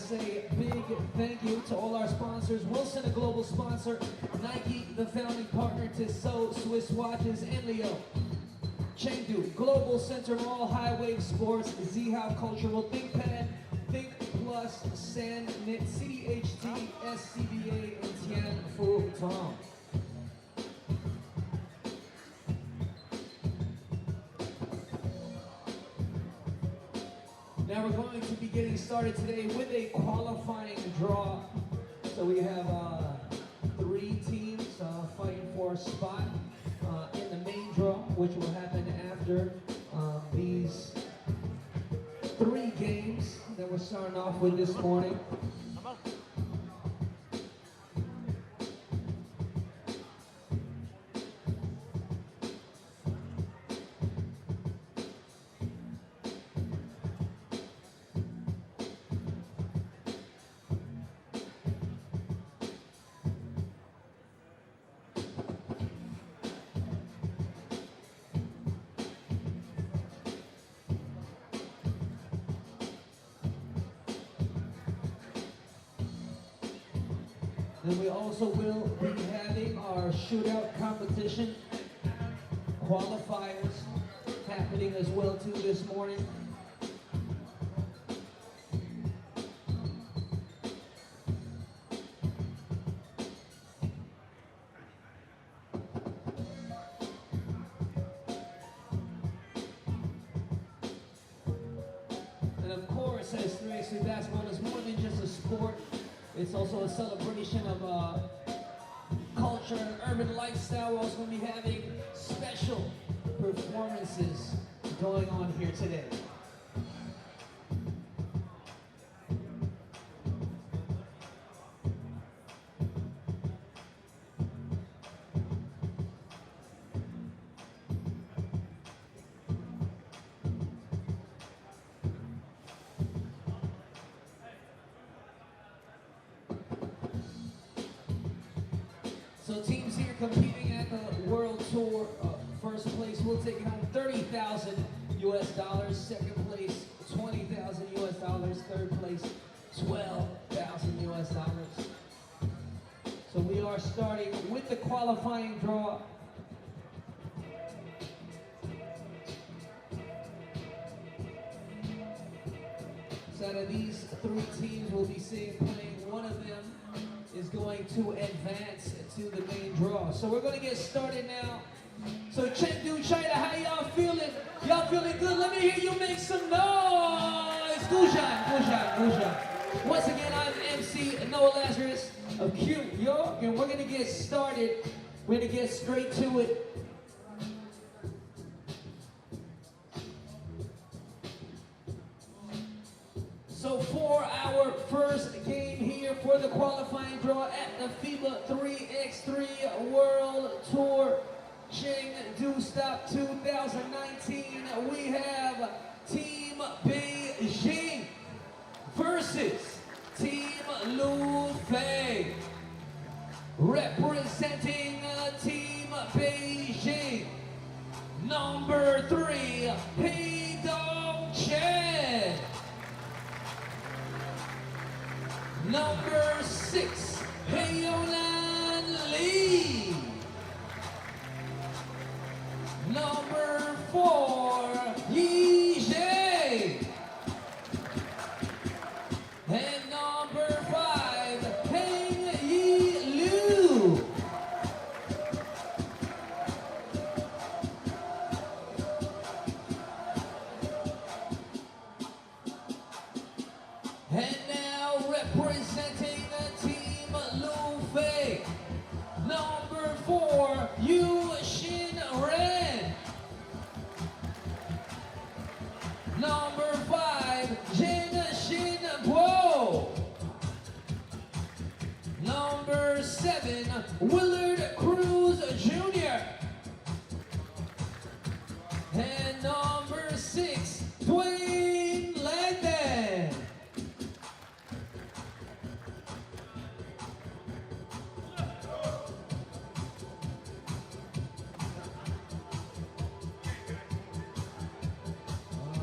say big thank you to all our sponsors. Wilson, a global sponsor. Nike, the founding partner to Sew Swiss Watches, and Leo. Chengdu, global center of all high-wave sports. Z-How Cultural, ThinkPad, Think Plus, San Knit, CDHT, SCBA, and Tian Fu Tong. Now we're going to be getting started today with a qualifying draw. So we have 3 teams fighting for a spot in the main draw, which will happen after these 3 games that we're starting off with this morning. And we also will be having our shootout competition qualifiers happening as well too this morning. And of course, as 3x3 basketball is more than just a sport. It's also a celebration of culture and urban lifestyle. We're also going to be having special performances going on here today. So teams here competing at the World Tour, first place will take home $30,000 US, second place $20,000 US, third place $12,000 US. So we are starting with the qualifying draw. So out of these 3 teams we'll be seeing playing, one of them is going to advance to the main draw. So we're going to get started now. So Chengdu, China, how y'all feeling? Y'all feeling good? Let me hear you make some noise. Gujan, Gujan, Gujan. Once again, I'm MC Noah Lazarus of Q York, and we're going to get started. We're going to get straight to it. So for our first game here for the qualifying draw at the FIBA 3x3 World Tour Chengdu Stop 2019, we have Team Beijing versus Team Lufeng. Representing Team Beijing, number 3, Heidong Chen. Number 6, Heyonan Lee. Number 4, Yi Zhe. And number 5, Heng Yi Liu. And now representing the Team Lufeng, number 4, Yu Xin Ren. Number 5, Jin Xin Guo. Number 7, Willard Cruz Jr. And number 6, Dwayne Langdon.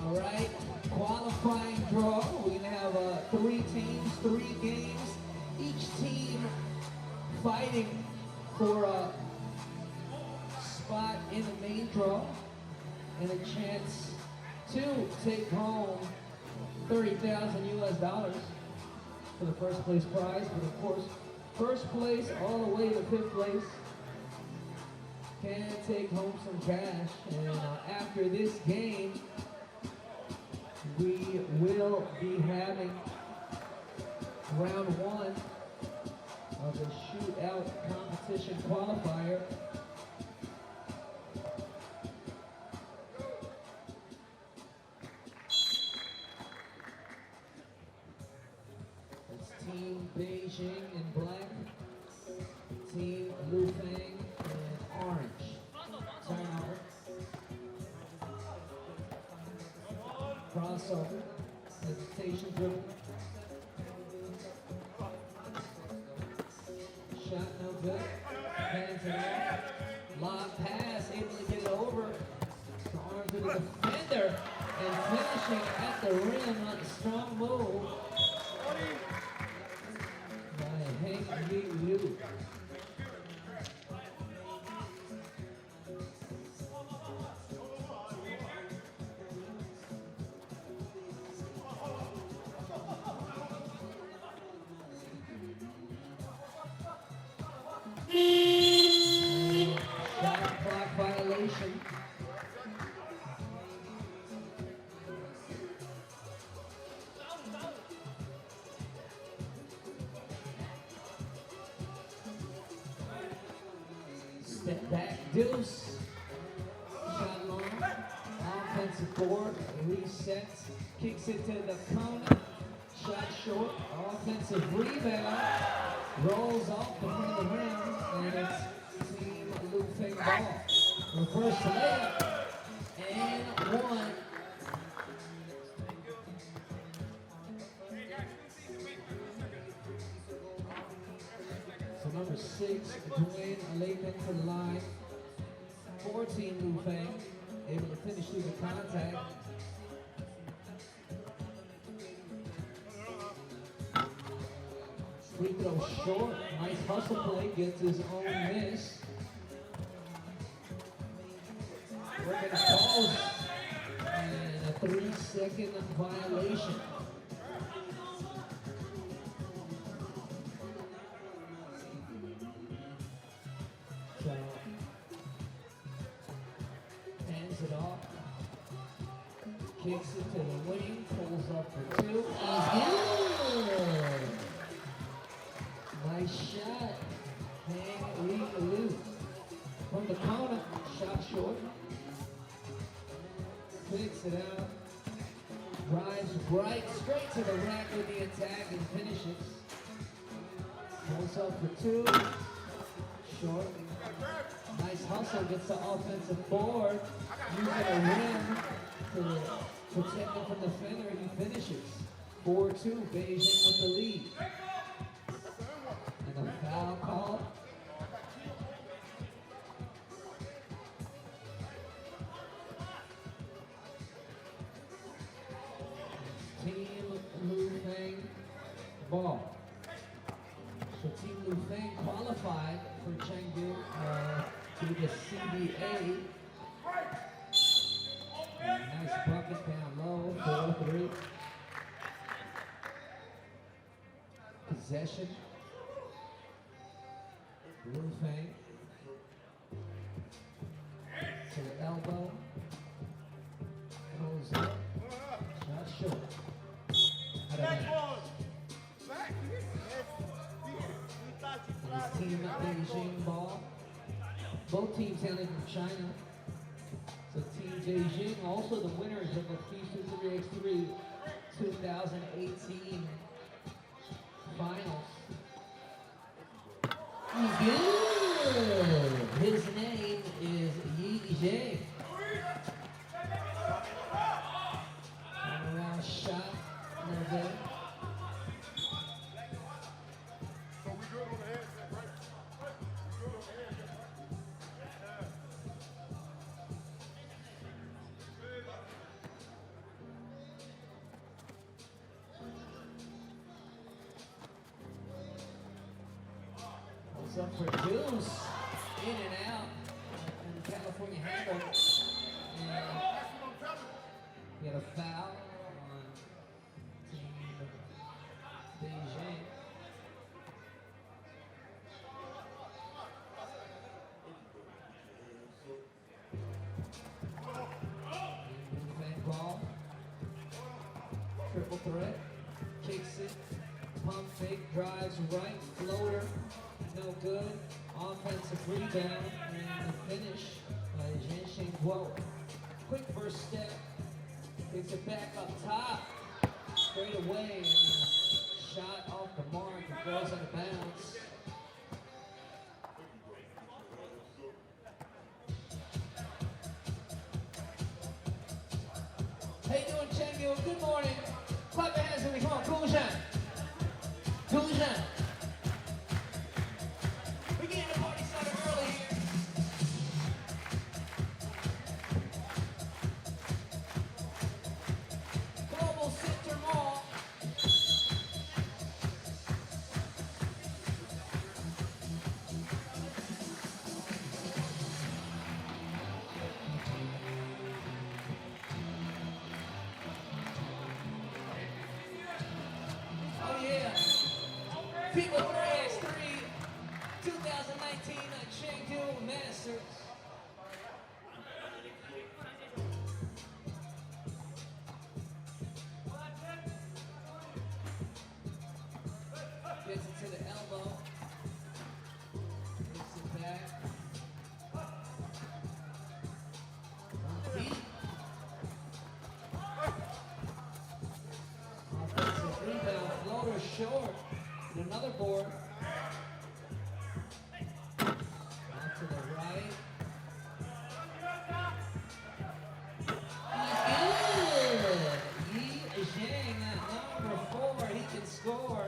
All right, qualifying draw. We're gonna have have 3 teams, 3 games, each team fighting for a spot in the main draw and a chance to take home $30,000 US for the first place prize. But of course, first place all the way to 5th place can take home some cash. And after this game, we will be having round 1 of the Shootout competition qualifier. It's Team Beijing in black, Team Lufeng in orange. Turnover. Crossover. Hesitation dribble. Shot no good. Hands it off. Long pass, able to get it over. The arm to the defender and finishing at the rim on a strong move by Heng Liu. Shot clock violation. Step back deuce. Shot long. Offensive board. Resets. Kicks it to the corner. Shot short. Offensive rebound. Rolls off the front of the rim. And it's Team Lufeng ball. Reverse layup. And 1. So number 6, Dwayne Liman to the line. 14, Lufeng, able to finish through the contact. Free throw short. Nice hustle play. Gets his own miss. Working the post. And a 3-second violation. So, hands it off. Kicks it to the wing. Pulls up for 2. Good. Nice shot. Hang Liu. From the corner. Shot short. Kicks it out. Drives right straight to the rack with the attack and finishes. Pulls up for 2. Short. Nice hustle. Gets the offensive board. Using a rim to protect him from the defender. He finishes. 4-2. Beijing with the lead. And a foul call. Team Lufeng ball. So Team Lufeng qualified for Chengdu to the CBA. Nice bucket down low, 4-3. Possession. Lufeng to the elbow. Goes up. Shot short. Out of bounds. Team Beijing ball. Both teams hailing from China. So Team Beijing, also the winners of the FIBA 3x3 2018 finals. Good. His name is Yi Zhang. Turnaround shot. No good. up for Deuce. In and out. And California handle. And we had a foul on team Beijing. Lufeng ball. Triple threat. Kicks it. Pump fake. Drives right. Floater. No good. Offensive rebound. And the finish by Chengdu. Quick first step. Takes it back up top. Straight away. And shot off the mark. It goes out of bounds. How you doing, Chengdu? Good morning. Clap your hands for me. Come on, Gagarin. Gagarin. We're getting the party started early here. Global Center Mall. Oh yeah. FIBA 3x3 2019 Chengdu Masters. Gets it to the elbow. Takes it back. Deep. Offensive rebound, floater short. And another board. Out to the right. He's good. Bejing at number 4. He can score.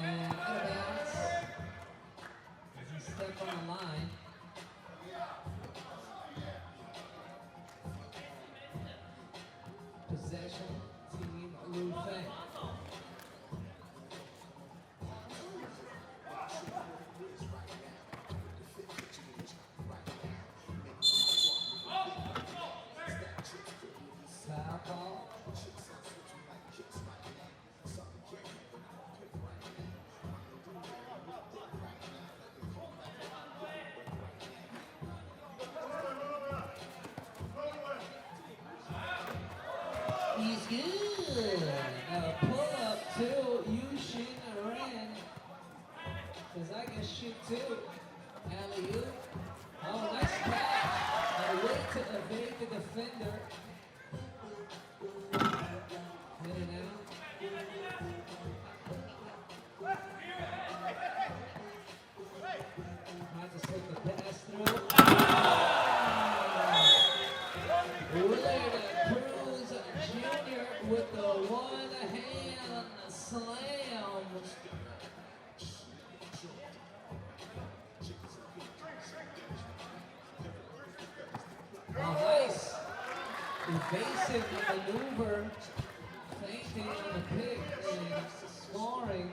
And out of bounds. As he stepped on the line. Possession, team Lufeng. Foul call. He's good. Pull up to Yushin Ren. Cause I can shoot too. Alley-oop. Oh, nice catch. A way to evade the defender. In and out. Might just take the pass through. Later, Cruz Jr. with the one hand slam. Oh, nice. Evasive maneuver. Fainting on the pick and scoring.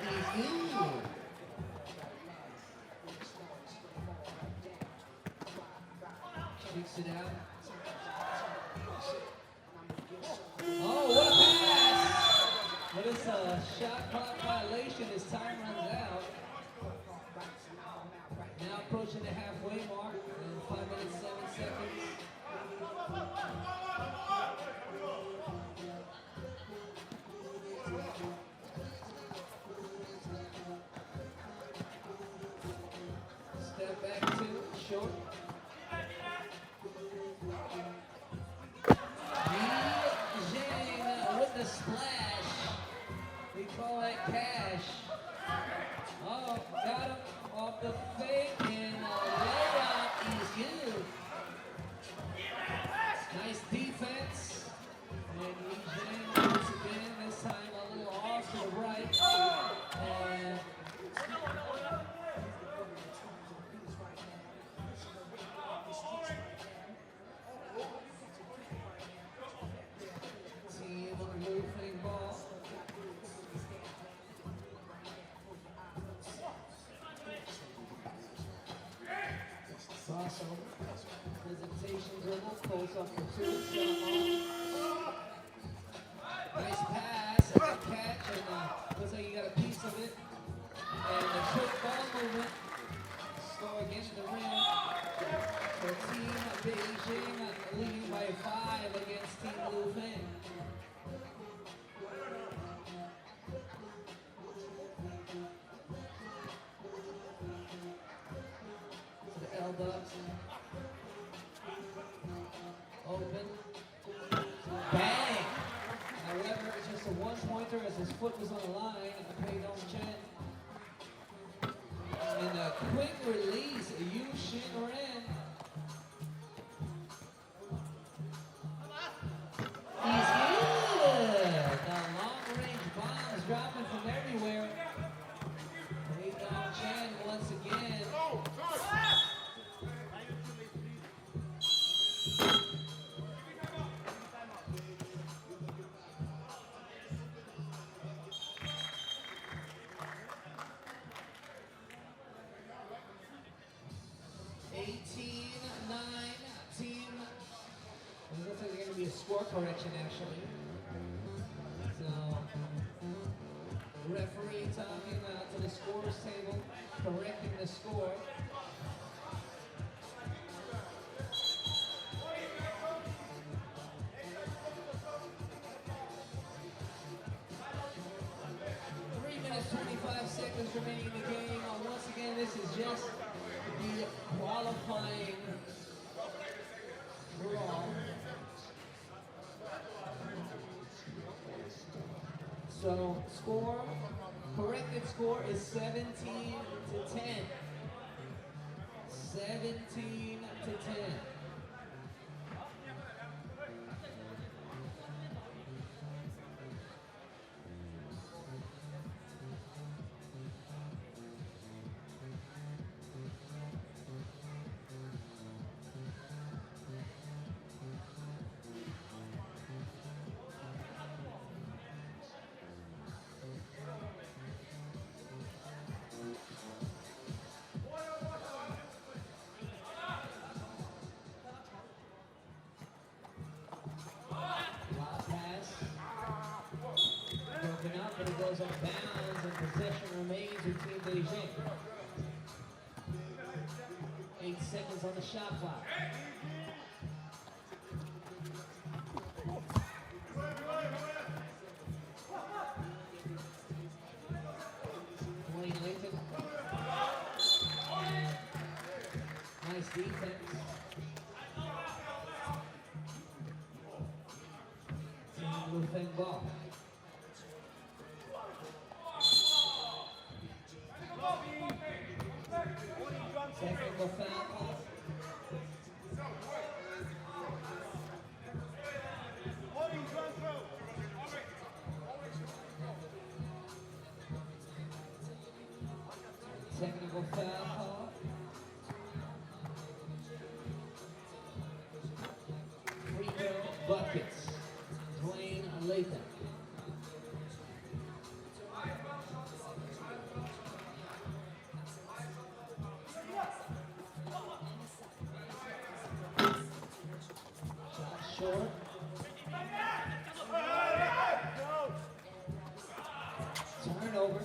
He's good. Shakes it out. Oh, what a pass! What is a shot clock violation? His time runs out. Now approaching the halfway mark. 5 minutes, 7 seconds. Step back two, short. Bejing with the splash. We call it cash. Oh, got him off the fake and layup is good. pulls up the two. Nice pass, and a catch, and looks like you got a piece of it. And a quick ball movement. Score against the rim. For Team Beijing, leading by 5 against Team Lufeng. The L-Dubs. Open. Bang! However, it's just a one-pointer as his foot was on the line. Paid on Chen. And a quick release, Yu Shin Ren. He's good! The long-range bombs dropping from everywhere. Paid on Chen once again. 18-9 team. It looks like there's going to be a score correction actually. So, referee talking to the scorer's table, correcting the score. Remaining in the game. Once again, this is just the qualifying draw. So, corrected score is 17-10. 17-10. But it goes on bounds and possession remains with Team Beijing. 8 seconds on the shot clock. Dwayne Layton. Nice defense. Team Lufeng ball. Technical foul. Technical foul call. Free throw buckets. Dwayne Layton. Short. Turnover.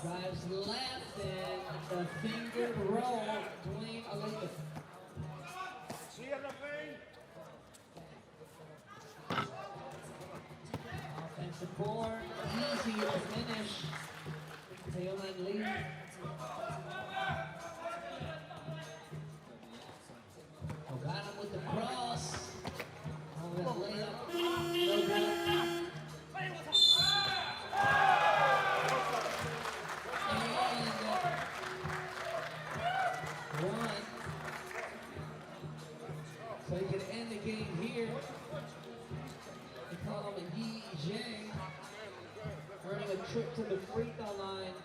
Drives left and the fingered roll. Dwayne Layton. Offensive board. Easy to finish. Tailman lead. Got him with the cross. Oh, that layup. No good. And one. So he can end the game here. They call him Bejing. Earning a trip to the free throw line.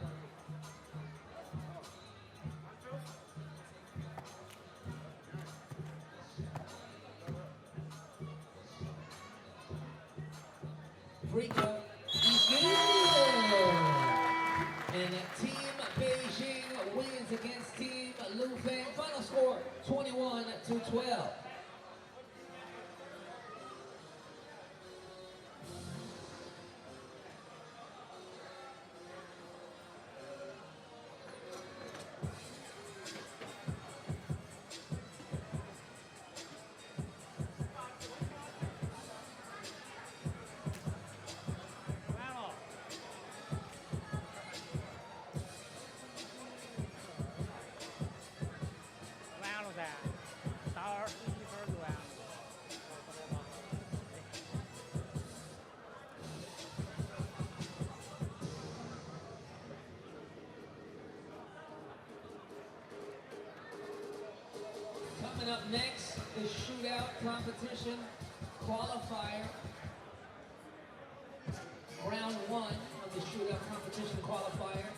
Free throw. He's good. And Team Beijing wins against Team Lufeng. Final score 21-12. Coming up next is Shootout competition qualifier. Round 1 of the Shootout competition qualifier.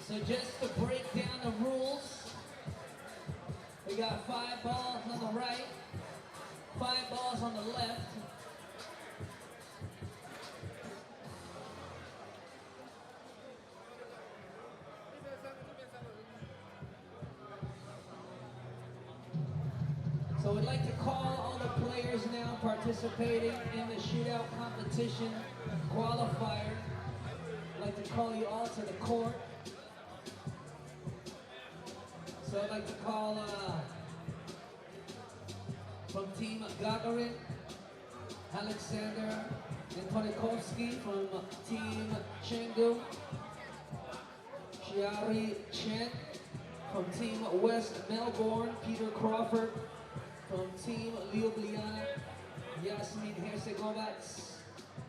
So just to break down the rules, we got 5 balls on the right, 5 balls on the left. So we'd like to call all the players now participating in the Shootout competition qualifier. I'd like to call you all to the court. So I'd like to call from Team Gagarin, Alexander Antonikovsky from Team Chengdu, Chiari Chen from Team Wst Melbourne, Peter Crawford from Team Ljubljana, Yasmin Herzegovats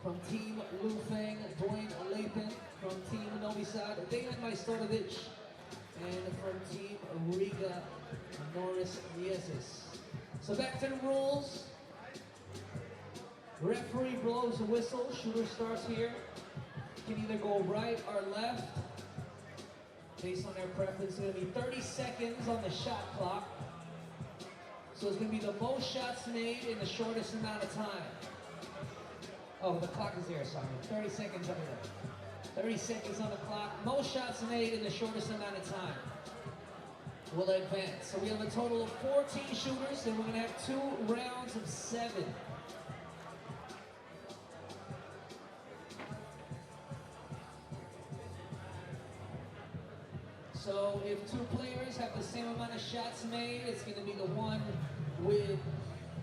from Team Lufeng, Dwayne Liman from Team Novi Sad, Dejan Majstorovic, and from Team Riga, Norris Mieses. So back to the rules. Referee blows a whistle, shooter starts here. Can either go right or left, based on their preference. It's going to be 30 seconds on the shot clock. So it's going to be the most shots made in the shortest amount of time. Oh, the clock is there, sorry. 30 seconds on there. 30 seconds on the clock. Most shots made in the shortest amount of time will advance. So we have a total of 14 shooters, and we're going to have 2 rounds of 7. So if 2 players have the same amount of shots made, it's going to be the one with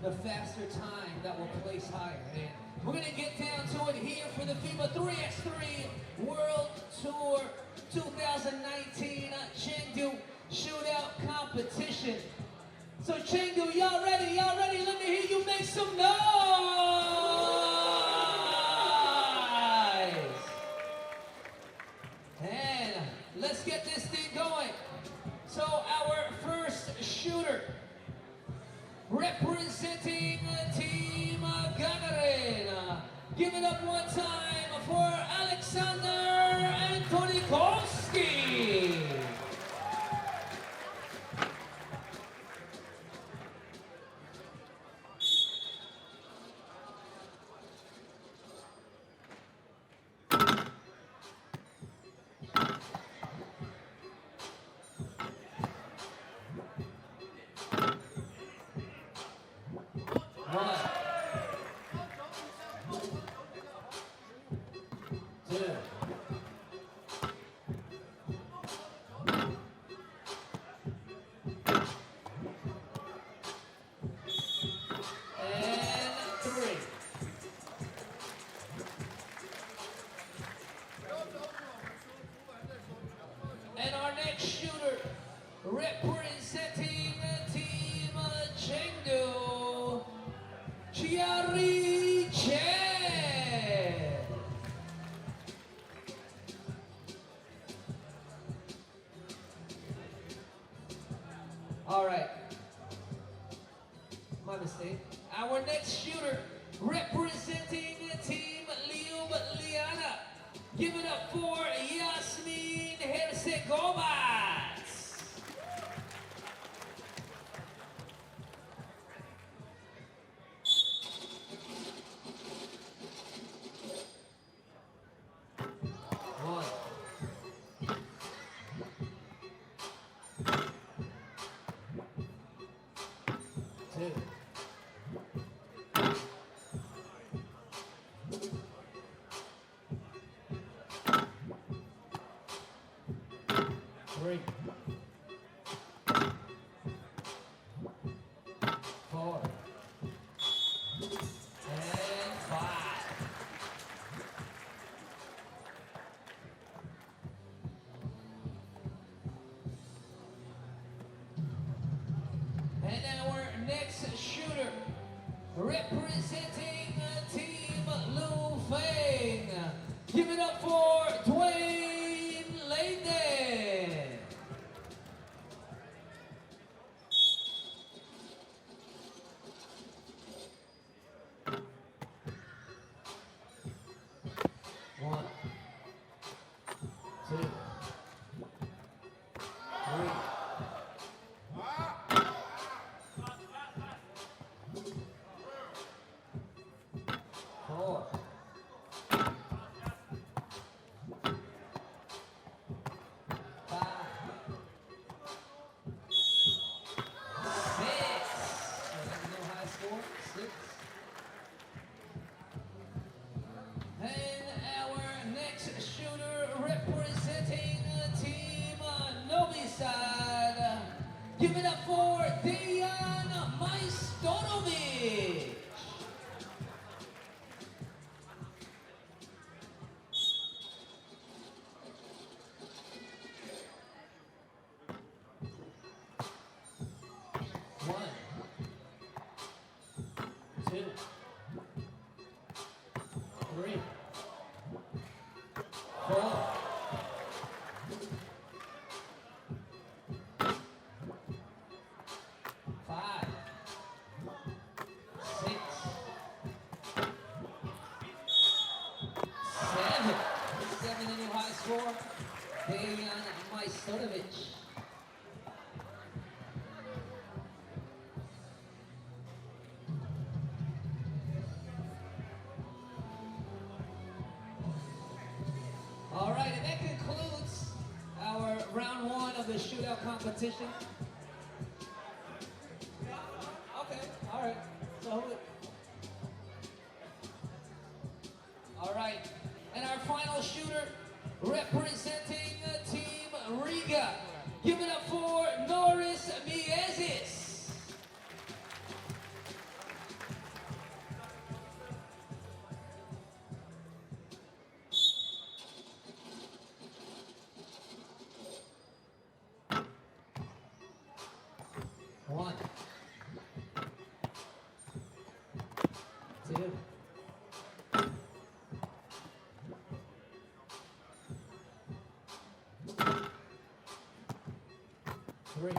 the faster time that will place higher. And we're going to get down to it here for the FIBA 3x3 World Tour 2019 Chengdu Shootout competition. So Chengdu, y'all ready? Y'all ready? Let me hear you make some noise! And let's get this thing going. So our first shooter, representing Team Gagarin. Give it up one time for Alexander Antonikovsky. And our next shooter, representing Team Chengdu, Chiari Chen. All right, my mistake. Our next shooter, representing Team Ljubljana. Give it up for Yasmin Herzegovats. 3, 4, and 5. And our next shooter, representing Team Lufeng. Give it up for Dwayne Layden. One, 2, 3, 4, 5, 6. No high score. 6. And our next shooter representing Team Novi Sad. Give it up for Diddy Pro. 1, 2, 3, 4, 5, 6, 7. 7 in your high score. Dejan Majstorovic. All right, and that concludes our round 1 of the shootout competition. Okay, all right. So, all right, and our final shooter representing Team Riga. Give it up for Norris Miezis. One, 2, 3,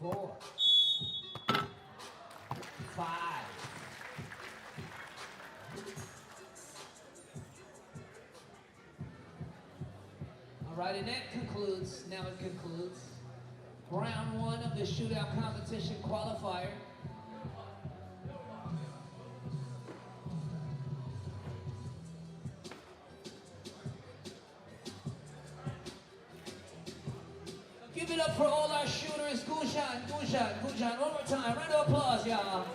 4, 5. All right, and that concludes, now it concludes round 1 of the shootout competition qualifier. Give it up for all our shooters. Gujan, Gujan, Gujan. One more time. Round of applause, y'all.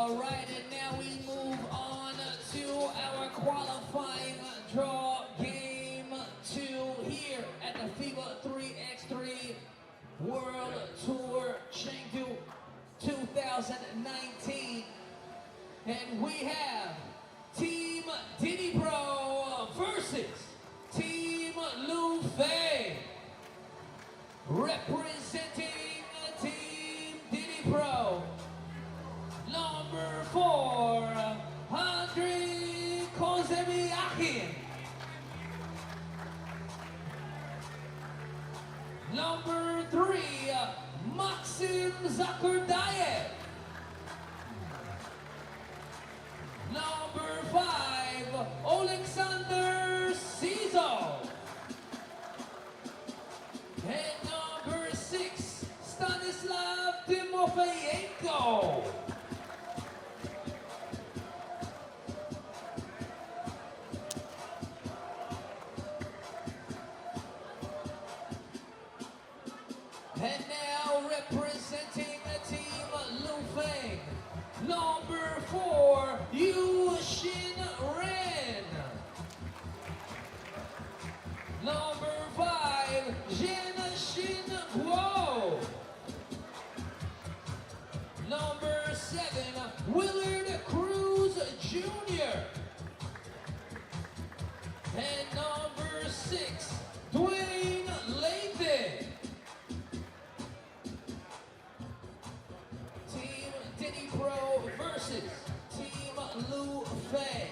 All right, and now we move on to our qualifying draw game 2 here at the FIBA 3x3 World Tour Chengdu 2019. And we have Team Diddy Pro versus Team Lufeng. Representing Team Diddy Pro, number 4, Andrei Kozemiakin. Number 3, Maxim Zakardayev. Number 5, Alexander Sizo. And number 6, Stanislav Timofeyenko. And now representing the team Lufeng, number 4, Yushin Ren. Number 5, Jen Shin Guo. Number 7, Willard Cruz Jr. And number 6, Dwayne Lathan. Team Diddy Pro versus Team Lufeng.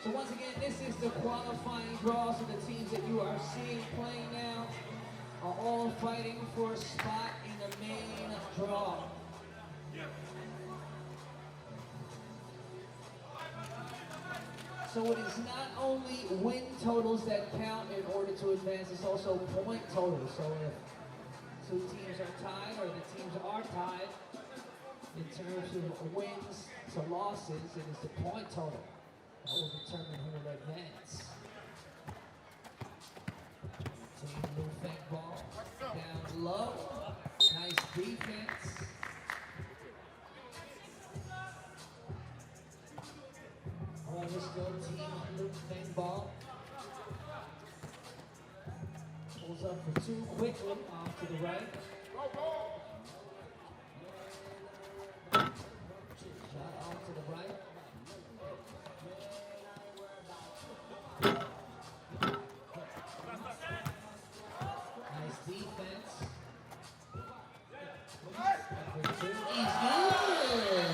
So once again, this is the qualifying draw. So the teams that you are seeing playing now are all fighting for a spot in the main draw. So it is not only win totals that count in order to advance, it's also point totals. So if two teams are tied or the teams are tied, in terms of wins to losses, it is the point total that will determine who will advance. Team Lufeng ball down low. Nice defense. All right, let's go. Team Lufeng ball. Pulls up for 2 quickly off to the right. Shot off to the right. Nice defense. Number 2. He's good.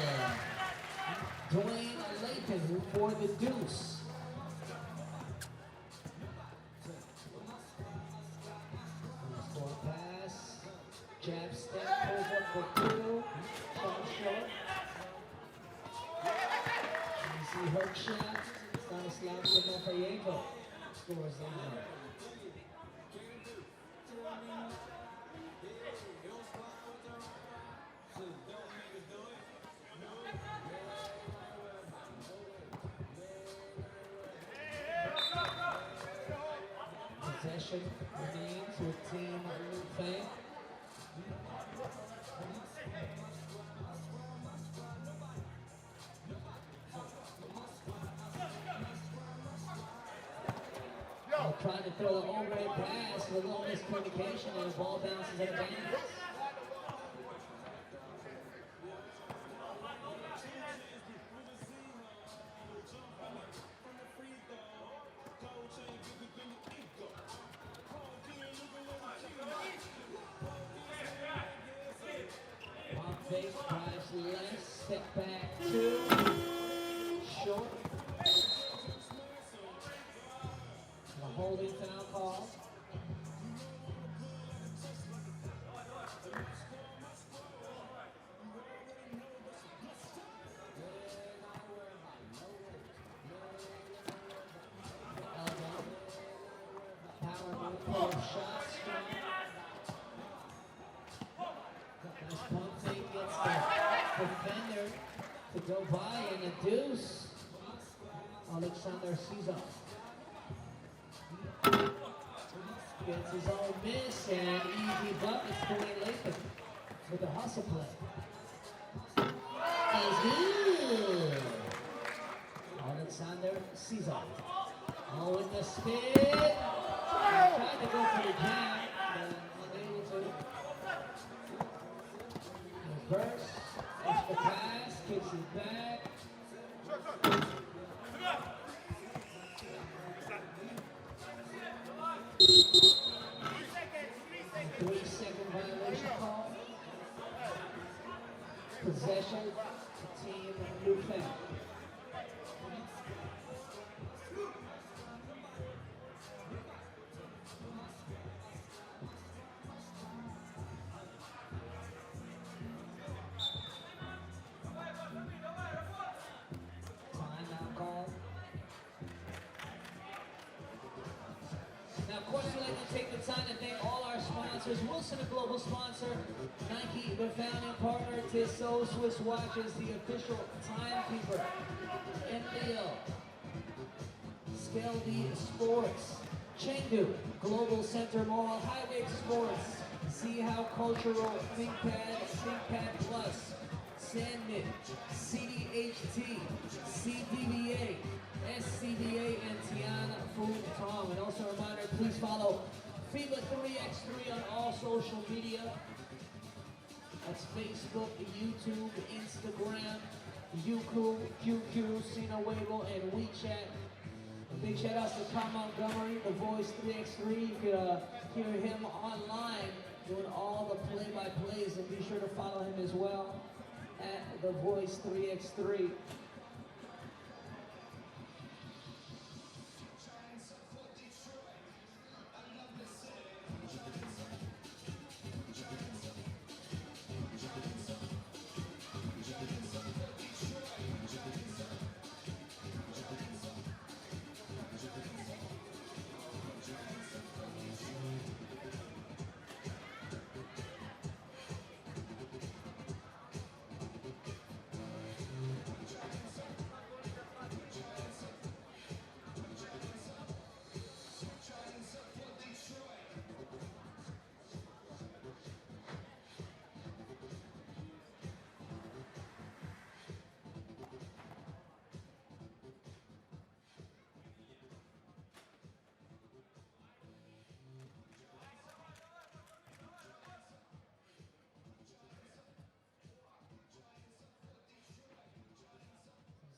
Dwayne Lathan for the deuce. Full pass. Jab step, pulls up for 2. Shot short. Easy hook shot. Stanislav Timofeyenko scores the line. Possession remains with Team Lufeng. Trying to throw the overhead pass with a little miscommunication and the ball bounces out of bounds. Pump fake, drives left, step back 2, short. Holding foul call. Power move, pull shot, strong. Nice pump fake, gets the defender to go by and a deuce. Alexander Sizo. Gets his own miss and easy buckets for Lathan with the hustle play. Is good. Alexander Caesar. Oh, with the spin. Tried to go for the jam, but unable to. Reverse. Extra pass. Kicks it back. 3-second violation call. Possession to team Lufeng. Wilson, a global sponsor. Nike, the founding partner. Tissot Swiss Watches, the official timekeeper. NBL. Skelby Sports. Chengdu, Global Center Mall. Highway Sports. See How Cultural. ThinkPad Plus. Sandman. CDHT. CDVA. SCDA, and Tiana Food Tom. And also a reminder, please follow FIBA 3x3 on all social media. That's Facebook, YouTube, Instagram, Youku, QQ, Sina Weibo, and WeChat. A big shout out to Tom Montgomery, the Voice 3x3. You can hear him online doing all the play-by-plays, and be sure to follow him as well at the Voice 3x3.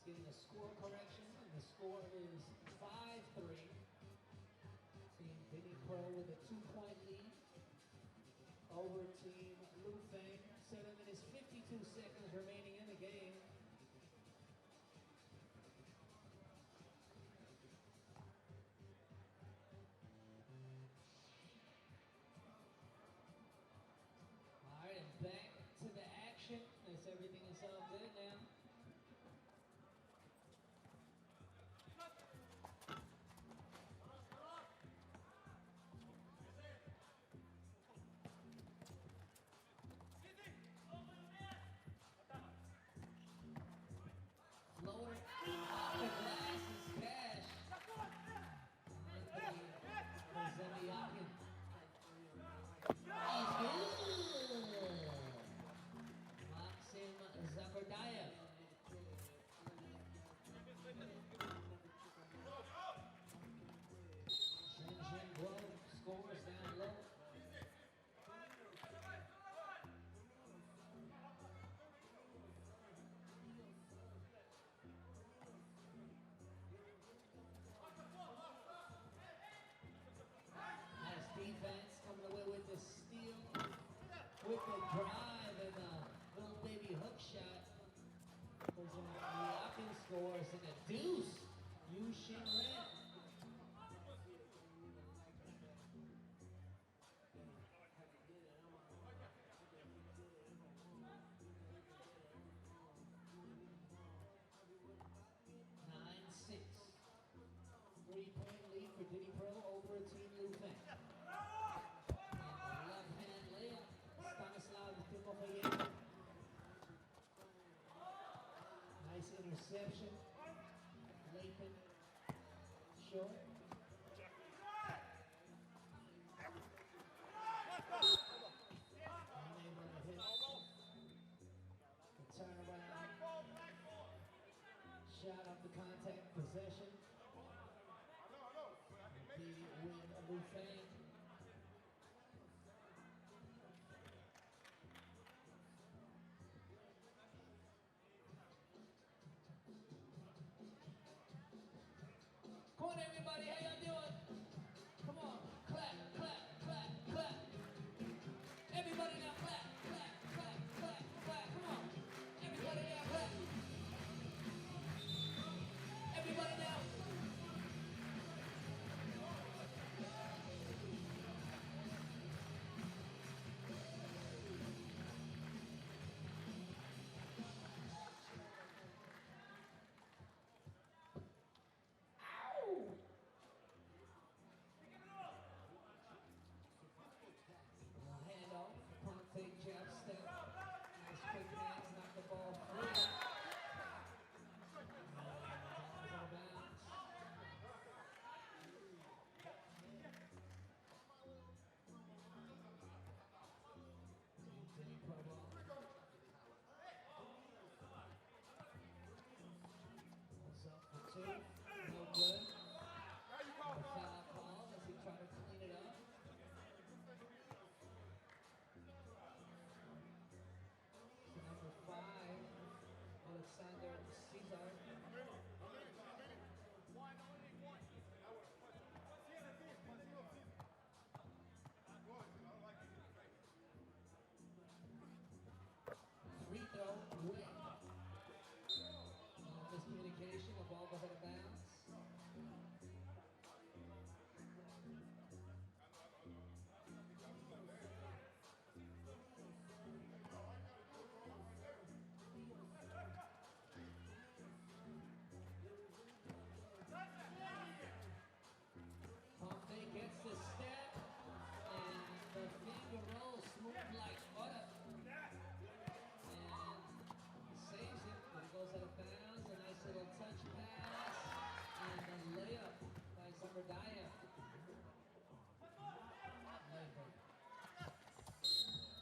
Getting a score correction, and the score is 5-3. Team Dnipro with a 2-point lead over Team Lufeng. 7 minutes, 52 seconds remaining in the game. All right, and back to the action as everything is all good now. With the drive and a little baby hook shot. Liman scores and a deuce. Yushin Ren. Three-point lead for Diddy Pro over Team Lufeng. Nice interception. Lathan short. possession will be with Lufeng. Come on, everybody, how y'all doing? Come on, clap, clap, clap, clap. Everybody now, clap, clap, clap, clap, clap. Come on, everybody now, clap. Everybody now. Fake jab step. Nice quick hands, knock the ball free. Out of bounds. Diddy Pro ball. What's up for two? No good. Foul call as he tried to clean it up. Number 5, Alexander Caesar. Free throw, win. Miscommunication, the ball goes out of bounds. Gets the step and the finger roll smooth like butter and saves it, but it goes out of bounds. A nice little touch pass and a layup by Zambardaya.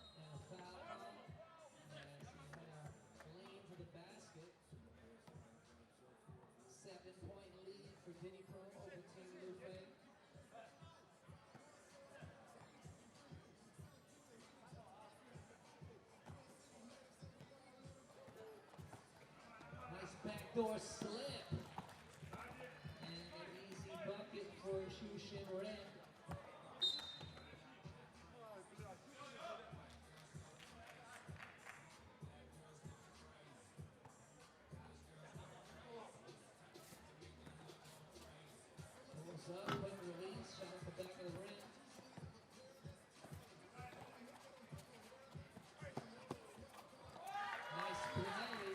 And a foul as he had a lane to the basket. 7-point lead for Diddy Pro over Team Lufeng. Nice backdoor slip. And an easy bucket for Shushin Red. Pulls up, quick release, shot at the back of the rim. Nice play.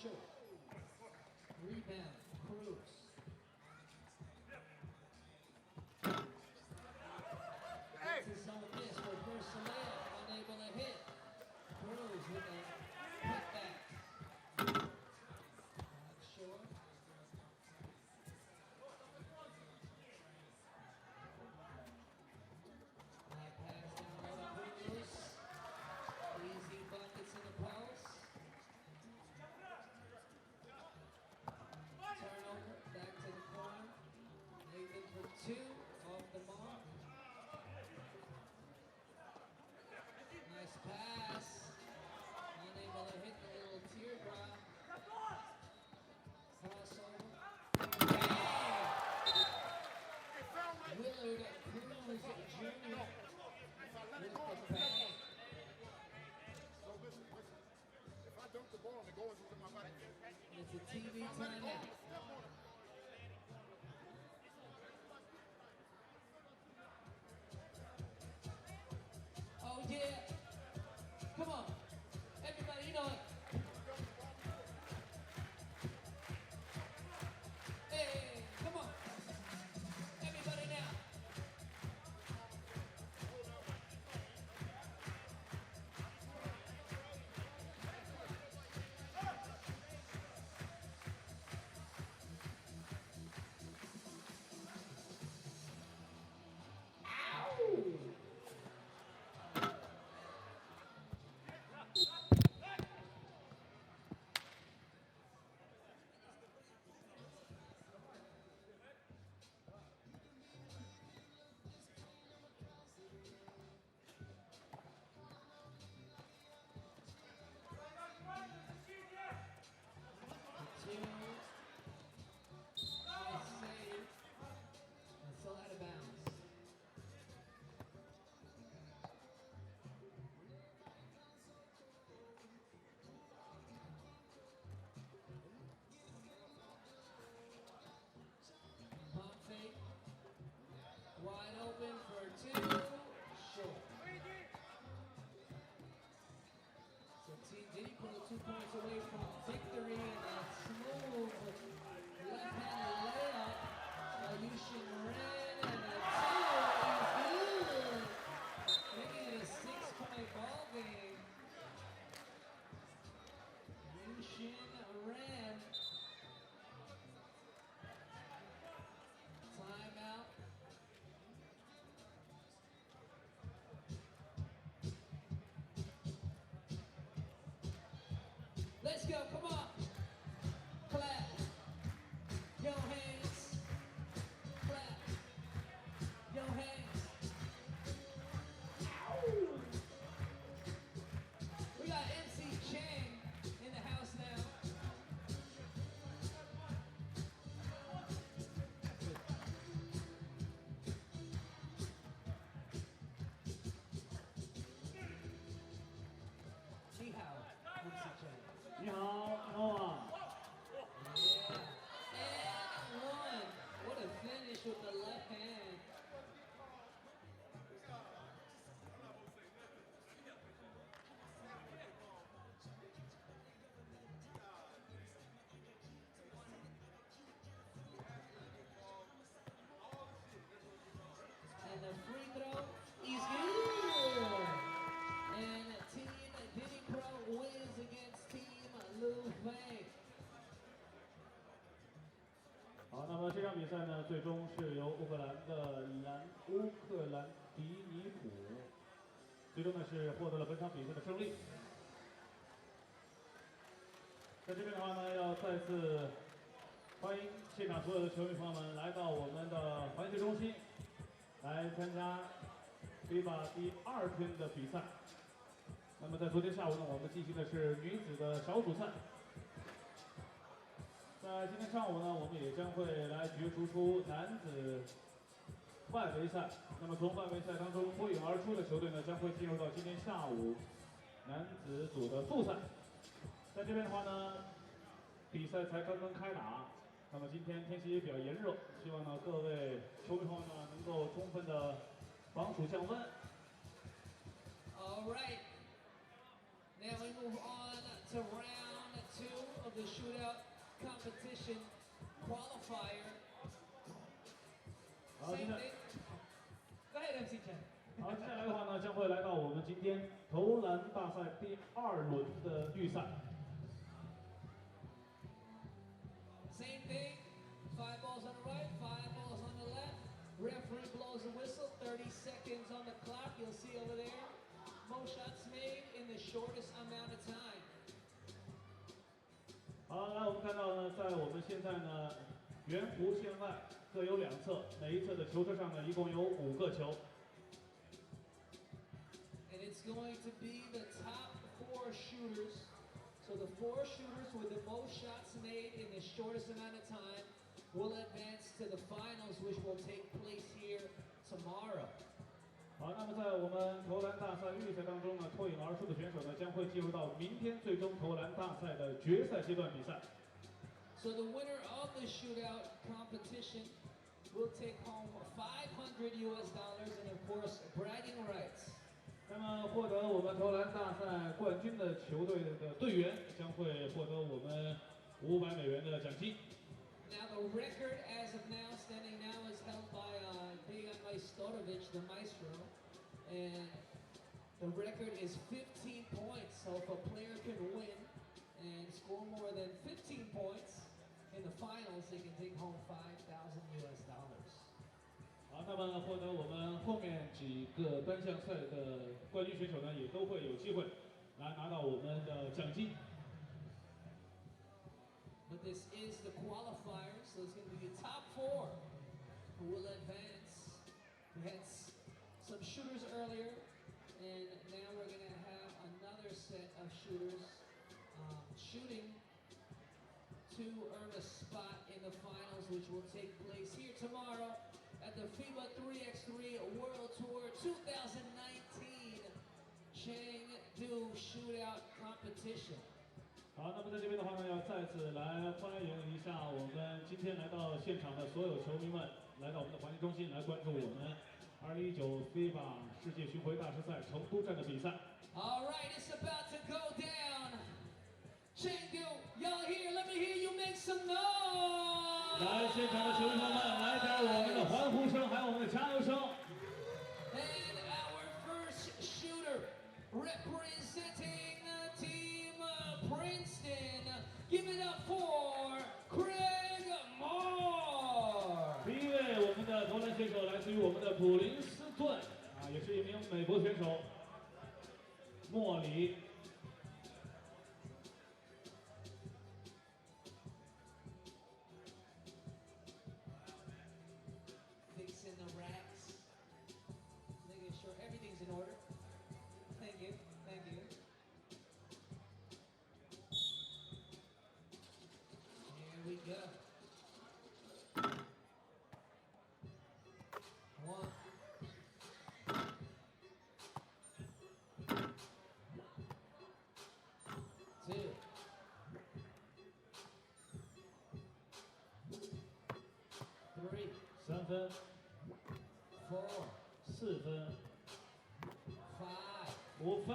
short. Rebound, Cruz. That's his own miss for first layup, unable to hit. Cruz with a putback. Not short. High pass down low to Cruz. Easy buckets in the post. Turnover, back to the corner. Nathan for two, off the mark. Nice pass. Unable to hit the little teardrop. Crossover. Bang! Willard Cruz Jr. with the bang. If I dunk the ball and it goes into my body. It's a TV timeout. Oh yeah. Come on. Everybody, you know it. Hey, come on. Everybody now. Nice save. And still out of bounds. Pump fake. Wide open for two. Short. So Team Diddy Pro 2 points away from victory in that smooth left-handed layup. Yushin ran and a two is good. Making it a 6-point ball game. Yushin ran. Timeout. Let's go, come on. Clap. Your hands. Clap. Your hands. Ow. We got MC Chang in the house now. Ni hao, MC Chang. 你好 ，Noah。 Yeah. And one. What a finish with the left hand. And the free throw is good. And Team Diddy Pro wins against Team Lufeng. 好，那么这场比赛呢，最终是由乌克兰迪尼普，最终呢是获得了本场比赛的胜利。在这边的话呢，要再次欢迎现场所有的球迷朋友们来到我们的环球中心，来参加 FIBA 第2天的比赛。那么在昨天下午呢，我们进行的是女子的小组赛。 在今天上午呢，我们也将会来角逐出男子外围赛。那么从外围赛当中脱颖而出的球队呢，将会进入到今天下午男子组的复赛。在这边的话呢，比赛才刚刚开打。那么今天天气也比较炎热，希望呢各位球迷朋友呢能够充分的防暑降温。All right. Now we move on to round 2 of the shootout competition qualifier. 好，现 Same 在 thing. Go ahead, MC Chen. 好，接下来的话呢，将会来到我们今天投篮大赛第2轮的预赛。 Same thing. 5 balls on the right, 5 balls on the left. Referee blows a whistle. 30 seconds on the clock. You'll see over there. Most shots made in the shortest amount of time. 好，来我们看到呢，在我们现在呢，圆弧线外各有2侧，每一侧的球车上呢，一共有5个球。 And it's going to be the top 4 shooters. So the 4 shooters with the most shots made in the shortest amount of time will advance to the finals, which will take place here tomorrow. 好，那么在我们投篮大赛预赛当中呢，脱颖而出的选手呢，将会进入到明天最终投篮大赛的决赛阶段比赛。 So the winner of the shootout competition will take home $500 and of course bragging rights. 那么获得我们投篮大赛冠军的球队的队员将会获得我们$500的奖金。 Now the record as of now, standing now, is held by Dejan Majstorovic, the maestro, and the record is 15 points. So if a player can win and score more than 15 points in the finals, they can take home $5,000. 好，那么获得我们后面几个单项赛的冠军选手呢，也都会有机会来拿到我们的奖金。 But this is the qualifier, so it's going to be the top 4 who will advance. We had some shooters earlier, and now we're going to have another set of shooters shooting to earn a spot in the finals, which will take place here tomorrow at the FIBA 3x3 World Tour 2019 Chengdu Shootout Competition. 好，那么在这边的话呢，要再次来欢迎一下我们今天来到现场的所有球迷们，来到我们的环境中心来关注我们2019 FIBA 世界巡回大师赛成都站的比赛。All right, it's about to go down. Chengdu, y'all here? Let me hear you make some noise. 来，现场的球迷朋友们，来点我们的欢呼声，还有我们的加油声。 And our first shooter representing Team Princeton. Give it up for Craig Moore. 第一位我们的投篮选手来自于我们的普林斯顿啊，也是一名美国选手莫里。 Fixing the racks, making sure everything's in order. Thank you, thank you. Here we go. 1. 2. 3. 3分、 4. 4分、 5. 5分。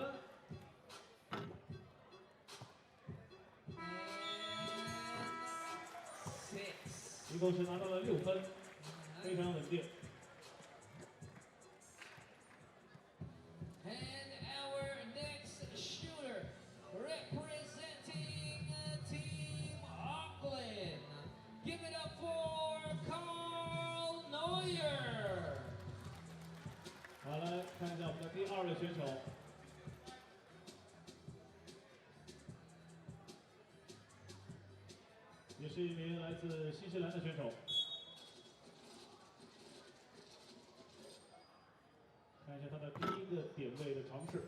And 6. 一共是拿到了6分，非常稳定。 And our next shooter, representing Team Auckland. Give it up for Carl Neuer. 好，来看一下我们的第2位选手，也是一名来自新西兰的选手。看一下他的第一个点位的尝试。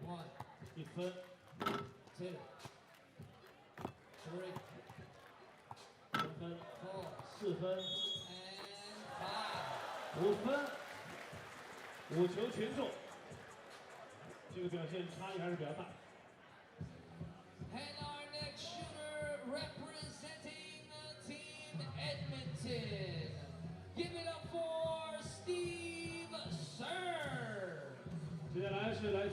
1, 1分、 2, 3, 3分、 4, 4分、 and 5分，5球全中，这个表现差异还是比较大。 5. And our next shooter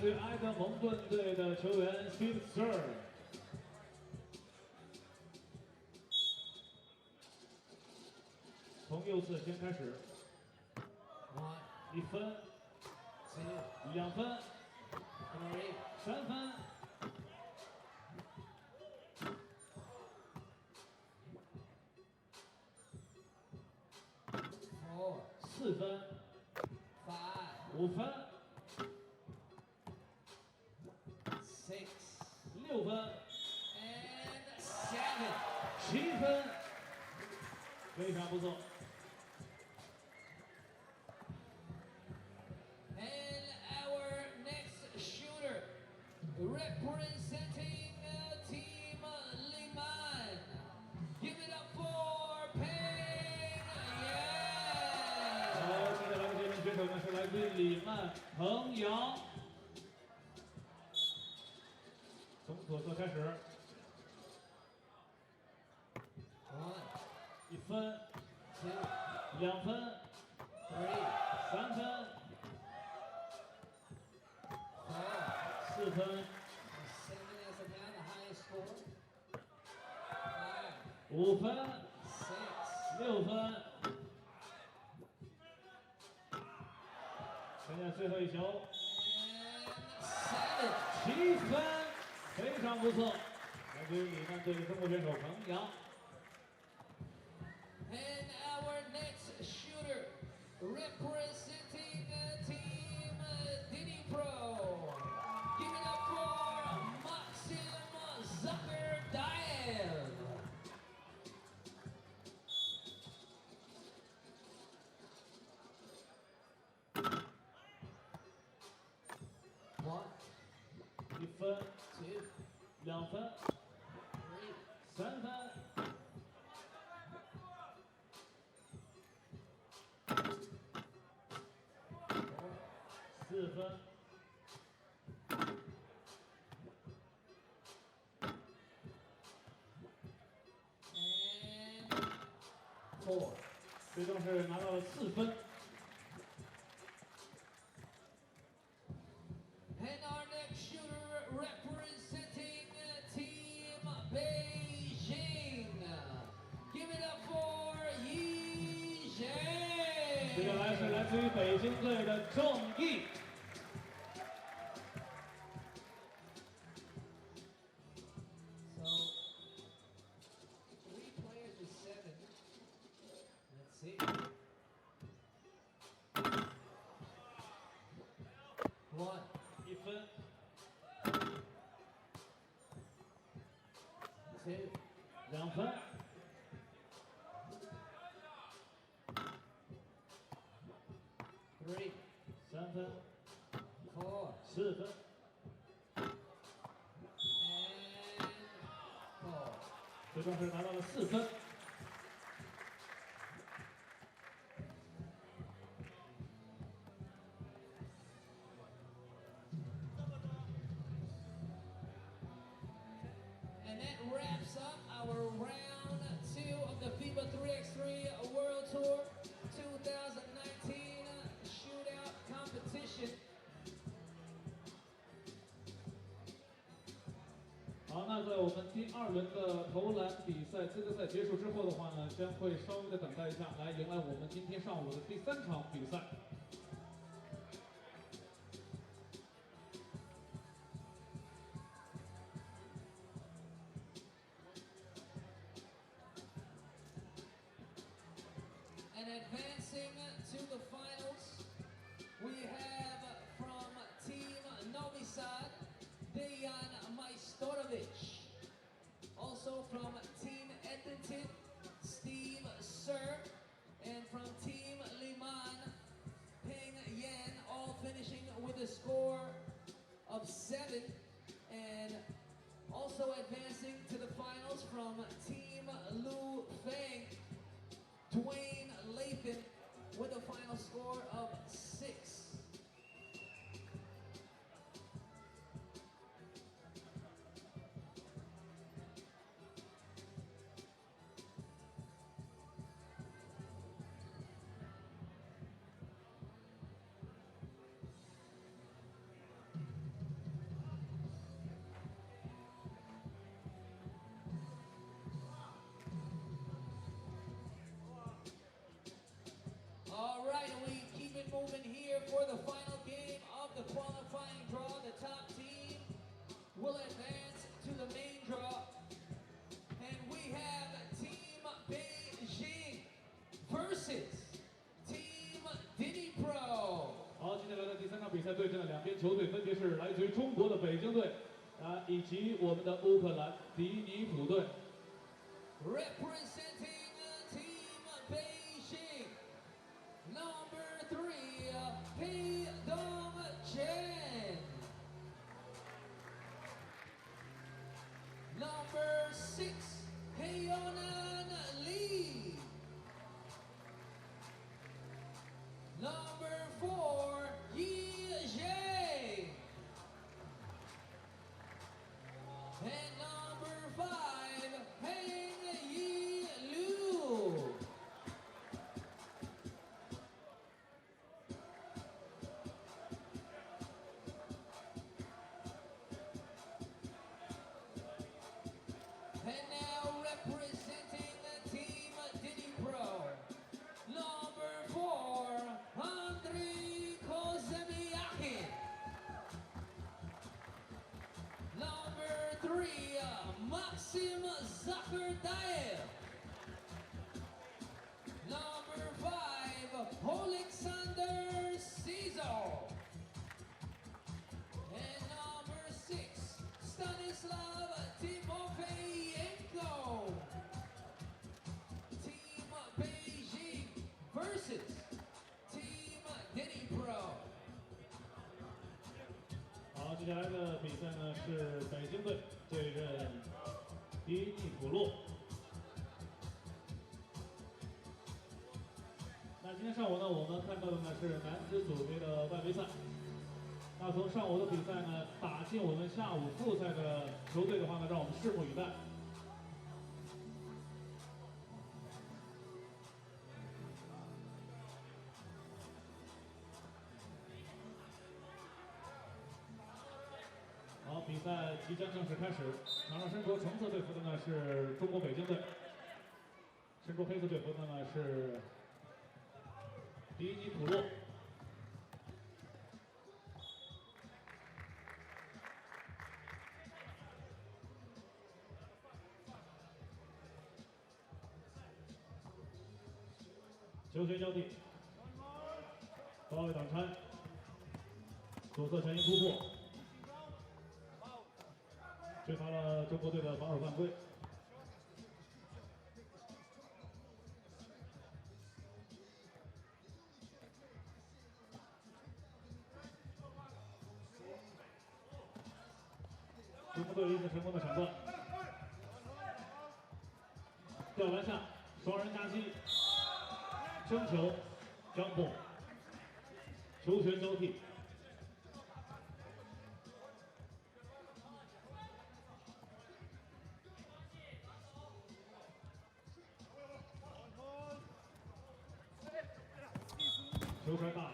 自埃德蒙顿队的球员 Sir。从右侧先开始。1分。2分。3分。4分。5分。6分。7分。非常不错。 Representing Team Liman. Give it up for Peng Yang. 好，接下来的这名选手呢是来自李曼彭阳。从左侧开始。1分。2分。3分。4分。5分。6分。剩下最后一球。7分，非常不错，来自于李曼队的中国选手彭阳。 And our next shooter, representing Team Diddy Pro. Give it up for Maxim Zucker-Dial. One, 1分。 two, 2分。 three, 3分。 4分。 and 4. 最终是拿到了4分。 And our next shooter representing Team Beijing. Give it up for Yi Zheng. 接下来是来自于北京队的郑毅。 So, 3 players is 7. Let's see. 1, 1分。 2, 2分。 3, 3分。 4, 4分。 and 4. 最终是拿到了4分。 And that wraps up our round 2 of the FIBA 3x3 World Tour 2019 Shootout Competition. 好，那在我们第2轮的投篮比赛资格赛结束之后的话呢，将会稍微的等待一下，来迎来我们今天上午的第3场比赛。 And advancing to the finals, we have from Team Novi Sad, Dejan Majstorovic. Also from Team Edmonton, Steve Sir. And from Team Liman, Peng Yan, all finishing with a score of 7. And also advancing to the finals from Team Lufeng, Dwayne Lathan with a final score of 6. 赛对阵的两边球队分别是来自于中国的北京队以及我们的乌克兰迪尼普队。Representing Team Beijing, number 3, He Dong Chen. Number 6, Heyonan Lee. Number 4, Yi Zhang. And number 5, Heng Yi Liu. And now representing Team Diddy Pro, number 4, Andriy Kozemiakin. Number 3, Maxim Zakardaev. Number 5, Alexander Cizo. And number 6, Stanislav Timofeyenko. Team Beijing versus Team Diddy Pro. 好，接下来的比赛呢是北京队对阵迪尼普洛。那今天上午呢，我们看到的呢是男子组别的外围赛。那从上午的比赛呢，打进我们下午复赛的球队的话呢，让我们拭目以待。好，比赛即将正式开始。场上身着橙色队服的呢是中国北京队，身着黑色队服的呢是迪尼普洛。球权交替，高位挡拆，左侧前沿突破，吹罚了中国队的防守犯规。中国队一次成功的抢断，吊篮下，双人夹击。争球，张蹦，球权交替，球传大了，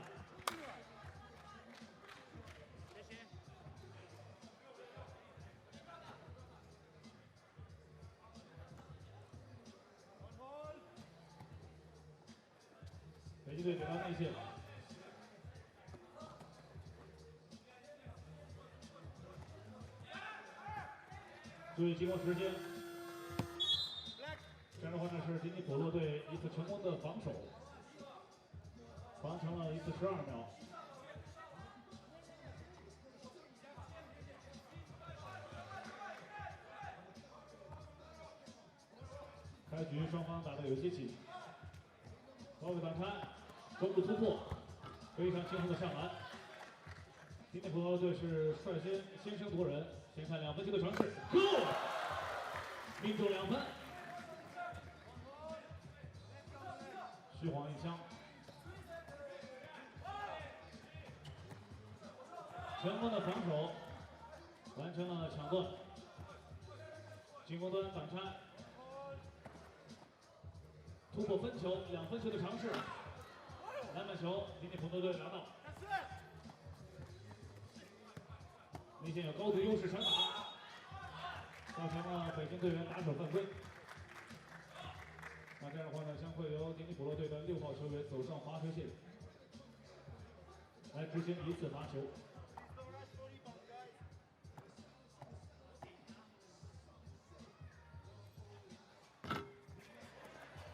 北京队给到内线，注意进攻时间。这样的话呢，是迪尼普洛队一次成功的防守，防成了一次12秒。开局双方打得有些紧，高位挡拆。中路突破，非常轻松的上篮。迪尼普洛队是率先声夺人，先看2分球的尝试 ，Go， 命中2分，虚晃一枪，成功的防守，完成了抢断。进攻端挡拆，突破分球2分球的尝试。篮板球，迪尼普洛队拿到。内线有高度优势传打，造成了北京队员打手犯规。那这样的话呢，将会由迪尼普洛队的6号球员走上罚球线，来执行一次罚球。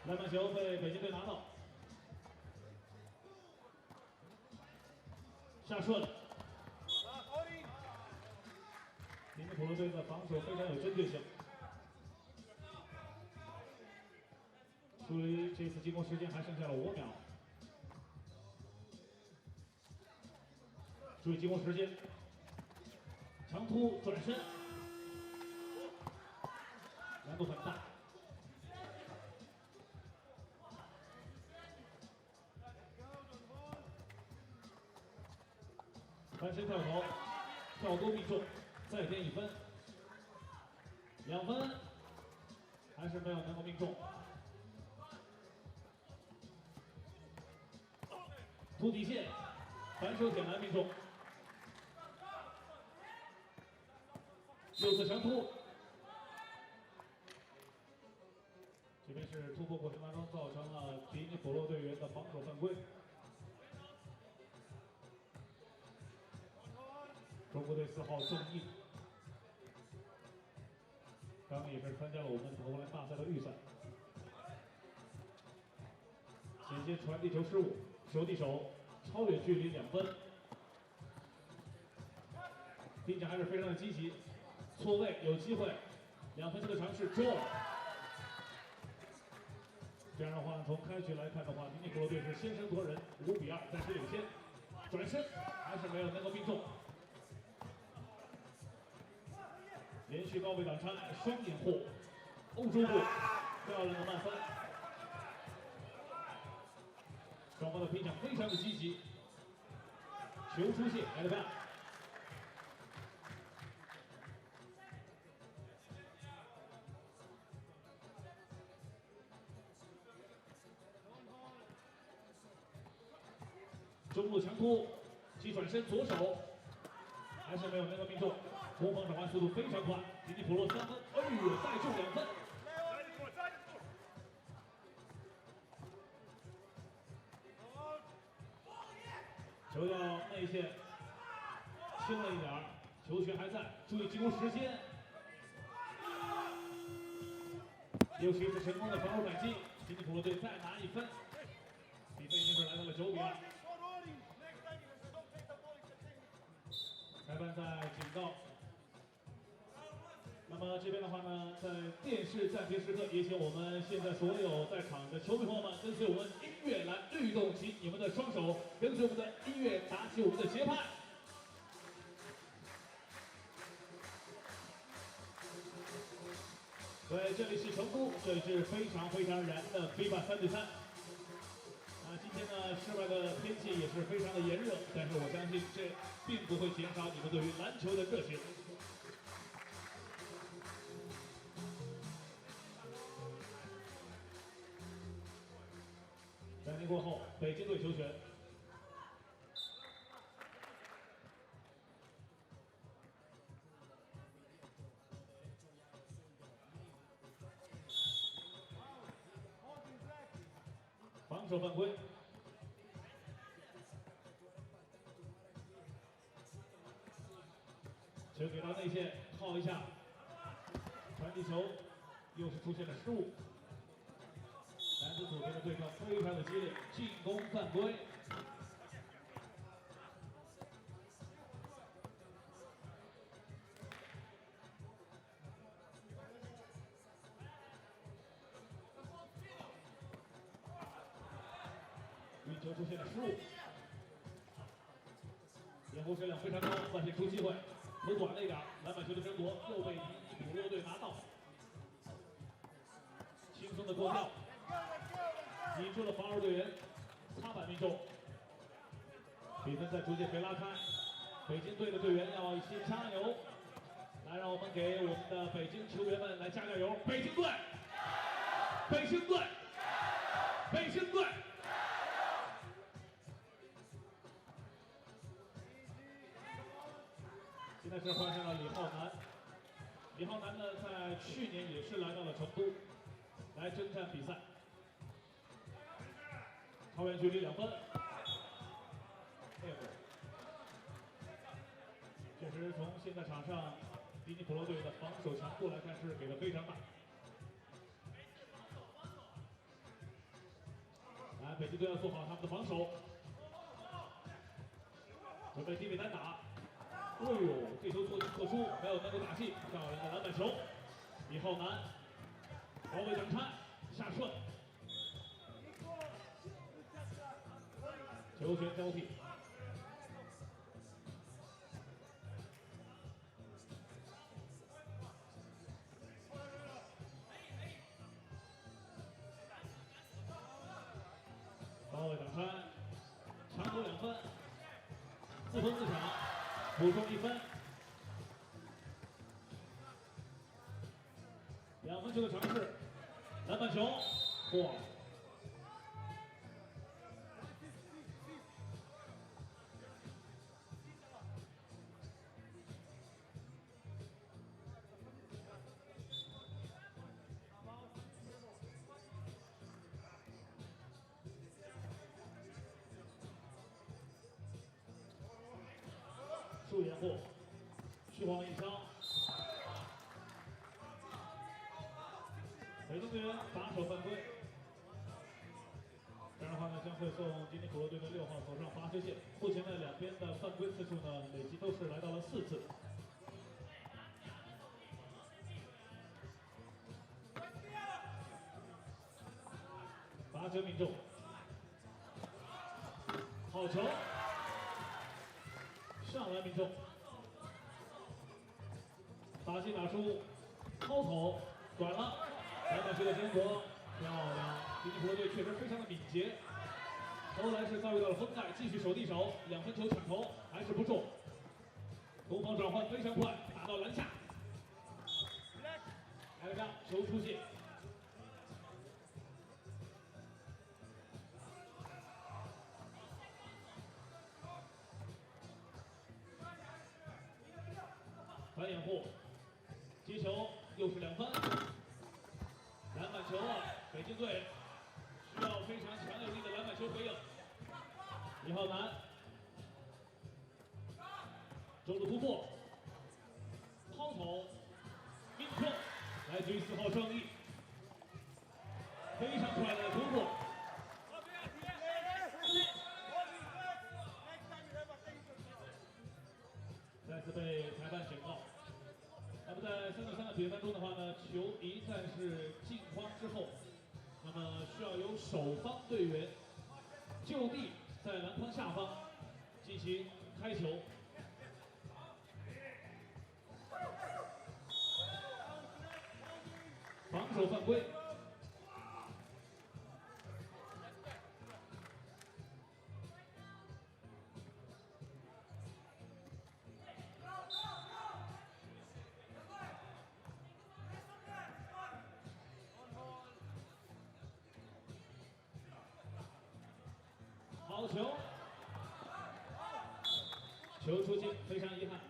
篮板球被北京队拿到。下顺罗队的防守非常有针对性。距离这次进攻时间还剩下了5秒。注意进攻时间，长突转身，难度很大。翻身跳投，跳多命中，再添1分，2分，还是没有能够命中。突底线，反手点篮命中。右侧长突，这边是突破过程当中造成了迪尼普洛队员的防守犯规。中国队4号郑毅，刚刚也是参加了我们投篮大赛的预赛。险些传递球失误，手递手，超远距离2分，并且还是非常的积极。错位有机会，2分球的尝试中。这样的话，从开局来看的话，迪尼普洛队是先声夺人，5比2暂时领先。转身还是没有能够命中。连续高位挡拆，双掩护，欧洲步，漂亮的慢分。双方的拼抢非常的积极，球出线，来了吧。中路强突，急转身左手，还是没有能够命中。攻防转换速度非常快，迪尼普洛3分，哎呦，再中2分。球到内线，轻了一点儿，球权还在，注意进攻时间。又是一次成功的防守反击，迪尼普洛队再拿1分，比分已经是来到了9比2。裁判在警告。那么这边的话呢，在电视暂停时刻，也请我们现在所有在场的球迷朋友们，跟随我们音乐来律动起你们的双手，跟随我们的音乐打起我们的节拍。对，这里是成都，这里是非常非常燃的 FIBA 3对3。今天呢，室外的天气也是非常的炎热，但是我相信这并不会减少你们对于篮球的热情。暂停过后，北京队球权。防守犯规。球给到内线，靠一下，传递球，又是出现了失误。男子组别的对抗非常的激烈，进攻犯规。运球出现了失误，掩护质量非常高，外线出机会，投短了一点，篮板球的争夺又被迪尼普洛队拿到，轻松的过跳。挤住了防守队员，擦板命中，比分在逐渐被拉开。北京队的队员要一起加油，来，让我们给我们的北京球员们来加油！北京队，北京队，北京队！现在是换上了李浩南，李浩南呢，在去年也是来到了成都，来征战比赛。超远距离2分，确实从现在场上迪尼普洛队的防守强度来看是给的非常大。来，北京队要做好他们的防守，准备低位单打，哎呦，这球做进特殊，没有能够打进，漂亮的篮板球。李浩南，高位挡拆，下顺，球权交替。高位挡拆，抢走2分，4分4抢，补充1分。2分球的尝试，篮板球，嚯！数掩护，虚晃一枪。北京队员打手犯规，这样的话呢，将会送吉尼普罗队的6号走上罚球线。目前呢，两边的犯规次数呢，累计都是来到了4次。罚球命中，好球，上篮命中，打进打出，抛投短了。篮板球的结果漂亮，吉尼普罗队确实非常的敏捷。后来是遭遇到了封盖，继续手递手，2分球抢投还是不中。攻防转换非常快，打到篮下，来了个球出界。反掩护，接球又是2分。篮板球啊，北京队需要非常强有力的篮板球回应。李浩南，中路突破，抛投，命中，来自于4号郑毅，非常漂亮的突破。再次被裁判警告。那么在3对3的比赛当中的话呢，球一旦是进框之后，那么需要由守方队员就地在篮筐下方进行开球。防守犯规。好球，球出界，非常遗憾。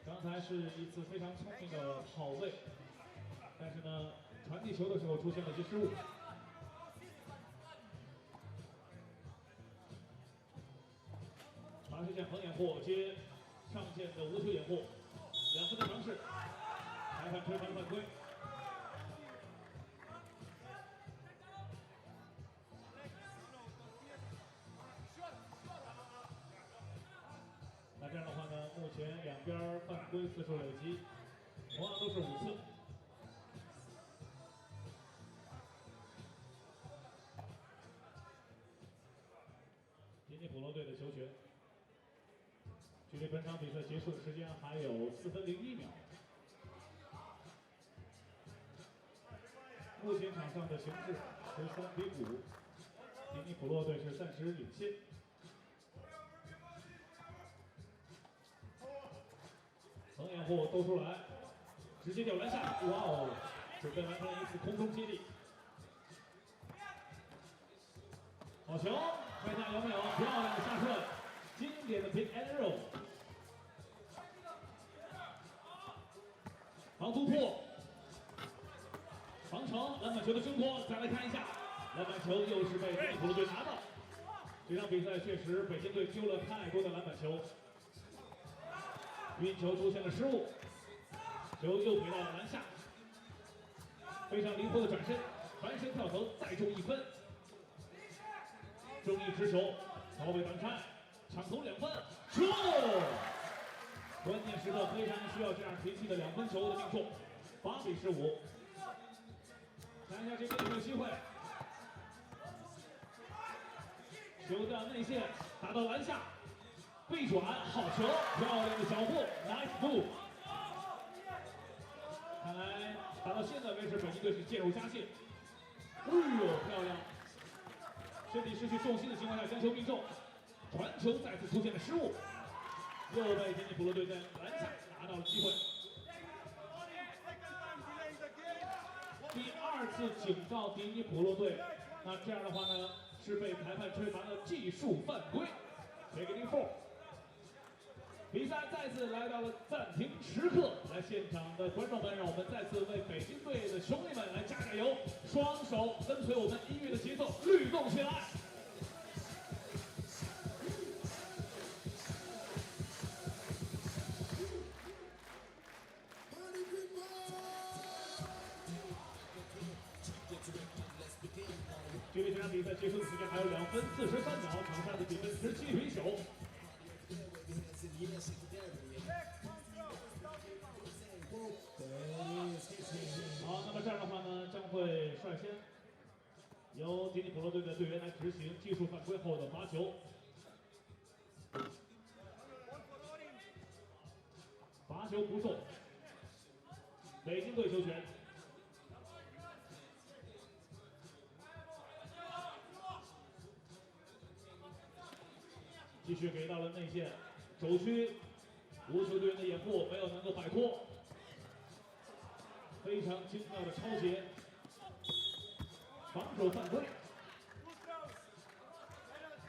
刚才是一次非常聪明的跑位，但是呢，传递球的时候出现了一些失误。罚球线横掩护接上线的无球掩护，2分的尝试，裁判吹罚犯规。那这样的话呢，目前两边犯规次数累计同样都是5次。吉尼普罗队的球权，距离本场比赛结束的时间还有4分01秒。目前场上的形势13比5，吉尼普罗队是暂时领先。横掩护兜出来，直接吊篮下，哇哦！准备完成一次空中接力。好球，看一下有没有漂亮的下顺，经典的 pick and roll。防突破，防成篮板球的挣脱，再来看一下，篮板球又是被吉尼普罗队拿到。这场比赛确实北京队丢了太多的篮板球。运球出现了失误，球又回到了篮下，非常灵活的转身，翻身跳投再中1分。中毅持球，高位挡拆，抢投2分，中！关键时刻非常需要这样脾气的2分球的命中，8比15。看一下这边有没有机会，球掉内线，打到篮下，背转，好球，漂亮的脚步 ，nice move。看来打到现在为止，北京队是渐入佳境。哎呦，漂亮！身体失去重心的情况下将球命中，传球再次出现了失误，又被迪尼普罗队在篮下拿到了机会。第2次警告迪尼普罗队，那这样的话呢，是被裁判吹罚了技术犯规 ，taking foul。比赛再次来到了暂停时刻，来现场的观众们，让我们再次为北京队的兄弟们来加油，双手跟随我们音乐的节奏，律动起来。距离这场比赛结束的时间还有2分43秒，场上的比分17比9。好，那么这样的话呢，将会率先由迪尼普罗队的队员来执行技术犯规后的罚球。罚球不中，北京队球权。继续给到了内线，肘区，无球队员的掩护没有能够摆脱，非常精妙的抄截，防守犯规。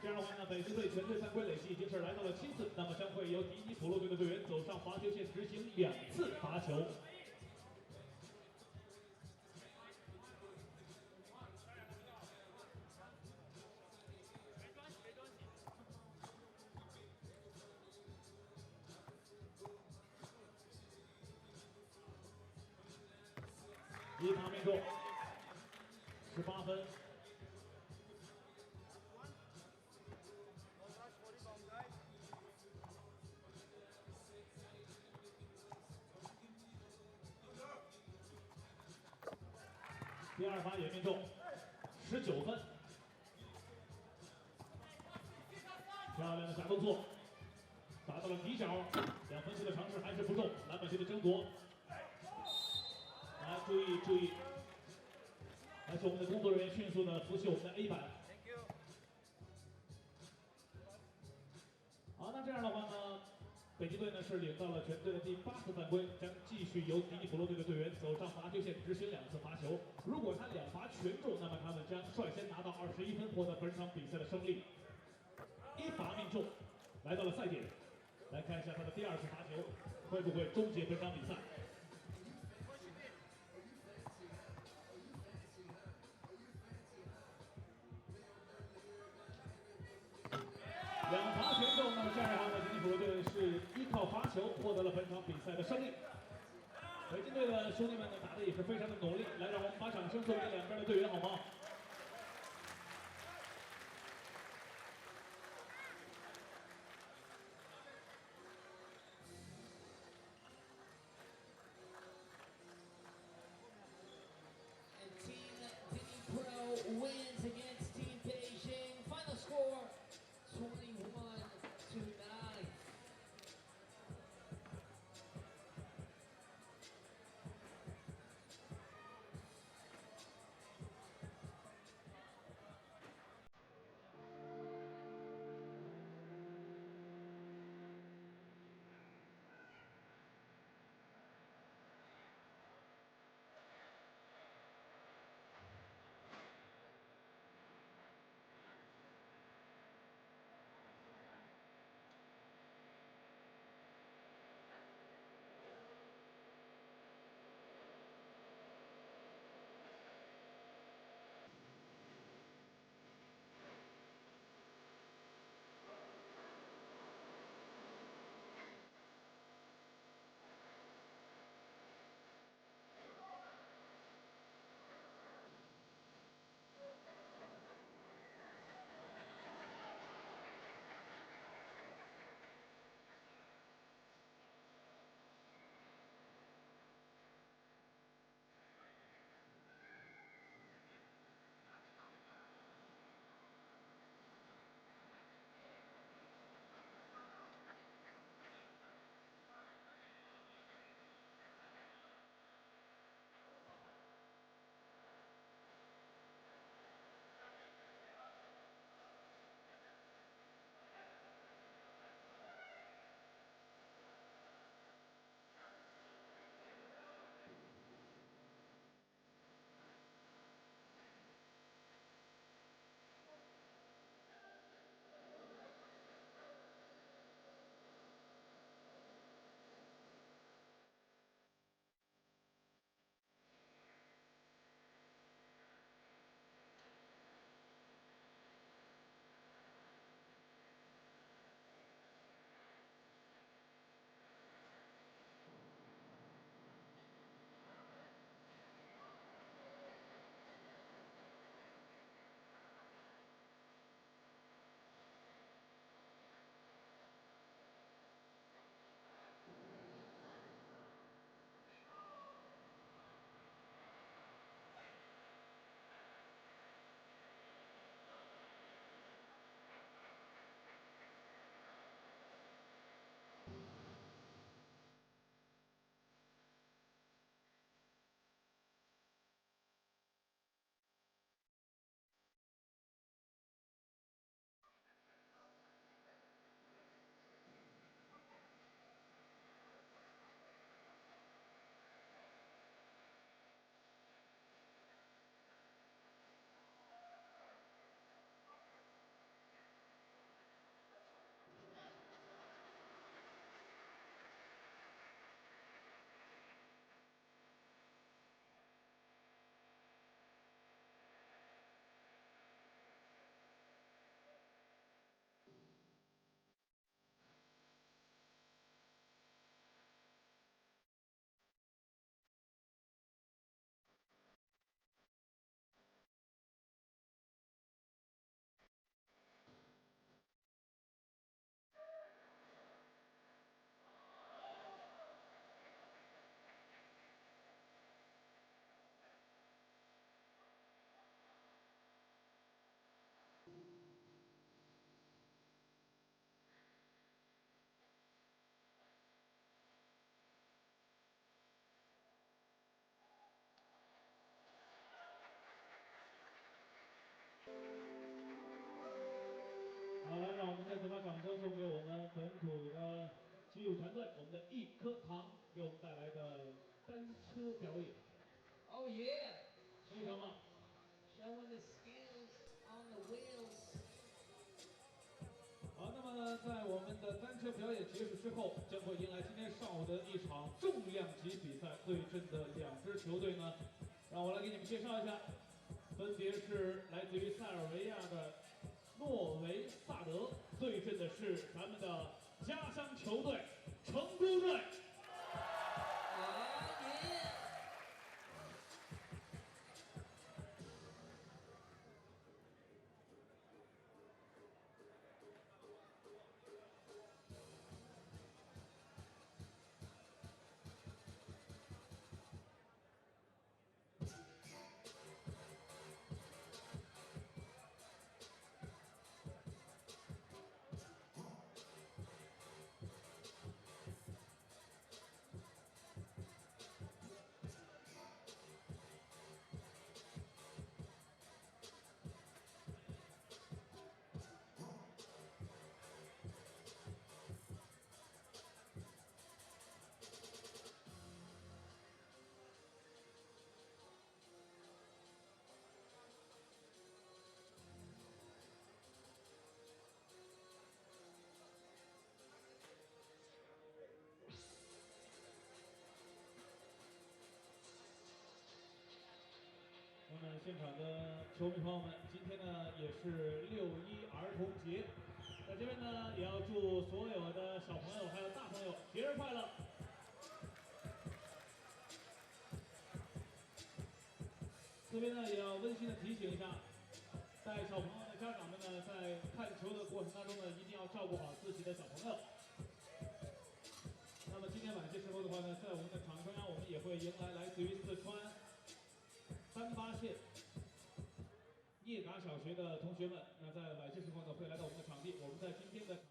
这样的话呢，北京队全队犯规累计已经是来到了7次，那么将会由迪尼普罗队的队员走上罚球线执行2次罚球。1罚命中，18分。第2罚也命中，19分。漂亮的假动作，打到了底角，2分球的尝试还是不中，篮板球的争夺。来，注意注意！还是我们的工作人员迅速的扶起我们的 A 板。好，那这样的话呢，北京队呢是领到了全队的第8次犯规，将继续由迪尼普罗队的队员走上罚球线执行2次罚球。如果他2罚全中，那么他们将率先拿到21分，获得本场比赛的胜利。1罚命中，来到了赛点，来看一下他的第2次罚球会不会终结本场比赛。2罚全中，那么这样的话呢，迪尼普罗队是依靠罚球获得了本场比赛的胜利。北京队的兄弟们呢打得也是非常的努力，来，让我们把掌声送给2边的队员好吗？And Team Dnipro wins against Team Beijing. Final score 21-9. 呢，在我们的单车表演结束之后，将会迎来今天上午的一场重量级比赛，对阵的两支球队呢，让我来给你们介绍一下，分别是来自于塞尔维亚的诺维萨德，对阵的是咱们的家乡球队成都队。那么现场的球迷朋友们，今天呢也是6·1儿童节，在这边呢也要祝所有的小朋友还有大朋友节日快乐。这边呢也要温馨的提醒一下，带小朋友的家长们呢，在看球的过程当中呢，一定要照顾好自己的小朋友。那么今天晚些时候的话呢，在我们的场中央，我们也会迎来来自于四川三八县聂嘎小学的同学们。那在晚些时候呢，会来到我们的场地。我们在今天的场。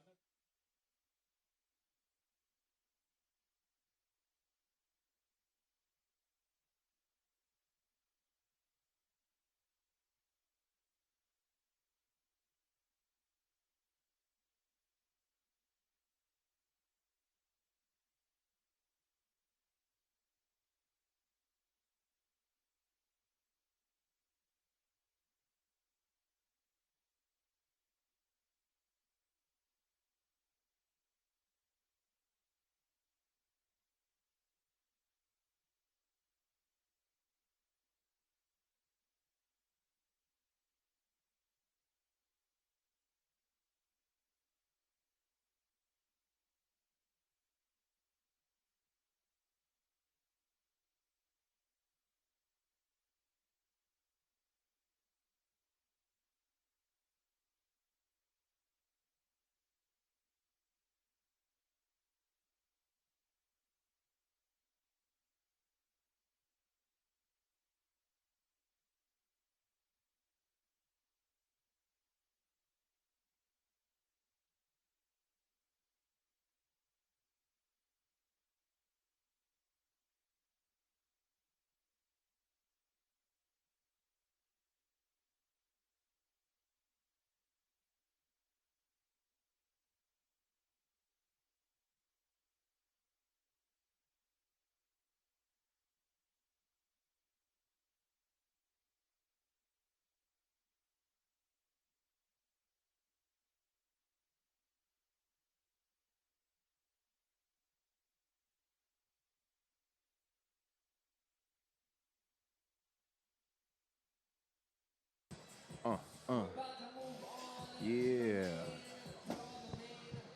Yeah.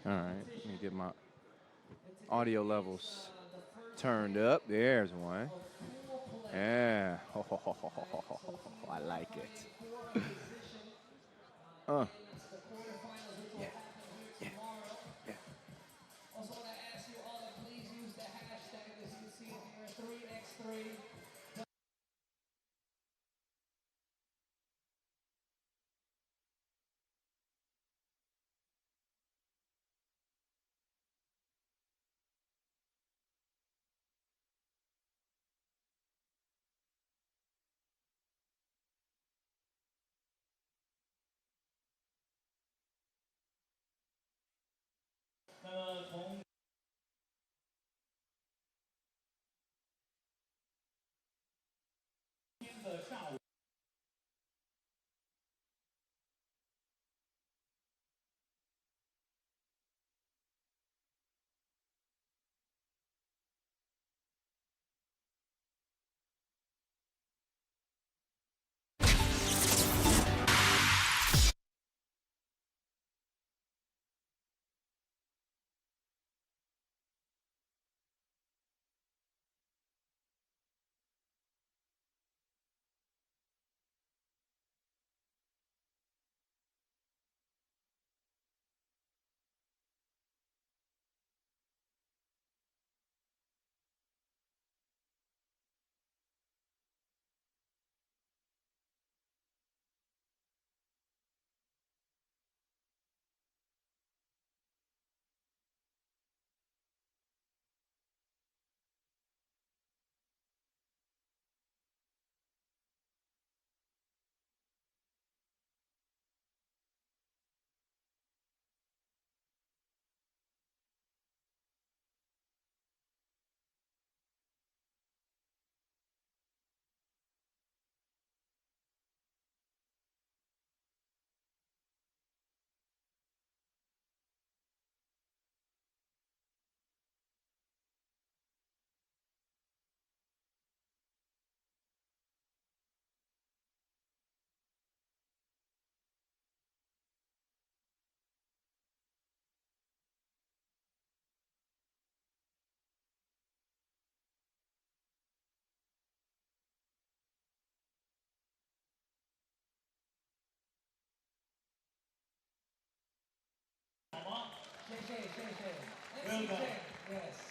All right, let me get my audio levels turned up. There's one. Yeah. I like it. Yeah. Yeah. Yeah. Also want to ask you all to please use the hashtag as you see here, 3x3.从今天的下午。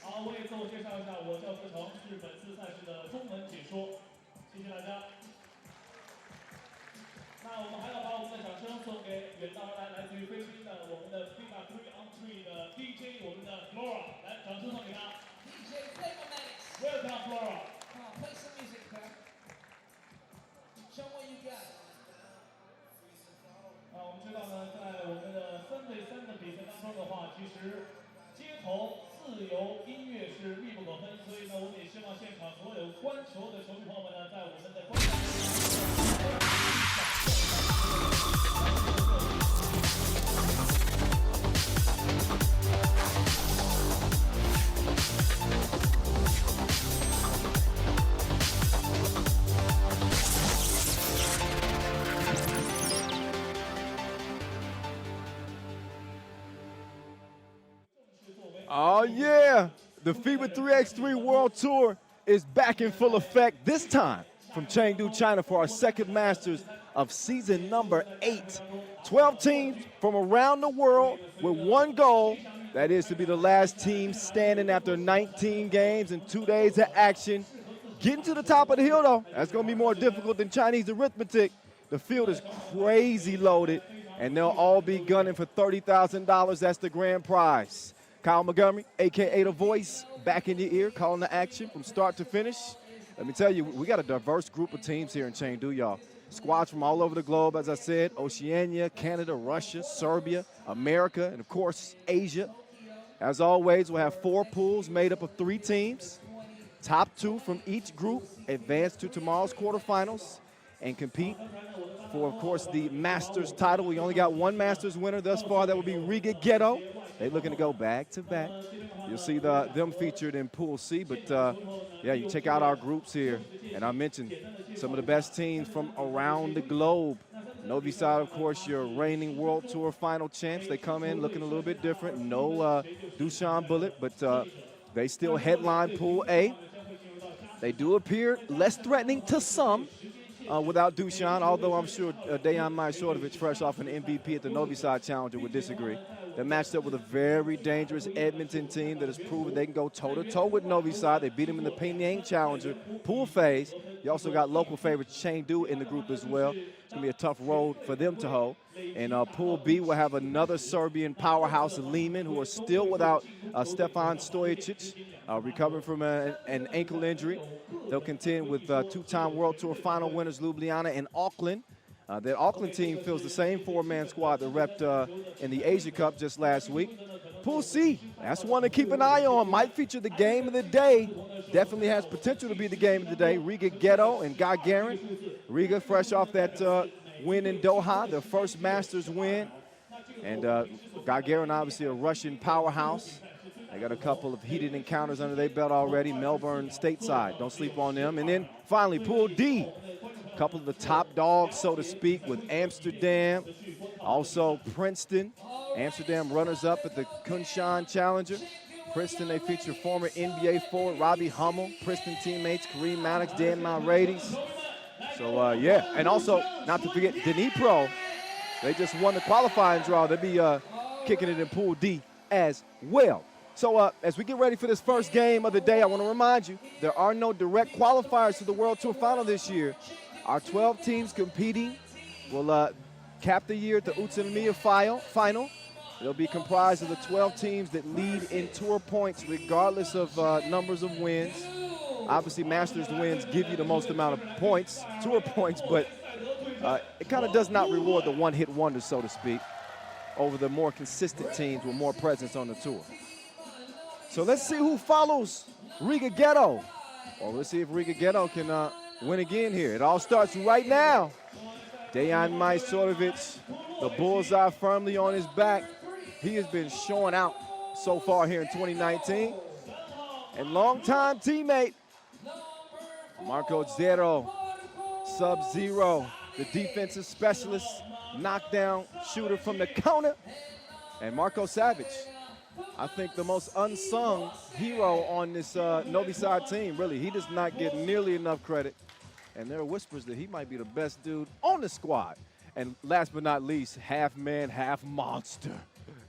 好，我也自我介绍一下，我叫何成，是本次赛事的中文解说，谢谢大家。那我们还要把我们的掌声送给远道而来，来自于菲律宾的我们的 FIBA 3x3 的 DJ， 我们的 Flora， 来，掌声送给他。DJ Welcome Flora。Play some music, man. Show what you got. 我们知道呢，在我们的3对3的比赛当中的话，其实街头自由音乐是密不可分，所以呢，我们也希望现场所有观球的球迷朋友们呢，在我们的观众。Oh yeah, the FIBA 3x3 World Tour is back in full effect, this time from Chengdu, China for our second Masters of season number 8. 12 teams from around the world with one goal, that is to be the last team standing after 19 games and 2 days of action. Getting to the top of the hill though, that's gonna be more difficult than Chinese arithmetic. The field is crazy loaded and they'll all be gunning for $30,000, that's the grand prize. Kyle Montgomery, AKA The Voice, back in your ear, calling the action from start to finish. Let me tell you, we got a diverse group of teams here in Chengdu, y'all. Squads from all over the globe, as I said, Oceania, Canada, Russia, Serbia, America, and of course, Asia. As always, we'll have 4 pools made up of 3 teams. Top 2 from each group advance to tomorrow's quarterfinals and compete for, of course, the Masters title. We only got 1 Masters winner thus far. That will be Riga Ghetto. They're looking to go back-to-back. You'll see them featured in Pool C, but yeah, you check out our groups here, and I mentioned some of the best teams from around the globe. Novi Sad, of course, your reigning World Tour final champs. They come in looking a little bit different. No Dushan Bullet, but they still headline Pool A. They do appear less threatening to some without Dushan, although I'm sure Dejan Majsorovic, fresh off an MVP at the Novi Sad Challenger, would disagree. They're matched up with a very dangerous Edmonton team that has proven they can go toe-to-toe with Novi Sad. They beat them in the Beijing Challenger pool phase. You also got local favorites Chengdu in the group as well. It's going to be a tough road for them to hold. And Pool B will have another Serbian powerhouse, Liman, who are still without Stefan Stojicic, recovering from an ankle injury. They'll contend with 2-time World Tour final winners Ljubljana and Auckland. That Auckland team fills the same 4-man squad that repped in the Asia Cup just last week. Pool C, that's one to keep an eye on. Might feature the game of the day. Definitely has potential to be the game of the day. Riga Ghetto and Gagarin. Riga fresh off that win in Doha, their first Masters win. And Gagarin, obviously a Russian powerhouse. They got a couple of heated encounters under their belt already. Melbourne stateside, don't sleep on them. And then finally, Pool D. A couple of the top dogs, so to speak, with Amsterdam, also Princeton. Amsterdam runners-up at the Kunshan Challenger. Princeton, they feature former NBA forward Robbie Hummel, Princeton teammates Kareem Maddox, Dan Rades. So, yeah, and also, not to forget, Dnipro. They just won the qualifying draw. They'll be kicking it in Pool D as well. So as we get ready for this first game of the day, I want to remind you, there are no direct qualifiers to the World Tour Final this year. Our 12 teams competing will cap the year at the Wst final. It'll be comprised of the 12 teams that lead in tour points regardless of numbers of wins. Obviously, Masters wins give you the most amount of points, tour points, but it kind of does not reward the one-hit wonders, so to speak, over the more consistent teams with more presence on the tour. So let's see who follows Riga Ghetto. Well, let's see if Riga Ghetto can win again here. It all starts right now. Dejan Majsorovic, the bullseye firmly on his back. He has been showing out so far here in 2019. And longtime teammate, Marco Zero, Sub-Zero, the defensive specialist, knockdown shooter from the corner. And Marco Savage, I think the most unsung hero on this Novi Sad team, really. He does not get nearly enough credit. And there are whispers that he might be the best dude on the squad. And last but not least, half man, half monster,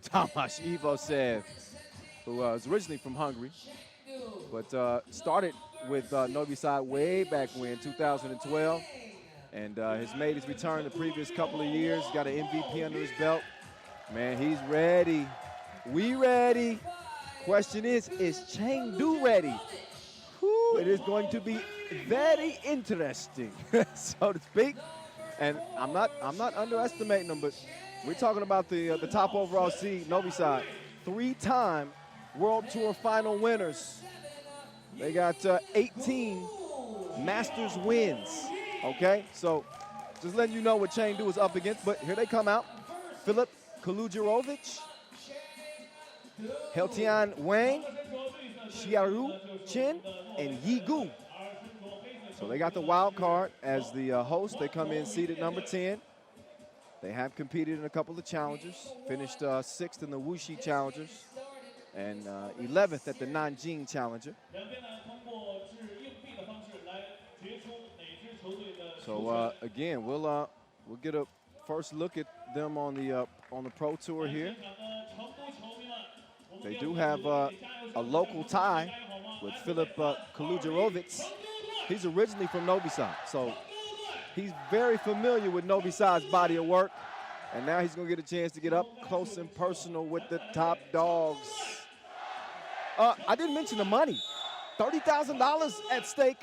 Tomasz Ivosev, who was originally from Hungary, but started with Novi Sad way back when, 2012, and has made his return the previous couple of years. Got an MVP under his belt. Man, he's ready. We ready. Question is Chengdu ready? Whew, it is going to be very interesting, so to speak. And I'm not underestimating them, but we're talking about the top overall seed, Novi Sad, 3-time World Tour final winners. They got 18 Masters wins, okay? So just letting you know what Chengdu is up against, but here they come out. Filip Kalujarovic, Heltian Wang, Xiaoru Chen, and Yi Gu. So they got the wild card as the host. They come in seated number 10. They have competed in a couple of challenges, finished 6th in the Wuxi Challengers and 11th at the Nanjing Challenger. So again, we'll get a first look at them on the Pro Tour here. They do have a local tie with Filip Kalujarovic. He's originally from Novi Sad, so he's very familiar with Novi Sad's body of work, and now he's gonna get a chance to get up close and personal with the top dogs. I didn't mention the money. $30,000 at stake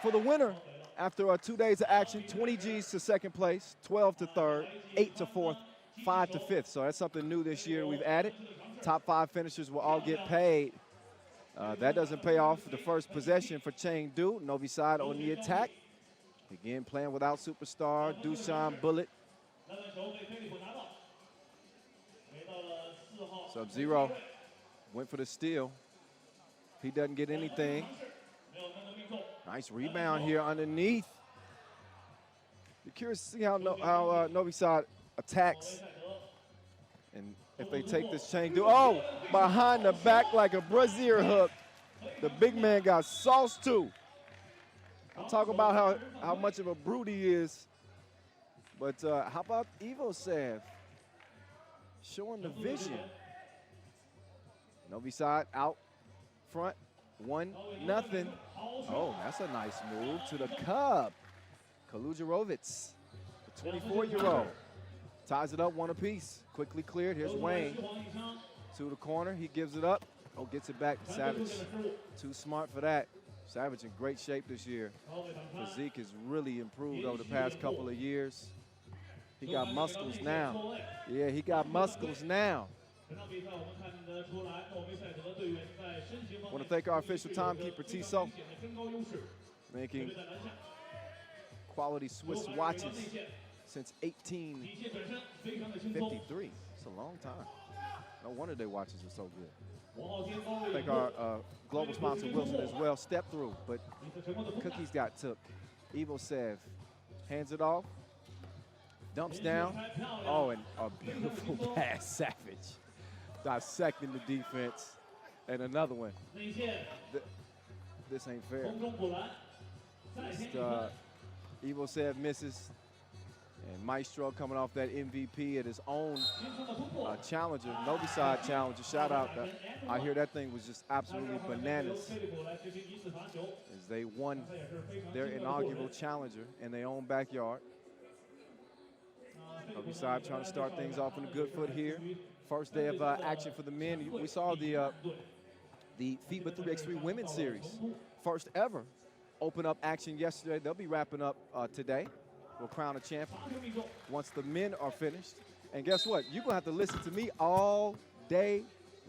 for the winner after 2 days of action. 20 G's to second place, 12 to third, 8 to fourth, 5 to fifth. So that's something new this year we've added. Top 5 finishers will all get paid. That doesn't pay off the first possession for Chengdu. Novi Sad on the attack. Again, playing without superstar Dusan Bullet. Sub-Zero went for the steal. He doesn't get anything. Nice rebound here underneath. Be curious to see how Novi Sad attacks and if they take this Chengdu. Oh, behind the back like a brazier hook. The big man got sauce too. I'll talk about how much of a brute he is. But how about Ivosev showing the vision? Novi Sad out front, 1-0. Oh, that's a nice move to the Cub. Kalujarovic, the 24-year-old. Ties it up 1 apiece. Quickly cleared. Here's Wayne to the corner. He gives it up. Oh, gets it back to Savage. Too smart for that. Savage in great shape this year. Physique has really improved over the past couple of years. He got muscles now. Yeah, he got muscles now. Want to thank our official timekeeper, Tissot, making quality Swiss watches since 1853. It's a long time. No wonder their watches are so good. Thank our global sponsor, Wilson, as well. Step through, but cookies got took. Ivosev hands it off, dumps down. Oh, and a beautiful pass, Savage. Dissecting the defense. And another one. This ain't fair. Ivosev misses. And Maestro coming off that MVP at his own challenger, Novi Sad challenger. Shout out. I hear that thing was just absolutely bananas as they won their inaugural challenger in their own backyard. Novi Sad trying to start things off on a good foot here. First day of action for the men. We saw the FIBA 3x3 Women's Series. First ever open up action yesterday. They'll be wrapping up today. We'll crown a champion once the men are finished. And guess what? You're going to have to listen to me all day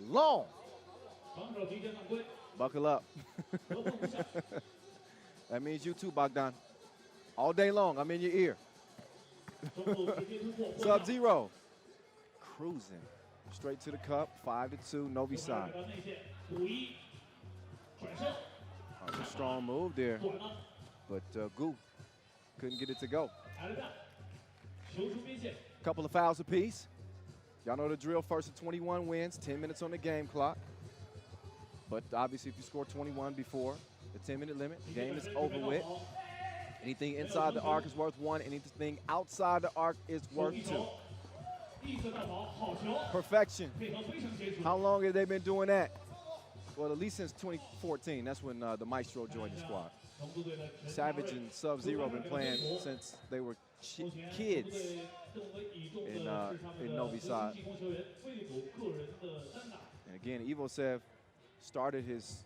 long. Buckle up. That means you too, Bogdan. All day long, I'm in your ear. Sub-Zero. Cruising. Straight to the cup, 5-2, Novi Sad. That's a strong move there. But Gu couldn't get it to go. Couple of fouls apiece. Y'all know the drill. First and 21 wins. 10 minutes on the game clock. But obviously, if you score 21 before the 10-minute limit, the game is over with. Anything inside the arc is worth 1. Anything outside the arc is worth 2. Perfection. How long have they been doing that? Well, at least since 2014. That's when the Maestro joined the squad. Savage and Sub-Zero have been playing since they were kids in Novi Sad. And again, Ivosev started his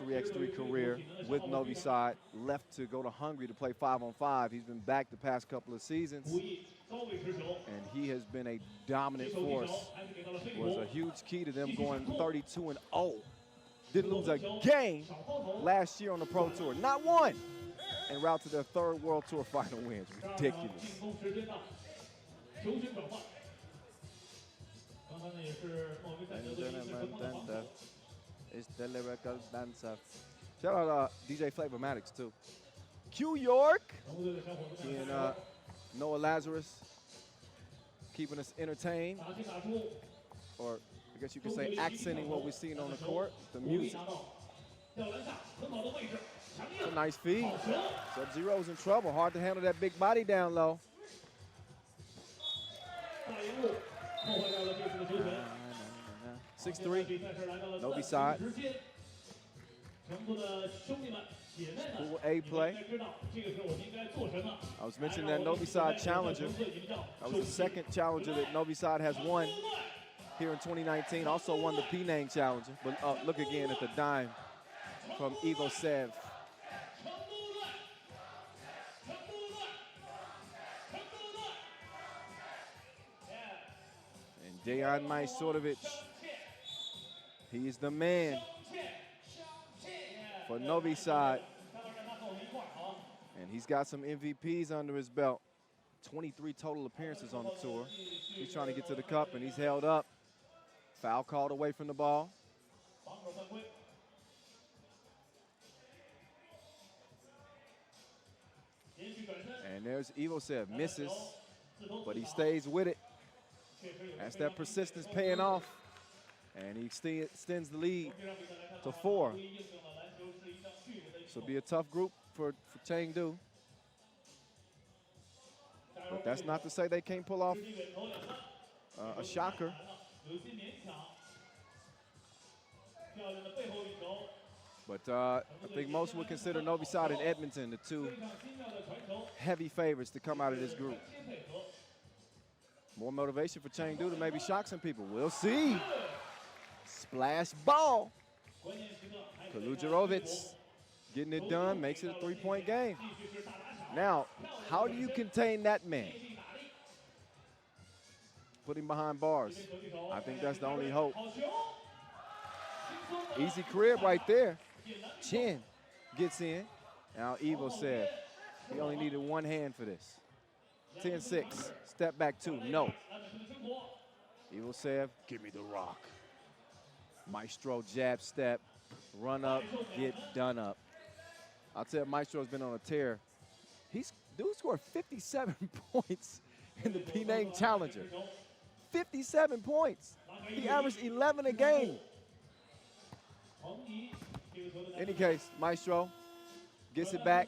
3x3 career with Novi Sad, left to go to Hungary to play 5-on-5. He's been back the past couple of seasons, and he has been a dominant force. Was a huge key to them going 32-0. Didn't lose a game last year on the Pro Tour, not one, en route to their third World Tour final wins. Ridiculous. It's the lyrical dancer. Shout out DJ Flavor Maddox too. Q York, he and Noah Lazarus keeping us entertained, or I guess you could say accenting what we're seeing on the court, the music. It's a nice feed. Sub-Zero's in trouble. Hard to handle that big body down low. 6'3", Novi Sad. Cool A play. I was mentioning that Novi Sad challenger. That was the second challenger that Novi Sad has won here in 2019. Also won the Penang challenger. But look again at the dime from Ivosev. And Dejan Majstorovic, he is the man for Novi Sad. And he's got some MVPs under his belt. 23 total appearances on the tour. He's trying to get to the cup, and he's held up. Foul called away from the ball. And there's Ivosev, misses, but he stays with it. That's that persistence paying off. And he extends the lead to 4. So it'll be a tough group for Chengdu. But that's not to say they can't pull off a shocker. But I think most would consider Novi Sad and Edmonton the two heavy favorites to come out of this group. More motivation for Chengdu to maybe shock some people. We'll see. Splash ball. Kalujarovic getting it done, makes it a 3-point game. Now, how do you contain that man? Put him behind bars. I think that's the only hope. Easy crib right there. Chen gets in. Now Ivosev, he only needed one hand for this. 10-6, step back 2, no. Ivosev, give me the rock. Maestro jab step, run up, get done up. I'll tell you, Maestro's been on a tear. Dude scored 57 points in the Penang Challenger. 57 points. He averaged 11 a game. Any case, Maestro gets it back.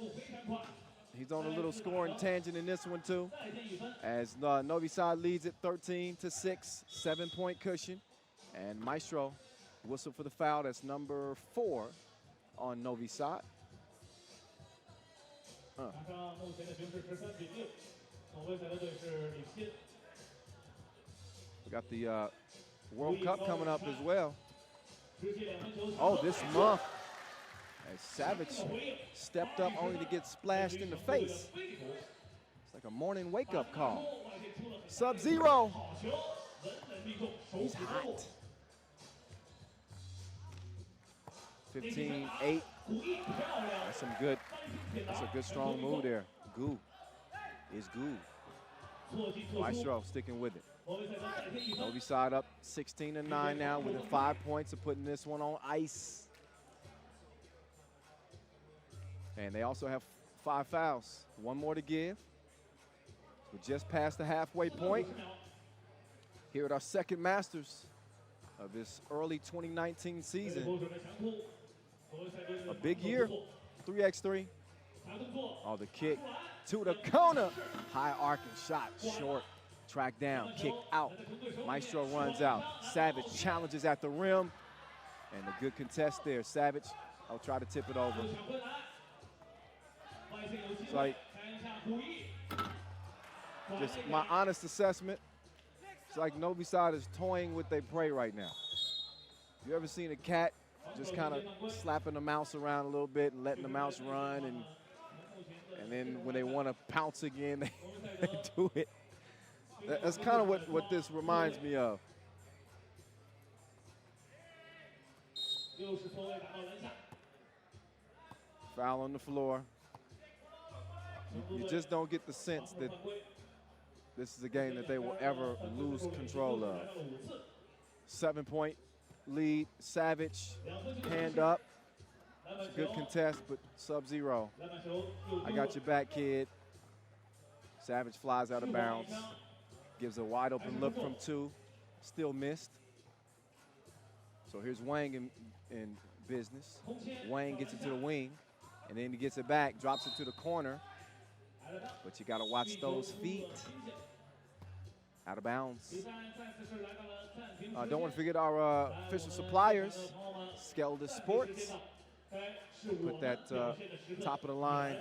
He's on a little scoring tangent in this one too, as Novi Sad leads it 13-6, 7-point cushion. And Maestro whistle for the foul. That's number 4 on Novi Sad. We got the World Cup coming up as well. Oh, this month, as Savage stepped up only to get splashed in the face. It's like a morning wake-up call. Sub-Zero. He's hot. 15-8. That's a good strong move there. Goo is goo. Maestro sticking with it. Novi Sad up 16-9 now, within 5 points of putting this one on ice. And they also have 5 fouls. One more to give. We're just past the halfway point here at our second Masters of this early 2019 season. A big year, 3x3. Oh, the kick to the corner. High arcing shot, short. Track down, kick out. Maestro runs out. Savage challenges at the rim. And a good contest there. Savage, I'll try to tip it over. It's like, just my honest assessment, it's like Novi Sad is toying with their prey right now. You ever seen a cat just kind of slapping the mouse around a little bit and letting the mouse run, and then when they want to pounce again, they do it. That's kind of what this reminds me of. Foul on the floor. You just don't get the sense that this is a game that they will ever lose control of. 7-point lead. Savage, hand up. It's a good contest, but sub-zero. I got your back, kid. Savage flies out of bounds. Gives a wide open look from 2. Still missed. So here's Wang in business. Wang gets it to the wing, and then he gets it back, drops it to the corner. But you got to watch those feet. Out of bounds. Don't want to forget our official suppliers, Skelda Sports. Put that top of the line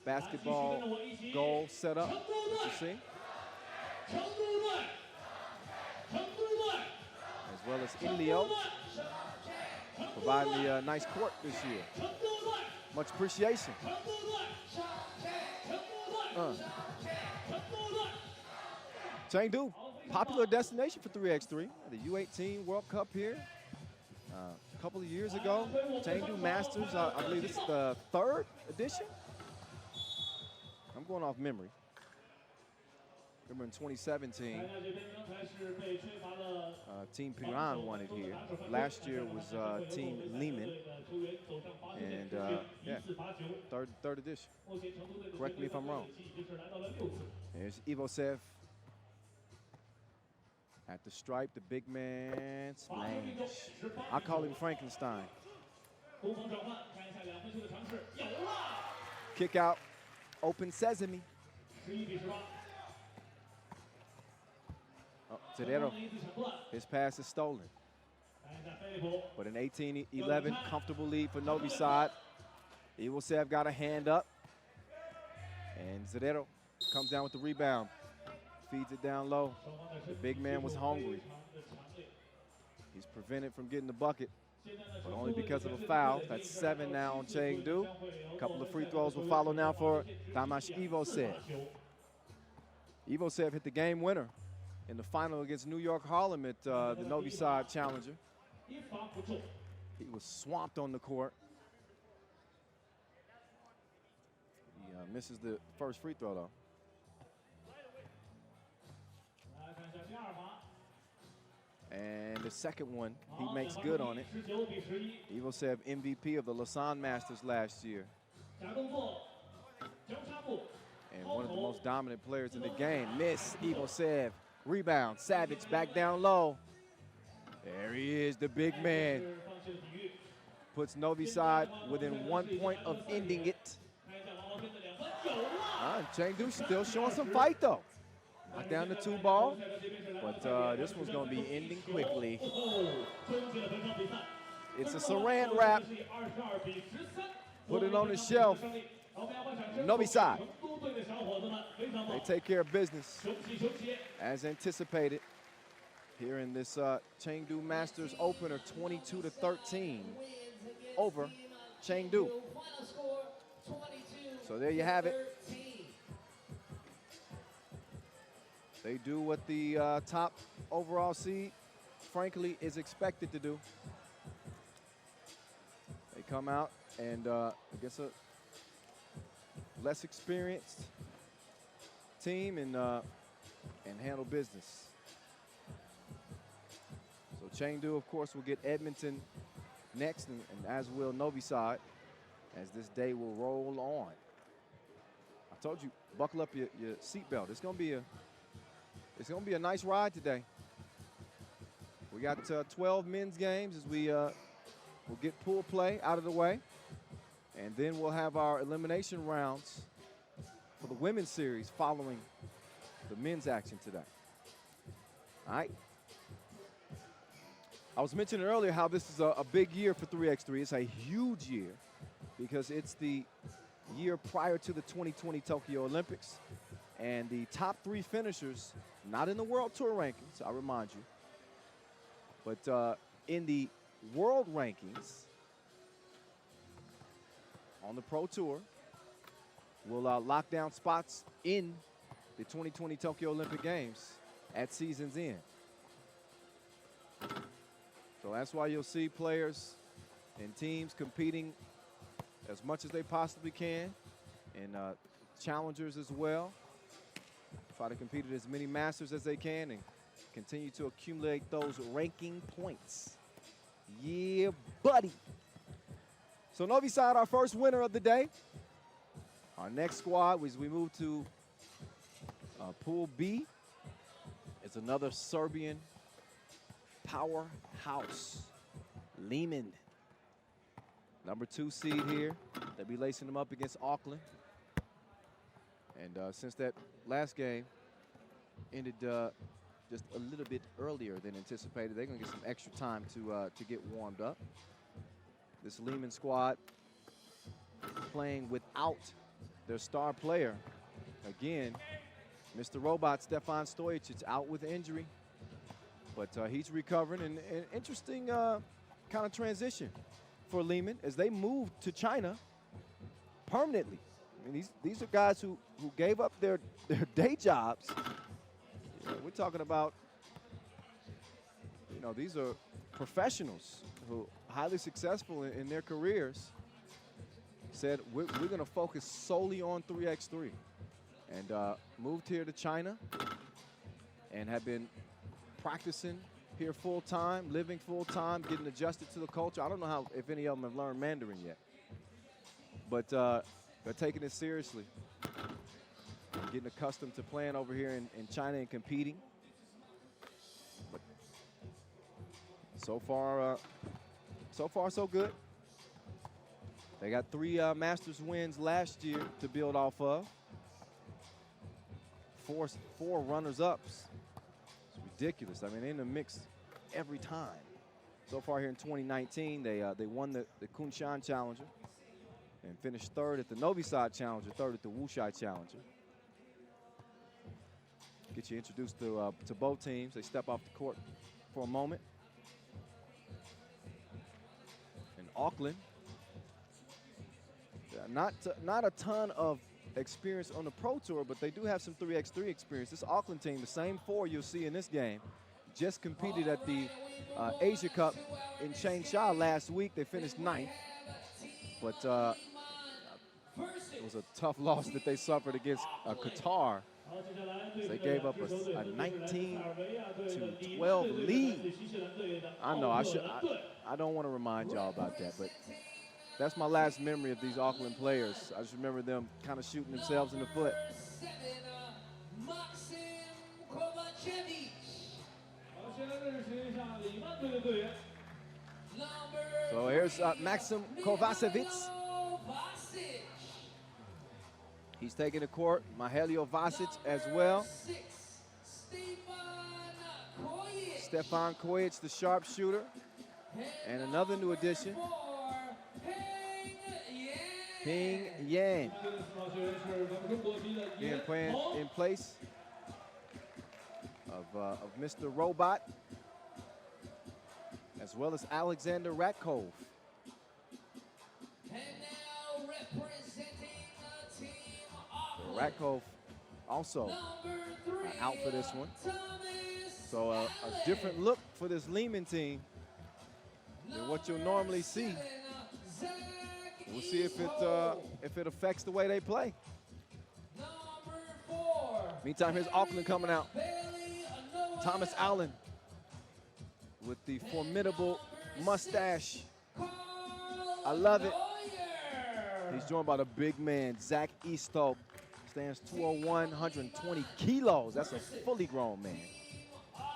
basketball goal set up, as you see. As well as Indio, providing the nice court this year. Much appreciation. Chengdu, popular destination for 3x3. The U18 World Cup here. A couple of years ago, Chengdu Masters, I believe this is the 3rd edition. I'm going off memory. Remember in 2017, Team Piran won it here. Last year was Team Liman. And yeah, third edition. Correct me if I'm wrong. There's Ivosev at the stripe, the big man smash. I call him Frankenstein. Kick out, open sesame. Oh, Tedero, his pass is stolen. But an 18-11 comfortable lead for Novi Sad. Ivosev got a hand up. And Zedero comes down with the rebound. Feeds it down low. The big man was hungry. He's prevented from getting the bucket, but only because of a foul. That's 7 now on Chengdu. A couple of free throws will follow now for Tamash Ivosev. Ivosev hit the game winner in the final against New York Harlem at the Novi Sad Challenger. He was swamped on the court. He misses the first free throw, though. And the second one, he makes good on it. Ivosev, MVP of the Lausanne Masters last year. And one of the most dominant players in the game. Miss Ivosev, rebound, Savage back down low. There he is, the big man. Puts Novi Sad within 1 point of ending it. Chengdu still showing some fight, though. Knock down the 2 ball, but this one's going to be ending quickly. It's a saran wrap. Put it on the shelf. Novi Sad. They take care of business as anticipated here in this Chengdu Masters opener, 22-13 over Chengdu. So there you have it. They do what the top overall seed, frankly, is expected to do. They come out and I guess a less experienced team and handle business. So Chengdu, of course, will get Edmonton next, and as will Novi Sad, as this day will roll on. I told you, buckle up your seatbelt. It's going to be a nice ride today. We got 12 men's games as we'll get pool play out of the way. And then we'll have our elimination rounds for the women's series following the men's action today. All right. I was mentioning earlier how this is a big year for 3x3. It's a huge year because it's the year prior to the 2020 Tokyo Olympics. And the top 3 finishers, not in the World Tour rankings, I remind you, but in the world rankings on the Pro Tour, will lock down spots in the 2020 Tokyo Olympic Games at season's end. So that's why you'll see players and teams competing as much as they possibly can, and challengers as well. Try to compete at as many Masters as they can and continue to accumulate those ranking points. Yeah, buddy. So Novi Sad, our first winner of the day. Our next squad, as we move to Pool B, is another Serbian powerhouse, Liman. Number 2 seed here. They'll be lacing them up against Auckland. And since that last game ended just a little bit earlier than anticipated, they're going to get some extra time to get warmed up. This Liman squad playing without their star player. Again, Mr. Robot, Stefan Stojic, is out with injury, but he's recovering. And an interesting kind of transition for Liman as they move to China permanently. I mean, these are guys who gave up their day jobs. You know, we're talking about, you know, these are professionals who highly successful in their careers, said we're going to focus solely on 3x3, and moved here to China and have been practicing here full time, living full time, getting adjusted to the culture. I don't know if any of them have learned Mandarin yet, but they're taking it seriously, getting accustomed to playing over here in China and competing. But so far so good. They got 3 Masters wins last year to build off of. Four runners-ups. It's ridiculous. I mean, they're in the mix every time. So far here in 2019, they won the Kunshan Challenger and finished 3rd at the Novi Sad Challenger, 3rd at the Wuxi Challenger. Get you introduced to both teams. They step off the court for a moment. In Auckland, not a ton of experience on the Pro Tour, but they do have some 3x3 experience. This Auckland team, the same 4 you'll see in this game, just competed at the Asia Cup in Changsha last week. They finished 9th, but it was a tough loss that they suffered against Qatar. They gave up a 19-12 lead. I know, I don't want to remind y'all about that, but that's my last memory of these Auckland players. I just remember them kind of shooting themselves in the foot. So here's Maxim Kovacevic. He's taking the court. Mihailo Vasic as well. Stefan Kojic, the sharpshooter. And another new addition, Ping Yan, being playing in place of Mr. Robot, as well as Alexander Ratkov. Ratkov also out for this one. So a different look for this Liman team than what you'll normally see. We'll see if it affects the way they play. Meantime, here's Auckland coming out. Thomas Allen with the formidable mustache. I love it. He's joined by the big man, Zach Easthope. Stands 201, 120 kilos. That's a fully grown man.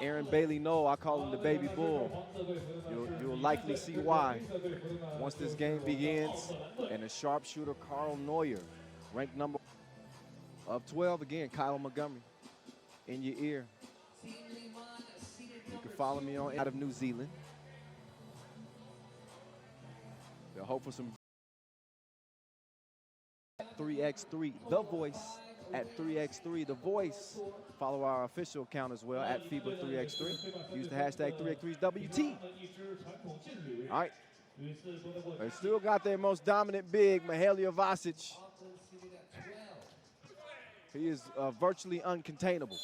Aaron Bailey Noel, I call him the baby bull. You'll likely see why once this game begins. And the sharpshooter, Carl Neuer, ranked number of 12. Again, Kyle Montgomery in your ear. You can follow me on out of New Zealand. They'll hope for some 3x3, The Voice at 3x3, The Voice. Follow our official account as well at FIBA 3x3. Use the hashtag 3x3WT. All right. They still got their most dominant big, Mihalia Vasic. He is virtually uncontainable.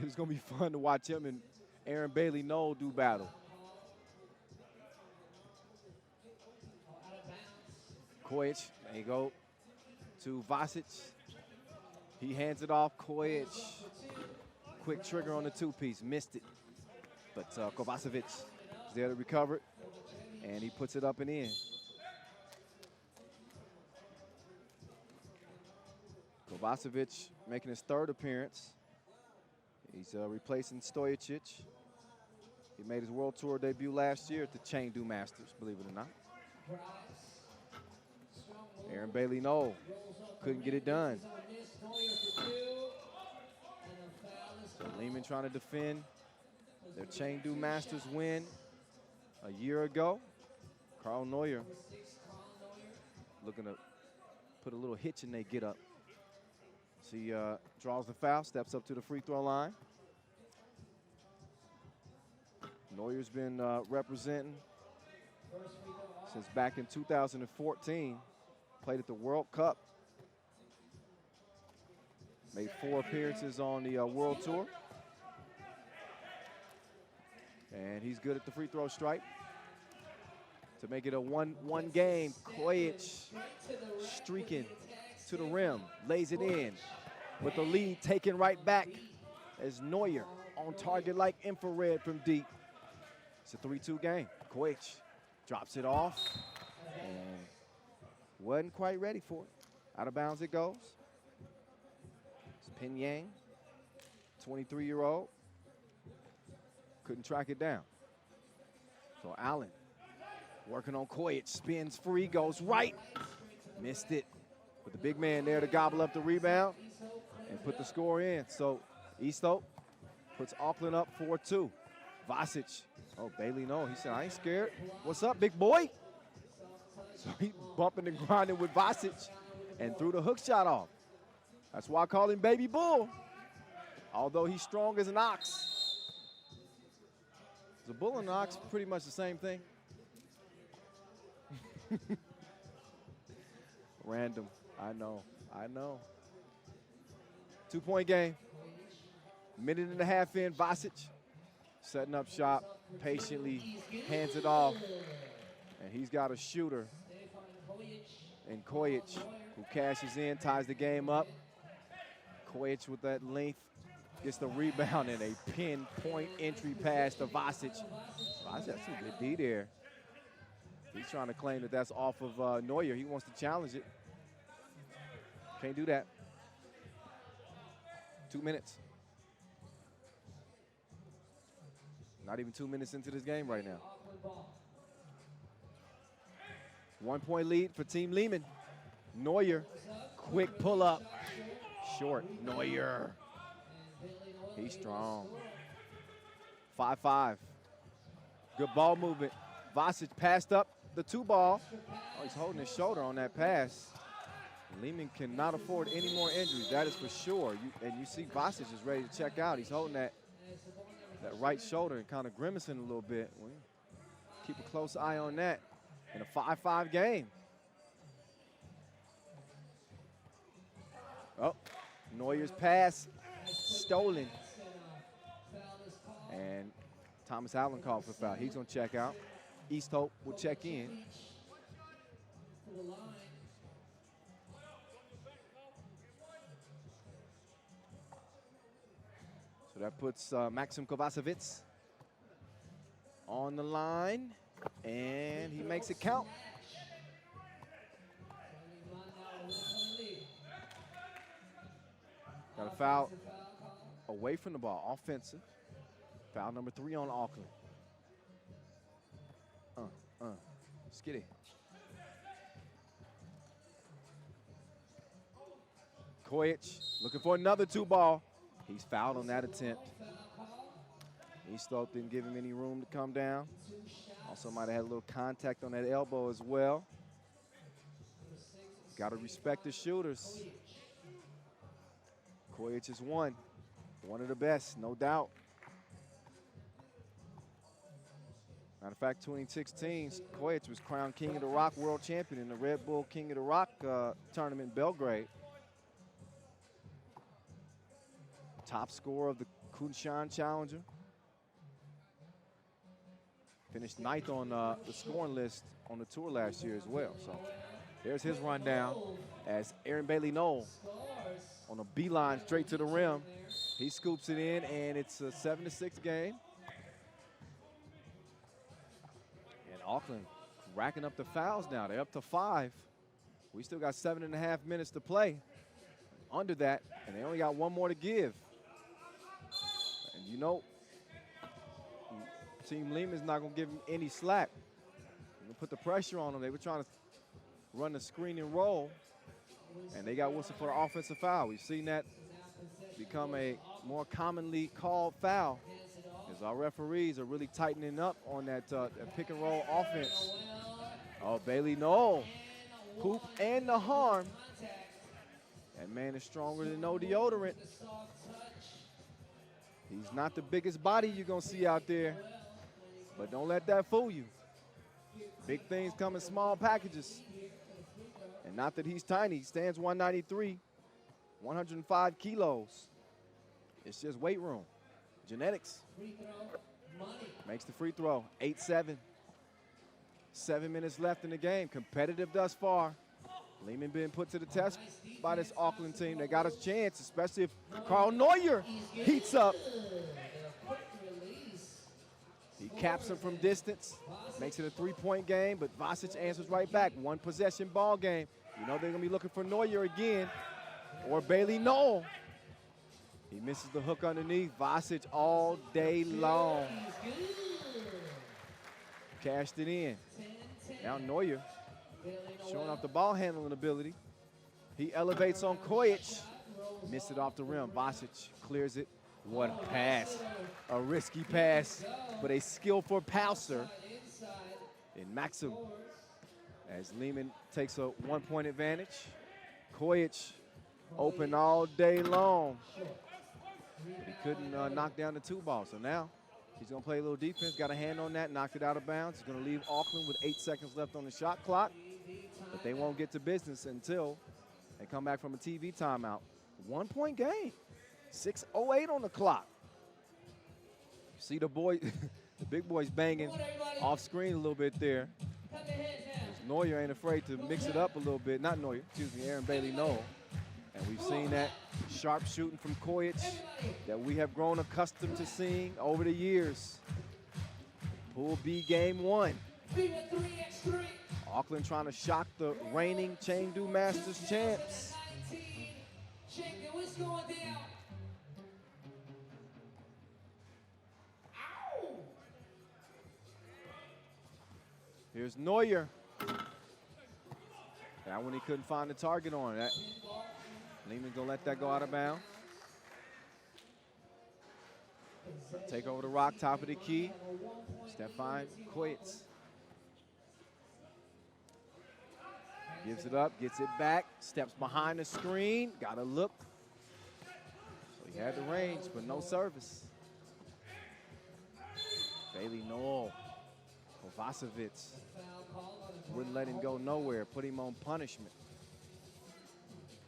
It's going to be fun to watch him and Aaron Bailey Noel do battle. Kojic, there you go, to Vasic. He hands it off, Kojic. Quick trigger on the two-piece, missed it. But Kovacevic is there to recover it, and he puts it up and in. Kovacevic making his third appearance. He's replacing Stojicic. He made his World Tour debut last year at the Chengdu Masters, believe it or not. Aaron Bailey Noel couldn't get it done. So Liman trying to defend their Chengdu Masters win a year ago. Carl Neuer looking to put a little hitch in their get up. So he draws the foul, steps up to the free throw line. Neuer's been representing since back in 2014. Played at the World Cup. Made 4 appearances on the World Tour. And he's good at the free throw stripe. To make it a 1-1 game, Kojic streaking to the rim, lays it in. With the lead taken right back as Neuer on target like infrared from deep. It's a 3-2 game. Kojic drops it off and wasn't quite ready for it. Out of bounds it goes. It's Pin Yang, 23-year-old. Couldn't track it down. So Allen working on Kojic, spins free, goes right. Missed it. With the big man there to gobble up the rebound and put the score in. So Easthope puts Auckland up 4-2. Vasic, oh, Bailey Noel, he said, I ain't scared. What's up, big boy? So he bumping and grinding with Vasic and threw the hook shot off. That's why I call him Baby Bull. Although he's strong as an ox. Is a bull and an ox pretty much the same thing? Random, I know. 2-point game. Minute and a half in, Vasic setting up shop, patiently hands it off. And he's got a shooter in Kojic, who cashes in, ties the game up. Kojic with that length gets the rebound and a pinpoint entry pass to Vasic. Vasic, that's a good D there. He's trying to claim that that's off of Neuer. He wants to challenge it. Can't do that. 2 minutes. Not even 2 minutes into this game right now. 1-point lead for Team Liman. Neuer, quick pull up. Short, Neuer. He's strong. 5-5. Good ball movement. Vasic passed up the 2-ball. Oh, he's holding his shoulder on that pass. Liman cannot afford any more injuries, that is for sure. And you see Vasic is ready to check out. He's holding that right shoulder and kind of grimacing a little bit. Well, keep a close eye on that in a 5-5 game. Oh, Neuer's pass stolen. And Thomas Allen called for foul. He's going to check out. Easthope will check in. So that puts Maxim Kovacevic on the line, and he makes it count. Got a foul away from the ball, offensive. Foul number 3 on Auckland. Skitty. Kojic looking for another 2-ball. He's fouled on that attempt. Eastlope didn't give him any room to come down. Also might have had a little contact on that elbow as well. Got to respect the shooters. Kojic is one of the best, no doubt. Matter of fact, 2016, Kojic was crowned King of the Rock World Champion in the Red Bull King of the Rock tournament in Belgrade. Top scorer of the Kunshan Challenger. Finished ninth on the scoring list on the tour last year as well. So there's his rundown as Aaron Bailey-Knoll on a beeline straight to the rim. He scoops it in, and it's a 7-6 game. And Auckland racking up the fouls now. They're up to 5. We still got 7.5 minutes to play. Under that, and they only got one more to give. And you know, Team Liman's not going to give him any slack. They're going to put the pressure on them. They were trying to run the screen and roll, and they got whistled for the offensive foul. We've seen that become a more commonly called foul as our referees are really tightening up on that pick and roll offense. Oh, Bailey-Knoll, hoop and the harm. That man is stronger than no deodorant. He's not the biggest body you're going to see out there, but don't let that fool you. Big things come in small packages. And not that he's tiny. He stands 193, 105 kilos. It's just weight room. Genetics. Makes the free throw, 8-7. 7 minutes left in the game. Competitive thus far. Liman being put to the test by this Auckland team. They got a chance, especially if Carl Neuer heats up. He caps him from distance, makes it a 3-point game, but Vasic answers right back. One possession ball game. You know they're gonna be looking for Neuer again, or Bailey-Knoll. He misses the hook underneath. Vasic all day long. Cashed it in. Now Neuer showing off the ball handling ability. He elevates on Kojic. Missed it off the rim. Vasic clears it. What a pass. A risky pass, but a skillful passer in Maxim. As Liman takes a 1-point advantage. Kojic open all day long. But he couldn't knock down the 2-ball. So now he's going to play a little defense. Got a hand on that, knocked it out of bounds. He's going to leave Auckland with 8 seconds left on the shot clock. But they won't get to business until they come back from a TV timeout. 1-point game. 6:08 on the clock. See the boy, the big boys banging off screen a little bit there. Neuer ain't afraid to mix it up a little bit. Not Neuer, excuse me, Aaron Bailey-Knoll. And we've seen that sharp shooting from Kojic that we have grown accustomed to seeing over the years. Pool B game 1. Auckland trying to shock the reigning Chengdu Masters champs. Here's Neuer. That one he couldn't find the target on. That Liman's gonna let that go out of bounds. Take over the rock, top of the key. Stefan Kojic. Gives it up, gets it back, steps behind the screen, gotta look. So he had the range, but no service. Bailey-Knoll, Kovacevic wouldn't let him go nowhere, put him on punishment.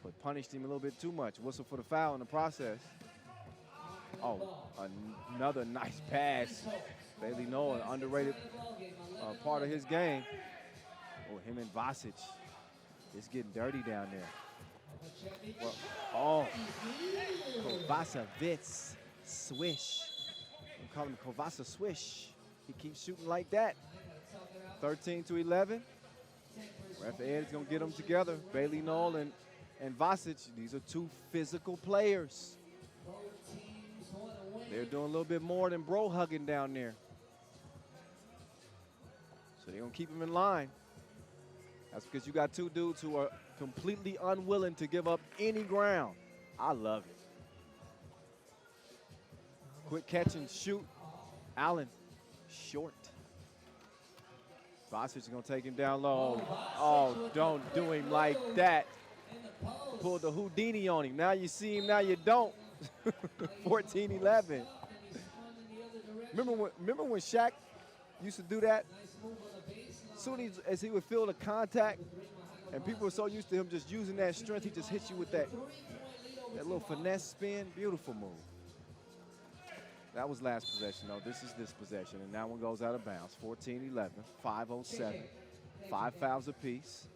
But punished him a little bit too much. Whistle for the foul in the process. Oh, another nice pass. Bailey-Knoll, an underrated part of his game. Oh, him and Vasic. It's getting dirty down there. Well, oh, Kovacevic swish. We call him Kovacevic swish. He keeps shooting like that. 13-11. Ref Ed is going to get them together. Bailey-Knoll and Vasic, these are two physical players. They're doing a little bit more than bro hugging down there. So they're going to keep him in line. That's because you got two dudes who are completely unwilling to give up any ground. I love it. Quick catch and shoot Allen, short. Vasic is going to take him down low. Oh, don't do him like that. Pulled the Houdini on him. Now you see him, now you don't. 14-11. Remember when Shaq used to do that? As soon as he would feel the contact, and people were so used to him just using that strength, he just hits you with that little finesse spin. Beautiful move. That was last possession, though. This is this possession, and that one goes out of bounds. 14-11, 5:07, 5 fouls apiece.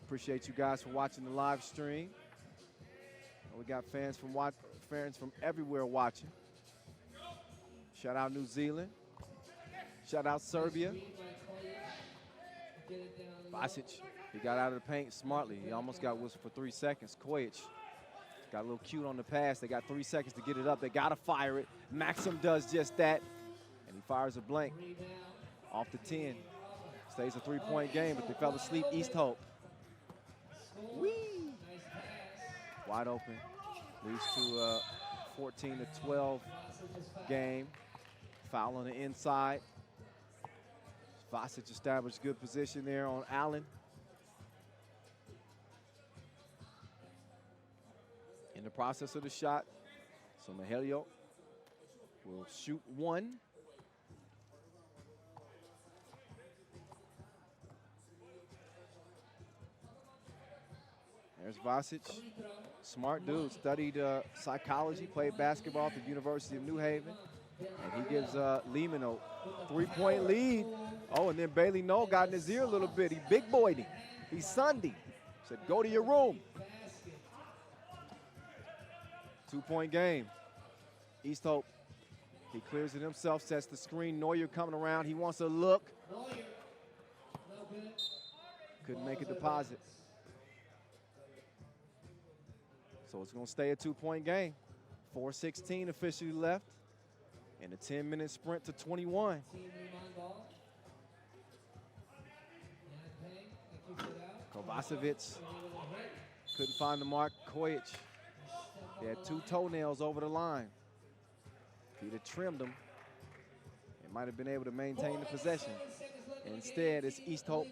Appreciate you guys for watching the live stream. We got fans from everywhere watching. Shout out New Zealand. Shout out Serbia. Vasic, he got out of the paint smartly. He almost got whistled for 3 seconds. Kojic got a little cute on the pass. They got 3 seconds to get it up. They got to fire it. Maxim does just that, and he fires a blank off the 10. Stays a 3-point game, but they fell asleep. East Hope. Whee! Wide open. Leads to a 14-12 game. Foul on the inside. Vasic established good position there on Allen. In the process of the shot, so Mahelio will shoot one. There's Vasic. Smart dude, studied psychology, played basketball at the University of New Haven. And he gives Liman a 3-point lead. Oh, and then Bailey Noel got in his ear a little bit. He big boyed him. He sunned him. Said, go to your room. 2-point game. East Hope. He clears it himself, sets the screen. Neuer coming around. He wants a look. Couldn't make a deposit. So it's going to stay a 2-point game. 4:16 officially left. And a 10-minute sprint to 21. Kovacevic couldn't find the mark. Kojic, he had 2 toenails over the line. If he'd have trimmed them, it might have been able to maintain the possession. Instead, it's East Hope.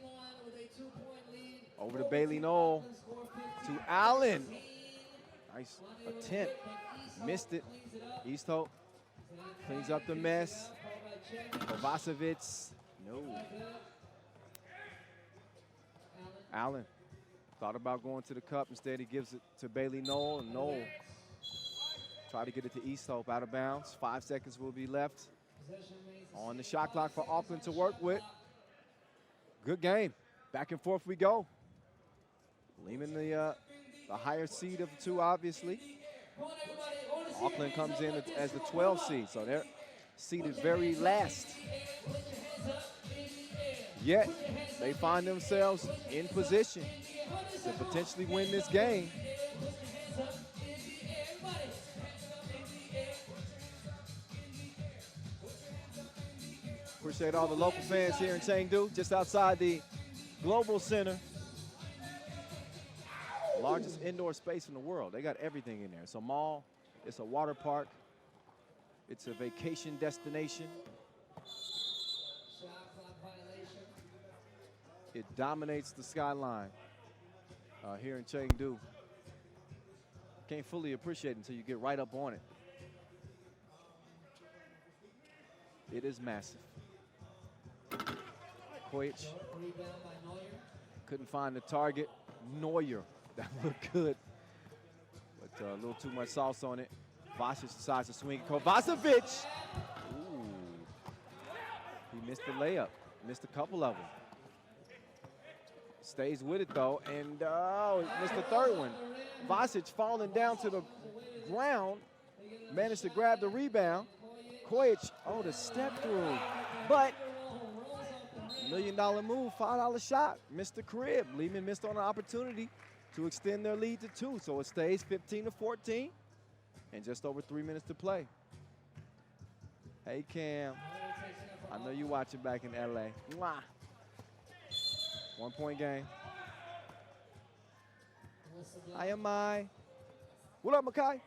Over to Bailey Noel, to Allen. Nice attempt, missed it. East Hope cleans up the mess. Kovacevic, no. Allen thought about going to the cup. Instead, he gives it to Bailey Noel, and Noel tried to get it to East Hope, out of bounds. 5 seconds will be left on the shot clock for Auckland to work with. Good game. Back and forth we go. Liman the higher seed of the two, obviously. Auckland comes in as the 12th seed, so they're seated very last. Yet, they find themselves in position to potentially win this game. Appreciate all the local fans here in Chengdu, just outside the Global Center. Largest indoor space in the world. They got everything in there. It's a mall, it's a water park, it's a vacation destination. It dominates the skyline here in Chengdu. Can't fully appreciate it until you get right up on it. It is massive. Kojic couldn't find the target. Neuer, that looked good, but a little too much sauce on it. Vasic decides to swing. Kovacevic, ooh, he missed the layup, missed a couple of them. Stays with it though, and oh, he missed the third one. Vasic falling down to the ground, managed to grab the rebound. Kojic, oh, the step through, but $1 million move, $5 shot, missed the crib. Liman missed on an opportunity to extend their lead to 2, so it stays 15-14, and just over 3 minutes to play. Hey Cam, I know you watching back in LA. Mwah. 1-point game. Hi, am I? What up, Makai?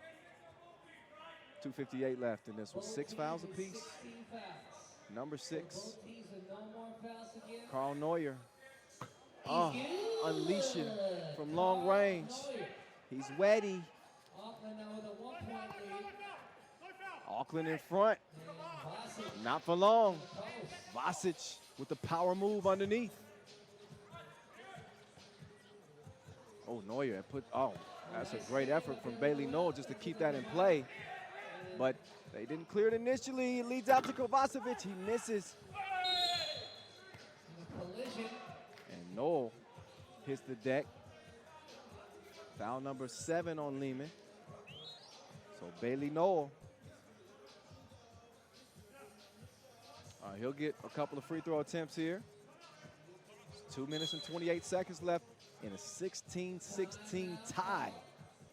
2:58 left in this one. 6 fouls Both teams apiece. with 16 fouls. Number So 6, both teams with no more fouls again. Carl Neuer. Oh, unleashing from long range. He's wetty. Auckland now with a 1-point lead. Auckland in front. And Vasic Not for long. post. Vasic with the power move underneath. Oh, Neuer put, oh, that's a great effort from Bailey Noel just to keep that in play. But they didn't clear it initially. It leads out to Kovacevic. He misses. And a collision. And Noel hits the deck. Foul number 7 on Liman. So Bailey Noel. He'll get a couple of free throw attempts here. 2 minutes and 28 seconds left in a 16-16 tie.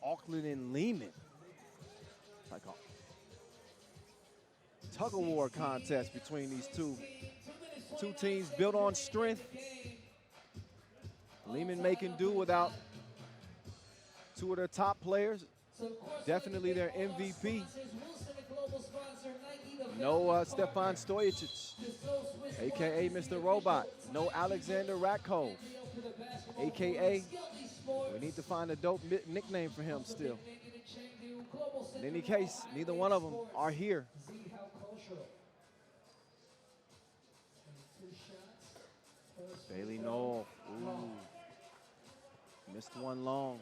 Auckland and Liman. Like a tug-of-war contest between these two teams built on strength. Liman making do without 2 of their top players. Definitely their MVP. No Stefan Stojacic, a.k.a. Mr. Robot. No Alexander Ratkov, a.k.a. we need to find a dope nickname for him still. In any case, neither one of them are here. Bailey Noel, ooh, missed one long.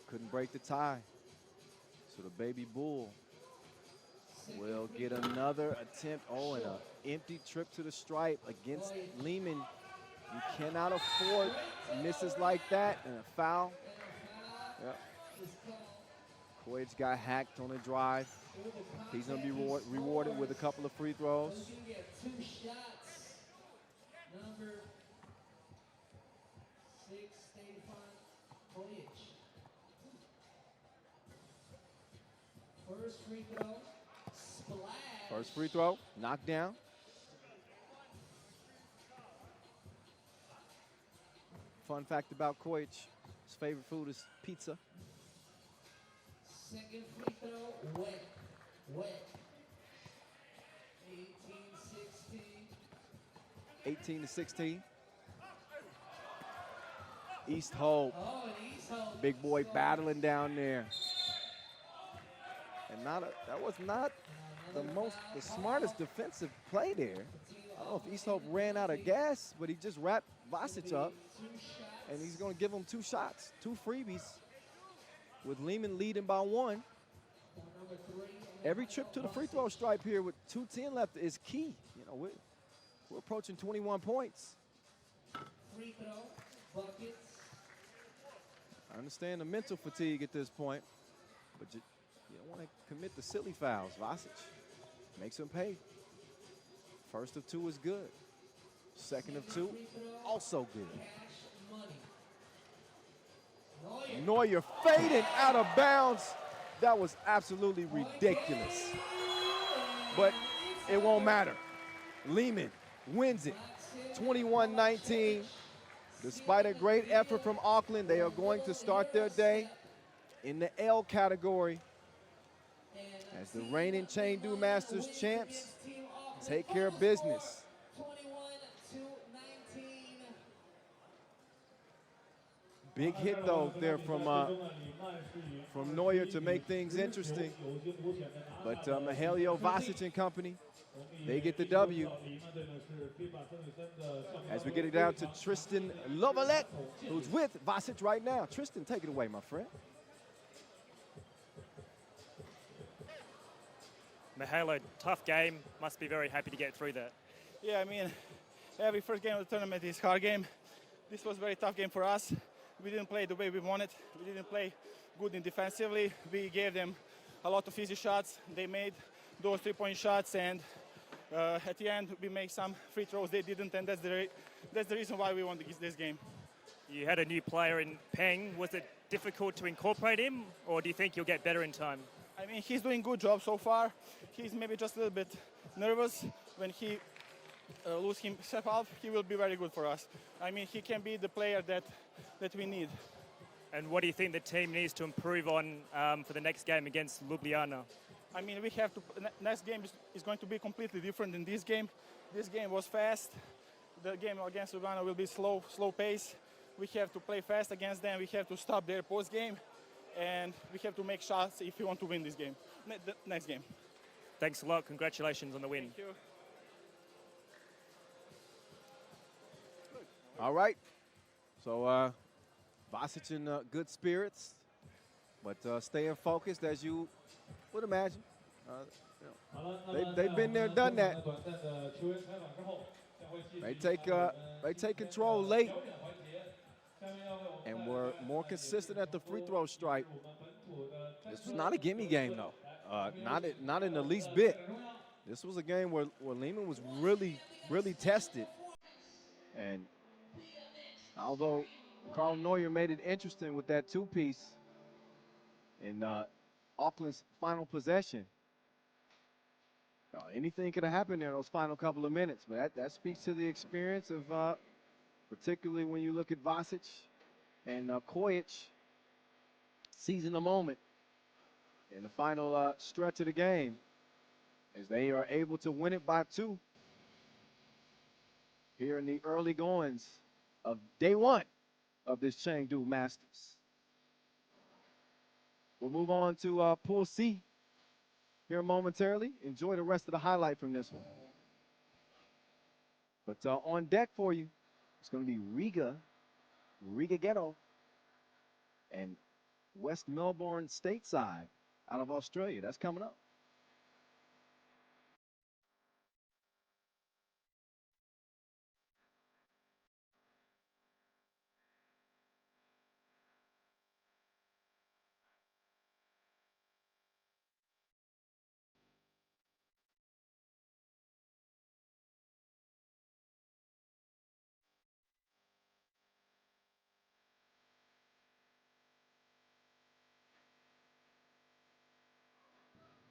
Couldn't break the tie. So the baby bull will get another attempt. Oh, and an empty trip to the stripe against Liman. You cannot afford misses like that, and a foul. Yep. Koic got hacked on a drive. He's going to be rewarded with a couple of free throws. Two shots. Number 6, Stefan Koic. First free throw, splash. First free throw, knocked down. Fun fact about Koic, his favorite food is pizza. Second free throw, wet, wet. 18-16. 18-16. East Hope. Oh, and East Hope. Big boy battling down there. And that was not the smartest defensive play there. I don't know if East Hope ran out of gas, but he just wrapped Vasic up. And he's going to give him 2 shots, 2 freebies, with Liman leading by 1. Every trip to the free throw stripe here with 2:10 left is key. You know, we're approaching 21 points. Free throw, buckets. I understand the mental fatigue at this point, but you don't want to commit the silly fouls. Vasic makes him pay. First of 2 is good. Second of 2, also good. Neuer fading out of bounds. That was absolutely ridiculous. But it won't matter. Liman wins it, 21-19. Despite a great effort from Auckland, they are going to start their day in the L category as the reigning Chengdu Masters champs take care of business. 21-19. Big hit though there from Neuer to make things interesting. But Mihailo Vasic and company, they get the W. As we get it down to Tristan Lovalet, who's with Vasic right now. Tristan, take it away, my friend. Mihailo, tough game. Must be very happy to get through that. Yeah, I mean, every first game of the tournament is a hard game. This was a very tough game for us. We didn't play the way we wanted. We didn't play good in defensively. We gave them a lot of easy shots. They made those 3-point shots, and at the end, we make some free throws. They didn't, and that's the reason why we won this game. You had a new player in Peng. Was it difficult to incorporate him, or do you think you'll get better in time? I mean, he's doing a good job so far. He's maybe just a little bit nervous. When he lose himself out, he will be very good for us. I mean, he can be the player that we need. And what do you think the team needs to improve on for the next game against Ljubljana? I mean, we have to. Next game is going to be completely different than this game. This game was fast. The game against Ljubljana will be slow pace. We have to play fast against them. We have to stop their post game, and we have to make shots if we want to win this game. The next game. Thanks a lot. Congratulations on the win. Thank you. All right. So Vasic in good spirits, but staying focused as you would imagine. They've been there, done that. They take control late, and were more consistent at the free throw stripe. This was not a gimme game though, not in the least bit. This was a game where Liman was really tested, and although Carl Neuer made it interesting with that two-piece in Auckland's final possession, anything could have happened there those final couple of minutes. But that speaks to the experience of, particularly when you look at Vasic and Kojic seizing the moment in the final stretch of the game, as they are able to win it by 2 here in the early goings of day 1 of this Chengdu Masters. We'll move on to Pool C here momentarily. Enjoy the rest of the highlight from this one. But on deck for you, it's going to be Riga Ghetto, and Wst Melbourne stateside out of Australia. That's coming up.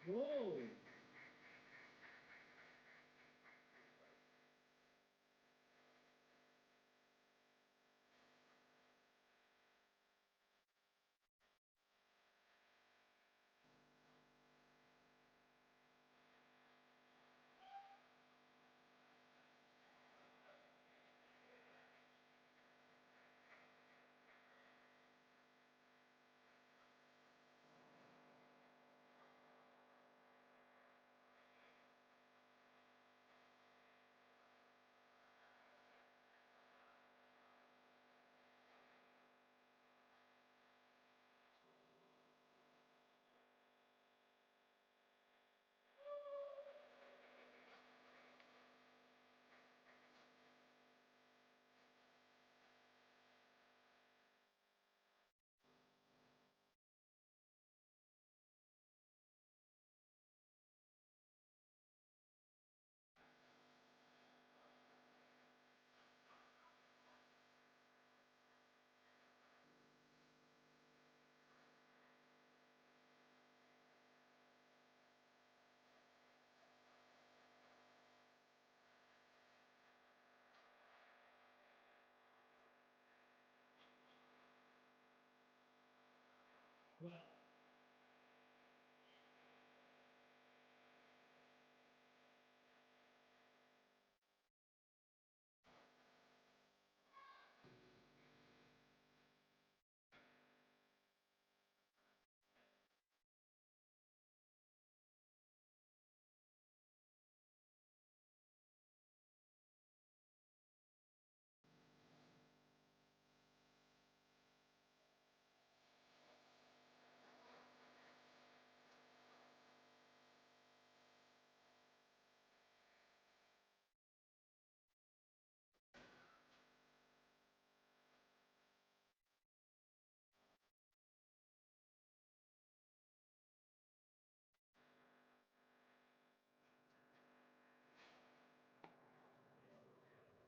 Whoa.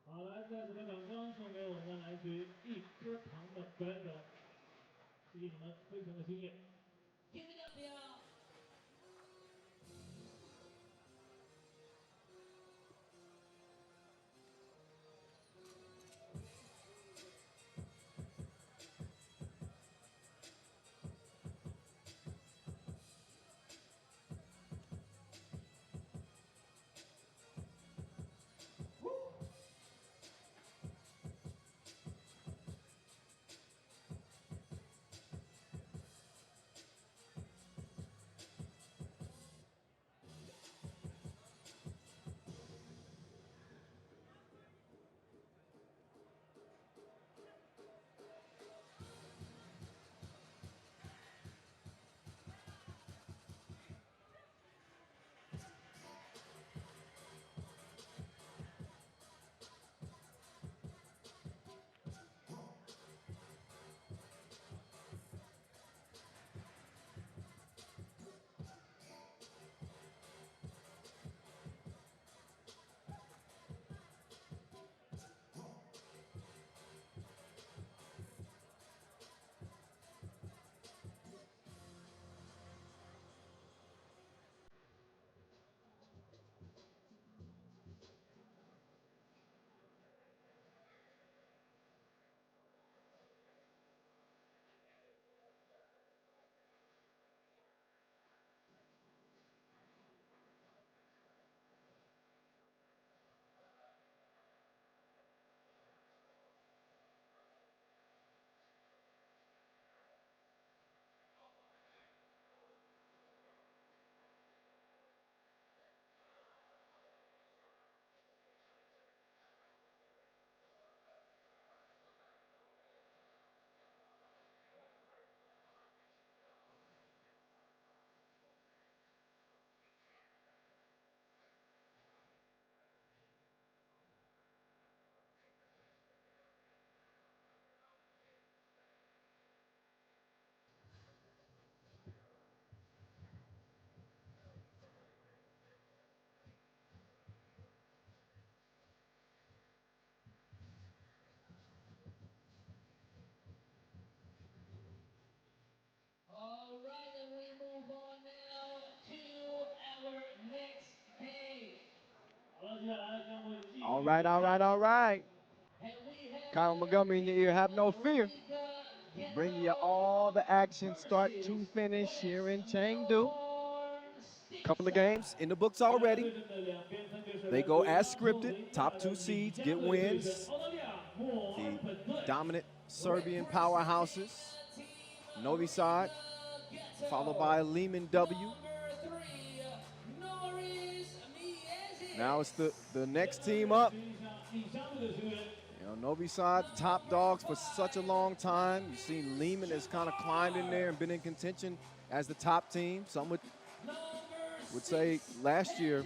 好，来，在此的掌声送给我们来自于一颗糖的表演者，谢谢你们非常的敬业。Give it up, y'all. All right, all right, all right. Kyle Montgomery in your ear, have no fear. Bring you all the action, start to finish here in Chengdu. Couple of games in the books already. They go as scripted. Top 2 seeds get wins. The dominant Serbian powerhouses. Novi Sad, followed by Liman W. Now it's the next team up. Novi Sad, top dogs for such a long time. You've seen Liman has kind of climbed in there and been in contention as the top team. Some would say last year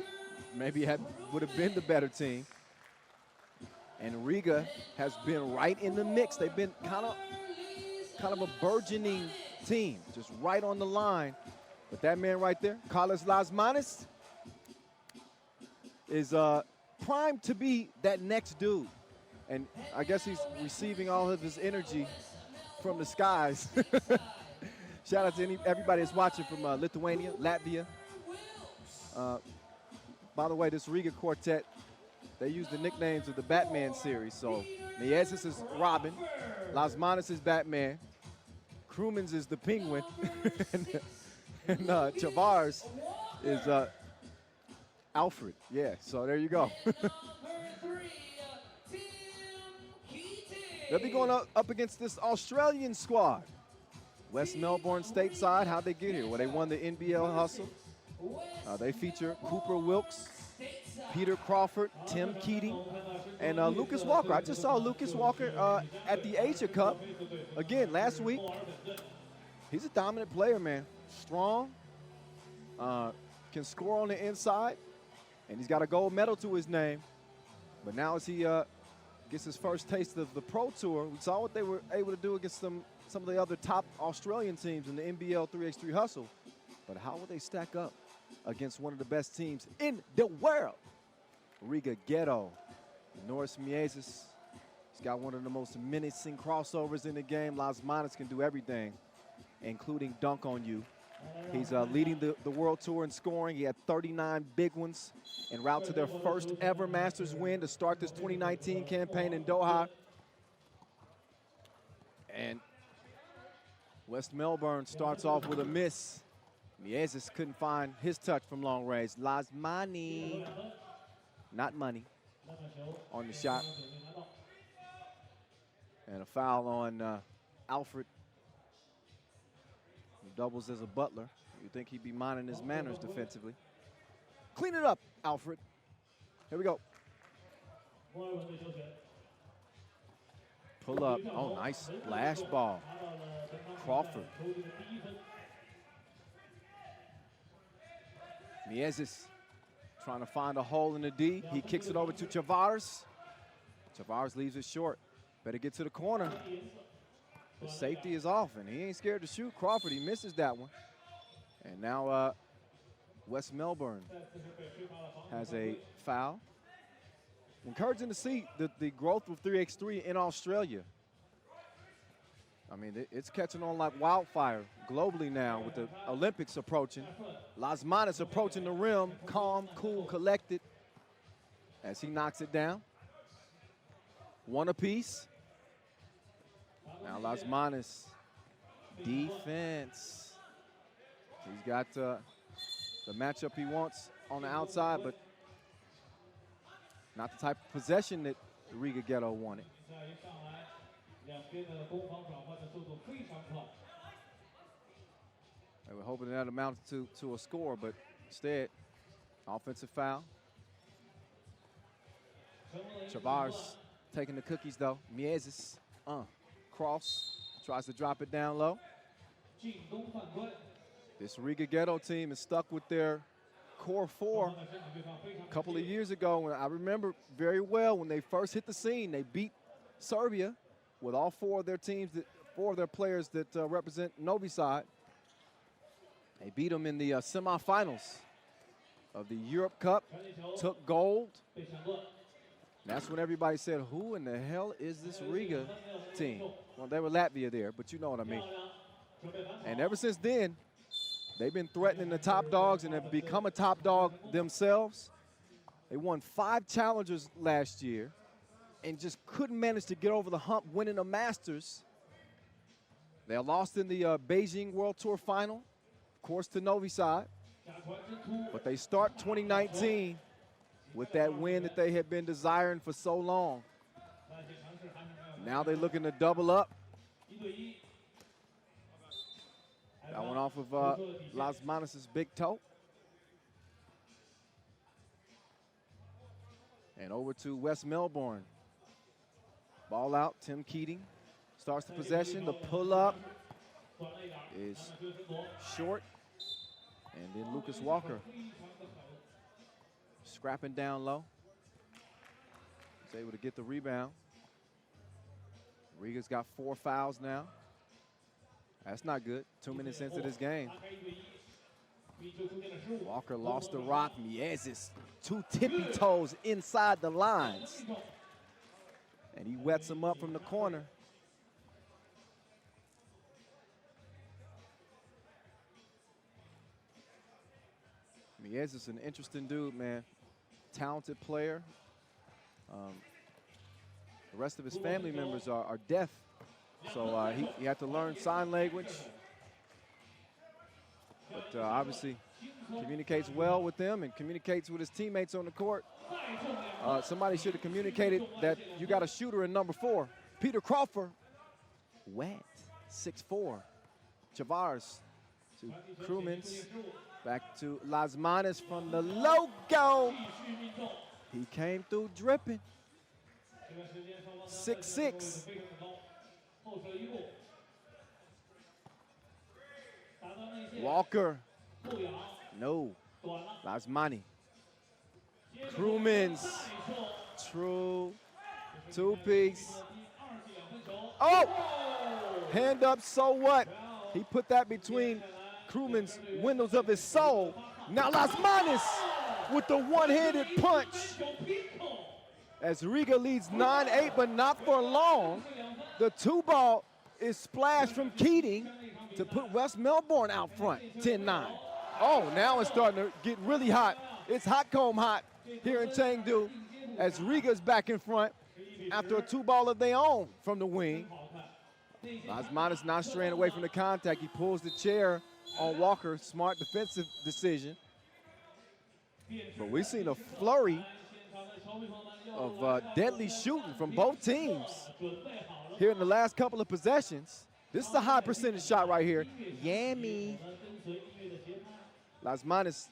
maybe would have been the better team. And Riga has been right in the mix. They've been kind of a burgeoning team, just right on the line. But that man right there, Carlos Lasmanis, is primed to be that next dude. And I guess he's receiving all of his energy from the skies. Shout out to everybody that's watching from Lithuania, Latvia. By the way, this Riga quartet, they use the nicknames of the Batman series. So Miezis is Robin, Lasmanis is Batman, Krumens is the Penguin, and Chavars is Alfred. Yeah, so there you go. They'll be going up against this Australian squad. Wst Melbourne stateside, how'd they get here? Well, they won the NBL Hustle. They feature Cooper Wilkes, Peter Crawford, Tim Keating, and Lucas Walker. I just saw Lucas Walker at the Asia Cup again last week. He's a dominant player, man. Strong, can score on the inside, and he's got a gold medal to his name. But now as he gets his first taste of the Pro Tour, we saw what they were able to do against some of the other top Australian teams in the NBL 3x3 Hustle. But how will they stack up against one of the best teams in the world? Riga Ghetto, Norris Miezis. He's got one of the most menacing crossovers in the game. Lasmanis can do everything, including dunk on you. He's leading the World Tour in scoring. He had 39 big ones en route to their first ever Masters win to start this 2019 campaign in Doha. And Wst Melbourne starts off with a miss. Miezis couldn't find his touch from long range. Lasmani, not money, on the shot. And a foul on Alfred, who doubles as a butler. You'd think he'd be minding his manners defensively. Clean it up, Alfred. Here we go. Pull up. Oh, nice splash ball. Crawford. Miezis trying to find a hole in the D. He kicks it over to Chavars. Chavars leaves it short. Better get to the corner. The safety is off, and he ain't scared to shoot. Crawford, he misses that one. And now Wst Melbourne has a foul. Encouraging to see the growth of 3x3 in Australia. I mean, it's catching on like wildfire globally now with the Olympics approaching. Lasmanis approaching the rim, calm, cool, collected as he knocks it down. One apiece. Now Lasmanis, defense. He's got the matchup he wants on the outside, but not the type of possession that the Riga Ghetto wanted. They were hoping that amounted to a score, but instead, offensive foul. Chavars taking the cookies, though. Miezis, cross, tries to drop it down low. This Riga Ghetto team is stuck with their core four. A couple of years ago, when I remember very well when they first hit the scene, they beat Serbia with all four of their teams, four of their players that represent Novi Sad. They beat them in the semifinals of the Europe Cup, took gold. That's when everybody said, who in the hell is this Riga team? Well, they were Latvia there, but you know what I mean. And ever since then, they've been threatening the top dogs and have become a top dog themselves. They won 5 challengers last year and just couldn't manage to get over the hump winning a Masters. They lost in the Beijing World Tour final, of course, to Novi Sad. But they start 2019 with that win that they had been desiring for so long. Now they're looking to double up. That one off of Las Manos' big toe. And over to Wst Melbourne. Ball out, Tim Keating starts the possession. The pull-up is short. And then Lucas Walker scrapping down low. He's able to get the rebound. Riga's got 4 fouls now. That's not good. 2 minutes into this game. Walker lost the rock. Miezis, 2 tippy toes inside the lines. And he wets him up from the corner. Miezis is an interesting dude, man. Talented player. The rest of his family members are deaf. So he had to learn sign language. But obviously communicates well with them and communicates with his teammates on the court. Somebody should have communicated that you got a shooter in number 4. Peter Crawford, wet, 6'4". Chavars to Krumins, back to Las Manos from the logo. He came through dripping. 6'6". Walker, no. Lasmani. Krumins, true. 2-piece. Oh! Hand up, so what? He put that between Krumins' windows of his soul. Now Las Manos with the one-handed punch. As Riga leads 9-8, but not for long. The 2-ball is splashed from Keating to put Wst Melbourne out front, 10-9. Oh, now it's starting to get really hot. It's hot comb hot here in Chengdu as Riga's back in front after a 2-ball of their own from the wing. Las Manos not straying away from the contact. He pulls the chair on Walker. Smart defensive decision. But we've seen a flurry of deadly shooting from both teams here in the last couple of possessions. This is a high percentage shot right here. Yummy. Las Manos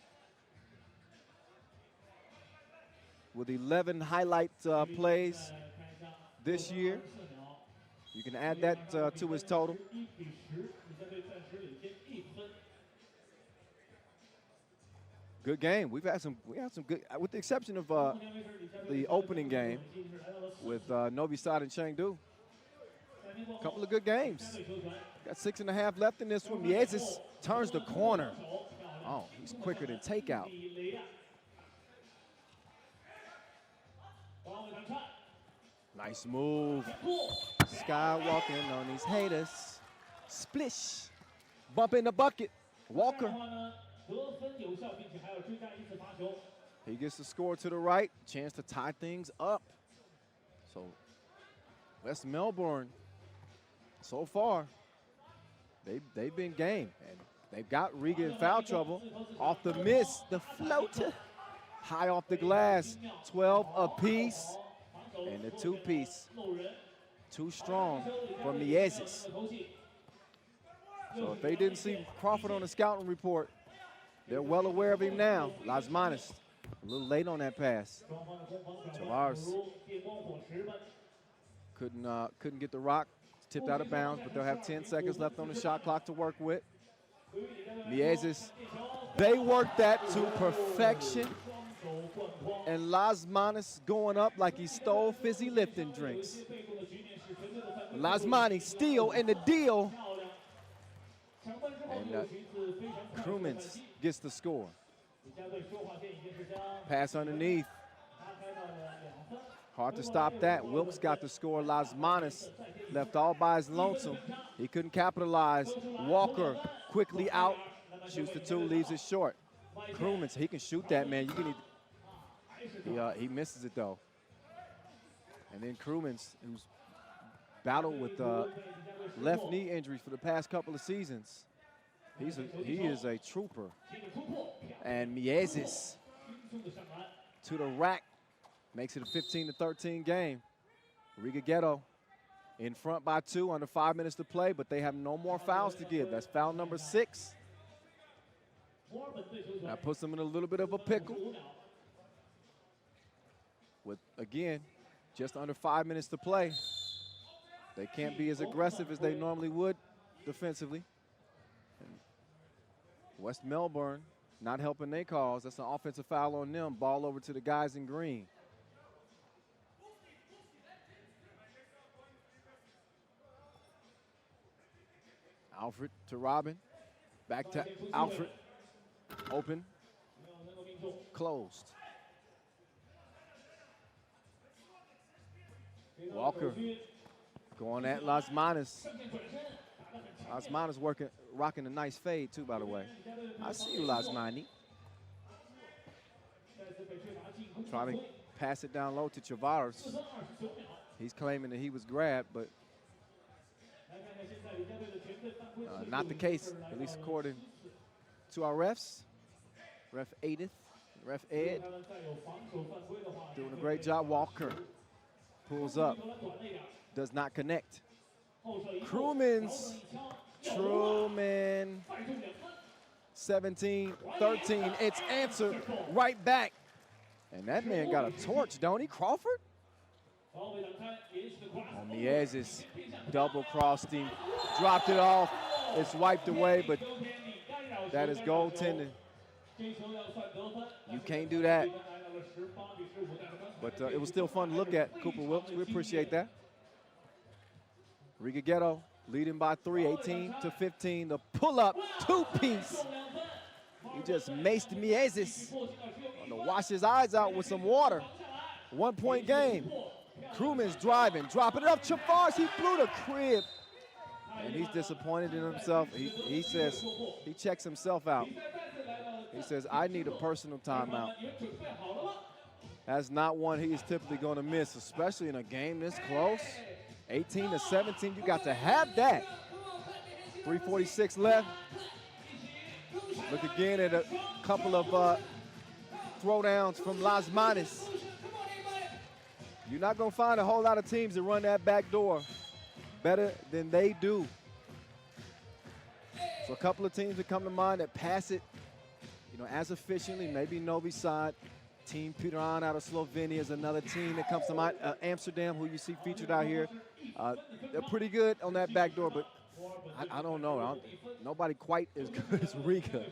with 11 highlight plays this year. You can add that to his total. Good game. We had some good, with the exception of the opening game with Novi Sad and Chengdu. A couple of good games. Got 6.5 left in this one. Miezis turns the corner. Oh, he's quicker than takeout. Nice move. Skywalking on these haters. Splish. Bump in the bucket. Walker. He gets the score to the right. Chance to tie things up. So Wst Melbourne, so far, they've been game. And they've got Riga in foul trouble. Off the miss, the floater. High off the glass, 12 apiece. And the 2-piece, too strong for Miezis. So if they didn't see Crawford on the scouting report, they're well aware of him now. Las Manos, a little late on that pass. Tavares couldn't get the rock, tipped out of bounds, but they'll have 10 seconds left on the shot clock to work with. Miezis, they worked that to perfection. And Las Manos going up like he stole fizzy lifting drinks. Las Manos steal and the deal. And Krumins gets the score. Pass underneath. Hard to stop that. Wilkes got the score. Las Manos left all by his lonesome. He couldn't capitalize. Walker quickly out. Shoots the 2, leaves it short. Krumins, he can shoot that, man. He misses it though. And then Krumens, who's battled with left knee injuries for the past couple of seasons. He is a trooper. And Miezis to the rack makes it a 15-13 game. Riga Ghetto in front by 2 under 5 minutes to play, but they have no more fouls to give. That's foul number 6. That puts them in a little bit of a pickle. With, again, just under 5 minutes to play. They can't be as aggressive as they normally would defensively. And Wst Melbourne not helping their cause. That's an offensive foul on them. Ball over to the guys in green. Alfred to Robin. Back to Alfred. Open. Closed. Walker going at Las Manas. Las Manas rocking a nice fade too, by the way. I see you, Las Mani. Trying to pass it down low to Chavares. He's claiming that he was grabbed, but not the case, at least according to our refs. Ref Edith, Ref Ed, doing a great job. Walker pulls up, does not connect. Truman, 17-13, it's answered right back. And that man got a torch, don't he, Crawford? Miezis double crossed him, dropped it off. It's wiped away, but that is goaltending. You can't do that. But it was still fun to look at, Cooper Wilkes. We appreciate that. Riga Ghetto leading by 3, 18-15. The pull-up two-piece. He just maced Miezis. To wash his eyes out with some water. 1-point game. Crewman's driving, dropping it up. Chavares, he blew the crib. And he's disappointed in himself. He says, he checks himself out. He says, I need a personal timeout. That's not one he's typically going to miss, especially in a game this close. 18-17, you got to have that. 3:46 left. Look again at a couple of throwdowns from Las Manas. You're not going to find a whole lot of teams that run that back door better than they do. So a couple of teams that come to mind that pass it, as efficiently. Maybe Novi Sad, Team Piran out of Slovenia is another team that comes to mind. Amsterdam, who you see featured out here, they're pretty good on that back door, but I don't know. Nobody quite as good as Riga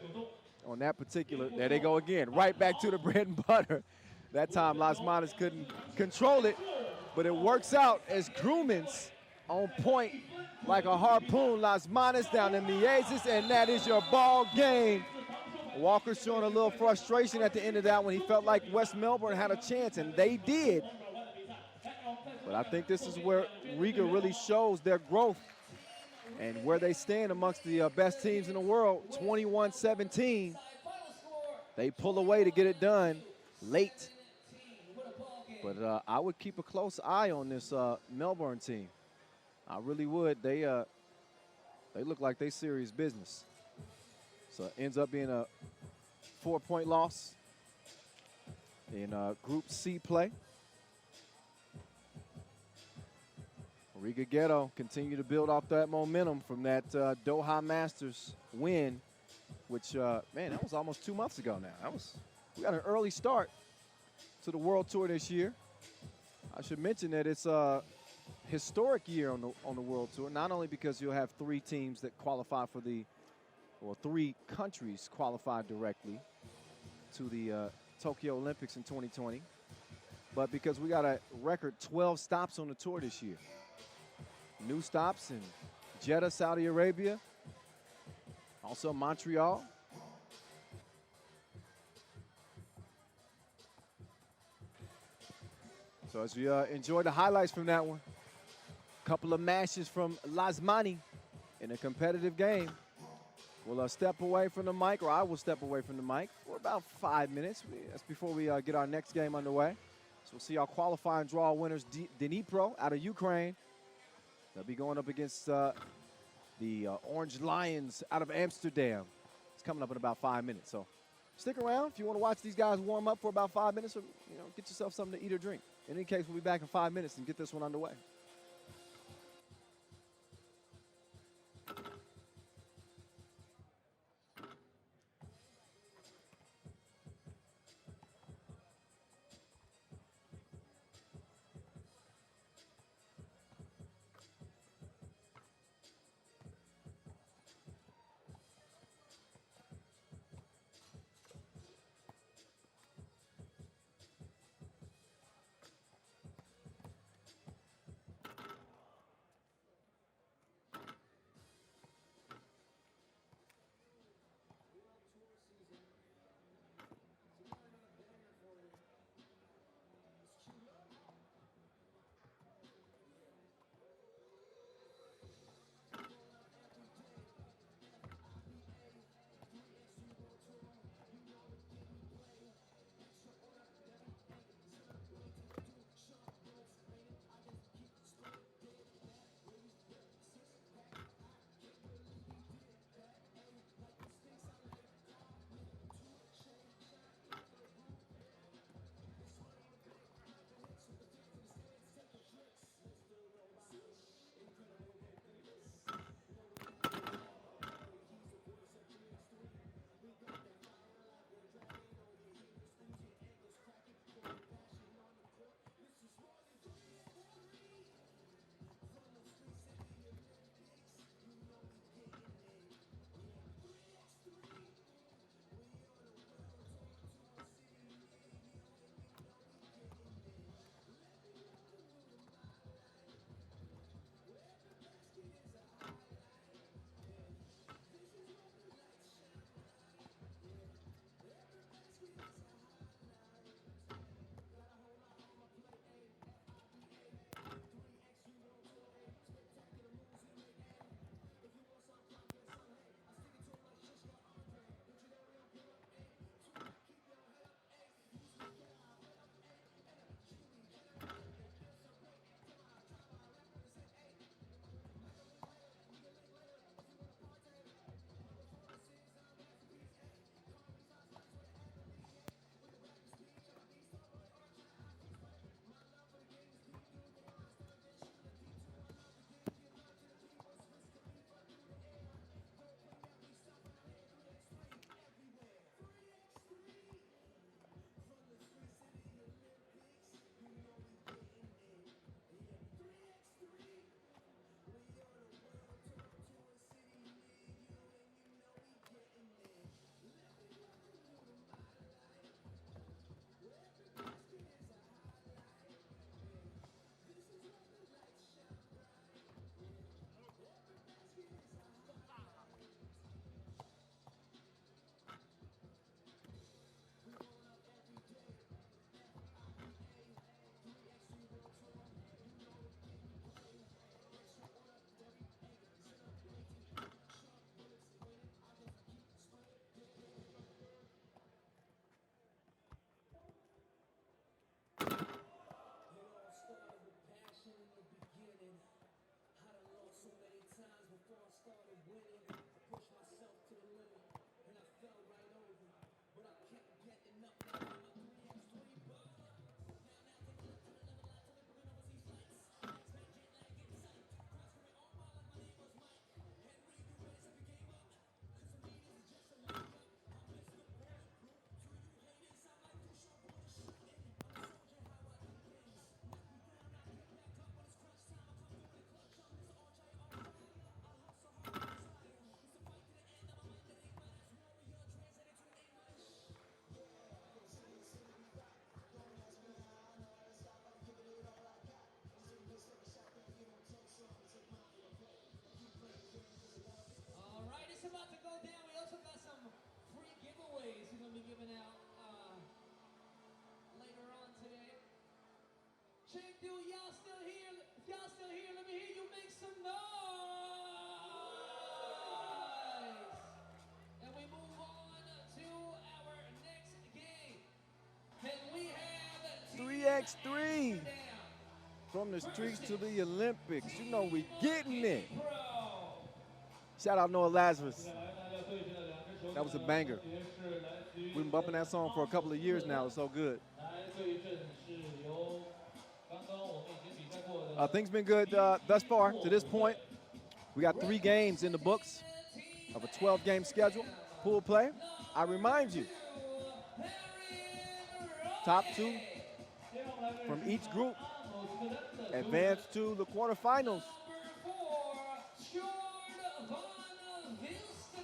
on that particular. There they go again, right back to the bread and butter. That time, Las Manas couldn't control it, but it works out as Krumens on point like a harpoon. Las Manas down in Miezis, and that is your ball game. Walker showing a little frustration at the end of that one. He felt like Wst Melbourne had a chance, and they did. But I think this is where Riga really shows their growth and where they stand amongst the best teams in the world. 21-17. They pull away to get it done late. But I would keep a close eye on this Melbourne team. I really would. They look like they serious business. So it ends up being a 4-point loss in Group C play. Riga Ghetto continue to build off that momentum from that Doha Masters win, which, man, that was almost 2 months ago now. We got an early start to the World Tour this year. I should mention that it's a historic year on the World Tour, not only because you'll have 3 teams that qualify for or 3 countries qualify directly to the Tokyo Olympics in 2020, but because we got a record 12 stops on the tour this year. New stops in Jeddah, Saudi Arabia, also Montreal. So as we enjoy the highlights from that one, a couple of mashes from Lasmani in a competitive game. We'll step away from the mic, or I will step away from the mic for about 5 minutes. That's before we get our next game underway. So we'll see our qualifying draw winners, Dnipro out of Ukraine. They'll be going up against the Orange Lions out of Amsterdam. It's coming up in about 5 minutes. So stick around if you want to watch these guys warm up for about 5 minutes, or get yourself something to eat or drink. In any case, we'll be back in 5 minutes and get this one underway. about to go down. We also got some free giveaways we're going to be giving out later on today. Chengdu, y'all still here? If y'all still here, let me hear you make some noise. 3x3. From the streets to the Olympics. You know we getting it. Shout out Noah Lazarus. That was a banger. We've been bumping that song for a couple of years now. It's so good. Things been good thus far to this point. We got 3 games in the books of a 12-game schedule, pool play. I remind you, top 2 from each group advance to the quarterfinals.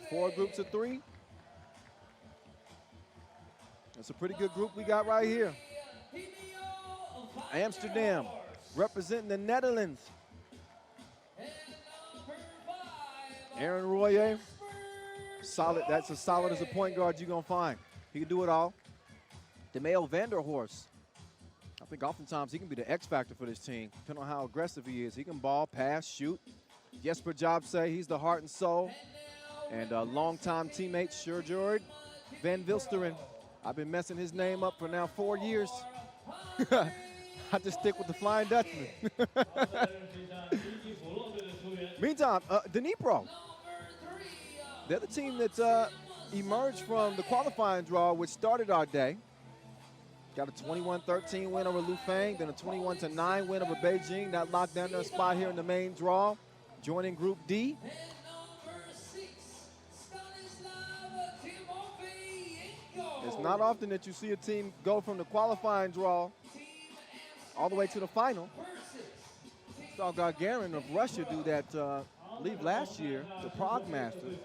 4 groups of 3. That's a pretty good group we got right here. Amsterdam representing the Netherlands. Aaron Royer, solid. That's as solid as a point guard you're gonna find. He can do it all. DeMeo Vanderhorst. I think oftentimes he can be the X factor for this team, depending on how aggressive he is. He can ball, pass, shoot. Jesper Jobse, he's the heart and soul. And a longtime teammate, Sjurjord Van Vilsteren. I've been messing his name up for now 4 years. I just stick with the Flying Dutchman. Meantime, Dnipro. They're the team that emerged from the qualifying draw, which started our day. Got a 21-13 win over Lufeng, then a 21-9 win over Beijing. That locked down their spot here in the main draw, joining Group D. It's not often that you see a team go from the qualifying draw all the way to the final. Saw Gagarin of Russia do that, I believe last year, the Prague Masters.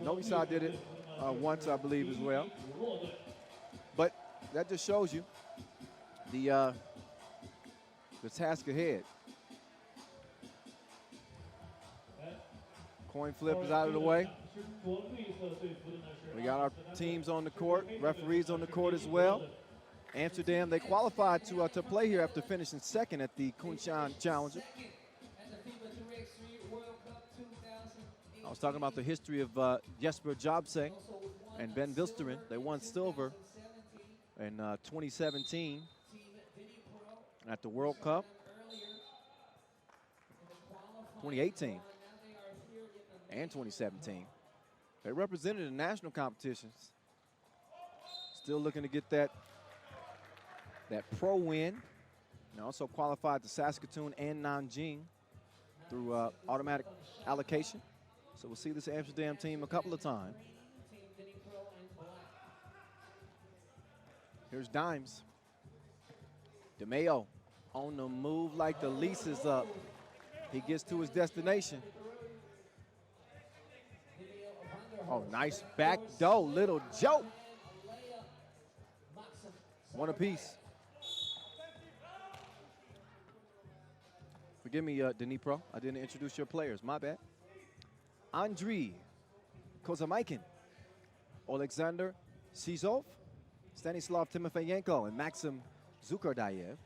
Novi Sad did it once, I believe, as well. But that just shows you the task ahead. Coin flip is out of the way. We got our teams on the court, referees on the court as well. Amsterdam, they qualified to play here after finishing second at the Kunshan Challenger. I was talking about the history of Jesper Jobse and Ben Vilsteren. They won silver in 2017 at the World Cup. 2018 and 2017. They represented the national competitions. Still looking to get that pro win. And also qualified to Saskatoon and Nanjing through automatic allocation. So we'll see this Amsterdam team a couple of times. Here's Dimes. DeMeo on the move like the lease is up. He gets to his destination. Oh, nice back door, little joke. One apiece. Forgive me, Dnipro. I didn't introduce your players. My bad. Andriy Kozamaikin, Alexander Sizov, Stanislav Timofeyenko, and Maxim Zukurdayev.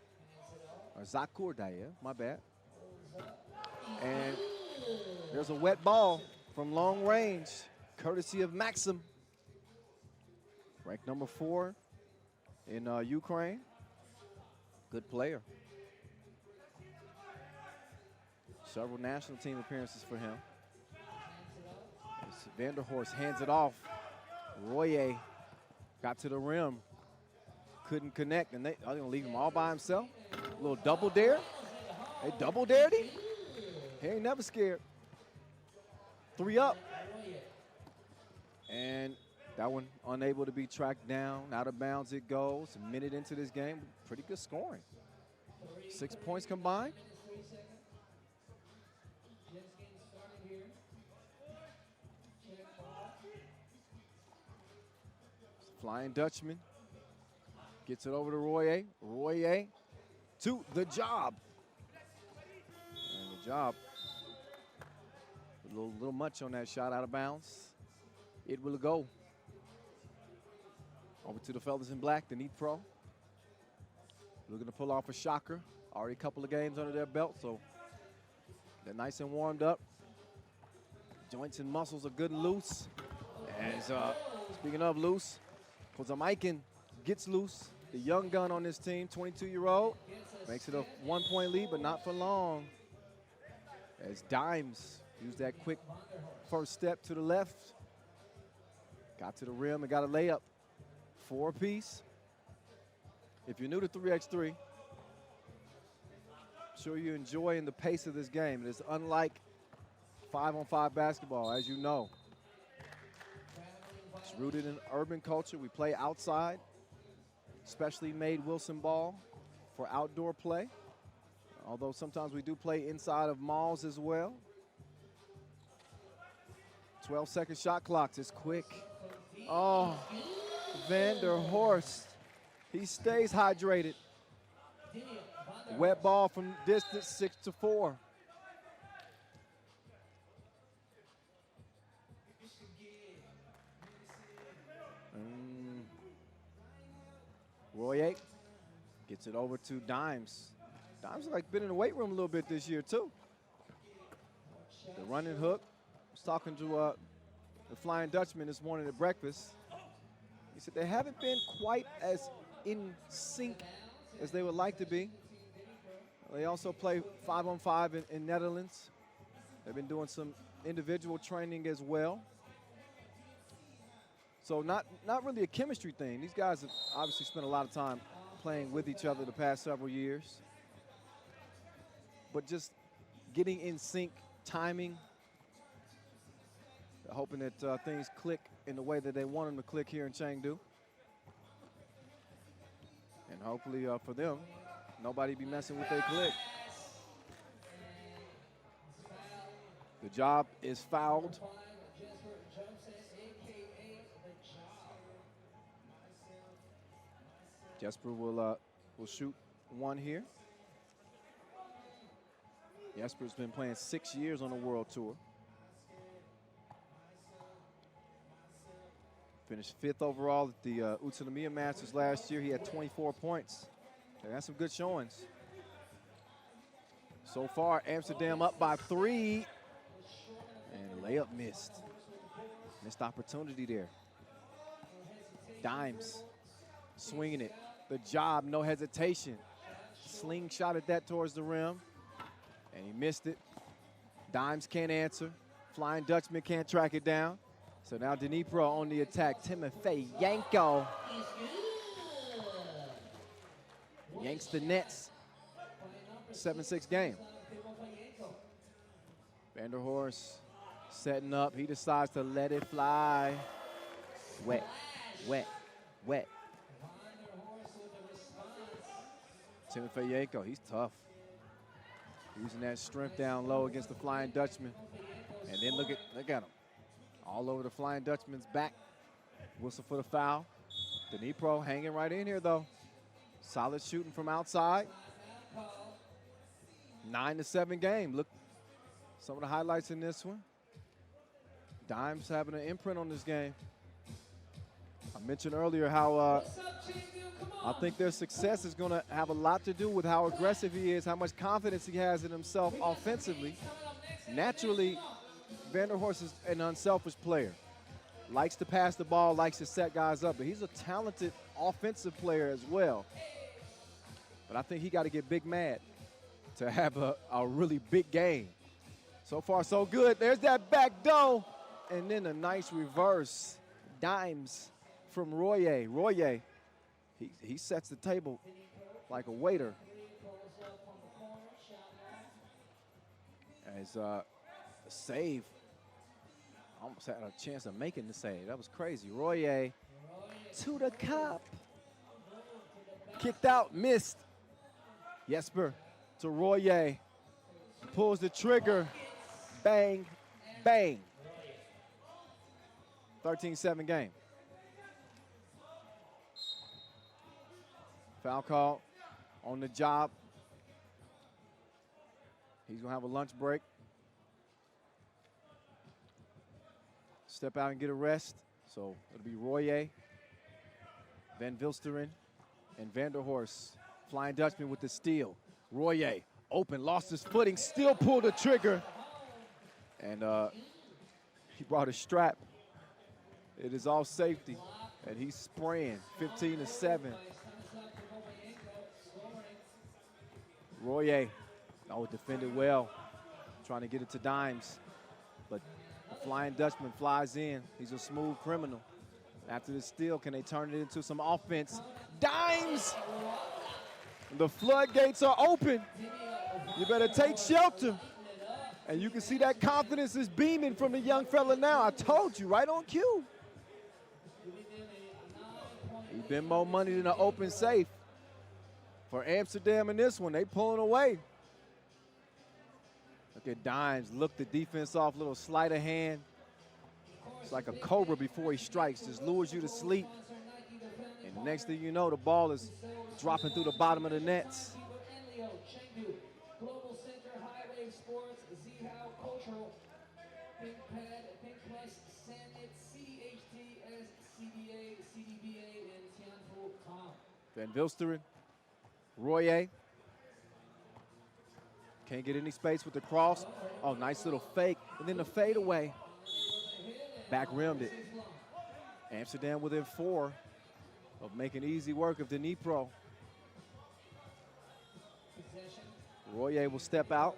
Or Zakurdayev, my bad. And there's a wet ball from long range, courtesy of Maxim. Ranked number 4 in Ukraine. Good player. Several national team appearances for him. As Vanderhorst hands it off. Royer got to the rim. Couldn't connect, and they're going to leave him all by himself. A little double dare. They double dared him. He ain't never scared. 3 up. And that one unable to be tracked down. Out of bounds it goes. A minute into this game. Pretty good scoring. 6 points combined. Flying Dutchman gets it over to Royer. Royer to the job. And the job, a little much on that shot, out of bounds. It will go. Over to the fellas in black, the Dnipro. Looking to pull off a shocker. Already a couple of games under their belt, so they're nice and warmed up. Joints and muscles are good and loose. And speaking of loose, Kozamaikin gets loose. the young gun on this team, 22-year-old. Makes it a 1-point lead, but not for long. As Dimes used that quick first step to the left. Got to the rim and got a layup. 4-piece. If you're new to 3x3, I'm sure you're enjoying the pace of this game. It is unlike 5-on-5 basketball, as you know. It's rooted in urban culture. We play outside. Specially made Wilson ball for outdoor play. Although sometimes we do play inside of malls as well. 12-second shot clocks. It's quick. Oh, Vander Horst. He stays hydrated. Wet ball from distance, 6-4. Royer gets it over to Dimes. Dimes like been in the weight room a little bit this year too. The running hook. I was talking to the Flying Dutchman this morning at breakfast. He said they haven't been quite as in sync as they would like to be. They also play 5-on-5 in Netherlands. They've been doing some individual training as well. So not really a chemistry thing. These guys have obviously spent a lot of time playing with each other the past several years. But just getting in sync, timing, hoping that things click in the way that they want them to click here in Chengdu. And hopefully for them, nobody be messing with their click. The job is fouled. Jesper will shoot one here. Jesper's been playing 6 years on the World Tour. Finished 5th overall at the Wst Masters last year. He had 24 points. They had some good showings. So far, Amsterdam up by 3. And layup missed. Missed opportunity there. Dimes swinging it. The job, no hesitation. Slingshotted that towards the rim. And he missed it. Dimes can't answer. Flying Dutchman can't track it down. So now Dnipro on the attack. Timofey Yanko yanks the Nets. 7-6 game. Vander Horst setting up. He decides to let it fly. Wet, wet, wet. Timofey Yanko, he's tough. Using that strength down low against the Flying Dutchman. And then look at him. All over the Flying Dutchman's back. Whistle for the foul. Dnipro hanging right in here, though. Solid shooting from outside. 9-7 game. Look, some of the highlights in this one. Dimes having an imprint on this game. I mentioned earlier how I think their success is going to have a lot to do with how aggressive he is, how much confidence he has in himself offensively. Naturally, Vander Horst is an unselfish player. Likes to pass the ball, likes to set guys up, but he's a talented offensive player as well. But I think he got to get big mad to have a really big game. So far, so good. There's that back door. And then a nice reverse. Dimes from Royer. Royer, he sets the table like a waiter. As the save, almost had a chance of making the save. That was crazy. Royer to the cup. Kicked out, missed. Jesper to Royer. Pulls the trigger. Bang, bang. 13-7 game. Foul call on the job. He's going to have a lunch break. Step out and get a rest. So it'll be Royer, Van Vilsteren, and Vander Horst. Flying Dutchman with the steal. Royer open, lost his footing, still pulled the trigger. And he brought a strap. It is all safety, and he's spraying 15-7. Royer, oh, defended well. Trying to get it to Dimes. But the Flying Dutchman flies in. He's a smooth criminal. After the steal, can they turn it into some offense? Dimes! The floodgates are open. You better take shelter. And you can see that confidence is beaming from the young fella now. I told you, right on cue. He's been more money than an open safe. For Amsterdam in this one, they pulling away. Look at Dimes, look the defense off, little sleight of hand. It's like a cobra before he strikes, just lures you to sleep. And the next thing you know, the ball is dropping through the bottom of the nets. Chengdu, Global Center, Highway Sports, Zihao Cultural, Pink Pad, Pink Plus, Sanit, CDHT, CDA, CDBA, and Tianfu Tom. Van Vilsteren, Royer. Can't get any space with the cross. Oh, nice little fake. And then the fadeaway. Back rimmed it. Amsterdam within 4 of making easy work of Dnipro. Royer will step out.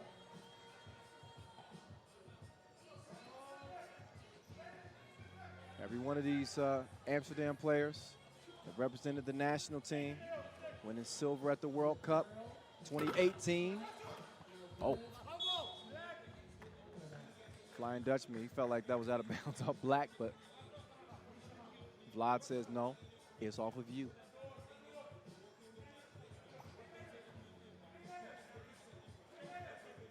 Every one of these Amsterdam players have represented the national team, winning silver at the World Cup 2018. Oh. Flying Dutchman, he felt like that was out of bounds off Black, but Vlad says no, it's off of you.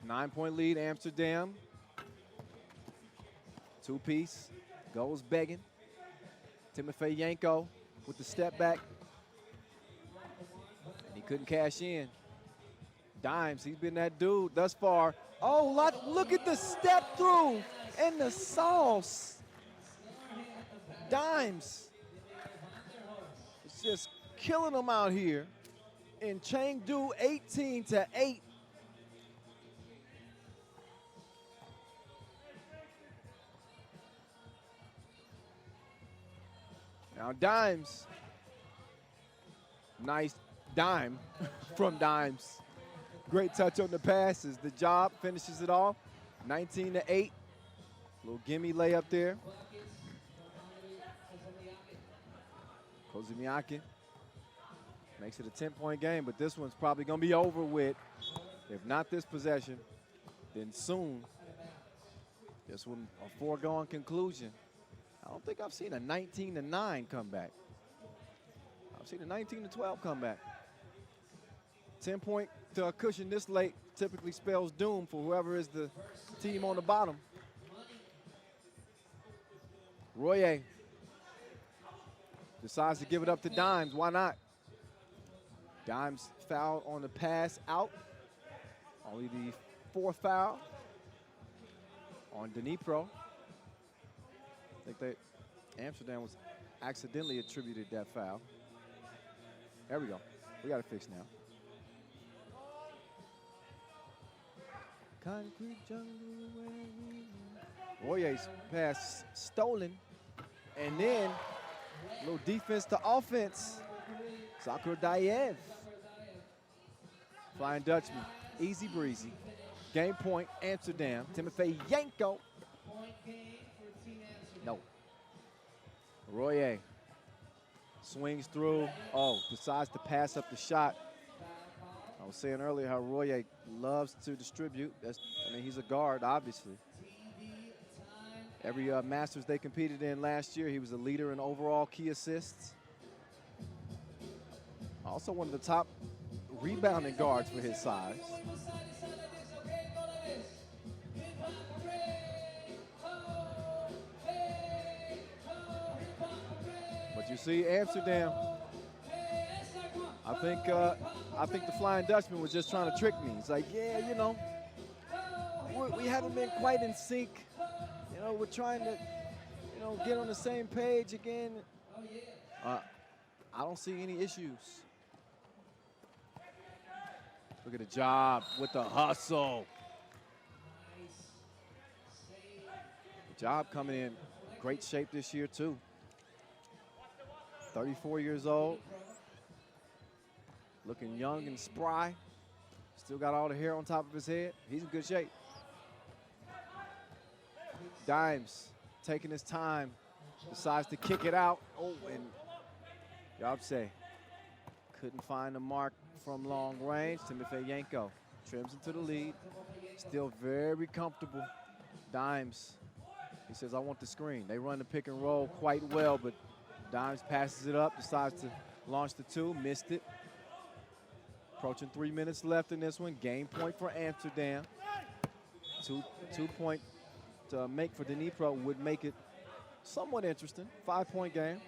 Nine-point lead, Amsterdam. Two-piece, goes Bejing. Timofey Yanko with the step back. And he couldn't cash in. Dimes, he's been that dude thus far. Oh, look at the step through and the sauce. Dimes. It's just killing them out here in Chengdu, 18-8. Now Dimes, nice dime from Dimes. Great touch on the passes. The job finishes it off, 19-8. Little gimme layup there. Kozimiakin makes it a 10-point game, but this one's probably gonna be over with. If not this possession, then soon. This one a foregone conclusion. I don't think I've seen a 19-9 comeback. I've seen a 19-12 comeback. 10-point cushion this late typically spells doom for whoever is the team on the bottom. Royer decides to give it up to Dimes. Why not? Dimes fouled on the pass out. Only the 4th foul on Dnipro. I think Amsterdam was accidentally attributed that foul. There we go. We got it fixed now. Concrete jungle. Royer's pass stolen. And then a little defense to offense. Zakardayev. Flying Dutchman. Easy breezy. Game point, Amsterdam. Timofey Yanko. No. Royer swings through. Oh, decides to pass up the shot. I was saying earlier how Royer loves to distribute. I mean, he's a guard, obviously. Every Masters they competed in last year, he was a leader in overall key assists. Also one of the top rebounding guards for his size. But you see Amsterdam, I think the Flying Dutchman was just trying to trick me. It's like, yeah, you know, we haven't been quite in sync. You know, we're trying to, you know, get on the same page again. I don't see any issues. Look at the job with the hustle. The job coming in great shape this year too. 34 years old. Looking young and spry. Still got all the hair on top of his head. He's in good shape. Dimes taking his time, decides to kick it out. Oh, and Yabse couldn't find the mark from long range. Timofeyenko trims into the lead. Still very comfortable. Dimes, he says, I want the screen. They run the pick and roll quite well, but Dimes passes it up, decides to launch the two, missed it. Approaching 3 minutes left in this one. Game point for Amsterdam. Two point to make for Dnipro would make it somewhat interesting. 5-point game.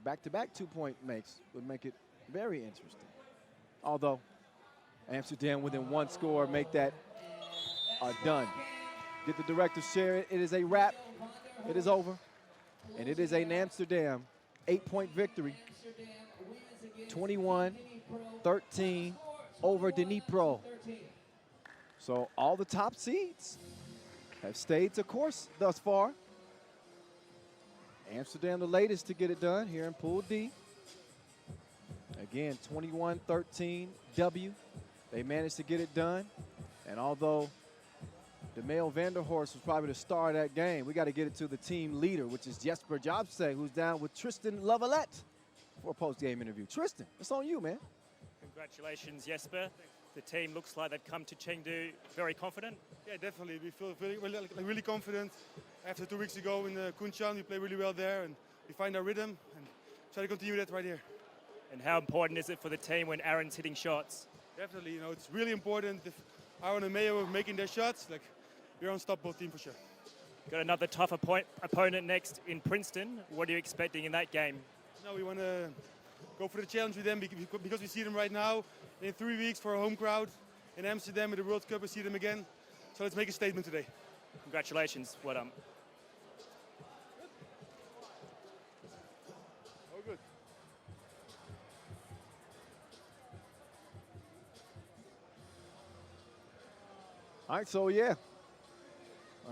Back-to-back 2-point makes would make it very interesting. Although Amsterdam within one score make that done. Get the director share it. It is a wrap. It is over. And it is an Amsterdam 8-point victory. 21-13 over Dnipro. So all the top seeds have stayed the course thus far. Amsterdam the latest to get it done here in Pool D. Again, 21-13 W. They managed to get it done. And although DeMail Vanderhorst was probably the star of that game, we got to get it to the team leader, which is Jesper Jobse, who's down with Tristan Lavalette for a post-game interview. Tristan, it's on you, man. Congratulations, Jesper. The team looks like they've come to Chengdu very confident. Yeah, definitely. We feel really confident. After 2 weeks ago in Kunshan, we played really well there, and we find our rhythm and try to continue that right here. And how important is it for the team when Aaron's hitting shots? Definitely, you know, it's really important if Aaron and Mayo are making their shots. Like, we're an unstoppable team for sure. Got another tough opponent next in Princeton. What are you expecting in that game? No, we want to go for the challenge with them because we see them right now. In 3 weeks for a home crowd in Amsterdam at the World Cup, we see them again. So let's make a statement today. Congratulations. Well done. Oh, good. All right, so yeah.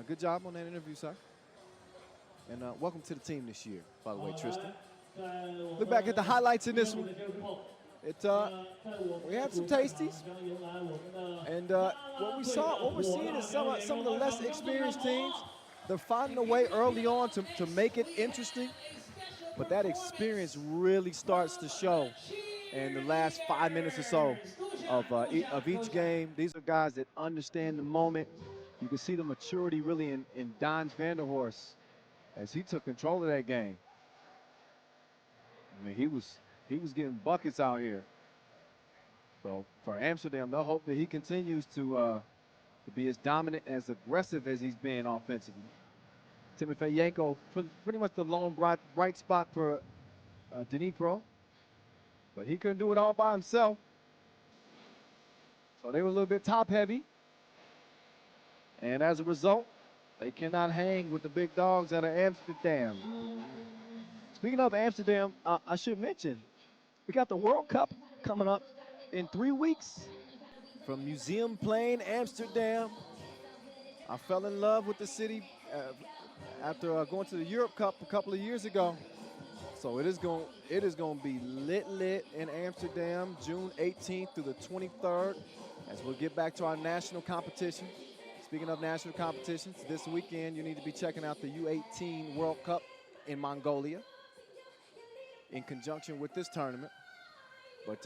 Good job on that interview, sir. And welcome to the team this year, by the way, Tristan. Look back at the highlights in this one. We had some tasties, and what we're seeing is some of the less experienced teams. They're finding a way early on to make it interesting, but that experience really starts to show in the last 5 minutes or so of each game. These are guys that understand the moment. You can see the maturity really in Dons Vanderhorst as he took control of that game. I mean, he was getting buckets out here. So for Amsterdam, they'll hope that he continues to be as dominant, as aggressive as he's been offensively. Timofeyenko, pretty much the lone bright spot for Dnipro, but he couldn't do it all by himself. So they were a little bit top heavy, and as a result, they cannot hang with the big dogs out of Amsterdam. Speaking of Amsterdam, I should mention, we got the World Cup coming up in 3 weeks from Museum Plain, Amsterdam. I fell in love with the city after going to the Europe Cup a couple of years ago. So it is going to be lit in Amsterdam, June 18th through the 23rd, as we'll get back to our national competition. Speaking of national competitions, this weekend you need to be checking out the U18 World Cup in Mongolia in conjunction with this tournament. But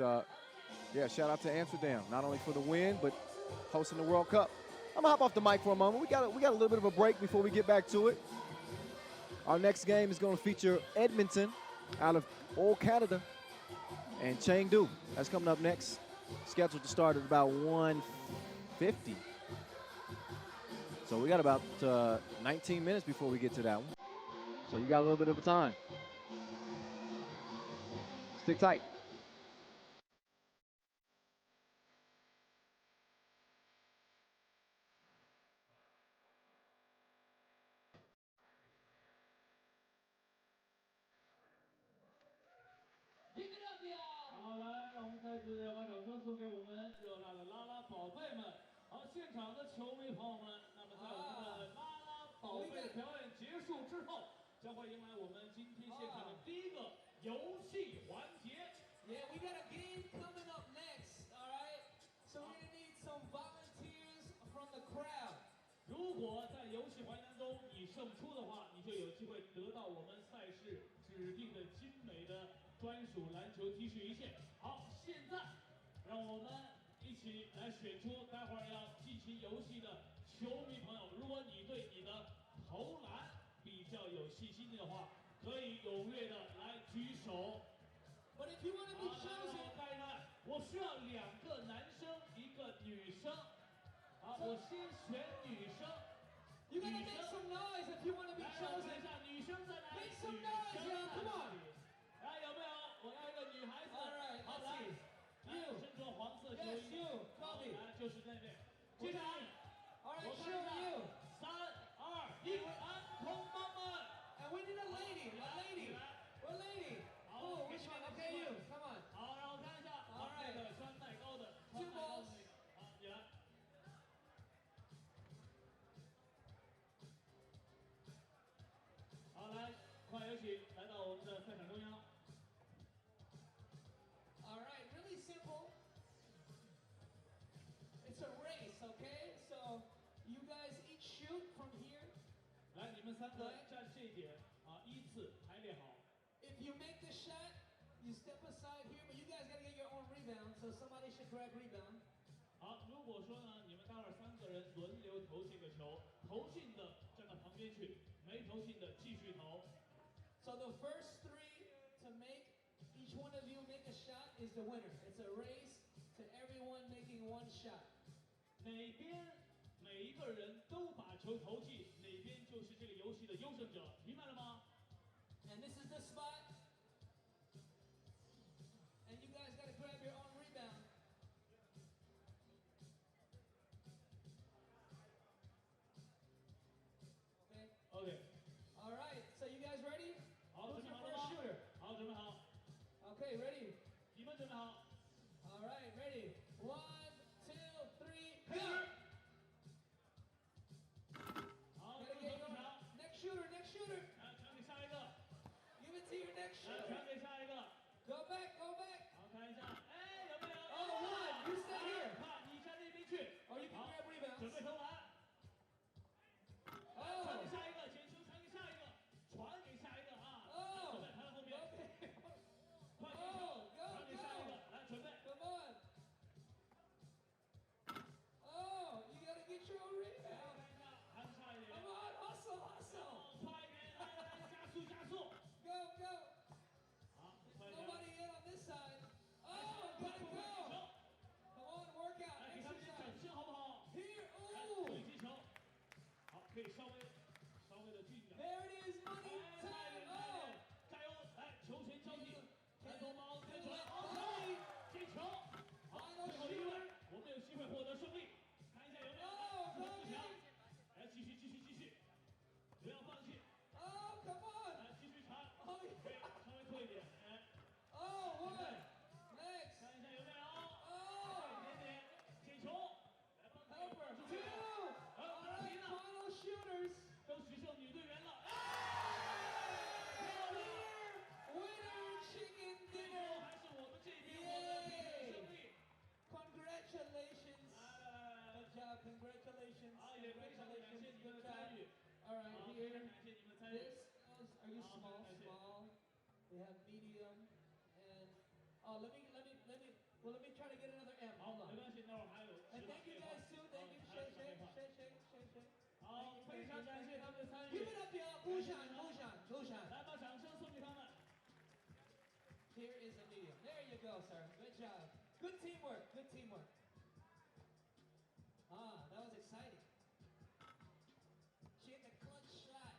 yeah, shout out to Amsterdam, not only for the win, but hosting the World Cup. I'm gonna hop off the mic for a moment. We got a little bit of a break before we get back to it. Our next game is gonna feature Edmonton out of old Canada and Chengdu. That's coming up next. Scheduled to start at about 1:50. So we got about 19 minutes before we get to that one. So you got a little bit of a time. Stick tight. Yeah, we got a game coming up next, all right? 果在游戏环节当中你胜出的话，你就有机会得到我们赛事指定的精美的专属篮球 T 恤一件。好，现在让我们一起来选出待会儿要进行游戏的球迷朋友。如果你对你的投篮比较有信心的话，可以踊跃的来举手。 But if you want to be 好，来让 chosen, 我看一看，我需要2个男生，1个女生。好，我先选女生。 you gotta make some noise if you want to be 来，让我看一 chosen. 下女生在哪里？ Make some 女 noise, 生 yeah, 在 come 哪 on. 里？来，有没有？我要一个女孩子。 All right, 好， let's 来， see. 来， You. 身着黄色球 Yes, 衣。 you. 好， Kobe. 来，就是那边。接着， All right, 我看 show 一下 you. ，3、2、1，安，同胞们。 And we need a lady, a lady. What lady? Oh, which one? Okay, you. Come on. 好，让我看一下。好，那个穿带高的，穿带高的那个。好，你来。 好，来，快有请来到我们的赛场中央。 All right, really simple. It's a race, okay? So you guys each shoot from here. 来，你们3个站这一点啊，依次排列好。 If you make the shot, you step aside here, but you guys gotta get your own rebound, so somebody should grab rebound. 好，如果说呢，你们待会儿3个人轮流投这个球，投进的站到旁边去，没投进的继续投。 So the first 3 to make, each one of you make a shot is the winner. It's a race to everyone making 1 shot. 哪边每一个人都把球投进，哪边就是这个游戏的优胜者，明白了吗？ And this is the spot. And you guys gotta grab your own rebound. Okay? OK， All right, so you guys ready? 好， Who's 准备 your 好了 first 吗 shooter?？好，准备好。 Okay, ready? 你们准备好？ All right, ready? 1, 2, 3, 开始 go!。好， Gotta 各 get 位 your 投场， next shooter, next shooter. 来传给下一个， Give it to your next 来 shooter. 传给下一个。 Go back, go back. 好，看一下，哎，有没有？ Oh, one. You stay here. 看，你站那边去。 Or you can 好 grab， 准备 rebounds. 投篮。传 Oh. 给下一个，捡球传给下一个，传给下一个啊！ Oh. 准备排到后面， Okay. 快点球 Oh, go, 传给下一个， go. 来准备。 Come on. Oh, you gotta get your own 来 rebound. 看一下，还是差一点。 Come on, hustle, hustle. 快一点，来来来，加速加速。 Go, go. 好，快一点。 Nobody in on this side. 来 Oh, 快 gotta 攻击 go. 球， Come on, work out. 来给他们点掌 Exercise. 声好不好？ Here, 来， ooh. 对击球，好，可以稍微的近一点。 There it is, money 哎，快 time. 点，快 Oh. 点，加油！来，球权交替，来，多毛接传，好， Money. 进球。好，最后一位，我们有机会获得胜利。看一下有没有？不强，来，继续，不要放弃， Oh, come on. 来，继续传， Oh, 可以 yeah. 稍微退一点，哎， Oh, one. Next. 看一下有没有？ Oh. 一点，进球，来帮他 Helper. 出 Two. 去。 All 好， right, 停了， final shooters. 都只剩女队员了。 Winner chicken 最后 dinner. 还是我们这边获得比赛胜利。 Congratulations. 来， Good job. Congratulations. 好，也非常的感谢 Congratulations. 你们的 Good 参 job. 与。 All 好， right, 非常 here. 感谢你们的参与。 This is, are you Oh, small? okay. Small. They have medium and oh, let me try to get another M. 好， Hold 没 on. 关系，待会儿还有 And 其他 thank you 变化。 guys too. Thank you. 还有 Shake, 其他变 shake, 化。 shake. 好，非常感谢他们的参 Give 与。 it up, y'all. Bushan. 来把掌声送给他们。 Here is a medium. There you go, sir. Good job. Good teamwork. Good teamwork. Ah, that was exciting. She hit the clutch shot.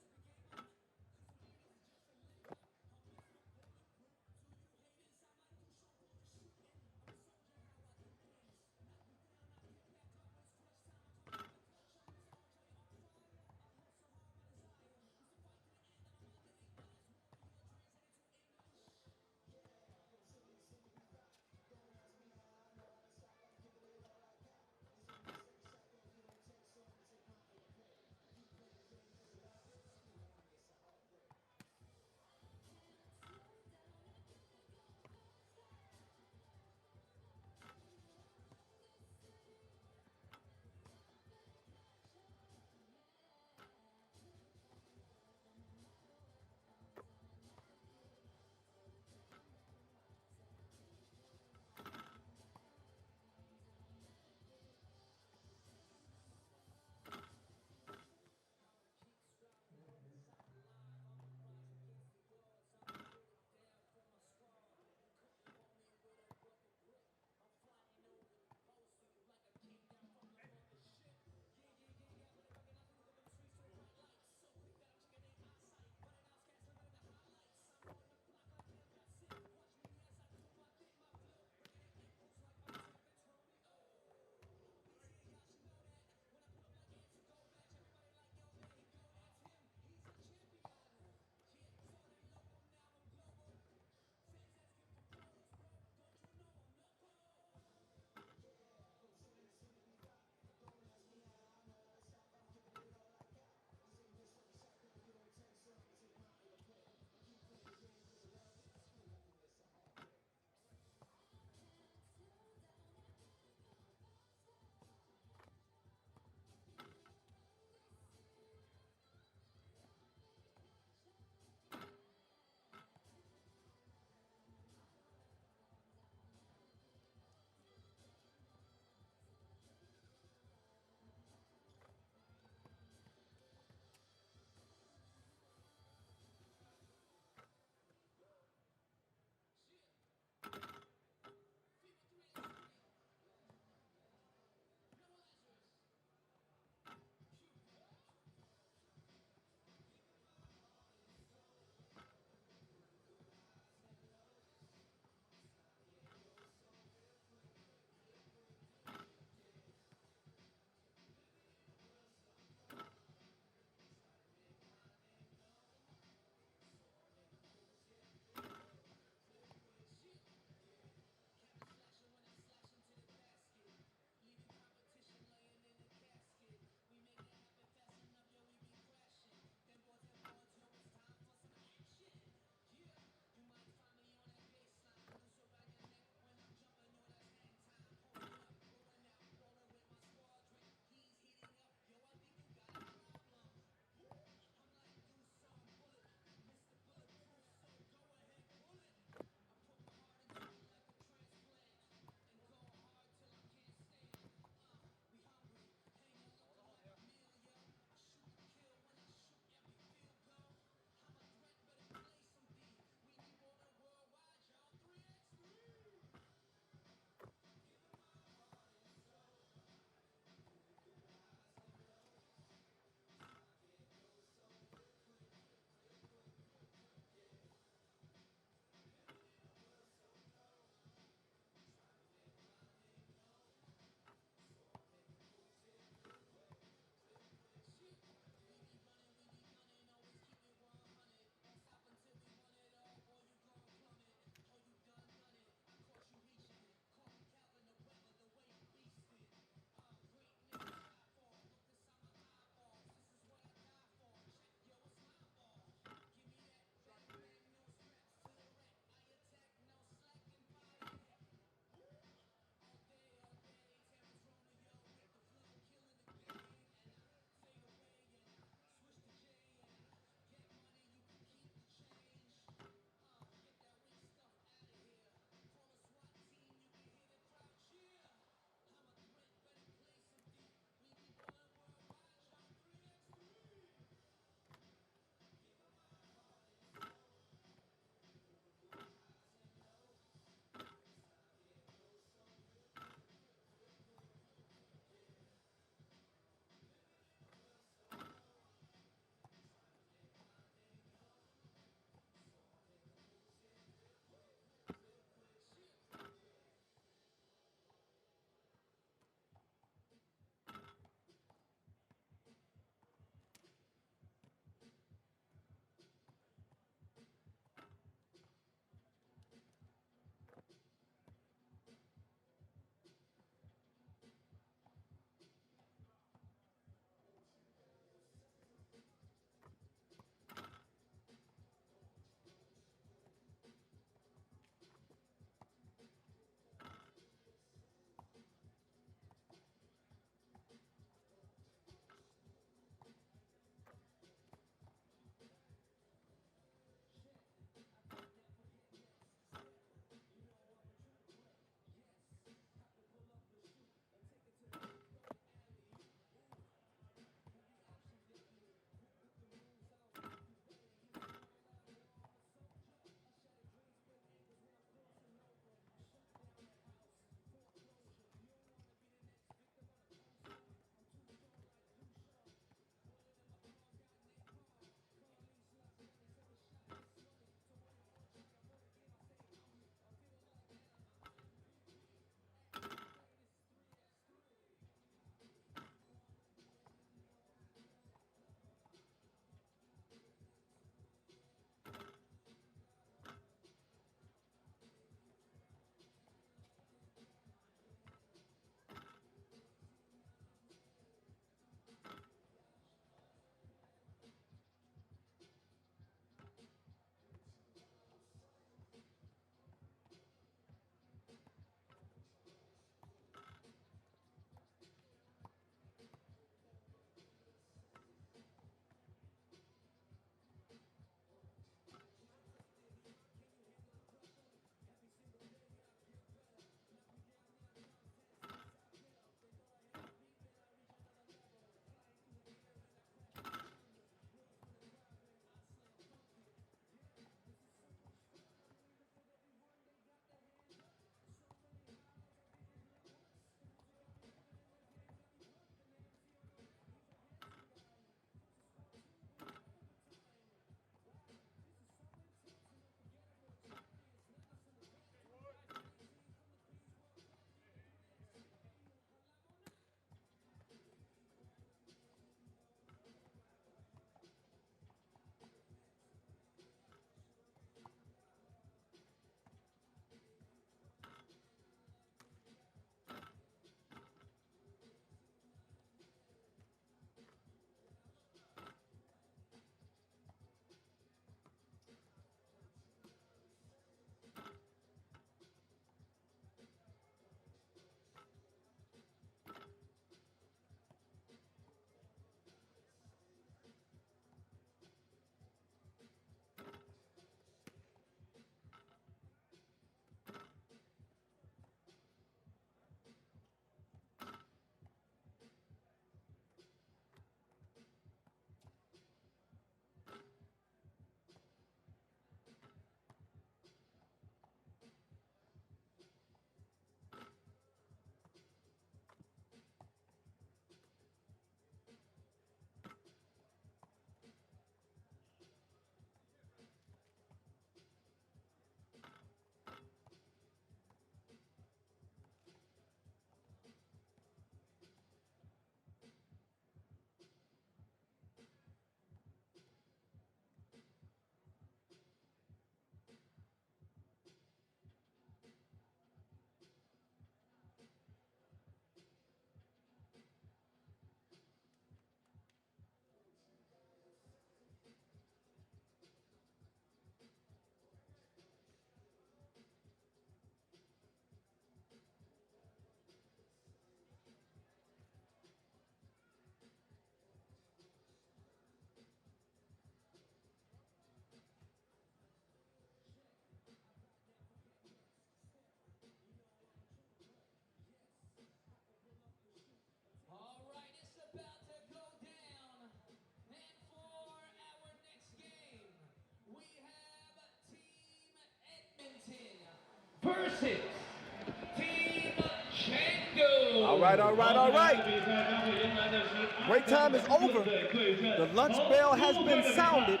All right, all right, all right. Break time is over. The lunch bell has been sounded,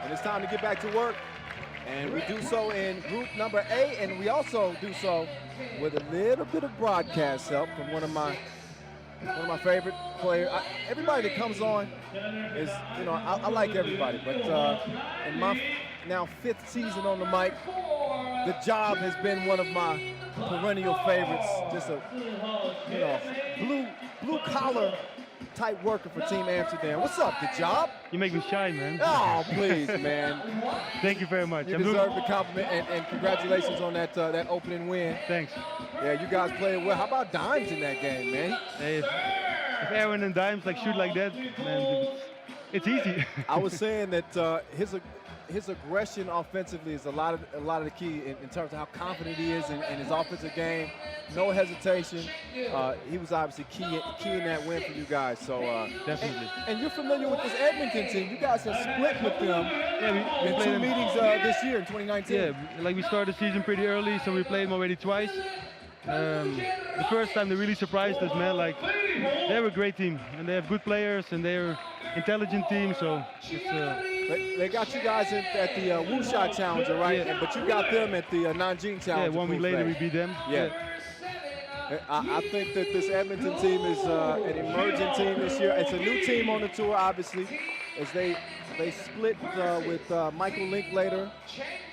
and it's time to get back to work. And we do so in group number A, and we also do so with a little bit of broadcast help from one of my favorite players. Everybody that comes on is, you know, I like everybody, but in my now 5th season on the mic, the job has been one of my perennial favorites. Just a, you know, blue collar type worker for Team Amsterdam. What's up, the job? You make me shy, man. Oh, please, man. Thank you very much. You deserve the compliment, and congratulations on that opening win. Thanks. Yeah, you guys played well. How about Dimes in that game, man? Hey, if Aaron and Dimes like shoot like that, man, it's easy. I was saying that his aggression offensively is a lot of the key in terms of how confident he is in his offensive game. No hesitation. He was obviously key in that win for you guys. So definitely. And you're familiar with this Edmonton team. You guys have split with them in 2 meetings this year in 2019. Yeah, like we started the season pretty early, so we played them already twice. The first time they really surprised us, man. Like, they're a great team, and they have good players, and they're intelligent team. So it's, they got you guys at the Wst Challenger, right? Yeah. But you got them at the Nanjing Challenger. Yeah, 1 week later we beat them. Yeah. I think that this Edmonton team is an emerging team this year. It's a new team on the tour, obviously, as they split with Michael Linklater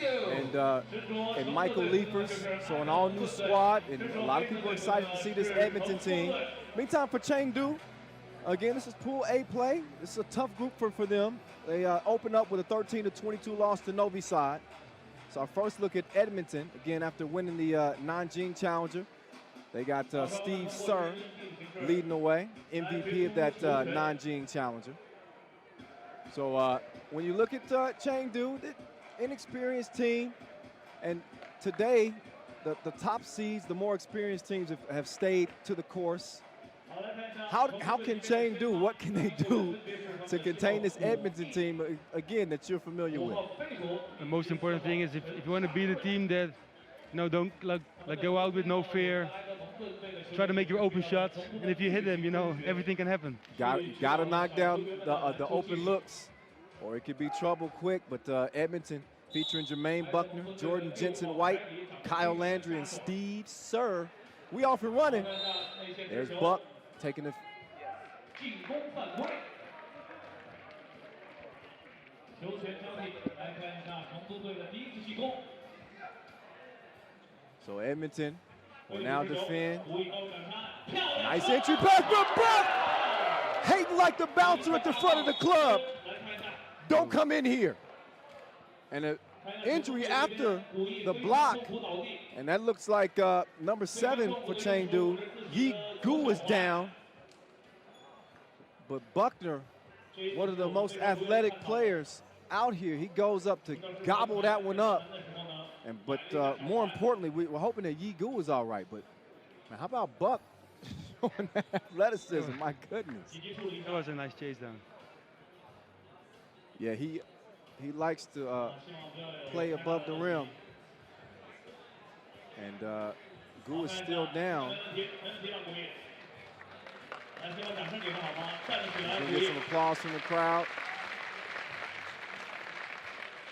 and Michael Leifers. So an all-new squad, and a lot of people are excited to see this Edmonton team. Meantime, for Chengdu, again, this is Pool A play. This is a tough group for them. They open up with a 13-22 loss to Novi Sad. So our first look at Edmonton, again, after winning the Nanjing Challenger. They got Steve Sir leading the way, MVP of that Nanjing Challenger. So when you look at Chengdu, inexperienced team, and today the top seeds, the more experienced teams have stayed to the course. How can Chengdu, what can they do to contain this Edmonton team, again, that you're familiar with? The most important thing is if you want to beat a team that, you know, don't like go out with no fear, try to make your open shots, and if you hit them, you know, everything can happen. Got to knock down the open looks, or it could be trouble quick. But Edmonton featuring Jermaine Buckner, Jordan Jensen-White, Kyle Landry, and Steve Sir. We off and running. There's Buck taking the. So Edmonton will now defend. Nice entry pass from Buck. Hating like the bouncer at the front of the club. Don't come in here. And an injury after the block. And that looks like number 7 for Chengdu. Yi Gu is down. But Buckner, one of the most athletic players out here, he goes up to gobble that one up. But more importantly, we're hoping that Yi Gu is all right. But man, how about Buck showing that athleticism? My goodness. That was a nice chase down. Yeah, he likes to play above the rim. And Gu is still down. He's gonna get some applause from the crowd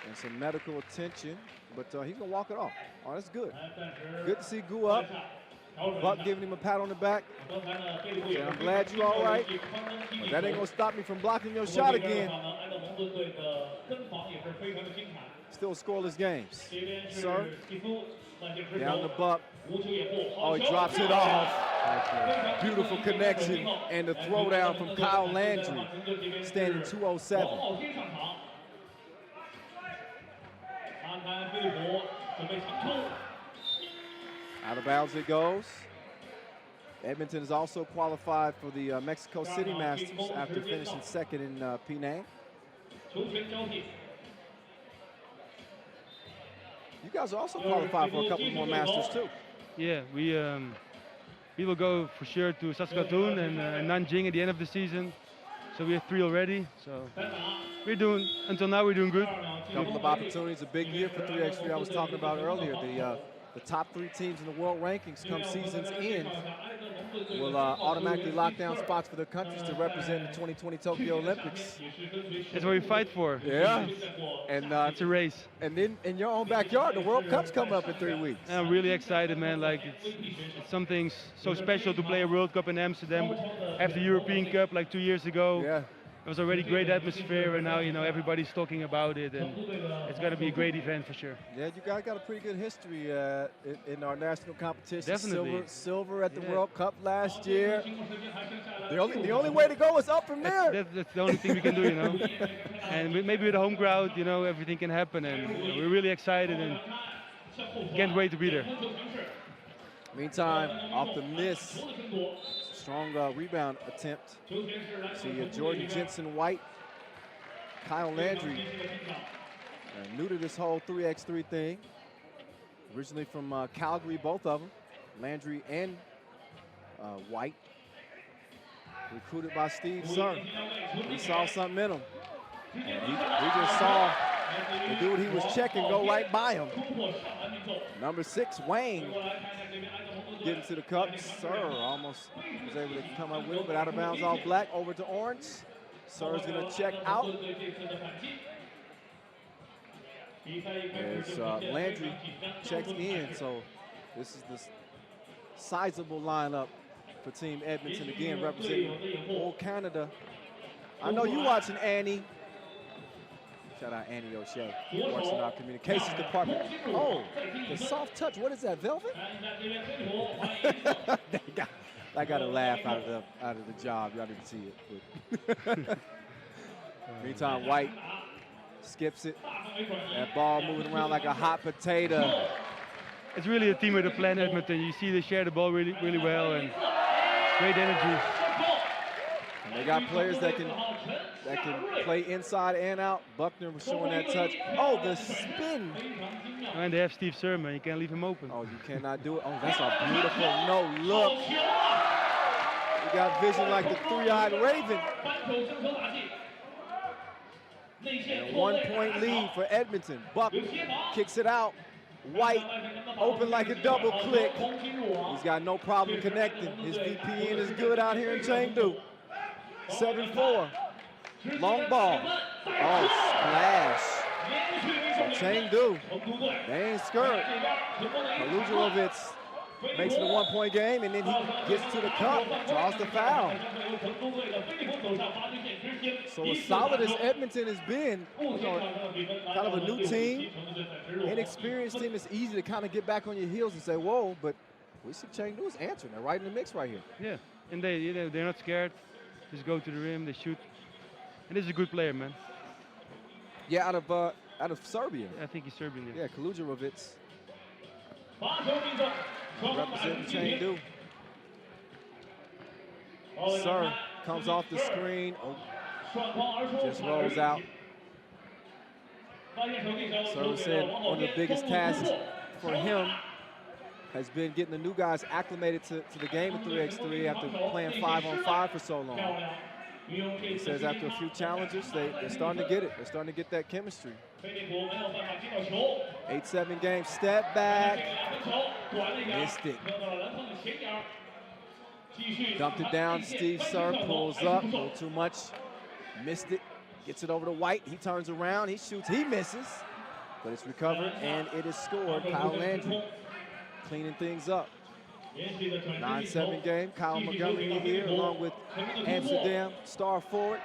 and some medical attention, but he's gonna walk it off. Oh, that's good. Good to see Gu up. Buck giving him a pat on the back. Saying, I'm glad you're all right, but that ain't gonna stop me from blocking your shot again. Still scoreless games. Sir, down the Buck. Oh, he drops it off. Beautiful connection, and the throwdown from Kyle Landry, standing 207. Out of bounds it goes. Edmonton is also qualified for the Mexico City Masters after finishing second in Penang. You guys are also qualified for a couple more Masters too. Yeah, we will go for sure to Saskatoon and Nanjing at the end of the season. So we have 3 already. So until now we're doing good. A couple of opportunities, a big year for 3x3 I was talking about earlier. The the top 3 teams in the world rankings come season's end will automatically lock down spots for their countries to represent the 2020 Tokyo Olympics. That's what we fight for. Yeah. And it's a race. And then in your own backyard, the World Cup's coming up in 3 weeks. And I'm really excited, man. Like it's something so special to play a World Cup in Amsterdam after the European Cup like 2 years ago. Yeah. It was already great atmosphere, and now everybody's talking about it, and it's going to be a great event for sure. Yeah, you guys got a pretty good history in our national competition. Definitely. Silver at the World Cup last year. The only way to go is up from there. That's the only thing we can do, And maybe with the home crowd, everything can happen, and we're really excited and can't wait to be there. Meantime, off the miss. Strong rebound attempt. See Jordan Jensen-White, Kyle Landry, new to this whole 3x3 thing. Originally from Calgary, both of them, Landry and White. Recruited by Steve Sir. He saw something in him. And he just saw the dude he was checking go right by him. Number 6, Wayne. Getting to the cup. Sir almost was able to come up with it, but out of bounds all black over to orange. Sir's going to check out. As Landry checks in, so this is the sizable lineup for Team Edmonton, again representing old Canada. I know you watching, Annie. Shout out Annie O'Shea, works in our communications department. Oh, the soft touch, what is that, velvet? I got a laugh out of the job, y'all didn't see it. Meantime, White skips it. That ball moving around like a hot potato. It's really a team with a plan, Edmonton. You see they share the ball really, really well, and great energy. And they got players that can play inside and out. Buckner was showing that touch. Oh, the spin. And they have Steve Sermon. You can't leave him open. Oh, you cannot do it. Oh, that's a beautiful no look. You got vision like the 3-eyed raven. And a 1-point lead for Edmonton. Buck kicks it out. White open like a double click. He's got no problem connecting. His VPN is good out here in Chengdu. 7-4. Long ball. Oh, splash. So Chengdu, they ain't scared. Kalujrovitz makes it a 1-point game, and then he gets to the cup, draws the foul. So as solid as Edmonton has been, kind of a new team, inexperienced team, it's easy to kind of get back on your heels and say, whoa, but we see Chengdu is answering. They're right in the mix right here. Yeah, and they're not scared. Just go to the rim, they shoot. And this is a good player, man. Yeah, out of Serbia. I think he's Serbian. Yeah, Kalujrovitz. Representing Chengdu. Sir comes off the screen. Oh, just rolls out. Sir said one of the biggest tasks for him has been getting the new guys acclimated to the game of 3x3 after playing 5-on-5 for so long. He says after a few challenges, they're starting to get it. They're starting to get that chemistry. 8-7 game, step back. Missed it. Dumped it down, Steve Sir pulls up, a little too much. Missed it, gets it over to White. He turns around, he shoots, he misses. But it's recovered, and it is scored. Kyle Landry cleaning things up. 9-7 game, Kyle Montgomery here, along with Amsterdam star forward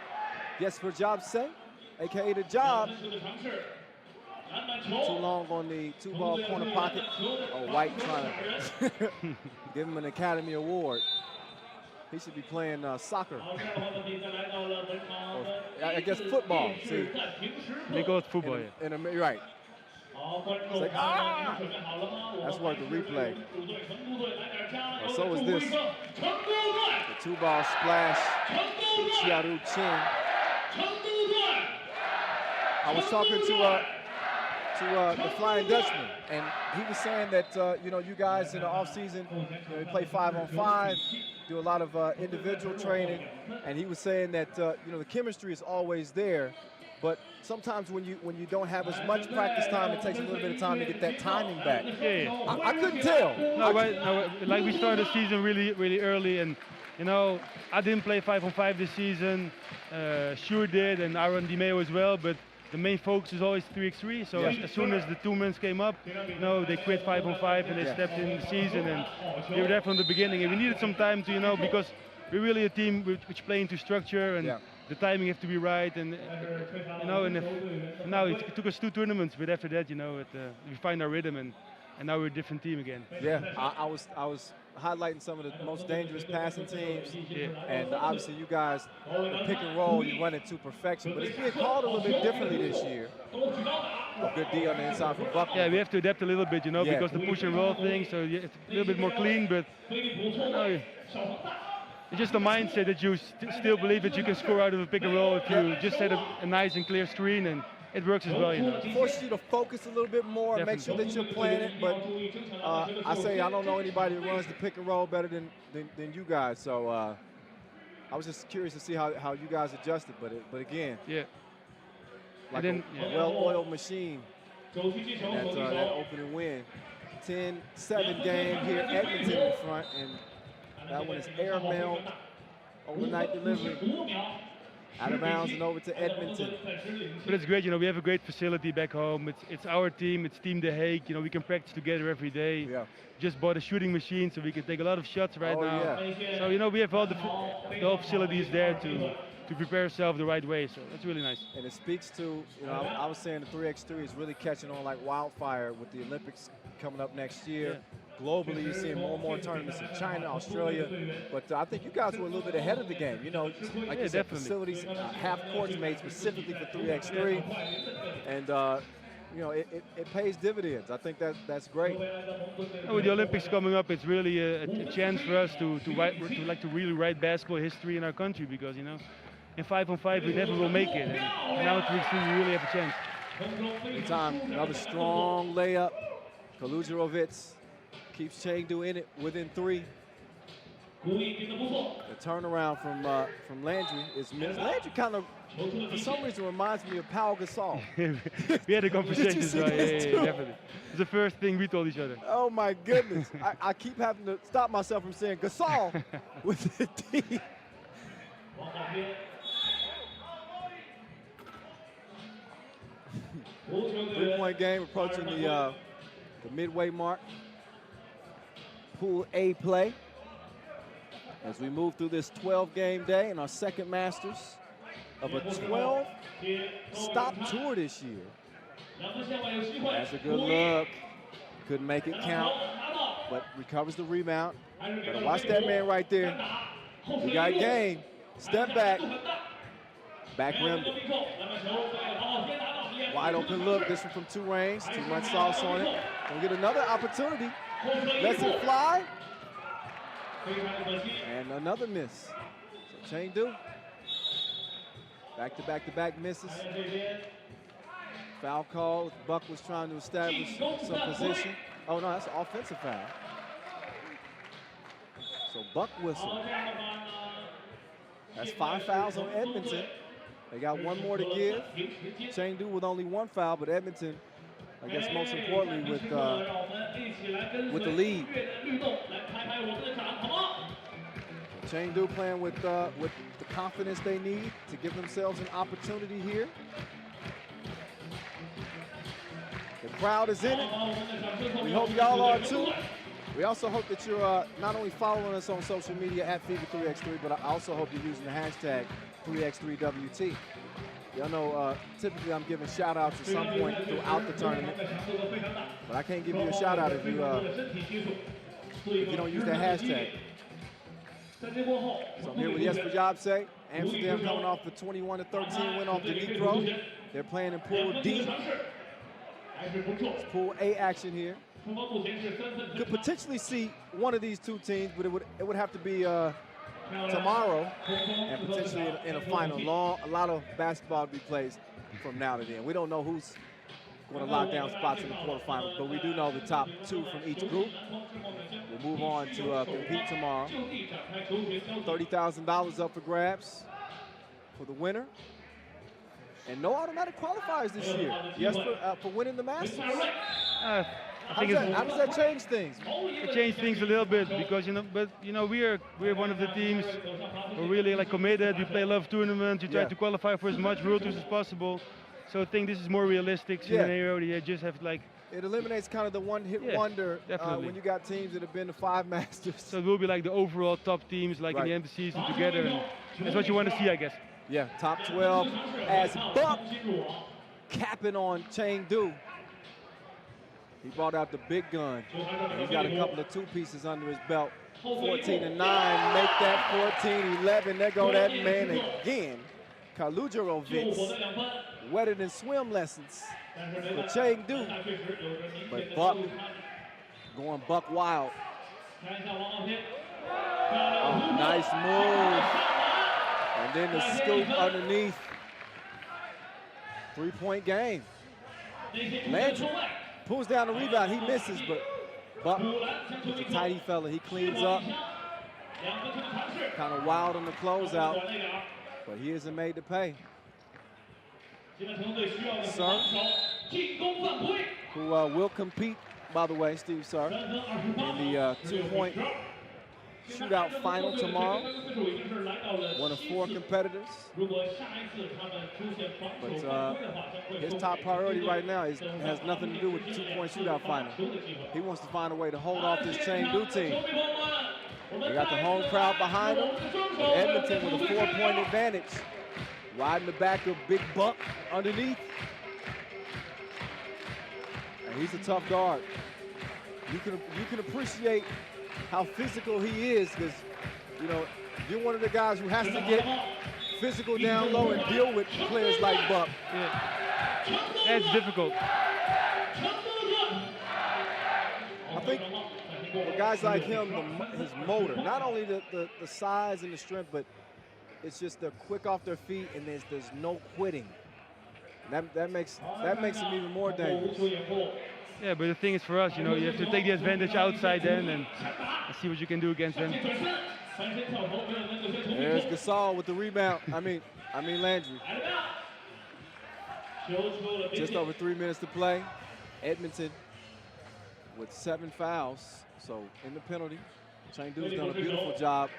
Jesper Jobsen, a.k.a. The Job. Too long on the 2-ball corner pocket. Oh, White trying to give him an Academy Award. He should be playing soccer. Or, I guess football. See, they go with football, You're right. It's like, ah! That's worth the replay. So is this. The 2-ball splash. Chiaru Chin. I was talking to the Flying Dutchman, and he was saying that you guys in the off season, you play 5-on-5, do a lot of individual training, and he was saying that the chemistry is always there, but sometimes when you don't have as much practice time, it takes a little bit of time to get that timing back. Yeah. I couldn't tell. No, like we started the season really early, and you know, I didn't play 5-on-5 this season. Sure did, and Aaron DiMeo as well, but the main focus is always 3x3. So as soon as the 2 months came up, you know, they quit 5-on-5 and they stepped in the season, and they were there from the beginning. And we needed some time to, you know, because we're really a team which play into structure, and the timing have to be right. And you know, and now it took us 2 tournaments, but after that, you know, we find our rhythm, and now we're a different team again. Yeah, I was highlighting some of the most dangerous passing teams, and obviously you guys, the pick and roll, you run it to perfection, but it's being called a little bit differently this year. A good D on the inside from Buck. Yeah, we have to adapt a little bit, you know, because the push and roll thing, so it's a little bit more clean, but you know, it's just a mindset that you still believe that you can score out of a pick and roll if you just set a nice and clear screen, and it works as well, you know. It forces you to focus a little bit more, make sure that you're playing it, but I say I don't know anybody that runs the pick and roll better than you guys, so I was just curious to see how you guys adjusted, but again, like a well-oiled machine in that opening win. 10-7 game here, Edmonton in front, and that one is airmailed, overnight delivery. Out of bounds and over to Edmonton. But it's great, you know, we have a great facility back home. It's our team, it's Team The Hague, you know, we can practice together every day. Yeah. Just bought a shooting machine so we can take a lot of shots right now. Yeah. So, you know, we have all the whole facilities there to prepare ourselves the right way, so that's really nice. And it speaks to, you know, I was saying the 3x3 is really catching on like wildfire with the Olympics coming up next year. Globally, you're seeing more and more tournaments in China, Australia, but I think you guys were a little bit ahead of the game. You know, like you said, facilities, half courts made specifically for 3x3, and you know, it pays dividends. I think that's great. With the Olympics coming up, it's really a chance for us to really write basketball history in our country, because, you know, in 5-on-5 we never will make it, and now at 3x3 we really have a chance. Anytime, another strong layup. Kalujarovic keeps Chengdu in it within 3. The turnaround from Landry is missed. Landry kind of, for some reason, reminds me of Pau Gasol. We had a conversation, right? Yeah, definitely. It's the first thing we told each other. Oh my goodness! I keep having to stop myself from saying Gasol with the D. 3-point game approaching the midway mark. Pool A play as we move through this 12-game day in our second Masters of a 12-stop tour this year. That's a good look. Couldn't make it count, but recovers the rebound. Better watch that man right there. We got game. Step back. Back rim. Wide open look. This one from 2 range. Too much sauce on it. We'll get another opportunity. Lets it fly. And another miss. So Chengdu. Back-to-back misses. Foul call. Buck was trying to establish some position. Oh no, that's an offensive foul. So Buck whistle. That's 5 fouls on Edmonton. They got 1 more to give. Chengdu with only 1 foul, but Edmonton, I guess most importantly, with the lead. Chengdu playing with the confidence they need to give themselves an opportunity here. The crowd is in it. We hope y'all are too. We also hope that you're not only following us on social media at FIBA 3x3, but I also hope you're using the hashtag 3x3WT. Y'all know typically I'm giving shout outs at some point throughout the tournament, but I can't give you a shout out if you don't use that hashtag. So I'm here with Jesper Jabse. Amsterdam coming off the 21-13 win off Dnipro. They're playing in Pool D. It's Pool A action here. Could potentially see one of these 2 teams, but it would have to be tomorrow and potentially in a final. A lot of basketball to be played from now to then. We don't know who's going to lock down spots in the quarterfinals, but we do know the top 2 from each group. We'll move on to compete tomorrow. $30,000 up for grabs for the winner. And no automatic qualifiers this year. Yes, for winning the Masters. I think How does that change things? it changed things a little bit because we're one of the teams. We're really like committed. We play a lot of tournaments. We try to qualify for as much World Tours as possible. So I think this is more realistic scenario. You just have like. It eliminates kind of the one-hit wonder when you got teams that have been to 5 Masters. So it will be like the overall top teams, like in the end of the season together. And that's what you want to see, I guess. Yeah, top 12 as Buck capping on Chengdu. He brought out the big gun. He's got a couple of 2 pieces under his belt. 14-9, make that 14-11. There go that man again. Kaludjerovic, wetter than swim lessons for Chengdu. But Buck going buck wild. Oh, nice move. And then the scoop underneath. 3-point game. Landry pulls down the rebound. He misses, but Buck is a tidy fella. He cleans up. Kind of wild on the closeout, but he isn't made to pay. Sir, who will compete, by the way, Steve Sir, in the 2-point shootout final tomorrow. One of 4 competitors. But his top priority right now has nothing to do with the 2-point shootout final. He wants to find a way to hold off this Chengdu team. They got the home crowd behind them. Edmonton with a 4-point advantage. Riding the back of Big Buck underneath. And he's a tough guard. You can appreciate how physical he is, because you're one of the guys who has to get physical down low and deal with players like Buck. Yeah. That's difficult. I think for guys like him, his motor, not only the size and the strength, but it's just they're quick off their feet and there's no quitting. That makes him even more dangerous. Yeah, but the thing is for us, you have to take the advantage outside then and see what you can do against them. There's Gasol with the rebound. I mean Landry. Just over 3 minutes to play. Edmonton with 7 fouls. So in the penalty, Chengdu's done a beautiful job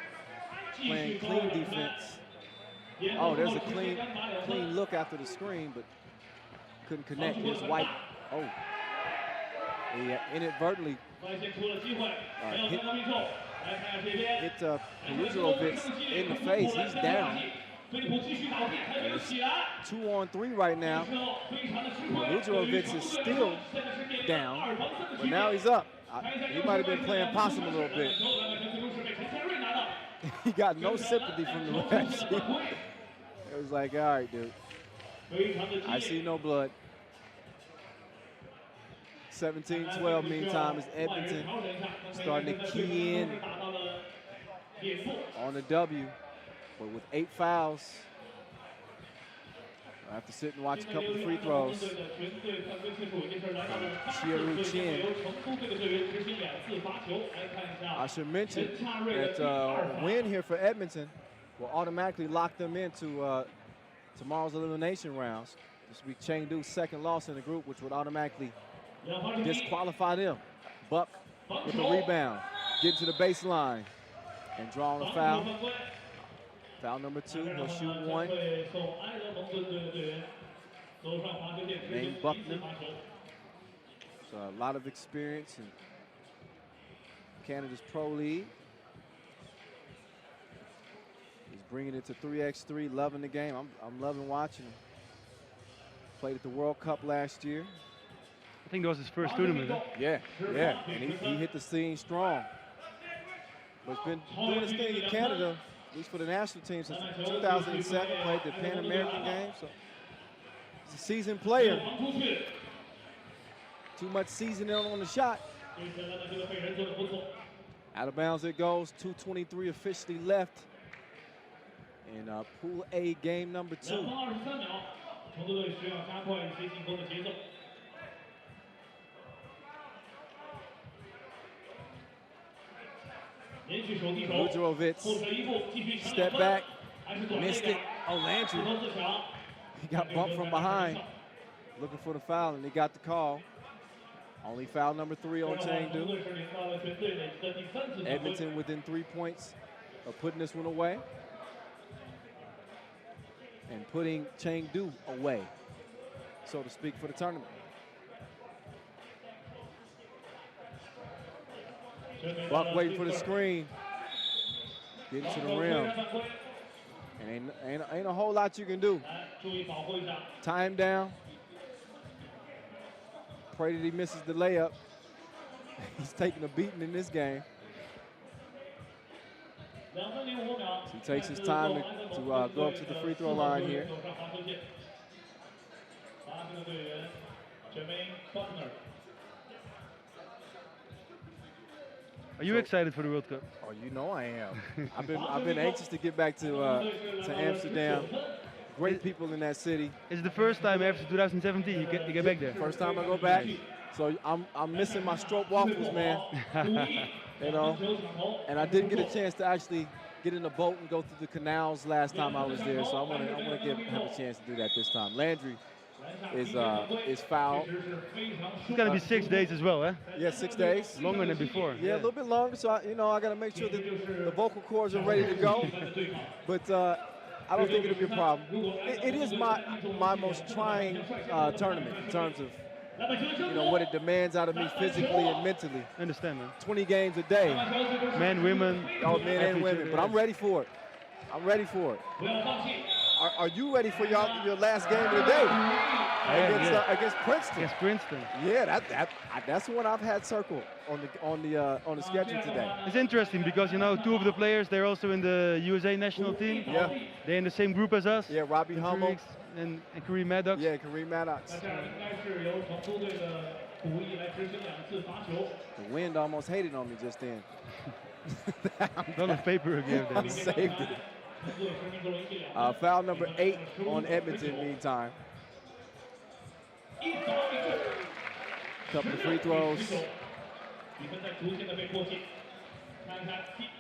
playing clean defense. Oh, there's a clean look after the screen, but couldn't connect. Here's White. Oh, he inadvertently hit Kaludjerovic in the face. He's down. It's 2-on-3 right now. Kaludjerovic is still down, but now he's up. He might have been playing possum a little bit. He got no sympathy from the refs. It was like, all right, dude. I see no blood. 17-12 meantime, as Edmonton starting to key in on the W, but with 8 fouls. I have to sit and watch a couple of free throws. Chiaru Chin. I should mention that a win here for Edmonton will automatically lock them into tomorrow's elimination rounds. This will be Chengdu's 2nd loss in the group, which would automatically disqualify them. Buck with the rebound, get to the baseline, and drawing a foul. Foul number 2, he'll shoot 1. Named Buckner. So a lot of experience in Canada's Pro League. He's bringing it to 3x3, loving the game. I'm loving watching him. Played at the World Cup last year. I think that was his first tournament. Huh? Yeah, and he hit the scene strong. But he's been doing his thing in Canada, at least for the national team, since 2007, played the Pan American game. So he's a seasoned player. Too much seasoning on the shot. Out of bounds it goes, 2:23 officially left in Pool A game number 2. Kaludjerovic, step back, missed it. Oh, Landry He got bumped from behind, looking for the foul, and he got the call. Only foul number 3 on Chengdu. Edmonton within 3 points of putting this one away. And putting Chengdu away, so to speak, for the tournament. Buck waiting for the screen. Getting to the rim. And ain't a whole lot you can do. Tie him down. Pray that he misses the layup. He's taking a beating in this game. So he takes his time to go up to the free throw line here. Are you excited for the World Cup? Oh, you know I am. I've been anxious to get back to Amsterdam. Great people in that city. It's the first time after 2017 you get back there. First time I go back. So I'm missing my stroke waffles, man. You know, and I didn't get a chance to actually get in a boat and go through the canals last time I was there. So I want to have a chance to do that this time. Landry is fouled. It's gonna be 6 days as well, huh? Yeah, 6 days. Longer than before. Yeah, a little bit longer. So I got to make sure that the vocal cords are ready to go. But I don't think it'll be a problem. It is my most trying tournament in terms of what it demands out of me physically and mentally. I understand, man. 20 games a day. Men, women. Oh, men and women. But I'm ready for it. I'm ready for it. Are you ready for your last game of the day? Against Princeton. Against Princeton. Yeah, that's the one I've had circled on the schedule today. It's interesting because 2 of the players, they're also in the USA national team. Yeah. They're in the same group as us. Yeah, Robbie Hummel. And Kareem Maddox. Yeah, Kareem Maddox. The wind almost hated on me just then. Not on paper again. I saved it. Foul number 8 on Edmonton meantime. Couple of free throws.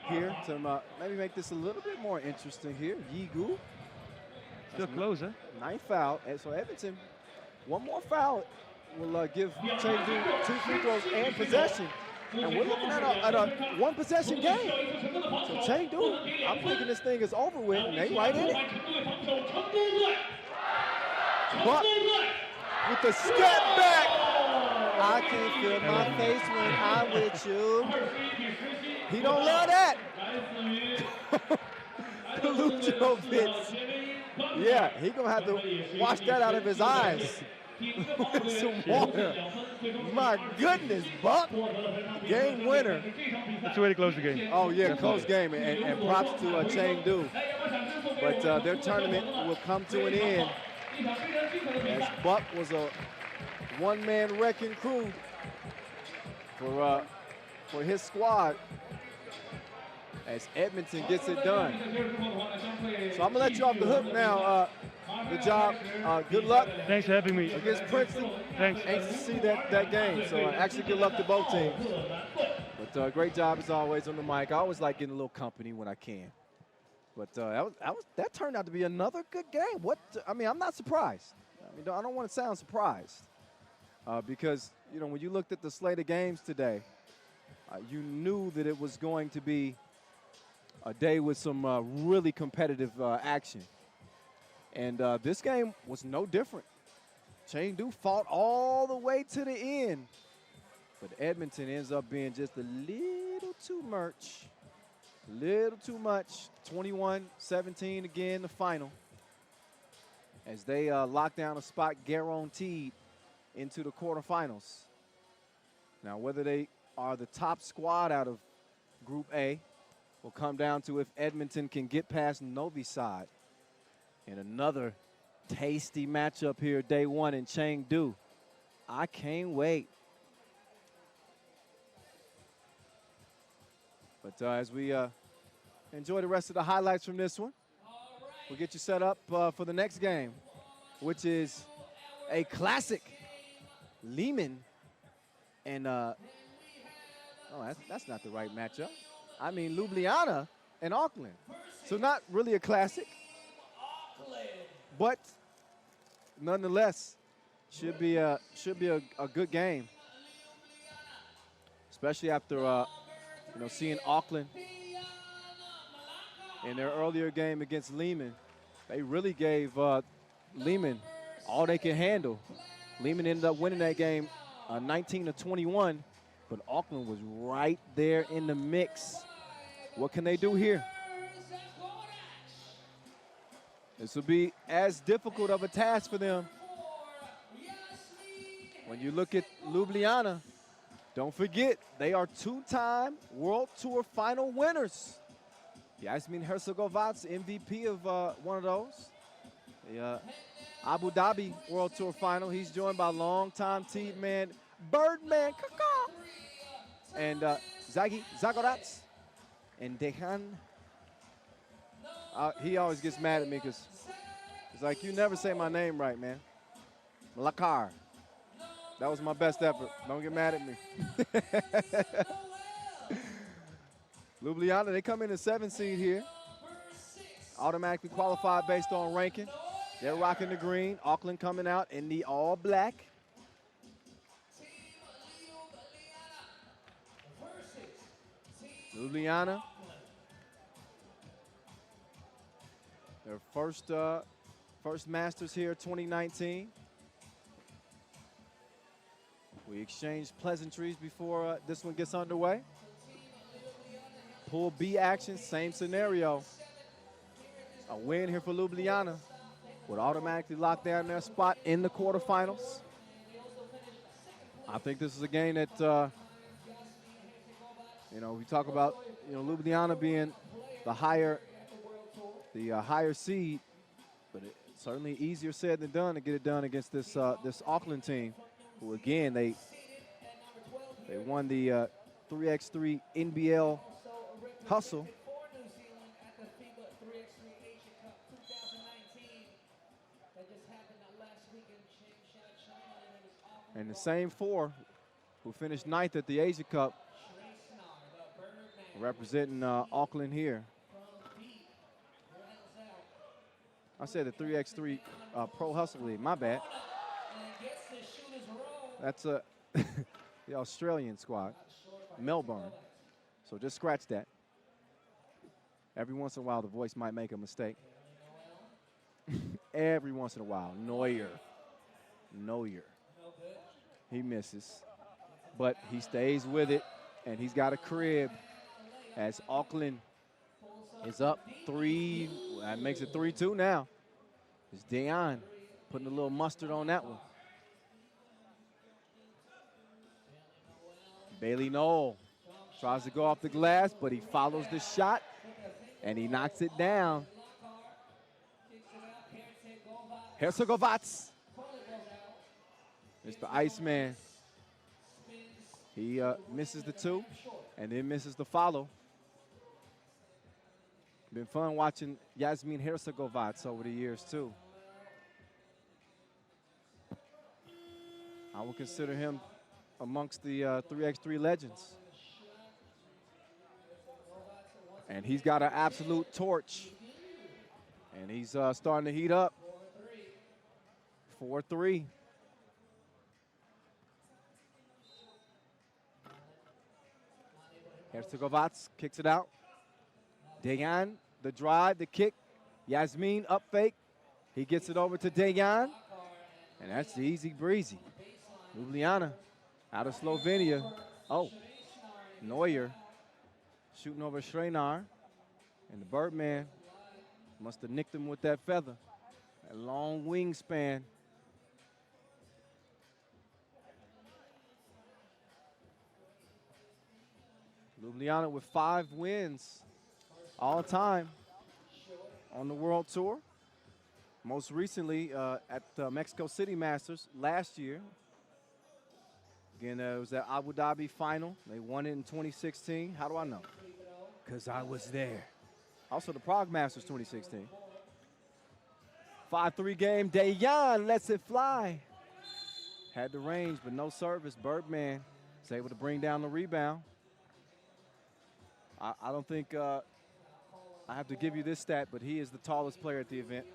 Here to maybe make this a little bit more interesting here. Yigu. Still close, huh? 9th foul. And so Edmonton, one more foul will give Chengdu 2 free throws and possession. And we're looking at a one-possession game. So Chengdu, I'm thinking this thing is over with, and they right in it. Buck with the step back. I can feel my face when I'm with you. He don't love that. Kalujovic. Yeah, he gonna have to wash that out of his eyes. Some water. My goodness, Buck. Game winner. That's the way to close the game. Oh, yeah, close game. And props to Chengdu. But their tournament will come to an end as Buck was a one-man wrecking crew for his squad as Edmonton gets it done. So I'm going to let you off the hook now. Good job. Good luck. Thanks for having me. Against Princeton. Thanks. Anxious to see that game. So actually good luck to both teams. But great job as always on the mic. I always like getting a little company when I can. But that turned out to be another good game. I'm not surprised. I don't want to sound surprised because when you looked at the slate of games today, you knew that it was going to be a day with some really competitive action. And this game was no different. Chengdu fought all the way to the end. But Edmonton ends up being just a little too much. Little too much. 21-17 again, the final. As they lock down a spot guaranteed into the quarterfinals. Now, whether they are the top squad out of Group A will come down to if Edmonton can get past Novi Sad. And another tasty matchup here, day one in Chengdu. I can't wait. But as we enjoy the rest of the highlights from this one, we'll get you set up for the next game, which is a classic. Liman and, that's not the right matchup. I mean, Ljubljana and Auckland. So not really a classic. But nonetheless, should be a good game, especially after seeing Auckland in their earlier game against Liman. They really gave Liman all they could handle. Liman ended up winning that game 19-21, but Auckland was right there in the mix. What can they do here? This will be as difficult of a task for them. When you look at Ljubljana, don't forget, they are two-time World Tour final winners. Jasmine Hercegovac, MVP of one of those. The Abu Dhabi World Tour final. He's joined by longtime team-man Birdman Kaka and Zagi Zagoratz and Dejan. He always gets mad at me because he's like, you never say my name right, man. Malakar. That was my best effort. Don't get mad at me. Ljubljana, they come in the 7th seed here. Automatically qualified based on ranking. They're rocking the green. Auckland coming out in the all black. Ljubljana. Their first Masters here, 2019. We exchanged pleasantries before this one gets underway. Pool B action, same scenario. A win here for Ljubljana would automatically lock down their spot in the quarterfinals. I think this is a game that, we talk about, Ljubljana being the higher seed, but it's certainly easier said than done to get it done against this Auckland team, who again they won the 3x3 NBL hustle. And the same four who finished 9th at the Asia Cup representing Auckland here. I said the 3x3 Pro Hustle League, my bad. That's the Australian squad, Melbourne. So just scratch that. Every once in a while, the voice might make a mistake. Every once in a while, Neuer. He misses, but he stays with it, and he's got a crib as Auckland is up 3. That makes it 3-2 now. It's Dion putting a little mustard on that one. Bailey Knoll tries to go off the glass, but he follows the shot, and he knocks it down. Hercegovac. Mr. Iceman. He misses the 2 and then misses the follow. Been fun watching Jasmine Hercegovac over the years, too. I would consider him amongst the 3x3 legends. And he's got an absolute torch. And he's starting to heat up. 4-3. Hercegovac kicks it out. Dejan, the drive, the kick. Jasmine up fake. He gets it over to Dejan. And that's the easy breezy. Ljubljana out of Slovenia. Oh, Neuer shooting over Schreinar. And the Birdman must have nicked him with that feather. That long wingspan. Ljubljana with 5 wins all time on the World Tour. Most recently at the Mexico City Masters last year. Again, it was that Abu Dhabi final. They won it in 2016. How do I know? Because I was there. Also the Prague Masters 2016. 5-3 game. Dejan lets it fly. Had the range, but no service. Birdman is able to bring down the rebound. I don't think I have to give you this stat, but he is the tallest player at the event.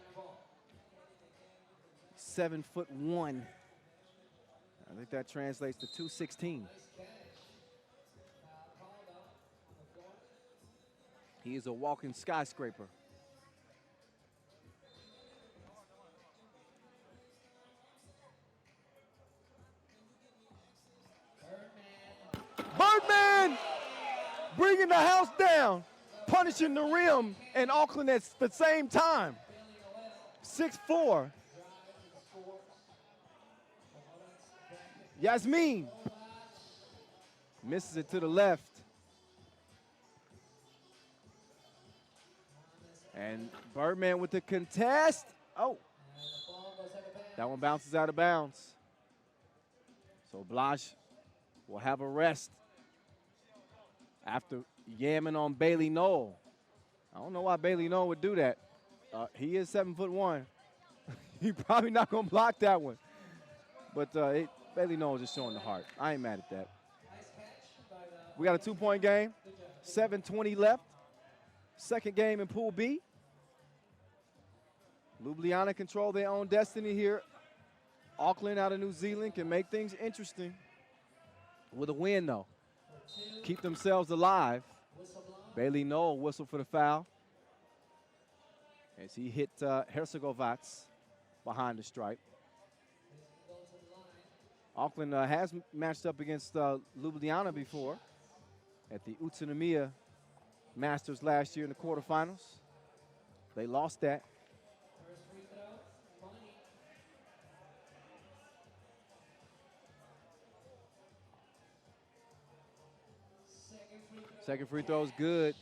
7'1". I think that translates to 216. He is a walking skyscraper. Birdman bringing the house down, punishing the rim and Auckland at the same time. 6'4". Yasmin misses it to the left. And Birdman with the contest. Oh, that one bounces out of bounds. So Blash will have a rest after yamming on Bailey Knoll. I don't know why Bailey Knoll would do that. He is 7'1". He's probably not going to block that one. But Bailey Knoll is just showing the heart. I ain't mad at that. We got a 2-point game. 7:20 left. Second game in Pool B. Ljubljana control their own destiny here. Auckland out of New Zealand can make things interesting with a win, though. Keep themselves alive. Bailey Knoll whistled for the foul as he hit Herzegovac behind the stripe. Auckland has matched up against Ljubljana before at the Wst Masters last year in the quarterfinals. They lost that. Second free throw is good.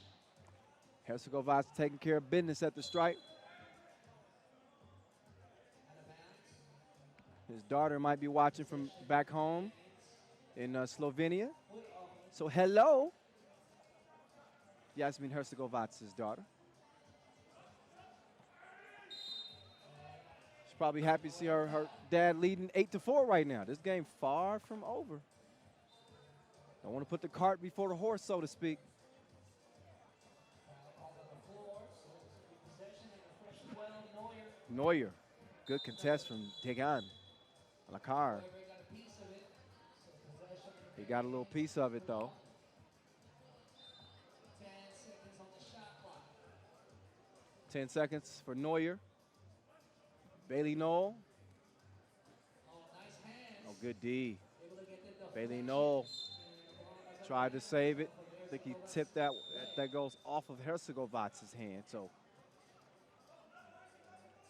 Herzegovac taking care of business at the stripe. His daughter might be watching from back home in Slovenia. So hello, Yasmin Herzegovac's daughter. She's probably happy to see her dad leading 8-4 right now. This game far from over. Don't want to put the cart before the horse, so to speak. Neuer, good contest from Degan. Lakar. He got a little piece of it, though. 10 seconds for Neuer. Bailey Knoll. Oh, good D. Bailey Knoll tried to save it. I think he tipped that. That goes off of Herzegovac's hand. So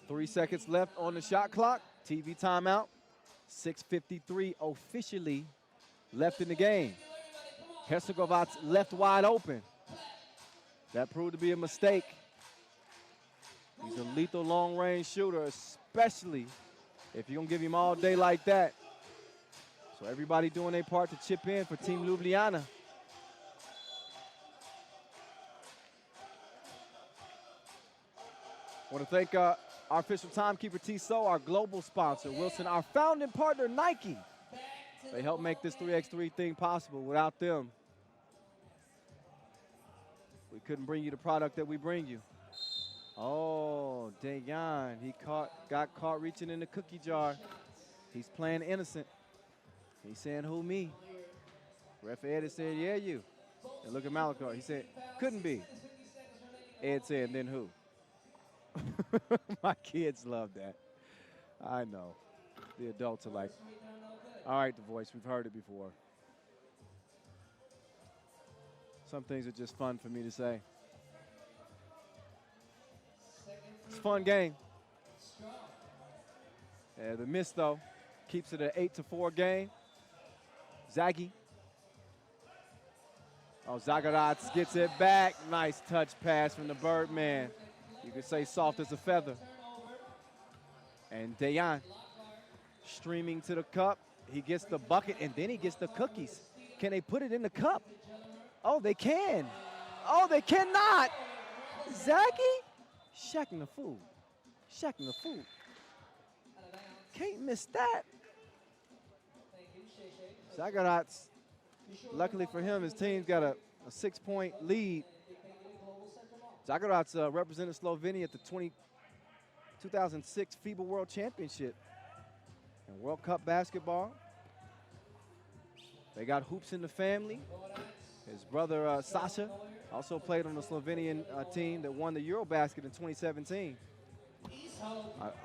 3 seconds left on the shot clock. TV timeout. 6:53 officially left in the game. Herzegovac left wide open. That proved to be a mistake. He's a lethal long-range shooter, especially if you're going to give him all day like that. So everybody doing their part to chip in for Team Ljubljana. I want to thank our official timekeeper, Tissot, our global sponsor, Wilson, our founding partner, Nike. They help make this 3x3 thing possible. Without them, we couldn't bring you the product that we bring you. Oh, Dayan, he got caught reaching in the cookie jar. He's playing innocent. He's saying, who, me? Ref Ed said, yeah, you. And look at Malachar. He said, couldn't be. Ed said, then who? My kids love that. I know. The adults are like, all right, the voice, we've heard it before. Some things are just fun for me to say. It's a fun game. The miss, though, keeps it an 8-4 game. Zaggy. Oh, Zagarac gets it back. Nice touch pass from the Birdman. You could say soft as a feather. And Dayan streaming to the cup. He gets the bucket, and then he gets the cookies. Can they put it in the cup? Oh, they can. Oh, they cannot. Zaggy? Shacking the food. Shacking the food. Can't miss that. Zagarac, luckily for him, his team's got a 6-point lead. Zagarac represented Slovenia at the 2006 FIBA World Championship in World Cup basketball. They got hoops in the family. His brother Sasha also played on the Slovenian team that won the Eurobasket in 2017.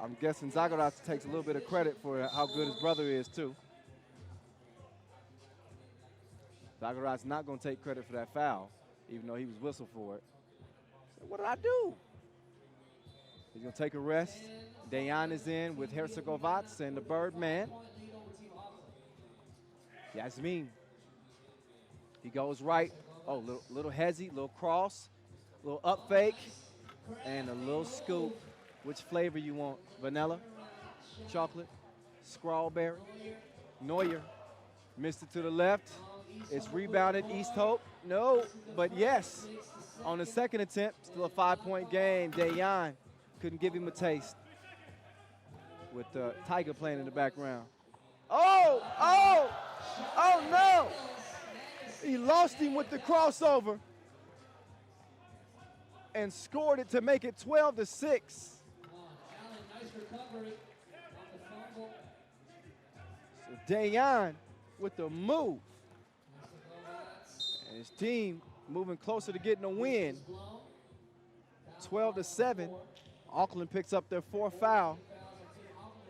I'm guessing Zagorats takes a little bit of credit for how good his brother is too. Zagorats not going to take credit for that foul, even though he was whistled for it. So what did I do? He's going to take a rest. Dejan is in with Herzegovats and the Birdman. Yasmin. He goes right. Oh, little hezzy, little cross, little up fake, and a little scoop. Which flavor you want? Vanilla, chocolate, strawberry, Neuer. Missed it to the left. It's rebounded, East Hope. No, but yes. On the second attempt, still a 5-point game. Dejan couldn't give him a taste with Tiger playing in the background. Oh no! He lost him with the crossover and scored it to make it 12-6. So Dejan with the move. And his team moving closer to getting a win. 12-7. Auckland picks up their 4th foul.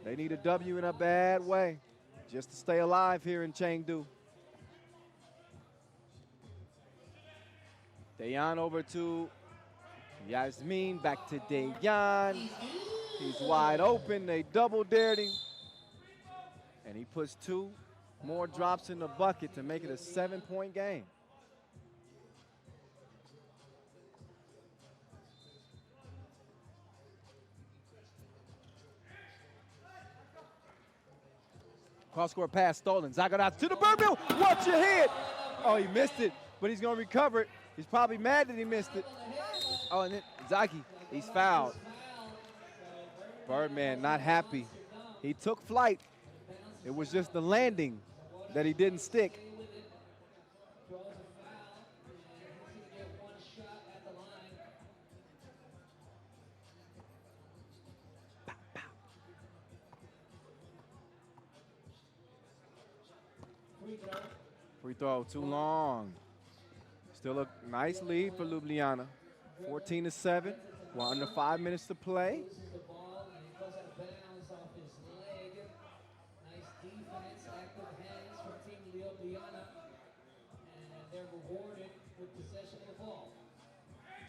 They need a W in a bad way just to stay alive here in Chengdu. Dejan over to Yasmin, back to Dejan. He's wide open, they double dared him. And he puts 2 more drops in the bucket to make it a 7-point game. Cross-court pass stolen. Zagorats to the Birdman. Watch your head. Oh, he missed it, but he's going to recover it. He's probably mad that he missed it. Oh, and then Zaki, he's fouled. Birdman not happy. He took flight. It was just the landing that he didn't stick. Free throw, too long. Still a nice lead for Ljubljana. 14-7. We're under 5 minutes to play.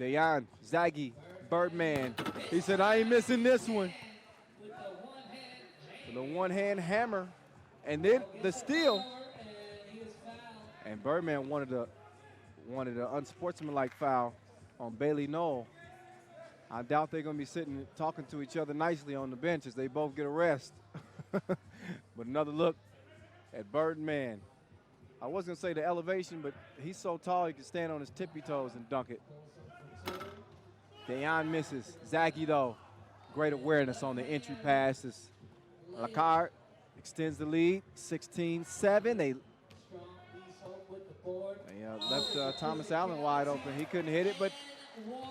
Dejan, Zaggy, Birdman. He said, I ain't missing this one. The one-hand hammer. And then the steal. And Birdman wanted an unsportsmanlike foul on Bailey Knoll. I doubt they're going to be sitting talking to each other nicely on the bench as they both get a rest. But another look at Birdman. I was going to say the elevation, but he's so tall he can stand on his tippy toes and dunk it. Dejan misses. Zaki, though, great awareness on the entry passes. Lacard extends the lead, 16-7. They left Thomas Allen wide open. He couldn't hit it, but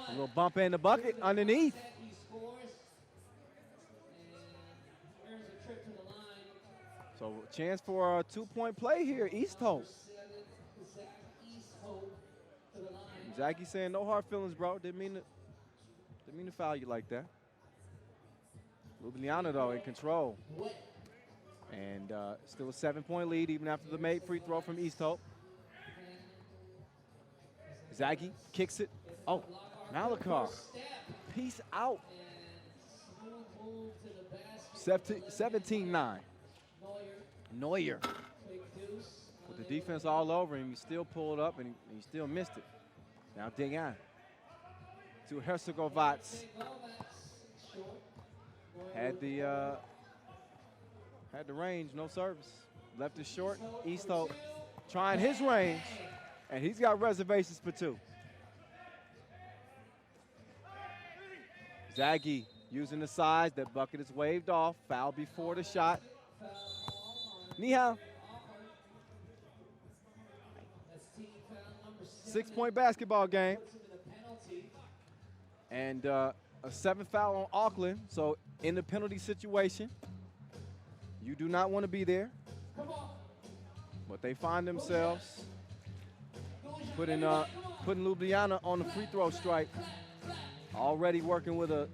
a little bump in the bucket underneath. So a chance for a 2-point play here, East Hope. Zaki saying no hard feelings, bro. Didn't mean to foul you like that. Ljubljana, though, in control. And still a 7-point lead even after the made free throw from East Hope. Zaggy kicks it. Oh, Malakar. Peace out. 17-9. Neuer. With the defense all over him, he still pulled up and he still missed it. Now Dejan to Herzegovats. Had the range, no service. Left it short. East Hope trying his range, and he's got reservations for 2. Zaggy using the size. That bucket is waved off. Foul before the shot. Nihao. 6-point basketball game. And a 7th foul on Auckland. So in the penalty situation, You do not want to be there. But they find themselves putting Ljubljana on the free throw strike. Already working with a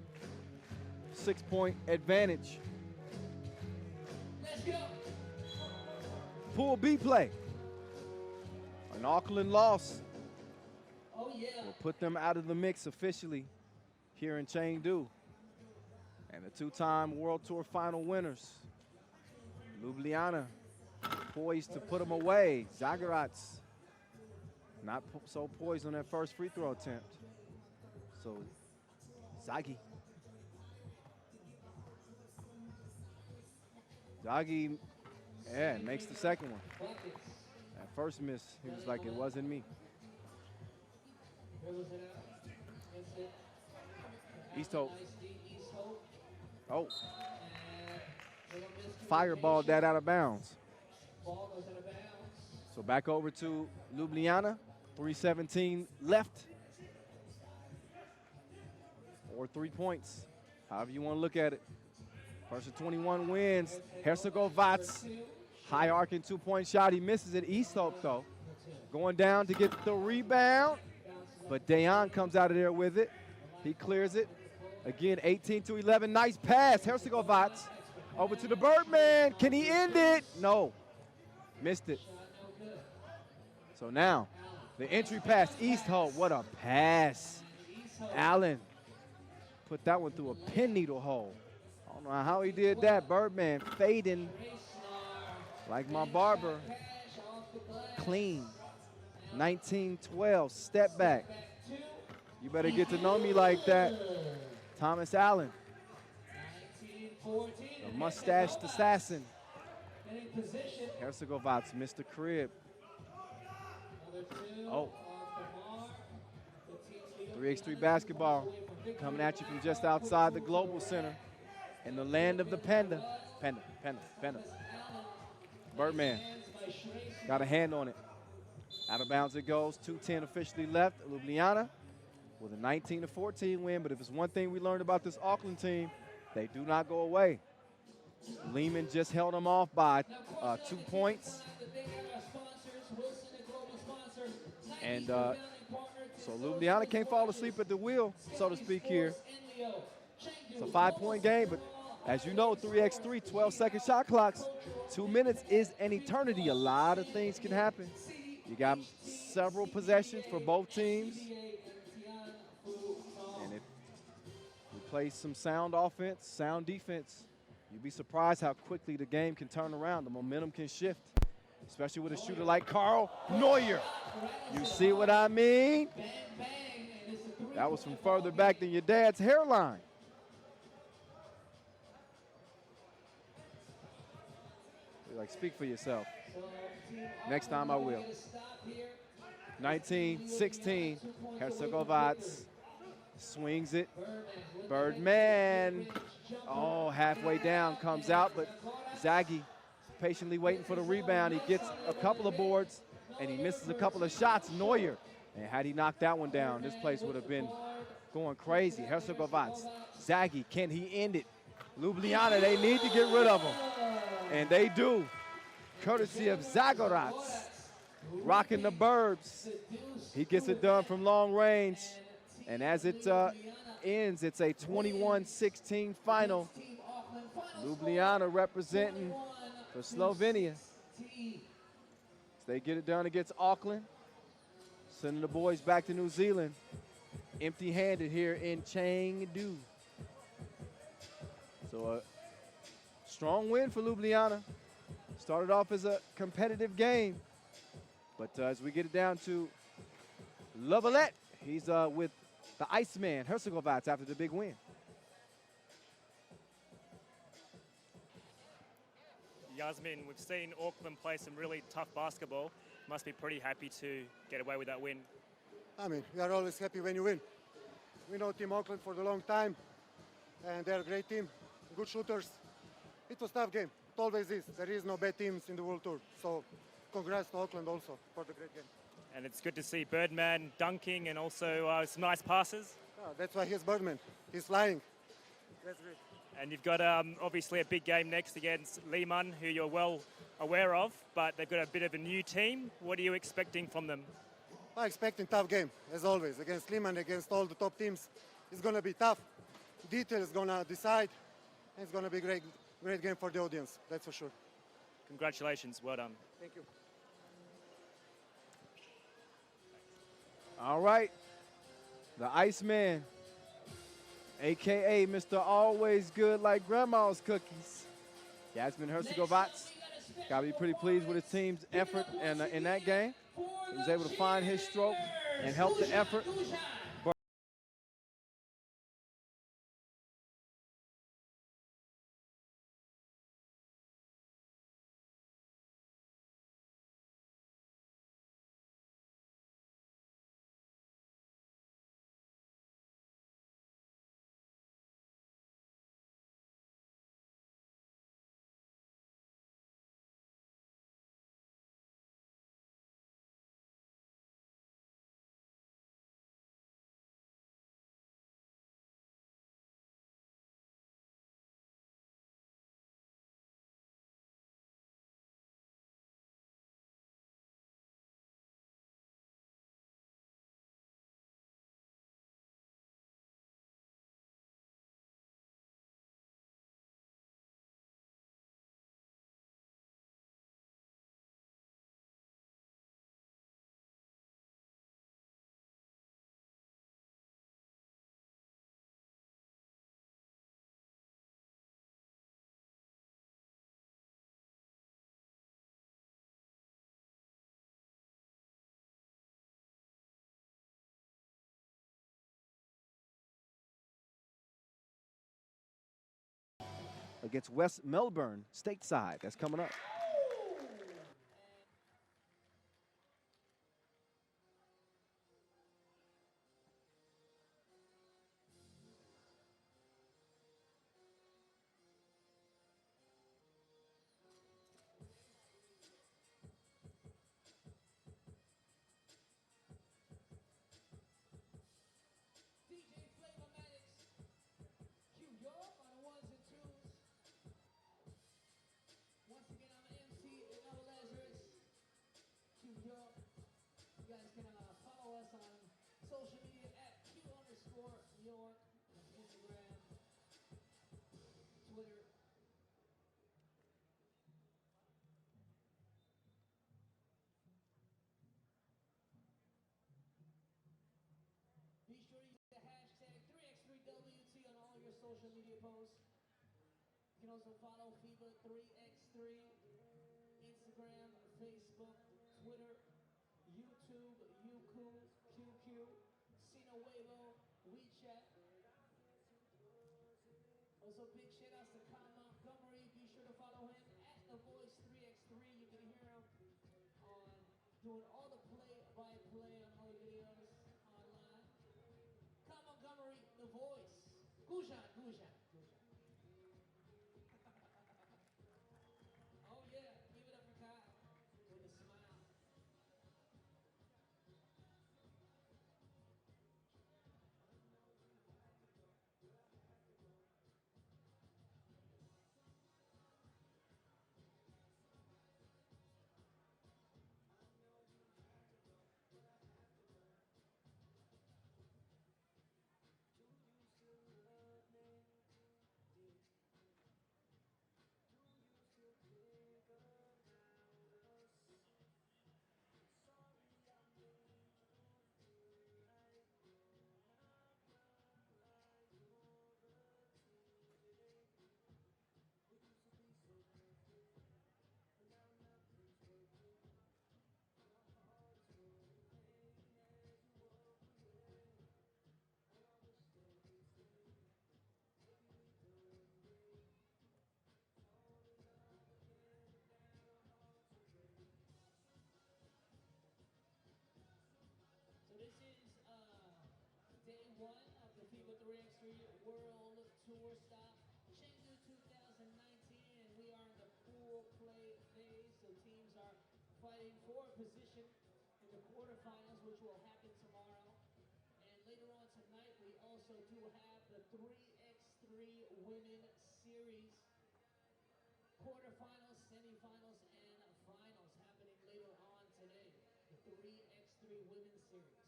6-point advantage. Pool B play. An Auckland loss will put them out of the mix officially here in Chengdu. And the two-time World Tour final winners, Ljubljana, poised to put them away. Zagarats not so poised on that first free throw attempt. So Zagi makes the second one. That first miss, he was like, it wasn't me. East Hope. Oh. Fireballed that out of bounds. So back over to Ljubljana. 3:17 left. Or 3 points, however you want to look at it. First of 21 wins. Hercegovac, high arcing 2-point shot. He misses it. East Hope, though, going down to get the rebound. But Dejan comes out of there with it. He clears it. Again, 18-11. Nice pass. Hercegovac over to the Birdman. Can he end it? No. Missed it. So now, the entry pass. East Hope. What a pass. Allen put that one through a pin needle hole. I don't know how he did that. Birdman fading like my barber. Clean. 19-12, step back. You better get to know me like that. Thomas Allen, the mustached assassin. Hercegovac missed the crib. Oh. 3x3 basketball coming at you from just outside the Global Center in the land of the Panda. Panda. Birdman got a hand on it. Out of bounds it goes. 2:10 officially left. Ljubljana with a 19-14 win. But if it's one thing we learned about this Auckland team, they do not go away. Liman just held them off by 2 points. And so Ljubljana can't fall asleep at the wheel, so to speak here. It's a 5-point game, but as you know, 3x3, 12-second shot clocks. 2 minutes is an eternity. A lot of things can happen. You got several possessions for both teams. And if we play some sound offense, sound defense, you'd be surprised how quickly the game can turn around. The momentum can shift, especially with a shooter like Carl Neuer. You see what I mean? That was from further back than your dad's hairline. Like, speak for yourself. Next time I will. 19-16, Hercegovac swings it. Birdman, oh, halfway down, comes out, but Zagi patiently waiting for the rebound. He gets a couple of boards, and he misses a couple of shots. Neuer, and had he knocked that one down, this place would have been going crazy. Hercegovac, Zagi, can he end it? Ljubljana, they need to get rid of him, and they do. Courtesy of Zagarats, rocking the Burbs. He gets it done from long range, and as it ends, it's a 21-16 final. Ljubljana representing for Slovenia. They get it done against Auckland, sending the boys back to New Zealand, empty-handed here in Chengdu. So a strong win for Ljubljana. Started off as a competitive game, but as we get it down to Lovelet, he's with the Iceman, Hercegovac, after the big win. Yasmin, we've seen Auckland play some really tough basketball. Must be pretty happy to get away with that win. I mean, we are always happy when you win. We know Team Auckland for a long time, and they're a great team, good shooters. It was a tough game. It always is. There is no bad teams in the World Tour. So congrats to Auckland also for the great game. And it's good to see Birdman dunking and also some nice passes. That's why he's Birdman. He's flying. That's great. And you've got obviously a big game next against Liman, who you're well aware of, but they've got a bit of a new team. What are you expecting from them? I expect a tough game, as always, against Liman, against all the top teams. It's going to be tough. Detail is going to decide. And it's going to be a great game for the audience, that's for sure. Congratulations, well done. Thank you. All right, the Iceman, AKA Mr. Always Good Like Grandma's Cookies, Yasmin Herzegovats. Got to be pretty pleased with his team's effort in that game. He was able to find his stroke and help the effort. Against Wst Melbourne stateside. That's coming up. Social media at Q_New York, Instagram, Twitter. Be sure to use the hashtag 3x3WT on all your social media posts. You can also follow FIBA 3x3, Instagram, Facebook, Twitter, YouTube, Youku, QQ, Weibo, WeChat. Also, big shout outs to Kyle Montgomery. Be sure to follow him at The Voice 3x3. You can hear him on doing all the play-by-play on all the videos online. Kyle Montgomery, The Voice. Gujan, Gujan. Oh yeah, give it up for Kyle with a smile. FIBA 3x3 World Tour stop, Chengdu 2019, and we are in the pool play phase, so teams are fighting for a position in the quarterfinals, which will happen tomorrow. And later on tonight, we also do have the 3x3 Women series. Quarterfinals, semifinals, and finals happening later on today. The 3x3 women's series.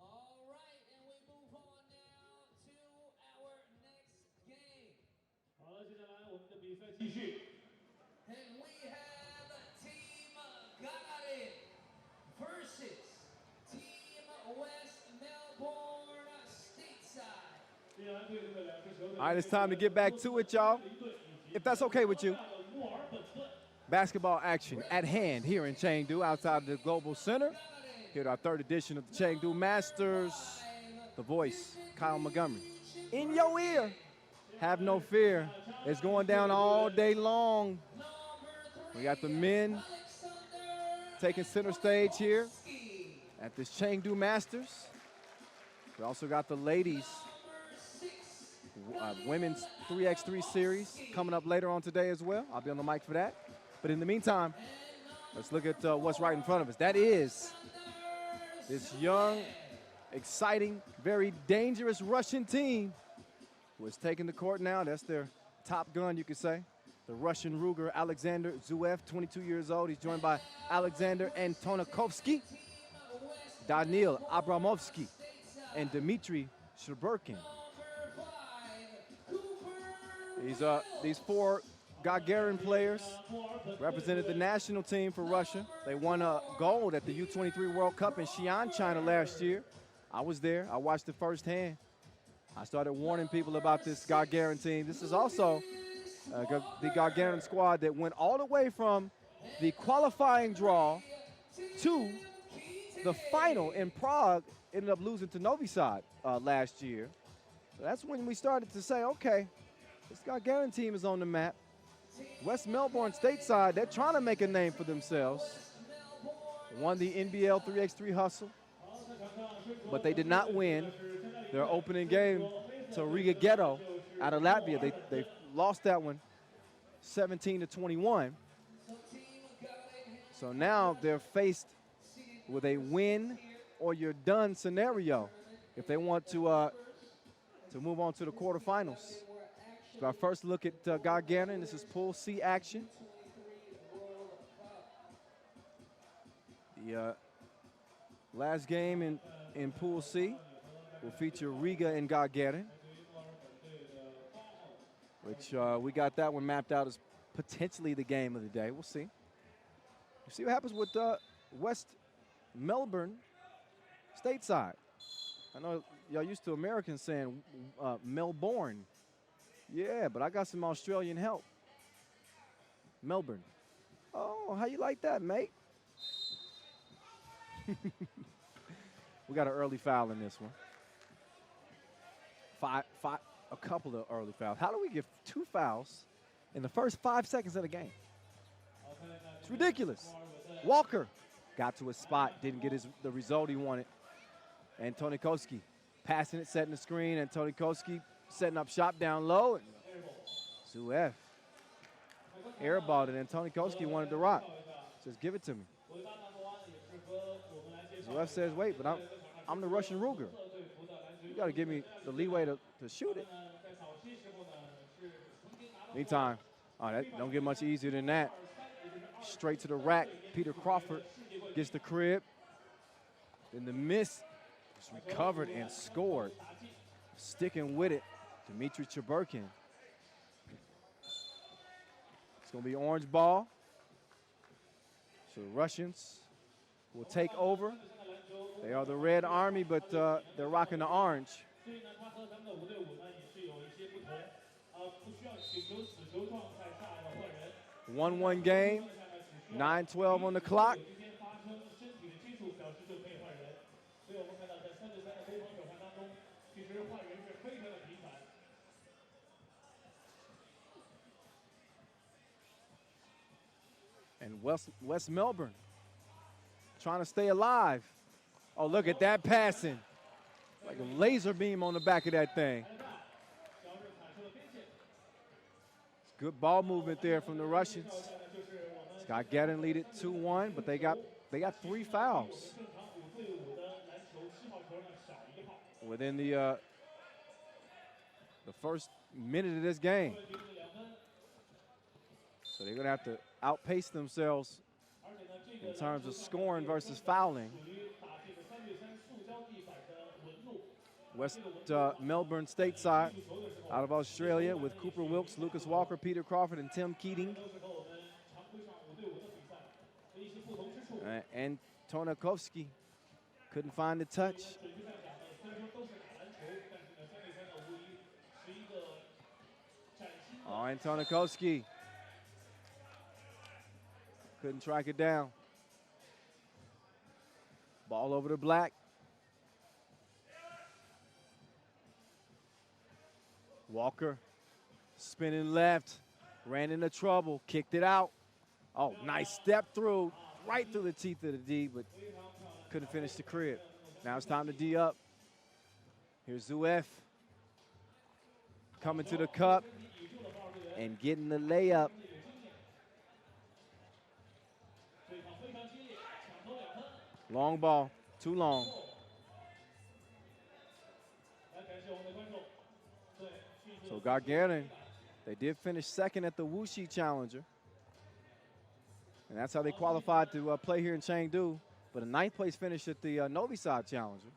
All right, and we move on now to our next game. 好了，接下来我们的比赛继续。 And we have Team Gagarin versus Team Wst Melbourne stateside. 接下来对阵的两支球队。 All right, it's time to get back to it, y'all. If that's okay with you. Basketball action at hand here in Chengdu, outside the Global Center. Here at our third edition of the Chengdu Masters. The voice, Kyle Montgomery. In your ear. Have no fear. It's going down all day long. We got the men taking center stage here at this Chengdu Masters. We also got the ladies women's 3x3 series coming up later on today as well. I'll be on the mic for that. But in the meantime, let's look at what's right in front of us. That is this young, exciting, very dangerous Russian team who is taking the court now. That's their top gun, you could say. The Russian Ruger, Alexander Zuev, 22 years old. He's joined by Alexander Antonikovsky, Daniil Abramovsky, and Dmitry Shurburkin. These four Gagarin players represented the national team for Russia. They won a gold at the U23 World Cup in Xi'an, China last year. I was there. I watched it firsthand. I started warning people about this Gagarin team. This is also the Gagarin squad that went all the way from the qualifying draw to the final in Prague. Ended up losing to Novi Sad last year. So that's when we started to say, okay, this Gagarin team is on the map. Wst Melbourne stateside, they're trying to make a name for themselves. Won the NBL 3x3 hustle, but they did not win their opening game to Riga Ghetto out of Latvia. They lost that one 17-21. So now they're faced with a win or you're done scenario if they want to move on to the quarterfinals. So our first look at Gagarin. This is Pool C action. The last game in Pool C will feature Riga and Gagarin, which we got that one mapped out as potentially the game of the day. We'll see. We'll see what happens with Wst Melbourne stateside. I know y'all used to Americans saying Melbourne. Yeah, but I got some Australian help. Melbourne. Oh, how you like that, mate? We got an early foul in this one. A couple of early fouls. How do we get 2 fouls in the first 5 seconds of the game? It's ridiculous. Walker got to his spot, didn't get the result he wanted. Antonikovsky passing it, setting the screen. Antonikovsky setting up shop down low. And Zuev airballed it. Antonikovsky wanted to rock. Says, give it to me. Zuev says, wait, but I'm the Russian Ruger. You got to give me the leeway to shoot it. Meantime, that don't get much easier than that. Straight to the rack. Peter Crawford gets the crib. Then the miss is recovered and scored. Sticking with it, Dmitry Shurburkin. It's going to be orange ball. So the Russians will take over. They are the Red Army, but they're rocking the orange. 1-1 game, 9:12 on the clock. And Wst Melbourne trying to stay alive. Oh, look at that passing. Like a laser beam on the back of that thing. Good ball movement there from the Russians. Gagarin lead it 2-1, but they got 3 fouls within the first minute of this game. So they're gonna have to outpace themselves in terms of scoring versus fouling. Wst Melbourne stateside out of Australia with Cooper Wilkes, Lucas Walker, Peter Crawford, and Tim Keating. And Tonakovsky couldn't find the touch. Oh, and Tonakovsky couldn't track it down. Ball over to Black. Walker spinning left, ran into trouble, kicked it out. Oh, nice step through, right through the teeth of the D, but couldn't finish the crib. Now it's time to D up. Here's Zuef coming to the cup and getting the layup. Long ball, too long. So Gagarin, they did finish second at the Wuxi Challenger. And that's how they qualified to play here in Chengdu. But a 9th place finish at the Novi Sad Challenger.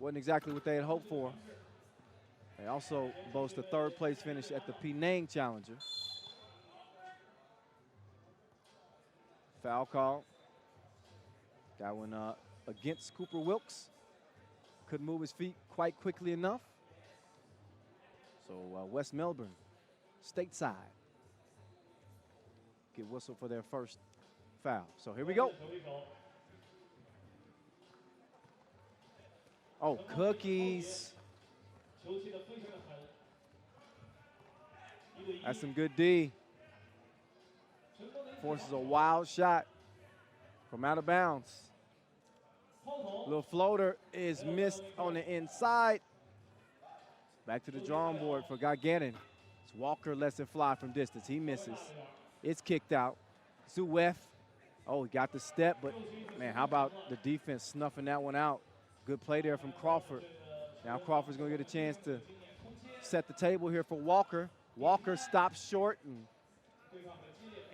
Wasn't exactly what they had hoped for. They also boast a 3rd place finish at the Penang Challenger. Foul call. That one against Cooper Wilkes. Couldn't move his feet quite quickly enough. So Wst Melbourne, stateside, get whistled for their first foul. So here we go. Oh, cookies. That's some good D. Forces a wild shot from out of bounds. Little floater is missed on the inside. Back to the drawing board for Gagarin. It's Walker lets it fly from distance. He misses. It's kicked out. Zuef. Oh, he got the step, but man, how about the defense snuffing that one out? Good play there from Crawford. Now Crawford's gonna get a chance to set the table here for Walker. Walker stops short and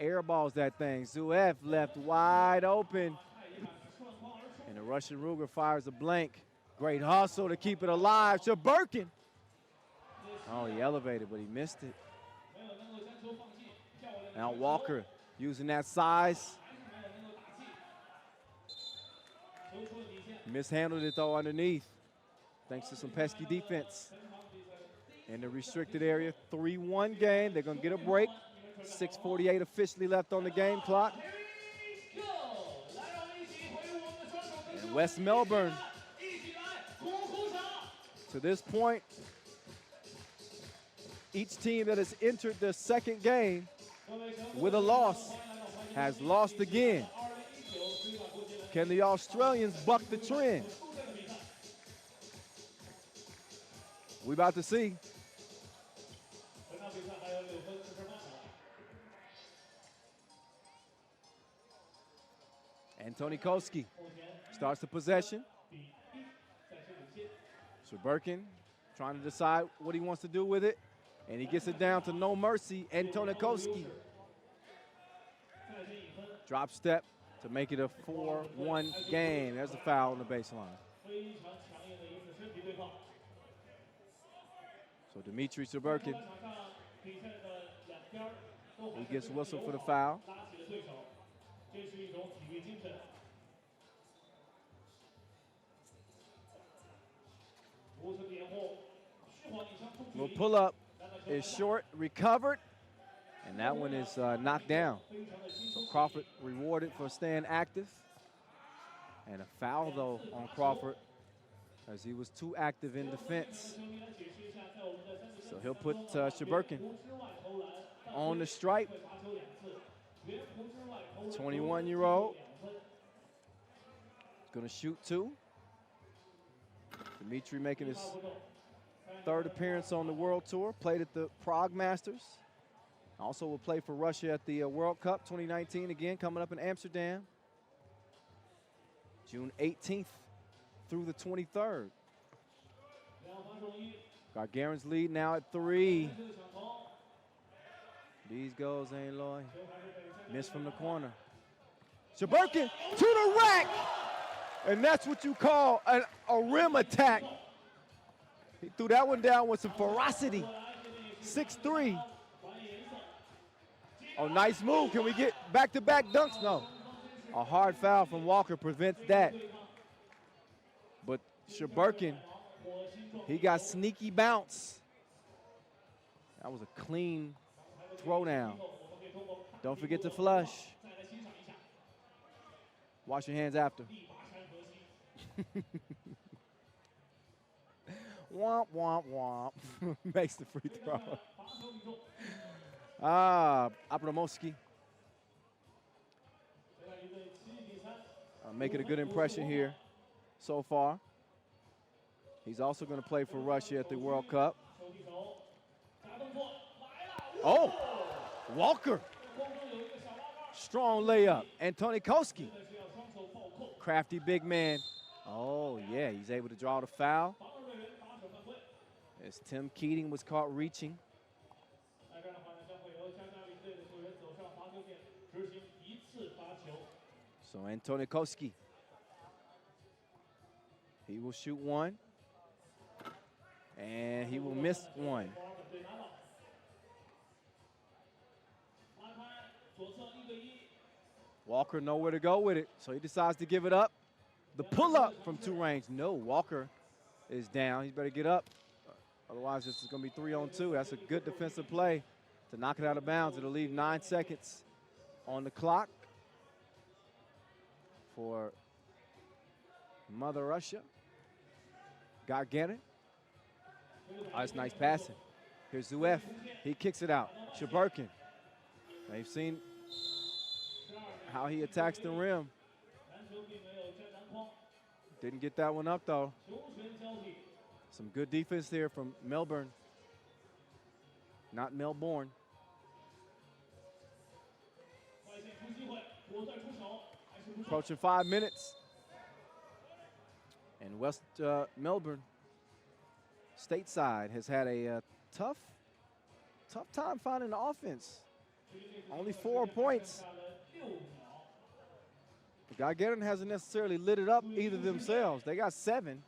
airballs that thing. Zuef left wide open. And the Russian Ruger fires a blank. Great hustle to keep it alive. Shaburkin. Oh, he elevated, but he missed it. Now Walker using that size. Mishandled it though underneath, thanks to some pesky defense. In the restricted area, 3-1 game. They're gonna get a break. 6:48 officially left on the game clock. And Wst Melbourne, to this point, each team that has entered their second game with a loss has lost again. Can the Australians buck the trend? We about to see. And Tonakovsky starts the possession. Shaburkin trying to decide what he wants to do with it. And he gets it down to No Mercy and Tonakovsky. Drop step to make it a 4-1 game. There's a foul on the baseline. So Dmitry Shaburkin, he gets whistled for the foul. Little pull up is short, recovered, and that one is knocked down. So Crawford rewarded for staying active. And a foul, though, on Crawford as he was too active in defense. So he'll put Shaburkin on the stripe. 21-year-old. Gonna shoot 2. Dmitry making his 3rd appearance on the World Tour. Played at the Prague Masters. Also will play for Russia at the World Cup 2019 again, coming up in Amsterdam. June 18th through the 23rd. Gagarin's lead now at 3. These goals ain't loy. Missed from the corner. Shurburkin to the rack! And that's what you call a rim attack. He threw that one down with some ferocity. 6-3. Oh, nice move. Can we get back-to-back dunks? No. A hard foul from Walker prevents that. But Shurburkin, he got sneaky bounce. That was a clean throwdown. Don't forget to flush. Wash your hands after. Womp, womp, womp. Makes the free throw. Abramowski. Making a good impression here so far. He's also going to play for Russia at the World Cup. Oh, Walker. Strong layup. Antonikoski. Crafty big man. Oh, yeah, he's able to draw the foul. As Tim Keating was caught reaching. So Antonikoski. He will shoot 1. And he will miss 1. Walker nowhere to go with it, so he decides to give it up. The pull-up from 2 range. No, Walker is down. He better get up. Otherwise, this is going to be 3-on-2. That's a good defensive play to knock it out of bounds. It'll leave 9 seconds on the clock for Mother Russia. Gagarin. Oh, that's nice passing. Here's Zuev. He kicks it out. Shurburkin. They've seen how he attacks the rim. Didn't get that one up, though. Some good defense there from Melbourne. Not Melbourne. Approaching 5 minutes. And Wst Melbourne stateside has had a tough time finding the offense. Only 4 points. Gagarin hasn't necessarily lit it up either themselves. They got 7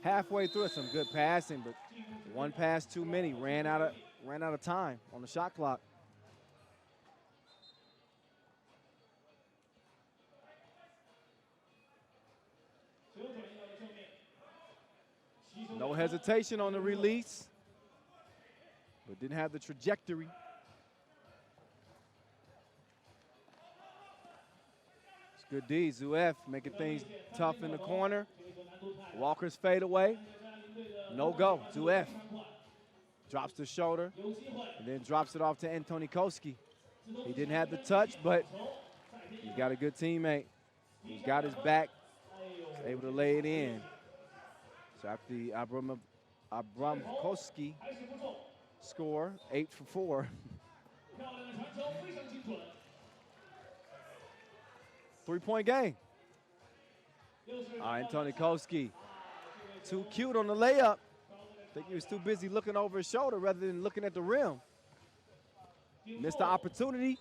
halfway through it. Some good passing, but 1 pass too many. Ran out of time on the shot clock. No hesitation on the release, but didn't have the trajectory. It's good D. Zuev making things tough in the corner. Walker's fade away. No go. Zuev drops the shoulder and then drops it off to Antonikoski. He didn't have the touch, but he's got a good teammate. He's got his back. He's able to lay it in. So after the Abramowski score, 8 for 4. 3-point game. Antonikoski, too cute on the layup. I think he was too busy looking over his shoulder rather than looking at the rim. Missed the opportunity.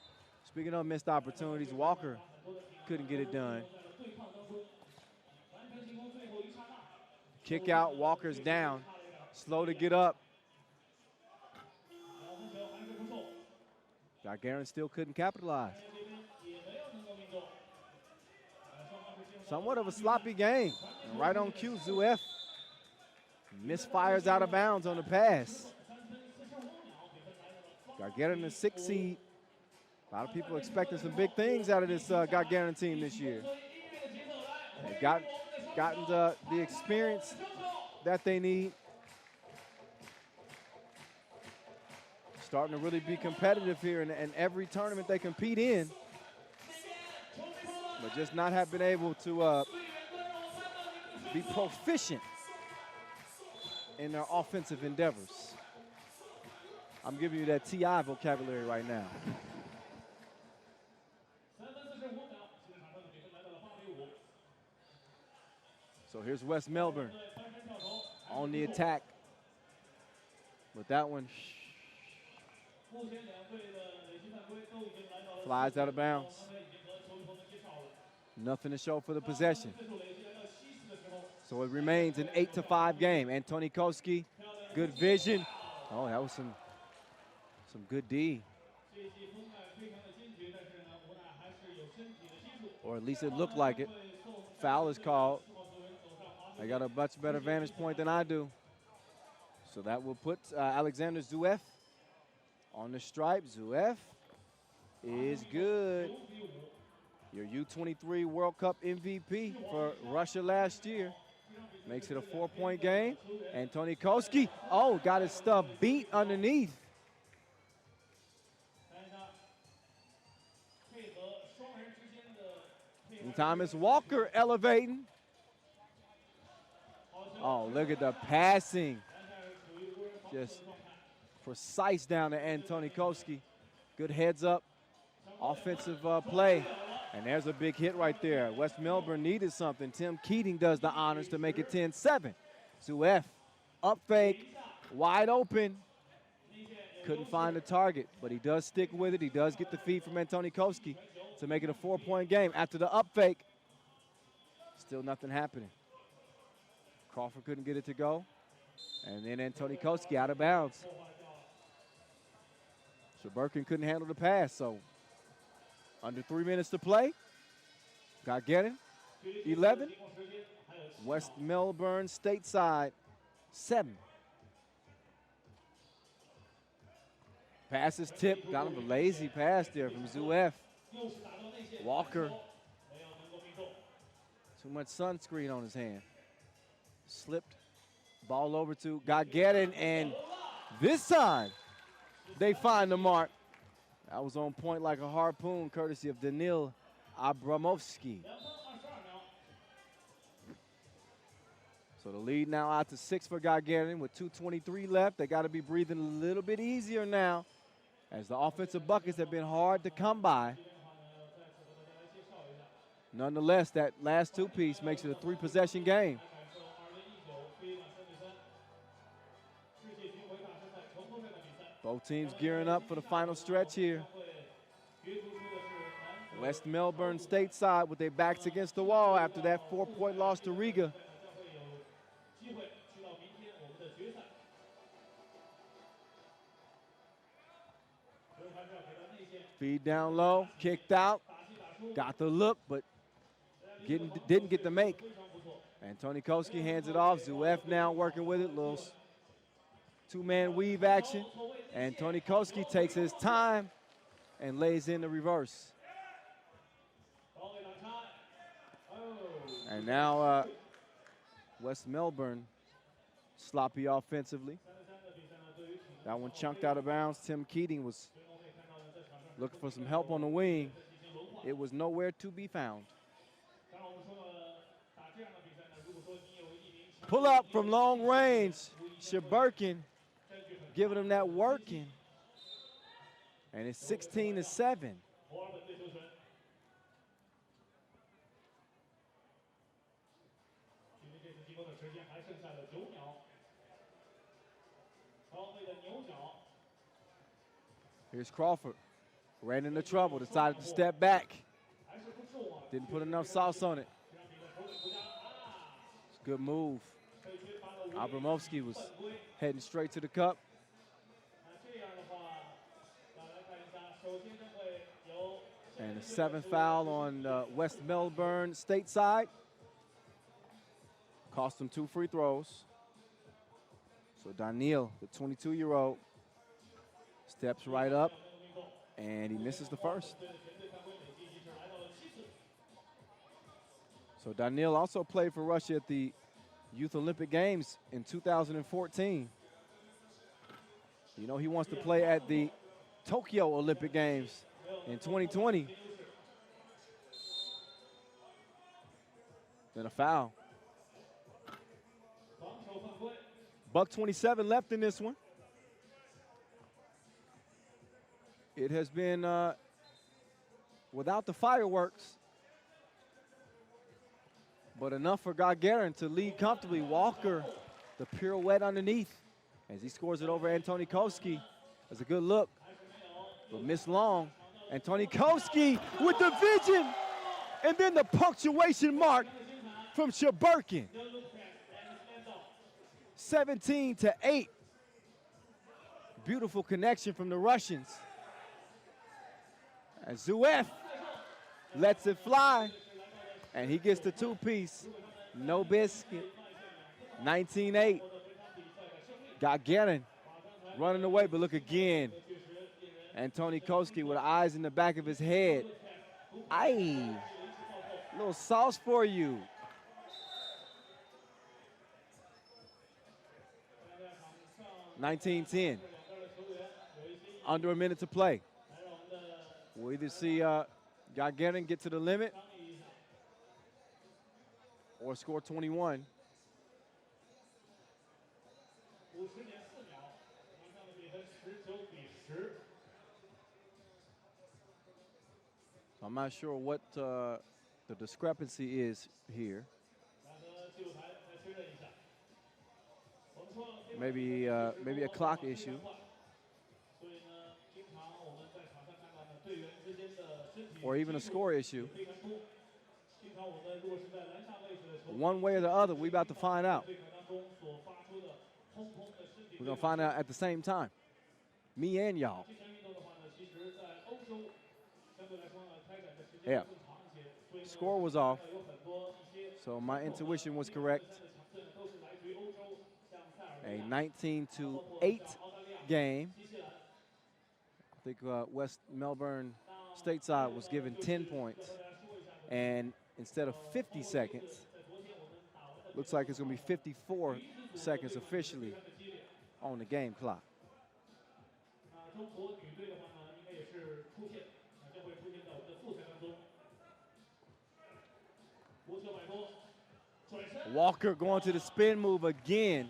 Speaking of missed opportunities, Walker couldn't get it done. Kick out, Walker's down. Slow to get up. Gagarin still couldn't capitalize. Somewhat of a sloppy game. And right on cue, Zuev misfires out of bounds on the pass. Gagarin, the 6th seed. A lot of people expecting some big things out of this Gagarin team this year. They've gotten the experience that they need. Starting to really be competitive here in every tournament they compete in. but just not have been able to be proficient in their offensive endeavors. I'm giving you that TI vocabulary right now. So here's Wst Melbourne on the attack. With that one, flies out of bounds. Nothing to show for the possession. So it remains an 8-5 game. Antonikoski, good vision. Oh, that was some good D. Or at least it looked like it. Foul is called. They got a much better vantage point than I do. So that will put Alexander Zhuev on the stripe. Zhuev is good. Your U23 World Cup MVP for Russia last year. Makes it a 4-point game. Antonikoski, oh, got his stuff beat underneath. And Thomas Walker elevating. Oh, look at the passing. Just precise down to Antonikoski. Good heads up, offensive play. And there's a big hit right there. Wst Melbourne needed something. Tim Keating does the honors to make it 10-7. Zhuev, up fake, wide open. Couldn't find the target, but he does stick with it. He does get the feed from Antonikoski to make it a 4-point game. After the up fake, still nothing happening. Crawford couldn't get it to go. And then Antonikoski out of bounds. Sherburkin couldn't handle the pass, so under 3 minutes to play. Gagarin, 11. Wst Melbourne stateside, 7. Pass is tipped. Got him a lazy pass there from Zhuev. Walker. Too much sunscreen on his hand. Slipped. Ball over to Gagarin, and this time they find the mark. That was on point like a harpoon, courtesy of Daniil Abramovsky. So the lead now out to 6 for Gagarin with 2:23 left. They got to be breathing a little bit easier now, as the offensive buckets have been hard to come by. Nonetheless, that last two-piece makes it a 3-possession game. Both teams gearing up for the final stretch here. Wst Melbourne stateside with their backs against the wall after that 4-point loss to Riga. Feed down low, kicked out, got the look, but didn't get the make. Antonikoski hands it off. Zhuev now working with it, little two-man weave action. Antonikoski takes his time and lays in the reverse. And now Wst Melbourne sloppy offensively. That one chunked out of bounds. Tim Keating was looking for some help on the wing. It was nowhere to be found. Pull up from long range. Sherburkin giving him that working. And it's 16-7. Here's Crawford. Ran into trouble, decided to step back. Didn't put enough sauce on it. It's a good move. Abramovsky was heading straight to the cup. And a 7th foul on Wst Melbourne stateside. Cost him 2 free throws. So Daniil, the 22-year-old, steps right up, and he misses the first. So Daniil also played for Russia at the Youth Olympic Games in 2014. You know, he wants to play at the Tokyo Olympic Games in 2020. Then a foul. Buck 27 left in this one. It has been without the fireworks, but enough for Gagarin to lead comfortably. Walker, the pirouette underneath as he scores it over Antonikoski. That's a good look, but missed long. Antonikoski with the vision, and then the punctuation mark from Shaburkin. 17-8. Beautiful connection from the Russians. And Zuev lets it fly, and he gets the two-piece. No biscuit. 19-8. Gagarin running away, but look again. Antonikoski with eyes in the back of his head. Aye, little sauce for you. (19-10). Under a minute to play. We'll either see Gagarin get to the limit or score 21. I'm not sure what the discrepancy is here. Maybe a clock issue. Or even a score issue. One way or the other, we about to find out. We're gonna find out at the same time. Me and y'all. Yeah. Score was off. So my intuition was correct. A 19-8 game. I think Wst Melbourne stateside was given 10 points. And instead of 50 seconds, looks like it's going to be 54 seconds officially on the game clock. Walker going to the spin move again.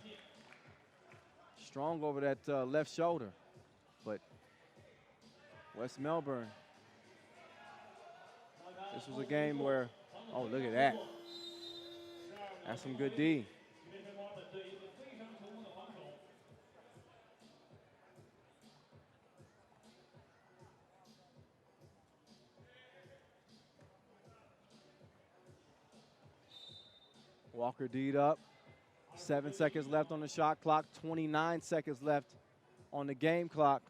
Strong over that left shoulder. But Wst Melbourne, this was a game where, oh, look at that. That's some good D. Walker D'd up. 7 seconds left on the shot clock. 29 seconds left on the game clock.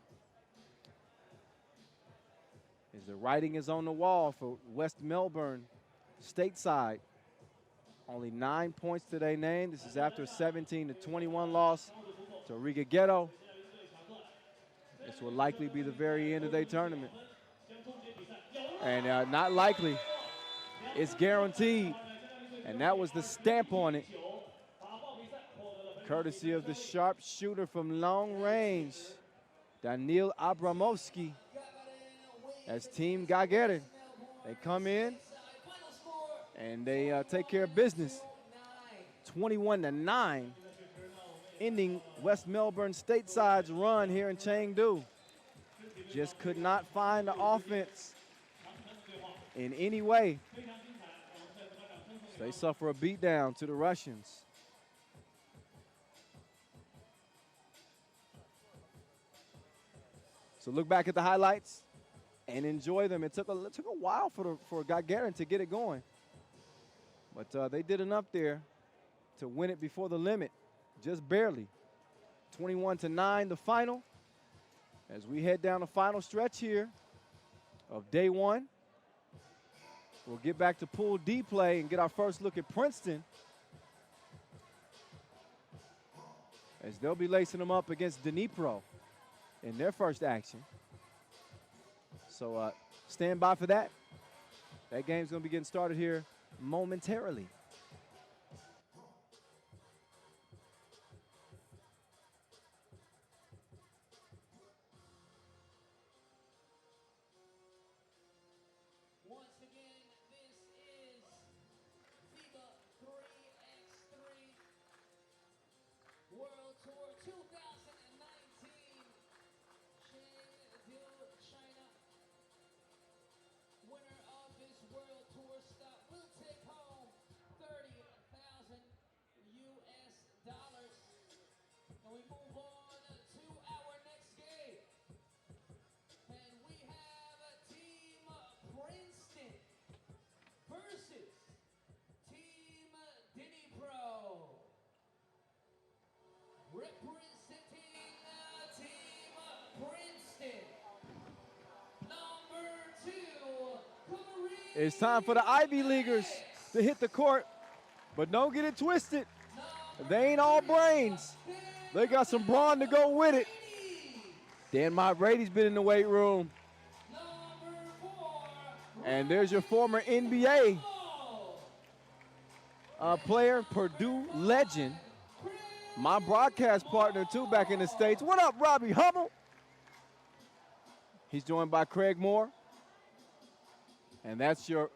As the writing is on the wall for Wst Melbourne stateside. Only 9 points to their name. This is after a 17-21 loss to Riga Ghetto. This will likely be the very end of their tournament. And not likely, it's guaranteed. And that was the stamp on it. Courtesy of the sharpshooter from long range, Daniil Abramovsky. As Team Gagarin, they come in and they take care of business. 21-9, ending Wst Melbourne stateside's run here in Chengdu. Just could not find the offense in any way. They suffer a beatdown to the Russians. So look back at the highlights and enjoy them. It took a while for Gagarin to get it going. But they did enough there to win it before the limit, just barely. 21-9 the final. As we head down the final stretch here of day one. We'll get back to Pool D play and get our first look at Princeton, as they'll be lacing them up against Dnipro in their first action. So stand by for that. That game's going to be getting started here momentarily. Once again, this is FIBA 2019 Chengdu, China. Winner of this World Tour stop will take home $30,000 US. And we move on to our next game. And we have Team Princeton versus Team Dnipro. Representing Team Princeton, number 2, Gagarin. It's time for the Ivy Leaguers to hit the court, but don't get it twisted. They ain't all brains. They got some brawn to go with it. Dan Brady's been in the weight room. And there's your former NBA player, Purdue legend, my broadcast partner too back in the States. What up, Robbie Hummel? He's joined by Craig Moore. And that's your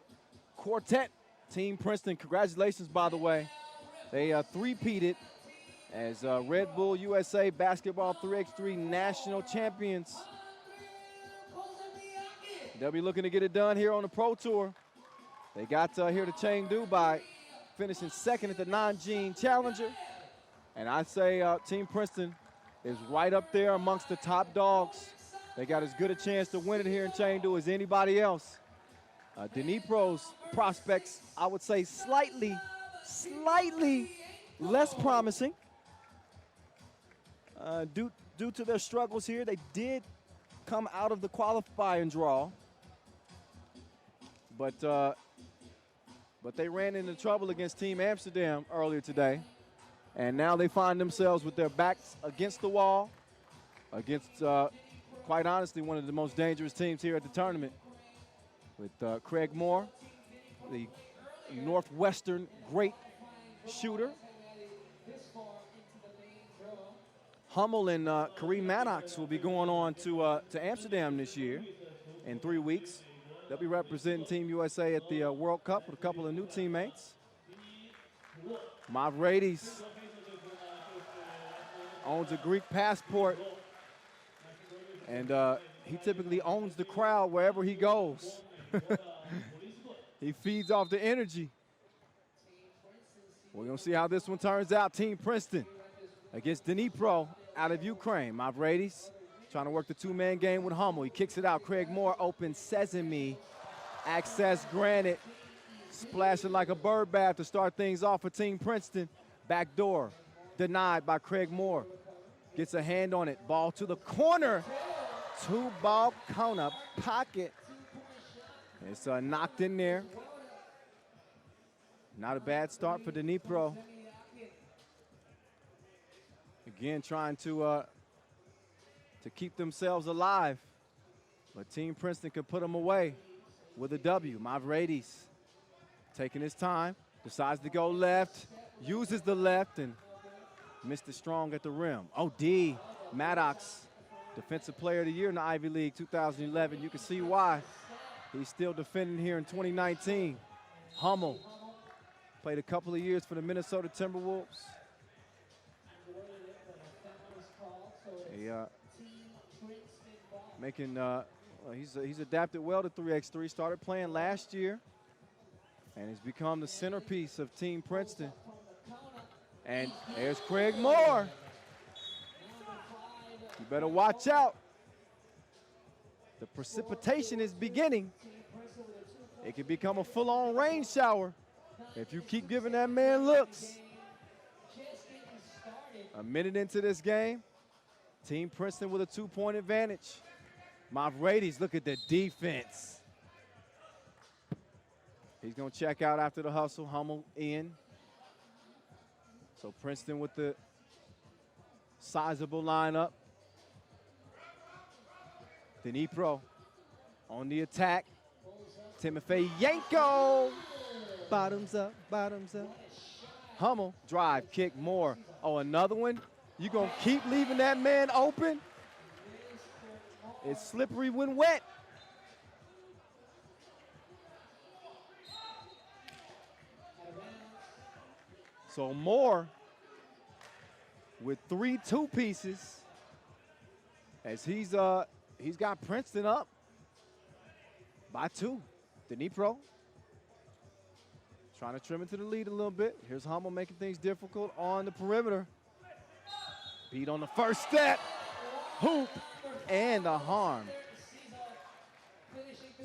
quartet, Team Princeton. Congratulations, by the way. They three-peated as Red Bull USA Basketball 3x3 national champions. They'll be looking to get it done here on the Pro Tour. They got here to Chengdu by finishing second at the Nanjing Challenger. And I say Team Princeton is right up there amongst the top dogs. They got as good a chance to win it here in Chengdu as anybody else. Dnipro's prospects, I would say, slightly less promising. Due to their struggles here, they did come out of the qualifying draw. But they ran into trouble against Team Amsterdam earlier today. And now they find themselves with their backs against the wall, against, quite honestly, one of the most dangerous teams here at the tournament. With Craig Moore, the Northwestern great shooter. Hummel and Kareem Maddox will be going on to Amsterdam this year in 3 weeks. They'll be representing Team USA at the World Cup with a couple of new teammates. Mavrades owns a Greek passport, and he typically owns the crowd wherever he goes. He feeds off the energy. We're going to see how this one turns out. Team Princeton against Dnipro out of Ukraine. Mavrades trying to work the two-man game with Hummel. He kicks it out. Craig Moore, open sesame. Access granted. Splashing like a bird bath to start things off for Team Princeton. Back door denied by Craig Moore. Gets a hand on it. Ball to the corner. Two-ball corner pocket. It's knocked in there. Not a bad start for Dnipro. Again, trying to keep themselves alive. But Team Princeton could put them away with a W. Mavrades taking his time, decides to go left, uses the left, and missed it strong at the rim. Oh, D. Maddox, Defensive Player of the Year in the Ivy League 2011. You can see why. He's still defending here in 2019. Hummel played a couple of years for the Minnesota Timberwolves. He's adapted well to 3x3. Started playing last year, and he's become the centerpiece of Team Princeton. And there's Craig Moore. You better watch out. The precipitation is beginning. It could become a full-on rain shower if you keep giving that man looks. A minute into this game, Team Princeton with a 2-point advantage. Mavrades, look at the defense. He's going to check out after the hustle. Hummel in. So Princeton with the sizable lineup. Dnipro on the attack. Timofey Yanko. Bottoms up, bottoms up. Hummel, drive, kick, Moore. Oh, another one? You gonna keep leaving that man open? It's slippery when wet. So Moore with 3 two-pieces as he's got Princeton up by 2. Dnipro trying to trim into the lead a little bit. Here's Hummel making things difficult on the perimeter. Beat on the first step, hoop, and the harm.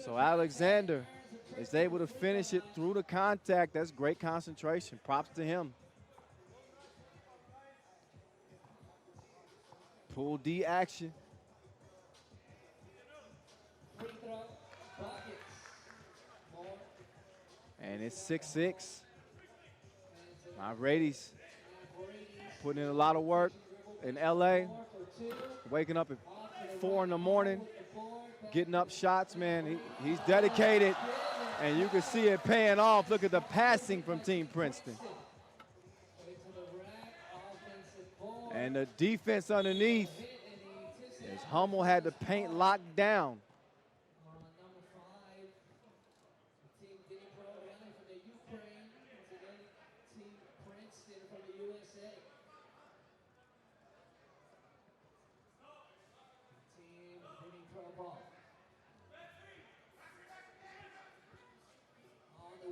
So Alexander is able to finish it through the contact. That's great concentration. Props to him. Pool D action. And it's 6-6. Radies putting in a lot of work in LA. Waking up at 4 in the morning, getting up shots, man. He's dedicated, and you can see it paying off. Look at the passing from Team Princeton. And the defense underneath, as Hummel had the paint locked down.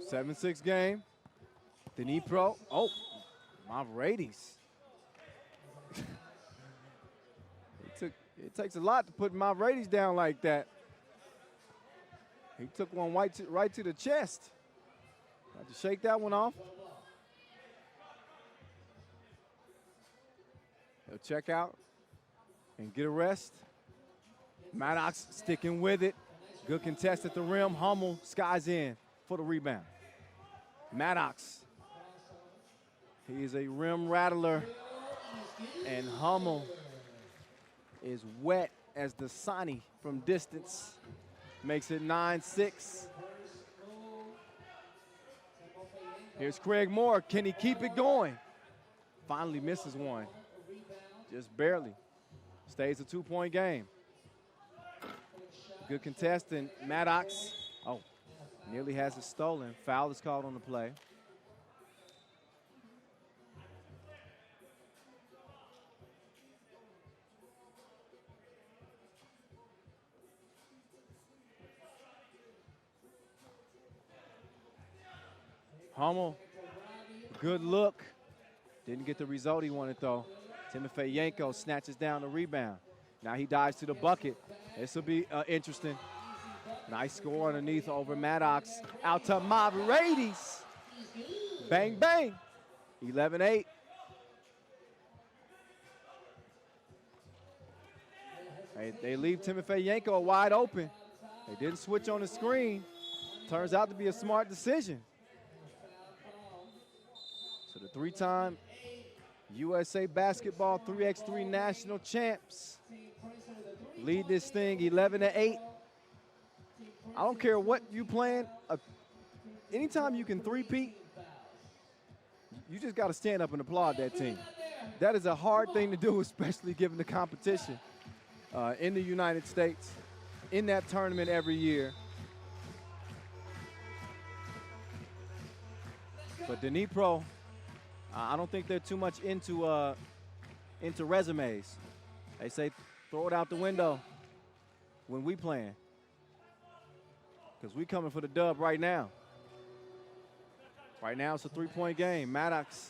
Seven, 6 game. Dnipro. Oh, Mavrades. It takes a lot to put Mavrades down like that. He took one right to the chest. Had to shake that one off. He'll check out and get a rest. Maddox sticking with it. Good contest at the rim. Hummel skies in for the rebound. Maddox. He is a rim rattler. And Hummel is wet as the Sonny from distance. Makes it 9-6. Here's Craig Moore. Can he keep it going? Finally misses one. Just barely. Stays a 2-point game. Good contestant. Maddox. Oh, nearly has it stolen. Foul is called on the play. Hummel, good look. Didn't get the result he wanted though. Timofeyenko snatches down the rebound. Now he dives to the bucket. This will be interesting. Nice score underneath over Maddox. Out to Mavrades. Bang, bang. 11-8. They leave Timofeyenko wide open. They didn't switch on the screen. Turns out to be a smart decision. So the 3-time USA Basketball 3x3 national champs lead this thing 11-8. I don't care what you playing. Anytime you can three-peat, you just got to stand up and applaud that team. That is a hard thing to do, especially given the competition in the United States, in that tournament every year. But Dnipro, I don't think they're too much into resumes. They say throw it out the window when we playing, because we coming for the dub right now. Right now it's a 3-point game. Maddox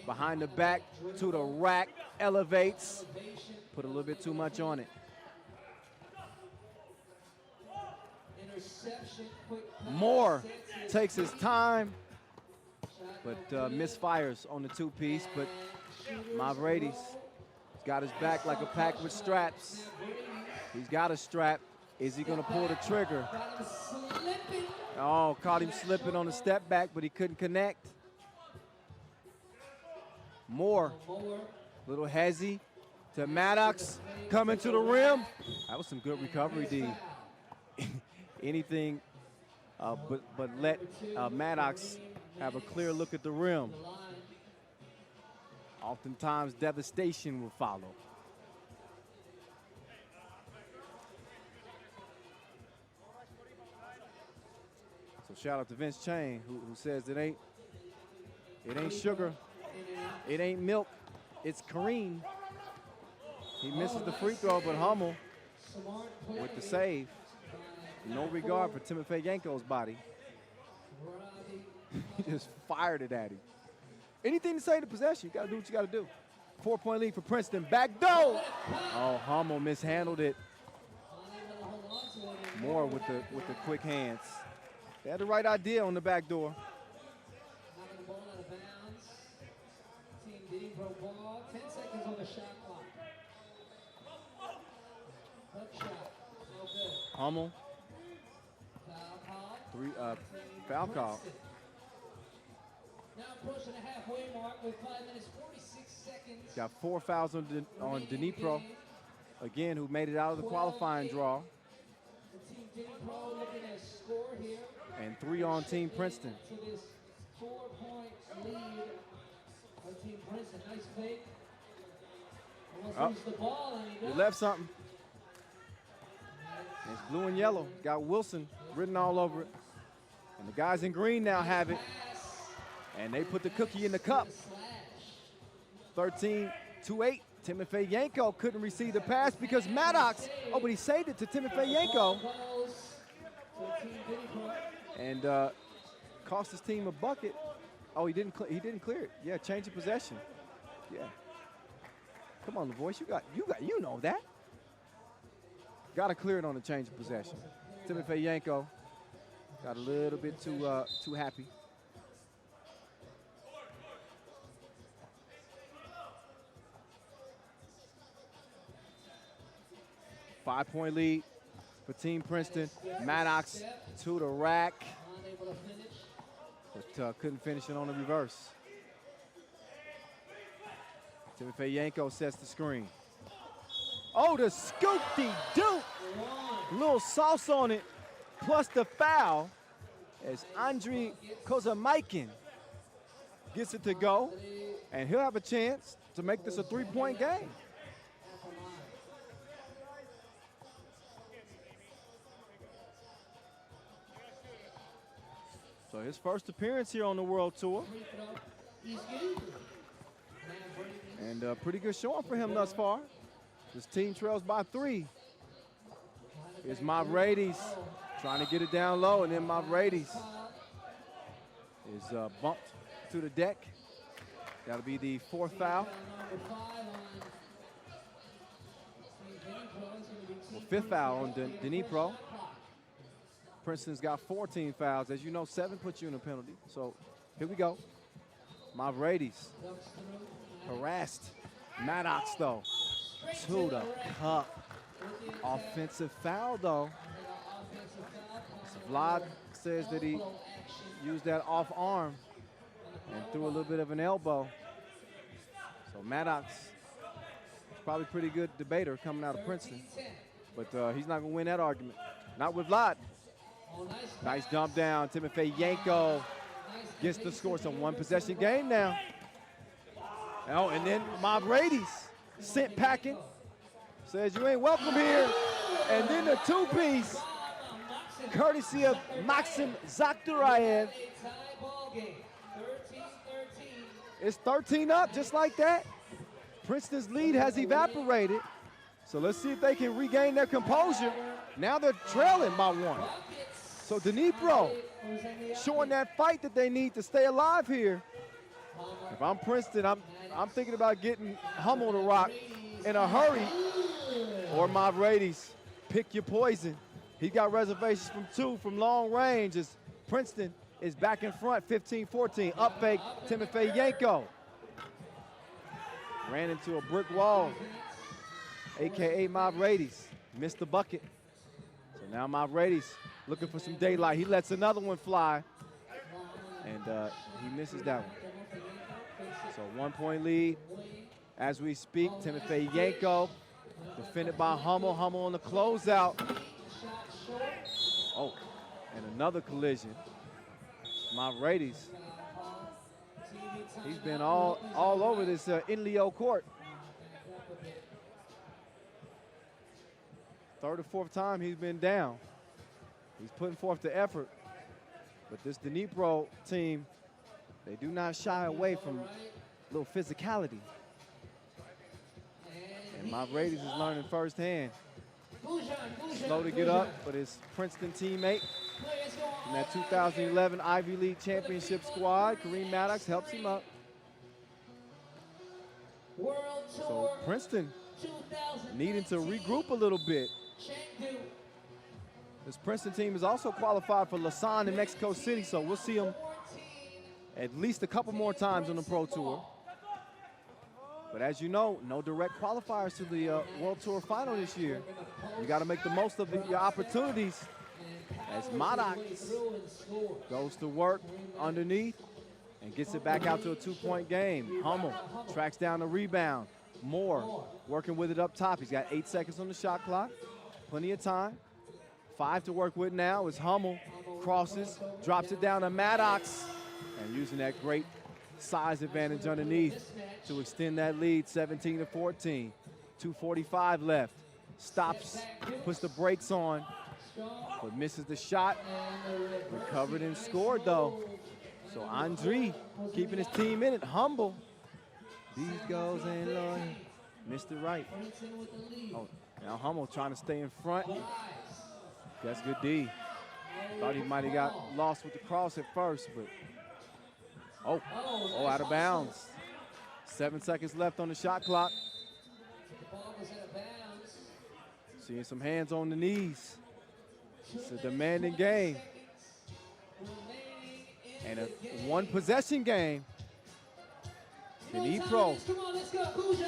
behind the back to the rack, elevates, put a little bit too much on it. Moore takes his time, but misfires on the 2-piece. But Mavrades got his back like a pack with straps. He's got a strap. Is he going to pull the trigger? Oh, caught him slipping on the step back, but he couldn't connect. Moore, little hezzy to Maddox, coming to the rim. That was some good recovery, D. Anything but let Maddox have a clear look at the rim. Oftentimes, devastation will follow. So shout out to Vince Chain, who says it ain't sugar, it ain't milk, it's Kareem. He misses the free throw, but Hummel with the save. No regard for Timofey Yanko's body. He just fired it at him. Anything to save the possession, you gotta do what you gotta do. 4-point lead for Princeton, back door. Oh, Hummel mishandled it. Moore with the quick hands. They had the right idea on the back door. Knocking the ball out of bounds. Team Diddy Pro ball. 10 seconds on the shot clock. Hook shot. No good. Hummel. Foul call. Now approaching the halfway mark with 5 minutes, 46 seconds. Got 4 fouls on Dnipro, again, who made it out of the qualifying draw. Team Diddy Pro looking to score here. And 3 on Team Princeton. To this 4-point lead of Team Princeton. Nice fake. Almost lose the ball and he He left something. It's blue and yellow. Got Wilson written all over it. And the guys in green now have it. And they put the cookie in the cup. 13-8. Timofey Yanko couldn't receive the pass because Maddox, oh, but he saved it to Timofey Yanko. And cost his team a bucket. Oh, he didn't clear it. Yeah, change of possession. Yeah. Come on, the voice, you know that. Got to clear it on the change of possession. Timofey Yanko got a little bit too happy. Five-point lead for Team Princeton. Maddox to the rack, but couldn't finish it on the reverse. Timofey Yanko sets the screen. Oh, the scoop-de-doop. Little sauce on it, plus the foul as Andriy Kozamaikin gets it to go, and he'll have a chance to make this a 3-point game. So his first appearance here on the World Tour. And a pretty good showing for him thus far. This team trails by 3. Here's Mavrades trying to get it down low, and then Mavrades is bumped to the deck. That'll be the 4th foul. Well, 5th foul on Dnipro. Princeton's got 14 fouls. As you know, 7 puts you in a penalty. So here we go. Mavrades harassed Maddox, though, to the cup. Offensive foul, though. So Vlad says that he used that off arm and threw a little bit of an elbow. So Maddox is probably a pretty good debater coming out of Princeton. But he's not going to win that argument. Not with Vlad. Nice dump down. Timofey Yanko gets the score. It's a 1-possession game now. Oh, and then Mavrades sent packing. Says you ain't welcome here. And then the 2-piece, courtesy of Maxim Zakhturayev. It's 13 up, just like that. Princeton's lead has evaporated. So let's see if they can regain their composure. Now they're trailing by 1. So Dnipro showing that fight that they need to stay alive here. If I'm Princeton, I'm thinking about getting Hummel to rock in a hurry. Or Mavrades, pick your poison. He got reservations from 2 from long range as Princeton is back in front, 15-14. Up fake, Timofey Yanko. Ran into a brick wall, AKA Mavrades. Missed the bucket. So now Mavrades looking for some daylight. He lets another one fly, and he misses that one. So 1-point lead as we speak. Timofey Yanko defended by Hummel. Hummel on the closeout. Oh, and another collision. Mavrades. He's been all over this Inleo court. 3rd or 4th time he's been down. He's putting forth the effort. But this Dnipro team, they do not shy away from a little physicality. Mavridis is learning firsthand. Slow to get up, but his Princeton teammate in that 2011 Ivy League championship squad, Kareem Maddox, helps him up. So Princeton needing to regroup a little bit. This Princeton team is also qualified for Lausanne in Mexico City, so we'll see them at least a couple more times on the Pro Tour. But as you know, no direct qualifiers to the World Tour final this year. You got to make the most of your opportunities. As Maddox goes to work underneath and gets it back out to a 2-point game. Hummel tracks down the rebound. Moore working with it up top. He's got 8 seconds on the shot clock. Plenty of time. 5 to work with now as Hummel crosses, drops it down to Maddox, and using that great size advantage underneath to extend that lead 17-14. 2:45 left. Stops, puts the brakes on, but misses the shot. Recovered and scored though. So Andre keeping his team in it, humble. These goes and Lord, missed it right. Oh, now Hummel trying to stay in front. That's good D. Thought he might have got lost with the cross at first, but oh, out of bounds. 7 seconds left on the shot clock. Seeing some hands on the knees. It's a demanding game. And a one-possession game. Dnipro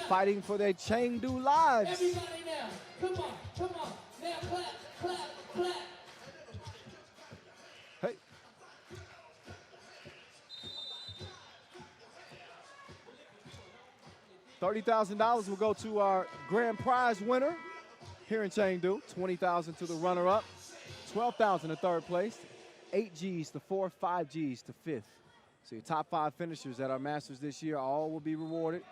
fighting for their Chengdu lives. Everybody now, come on, now clap. Hey. $30,000 will go to our grand prize winner here in Chengdu. $20,000 to the runner-up, $12,000 to third place, 8 Gs to fourth, 5 Gs to fifth. So your top 5 finishers at our Masters this year all will be rewarded.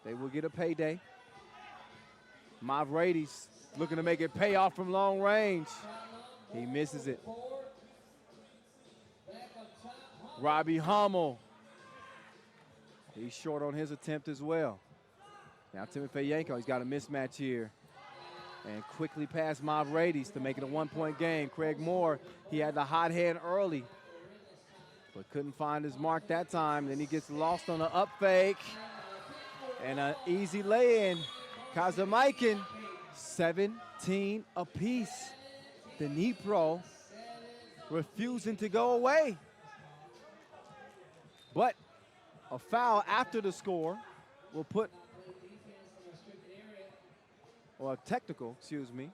They will get a payday. Mavridis looking to make it pay off from long range. He misses it. Robbie Hummel. He's short on his attempt as well. Now Timofeyenko, he's got a mismatch here. And quickly past Mavridis to make it a 1-point game. Craig Moore, he had the hot hand early, but couldn't find his mark that time. Then he gets lost on an up fake. And an easy lay-in. Kazamaikin, 17 apiece. Dnipro refusing to go away. But a foul after the score will put, or a technical, excuse me.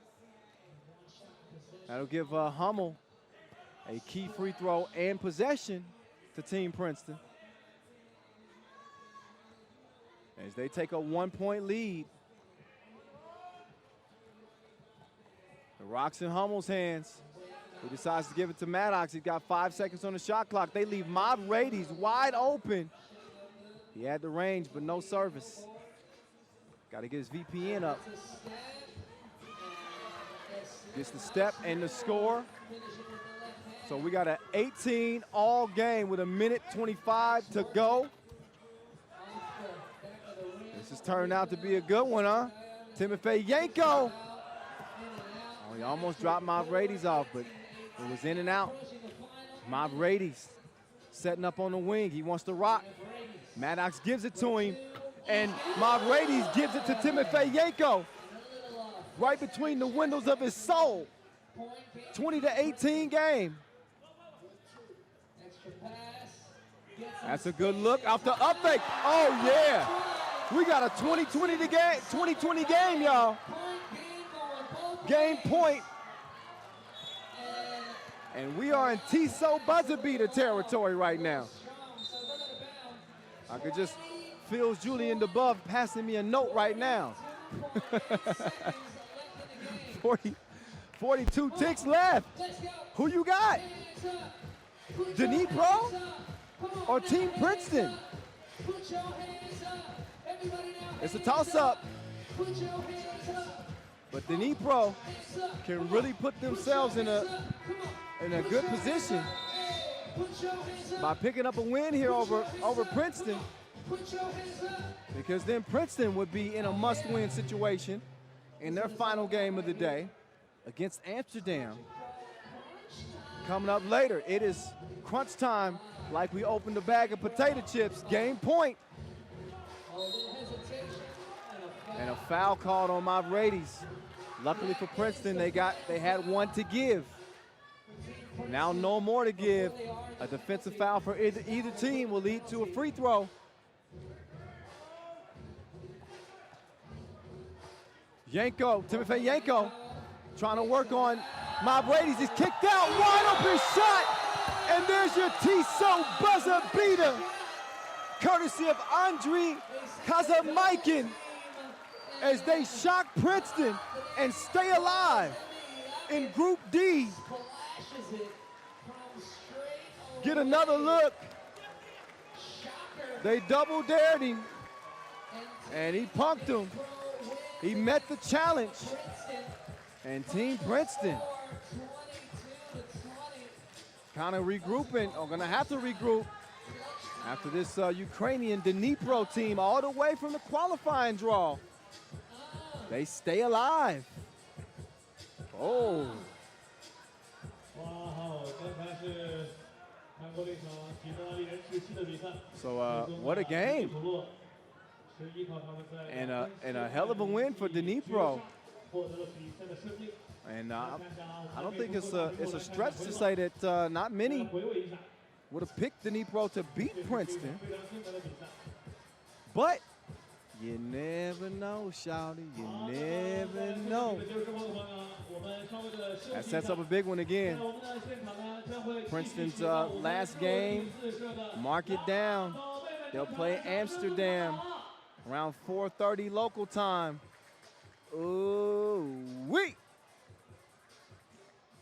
That'll give Hummel a key free throw and possession to Team Princeton. As they take a 1-point lead. The rock's in Hummel's hands. He decides to give it to Maddox. He's got 5 seconds on the shot clock. They leave Mavridis wide open. He had the range, but no service. Got to get his VPN up. Gets the step and the score. So we got an 18 all game with 1:25 to go. This has turned out to be a good one, huh? Timofeyenko. Oh, he almost dropped Mavridis off, but it was in and out. Mavridis setting up on the wing. He wants to rock. Maddox gives it to him, and Mavridis gives it to Timofeyenko. Right between the windows of his soul. 20-18 game. That's a good look off the up fake. Oh, yeah. We got a 2020 game, y'all. Game point. And we are in Tissot buzzer beater territory right now. I could just feel Julian DeBuff passing me a note right now. 42 ticks left. Who you got? Dnipro or Team Princeton? It's a toss-up. But Dnipro can really put themselves in a good position by picking up a win here over Princeton. Put your hands up. because then Princeton would be in a must-win situation in their final game of the day against Amsterdam. Coming up later, it is crunch time like we opened a bag of potato chips. Game point. And a foul called on my Brady's. Luckily for Princeton, they had one to give. Now no more to give. A defensive foul for either team will lead to a free throw. Timothy Yanko, trying to work on my Brady's. He's kicked out, wide open shot. And there's your T-So buzzer beater, courtesy of Andriy Kazamaikin, as they shock Princeton and stay alive in Group D. Get another look. They double dared him, and he punked him. He met the challenge. And Team Princeton kind of regrouping, or gonna have to regroup after this Ukrainian Dnipro team all the way from the qualifying draw. They stay alive. Oh. So what a game. And a hell of a win for Dnipro. And I don't think it's a stretch to say that not many would have picked Dnipro to beat Princeton. But you never know, shawty, you never know. That sets up a big one again. Princeton's last game, mark it down. They'll play Amsterdam around 4:30 local time. Ooh-wee.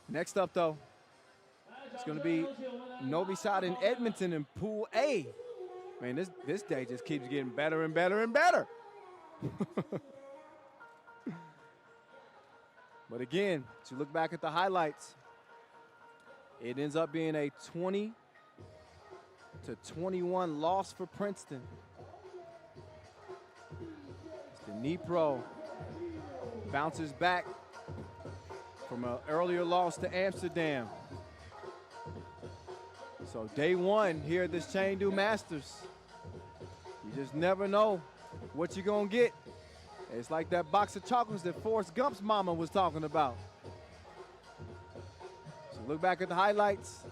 Next up, though, it's going to be Novi Sad and Edmonton in Pool A. Man, this day just keeps getting better and better and better. But again, to look back at the highlights, it ends up being a 20-21 loss for Princeton. Dnipro bounces back from an earlier loss to Amsterdam. So day one here at this Chengdu Masters, you just never know what you're gonna get. It's like that box of chocolates that Forrest Gump's mama was talking about. So look back at the highlights,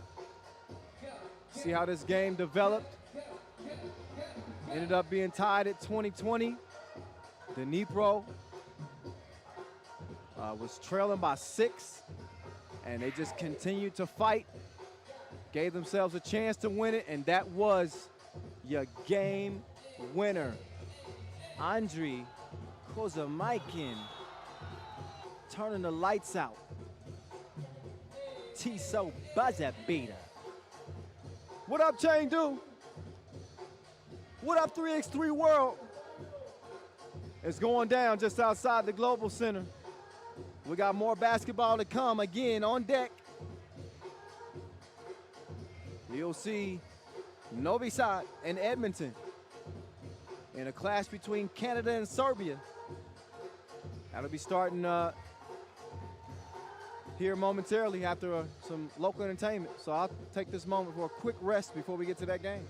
see how this game developed. Ended up being tied at 20-20. Dnipro was trailing by 6, and they just continued to fight, gave themselves a chance to win it, and that was your game winner. Andriy Kazamaikin turning the lights out. T-So buzzer beater. What up, Chengdu? What up, 3x3 World? It's going down just outside the Global Center. We got more basketball to come again on deck. You'll see Novi Sad and Edmonton in a clash between Canada and Serbia. That'll be starting here momentarily after some local entertainment. So I'll take this moment for a quick rest before we get to that game.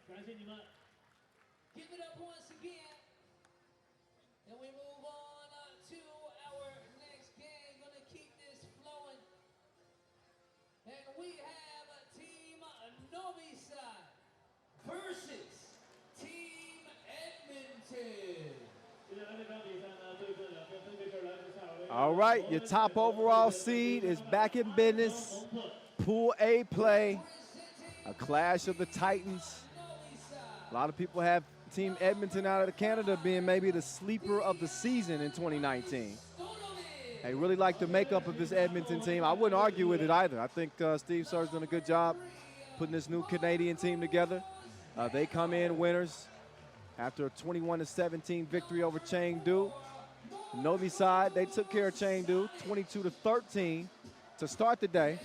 Give it up once again. And we move on to our next game. Gonna keep this flowing. And we have Team Novi Sad versus Team Edmonton. All right, your top overall seed is back in business. Pool A play, a clash of the Titans. A lot of people have Team Edmonton out of Canada being maybe the sleeper of the season in 2019. I really like the makeup of this Edmonton team. I wouldn't argue with it either. I think Steve Sir's done a good job putting this new Canadian team together. They come in winners after a 21-17 victory over Chengdu. Novi Sad, they took care of Chengdu 22-13 to start the day.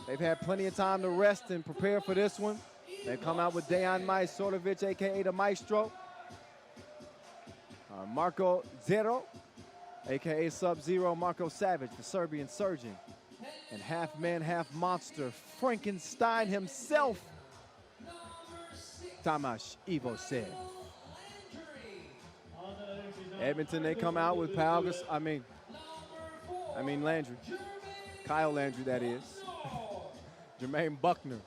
They've had plenty of time to rest and prepare for this one. They've come out with Dejan Majstorovic, a.k.a. the Maestro. Marko Zero, a.k.a. Sub-Zero, Marko Savage, the Serbian surgeon. And half man, half monster, Frankenstein himself, Tomasz Ivosev. Edmonton, they come out with Landry. Kyle Landry, that is. Jermaine Buckner.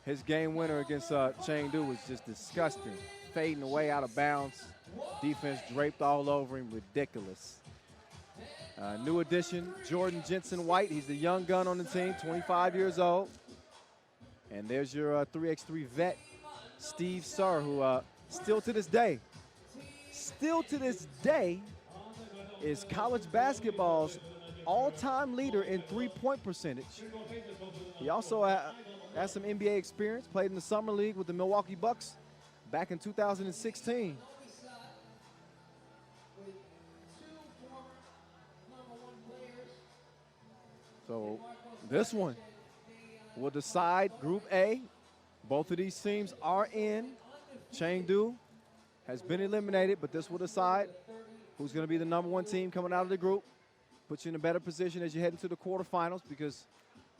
His game winner against Chengdu was just disgusting. Fading away out of bounds. Defense draped all over him, ridiculous. New addition, Jordan Jensen-White. He's the young gun on the team, 25 years old. And there's your 3x3 vet, Steve Sir, who still to this day, is college basketball's all-time leader in three-point percentage. He also has some NBA experience, played in the Summer League with the Milwaukee Bucks back in 2016. So this one will decide Group A. Both of these teams are in. Chengdu has been eliminated, but this will decide who's going to be the #1 team coming out of the group. Puts you in a better position as you head into the quarterfinals, because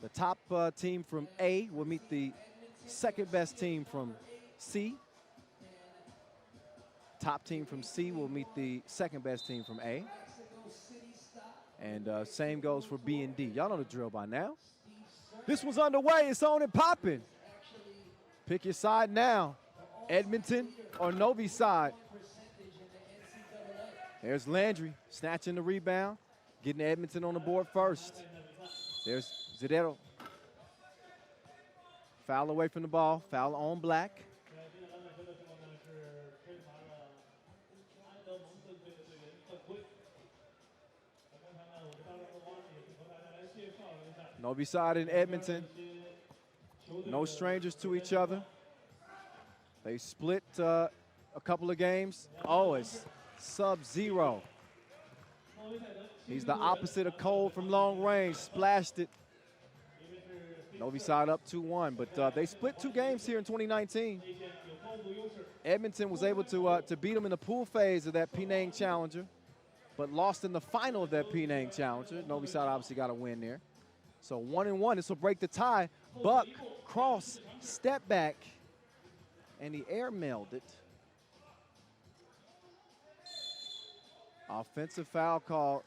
the top team from A will meet the second best team from C. Top team from C will meet the second best team from A. And same goes for B and D. Y'all know the drill by now. This one's underway. It's on and popping. Pick your side now. Edmonton or Novi Sad. There's Landry snatching the rebound, getting Edmonton on the board first. There's Zidero. Foul away from the ball. Foul on Black. Novi Sad and Edmonton, no strangers to each other. They split a couple of games. Oh, it's Sub-Zero. He's the opposite of Cole from long range. Splashed it. Novi Sad up 2-1, but they split 2 games here in 2019. Edmonton was able to beat them in the pool phase of that Penang Challenger, but lost in the final of that Penang Challenger. Novi Sad obviously got a win there. So 1-1, this will break the tie. Buck, cross, step back, and he air-mailed it. Offensive foul call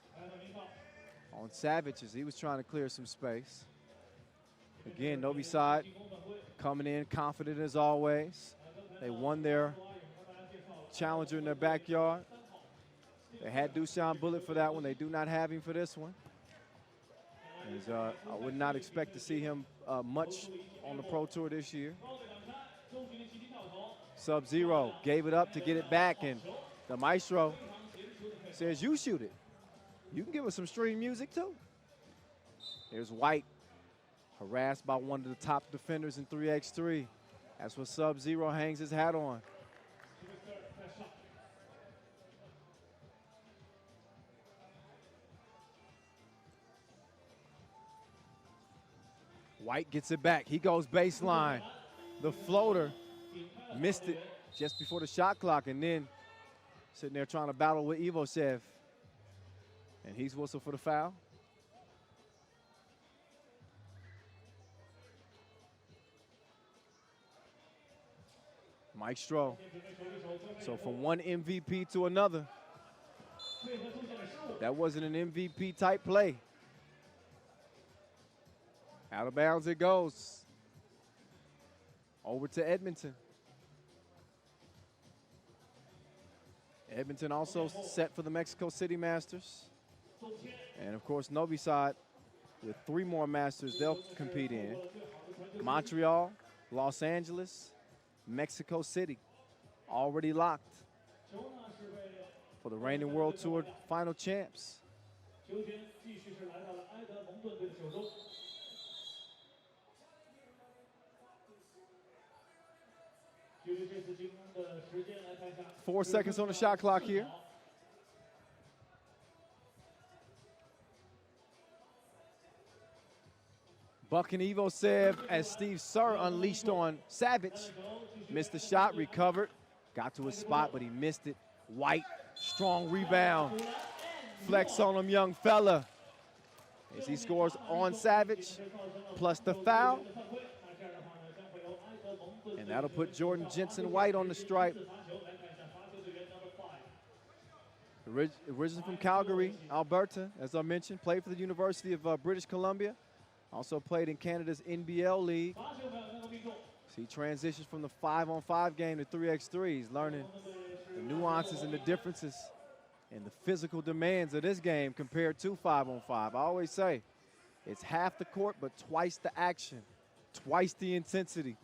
on Savage as he was trying to clear some space. Again, Novi Sad coming in confident as always. They won their challenger in their backyard. They had Dushan Bullet for that one. They do not have him for this one. I would not expect to see him much on the Pro Tour this year. Sub-Zero gave it up to get it back, and the Maestro says, you shoot it. You can give us some stream music too. There's White, harassed by one of the top defenders in 3x3. That's what Sub-Zero hangs his hat on. White gets it back. He goes baseline. The floater missed it just before the shot clock, and then sitting there trying to battle with Ivosev. And he's whistled for the foul. Maestro. So from one MVP to another, that wasn't an MVP type play. Out of bounds it goes. Over to Edmonton. Edmonton also set for the Mexico City Masters. And of course, Novi Sad with 3 more Masters they'll compete in. Montreal, Los Angeles, Mexico City, already locked for the reigning World Tour final champs. Four seconds on the shot clock here. Buck and Evo Sev as Steve Sir unleashed on Savage. Missed the shot, recovered, got to his spot, but he missed it. White, strong rebound. Flex on him, young fella. As he scores on Savage, plus the foul. And that'll put Jordan Jensen White on the stripe. Originally from Calgary, Alberta, as I mentioned, played for the University of British Columbia. Also played in Canada's NBL League. So he transitions from the 5-on-5 game to 3x3. He's learning the nuances and the differences and the physical demands of this game compared to 5-on-5. I always say it's half the court, but twice the action, twice the intensity.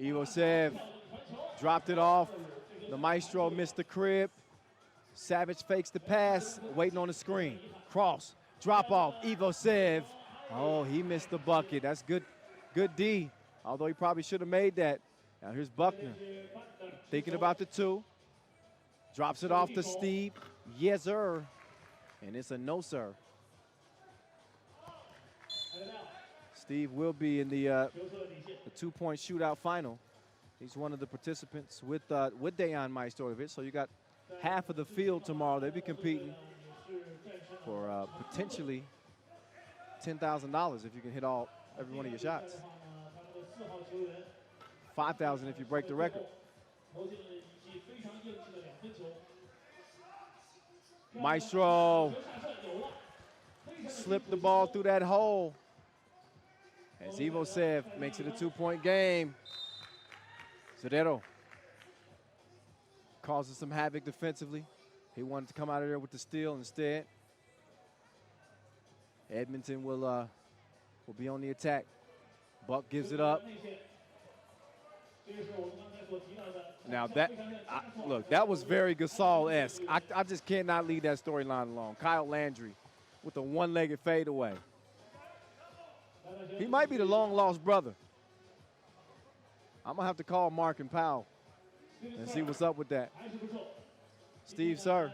Evo Sev dropped it off. The Maestro missed the crib. Savage fakes the pass, waiting on the screen. Cross, drop off, Evo Sev. Oh, he missed the bucket. That's good D, although he probably should have made that. Now here's Buckner, thinking about the 2. Drops it off to Steve. Yes, sir. And it's a no, sir. Steve will be in the 2-point shootout final. He's one of the participants with Dejan Majstorovic. So you got half of the field tomorrow. They'll be competing for potentially $10,000 if you can hit every one of your shots. $5,000 if you break the record. Maestro slipped the ball through that hole. As Evo Sev makes it a 2-point game. Zedero causes some havoc defensively. He wanted to come out of there with the steal instead. Edmonton will be on the attack. Buck gives it up. Now look, that was very Gasol-esque. I just cannot leave that storyline alone. Kyle Landry with a one-legged fadeaway. He might be the long-lost brother. I'm going to have to call Mark and Powell and see what's up with that. Steve Sir,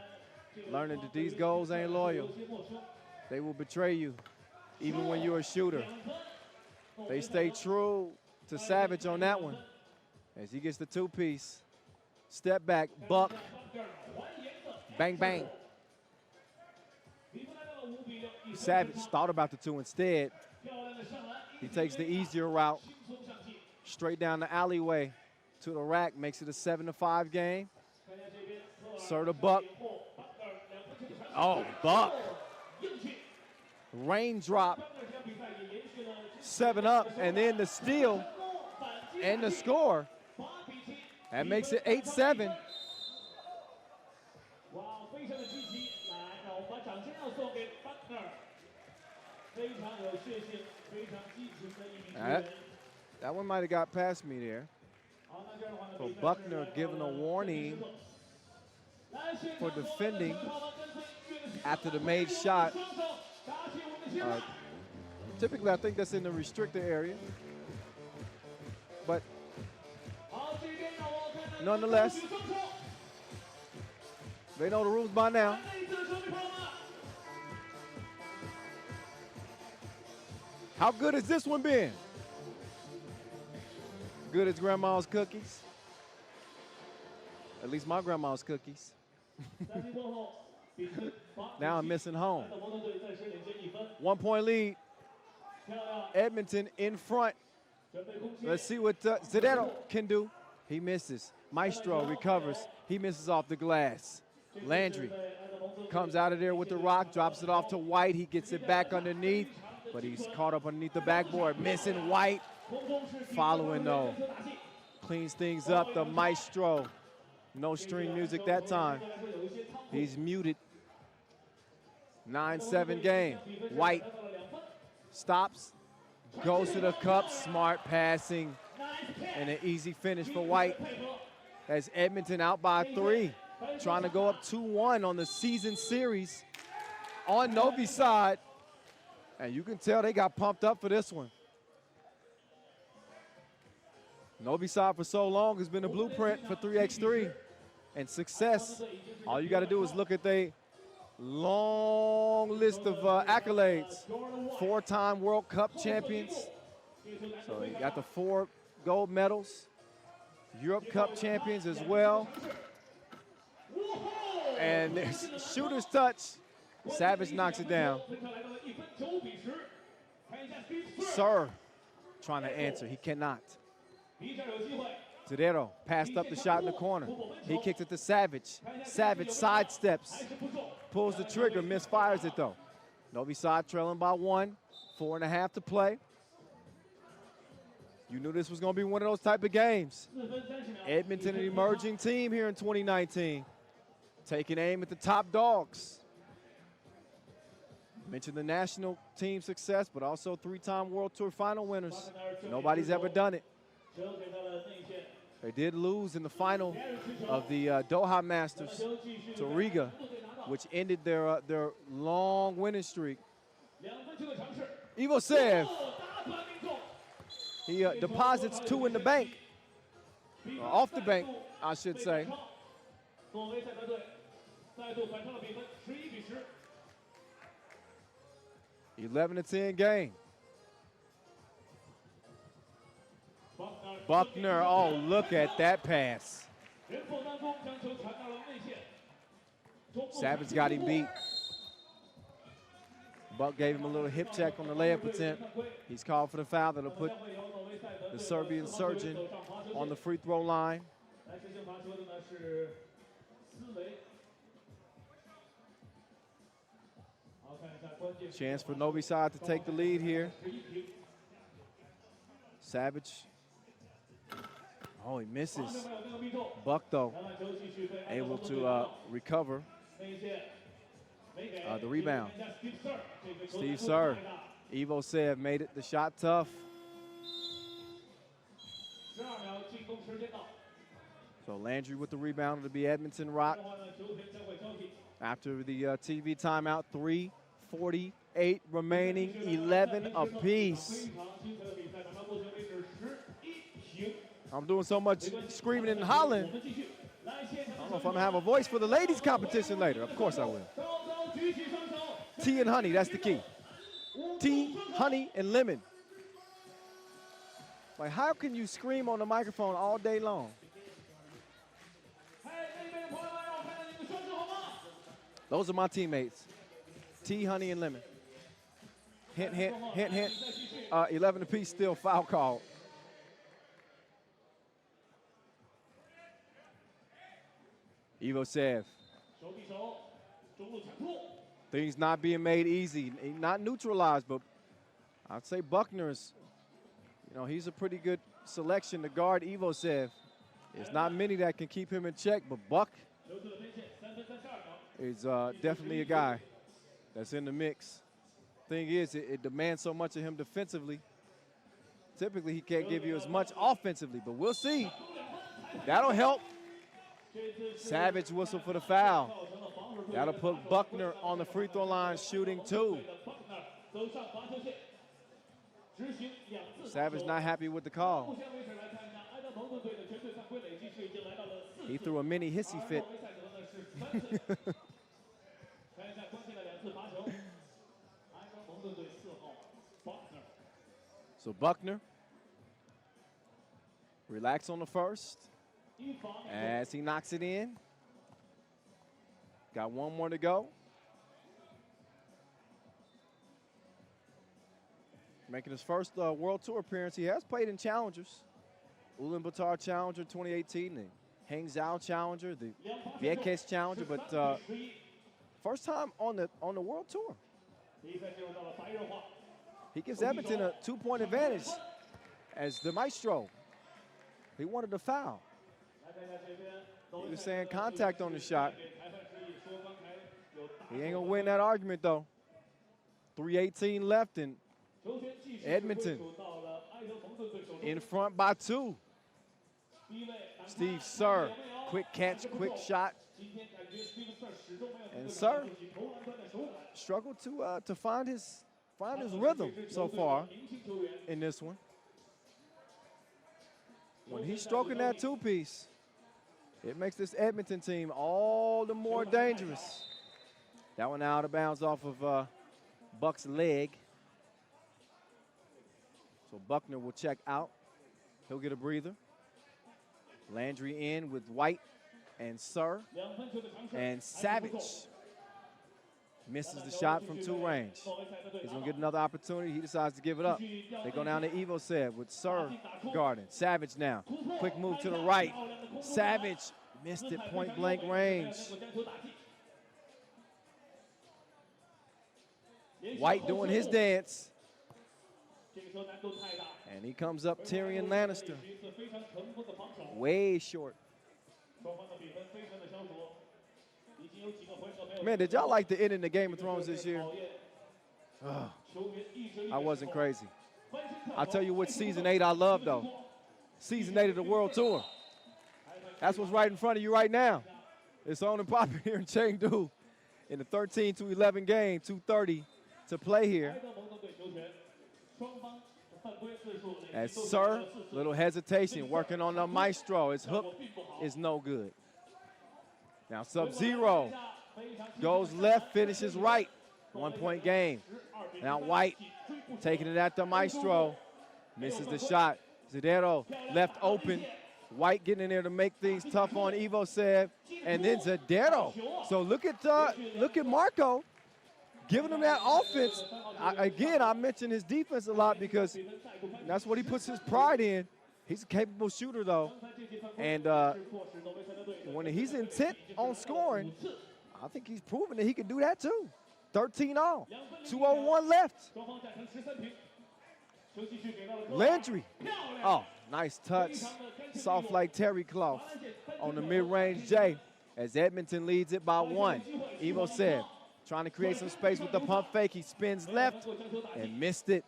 learning that these goals ain't loyal. They will betray you, even when you're a shooter. They stay true to Savage on that one. As he gets the 2-piece. Step back, Buck. Bang, bang. Savage thought about the 2 instead. He takes the easier route, straight down the alleyway to the rack, makes it a 7-5 game. Sir to Buck. Oh, Buck. Raindrop. 7 up, and then the steal and the score. That makes it 8-7. That one might have got past me there. So Buckner given a warning for defending after the made shot. Typically, I think that's in the restricted area. But nonetheless, they know the rules by now. How good has this one been? Good as grandma's cookies. At least my grandma's cookies. Now I'm missing home. 1-point lead. Edmonton in front. Let's see what Zedero can do. He misses. Maestro recovers. He misses off the glass. Landry comes out of there with the rock, drops it off to White. He gets it back underneath, but he's caught up underneath the backboard. Missing White. Following though. Cleans things up, the Maestro. No string music that time. He's muted. 9-7 game. White stops, goes to the cup, smart passing, and an easy finish for White. As Edmonton out by 3, trying to go up 2-1 on the season series on Novi Sad. And you can tell they got pumped up for this one. Novi Sad for so long has been a blueprint for 3x3 and success. All you got to do is look at the long list of accolades. 4-time World Cup champions. So you got the 4 gold medals. Europe Cup champions as well. And there's shooter's touch. Savage knocks it down. Sir trying to answer. He cannot. Zedero passed up the shot in the corner. He kicks it to Savage. Savage sidesteps, pulls the trigger, misfires it though. Novi Sad trailing by 1, 4.5 to play. You knew this was going to be one of those type of games. Edmonton, an emerging team here in 2019, taking aim at the top dogs. Mentioned the national team success, but also 3-time World Tour final winners. Nobody's ever done it. They did lose in the final of the Doha Masters to Riga, which ended their long winning streak. Ivosev, he deposits 2 in the bank, or off the bank, I should say. 11-10 game. Buckner, oh, look at that pass. Savage got him beat. Buck gave him a little hip check on the layup attempt. He's called for the foul that'll put the Serbian surgeon on the free throw line. Chance for Novi Sad to take the lead here. Savage. Oh, he misses. Buck, though, able to recover the rebound. Steve Sir. Ivosev made it the shot tough. So Landry with the rebound. It'll be Edmonton Rock. After the TV timeout, 3:48 remaining, 11 apiece. I'm doing so much screaming and hollering. I don't know if I'm gonna have a voice for the ladies competition later. Of course I will. Tea and honey, that's the key. Tea, honey, and lemon. Like, how can you scream on the microphone all day long? Those are my teammates. Tea, honey, and lemon. Hint, hint, hint, hint. 11 apiece, still foul called. Ivosev. Things not being made easy, not neutralized, but I'd say Buckner's, you know, he's a pretty good selection to guard Ivosev. There's not many that can keep him in check, but Buck is definitely a guy that's in the mix. Thing is, it demands so much of him defensively. Typically, he can't give you as much offensively, but we'll see. That'll help. Savage whistle for the foul. That'll put Buckner on the free throw line shooting 2. Savage not happy with the call. He threw a mini hissy fit. So Buckner, relax on the first as he knocks it in. Got one more to go. making his first World Tour appearance. He has played in challengers. Ulaanbaatar Challenger 2018, the Hangzhou Challenger, the Vietcase Challenger, but first time on the World Tour. He gives Edmonton a 2-point advantage as the maestro. He wanted a foul. He was saying contact on the shot. He ain't gonna win that argument though. 3:18 left and Edmonton in front by 2. Steve Sir, quick catch, quick shot. And Sir struggled to find his rhythm so far in this one. When he's stroking that 2-piece, it makes this Edmonton team all the more dangerous. That one out of bounds off of Buck's leg. So Buckner will check out. He'll get a breather. Landry in with White and Sir. And Savage misses the shot from 2 range. He's gonna get another opportunity. He decides to give it up. They go down to Evo Seb with Sir guarding. Savage now. Quick move to the right. Savage missed it point blank range. White doing his dance. And he comes up Tyrion Lannister. Way short. Man, did y'all like the ending of Game of Thrones this year? Oh, I wasn't crazy. I'll tell you what season 8 I love though. Season 8 of the World Tour. That's what's right in front of you right now. It's on and popping here in Chengdu in the 13-11 game, 2:30 to play here. As Sir, little hesitation, working on the maestro. His hook is no good. Now Sub-Zero goes left, finishes right. 1-point game. Now White taking it at the maestro. Misses the shot. Zadero left open. White getting in there to make things tough on Evo Seb. And then Zadero. So look at Marco giving him that offense. I mentioned his defense a lot because that's what he puts his pride in. He's a capable shooter, though. And when he's intent on scoring, I think he's proven that he can do that, too. 13 all. 2:01 left. Landry. Oh, nice touch. Soft like terry cloth on the mid-range J as Edmonton leads it by 1. Evo Seb trying to create some space with the pump fake. He spins left and missed it.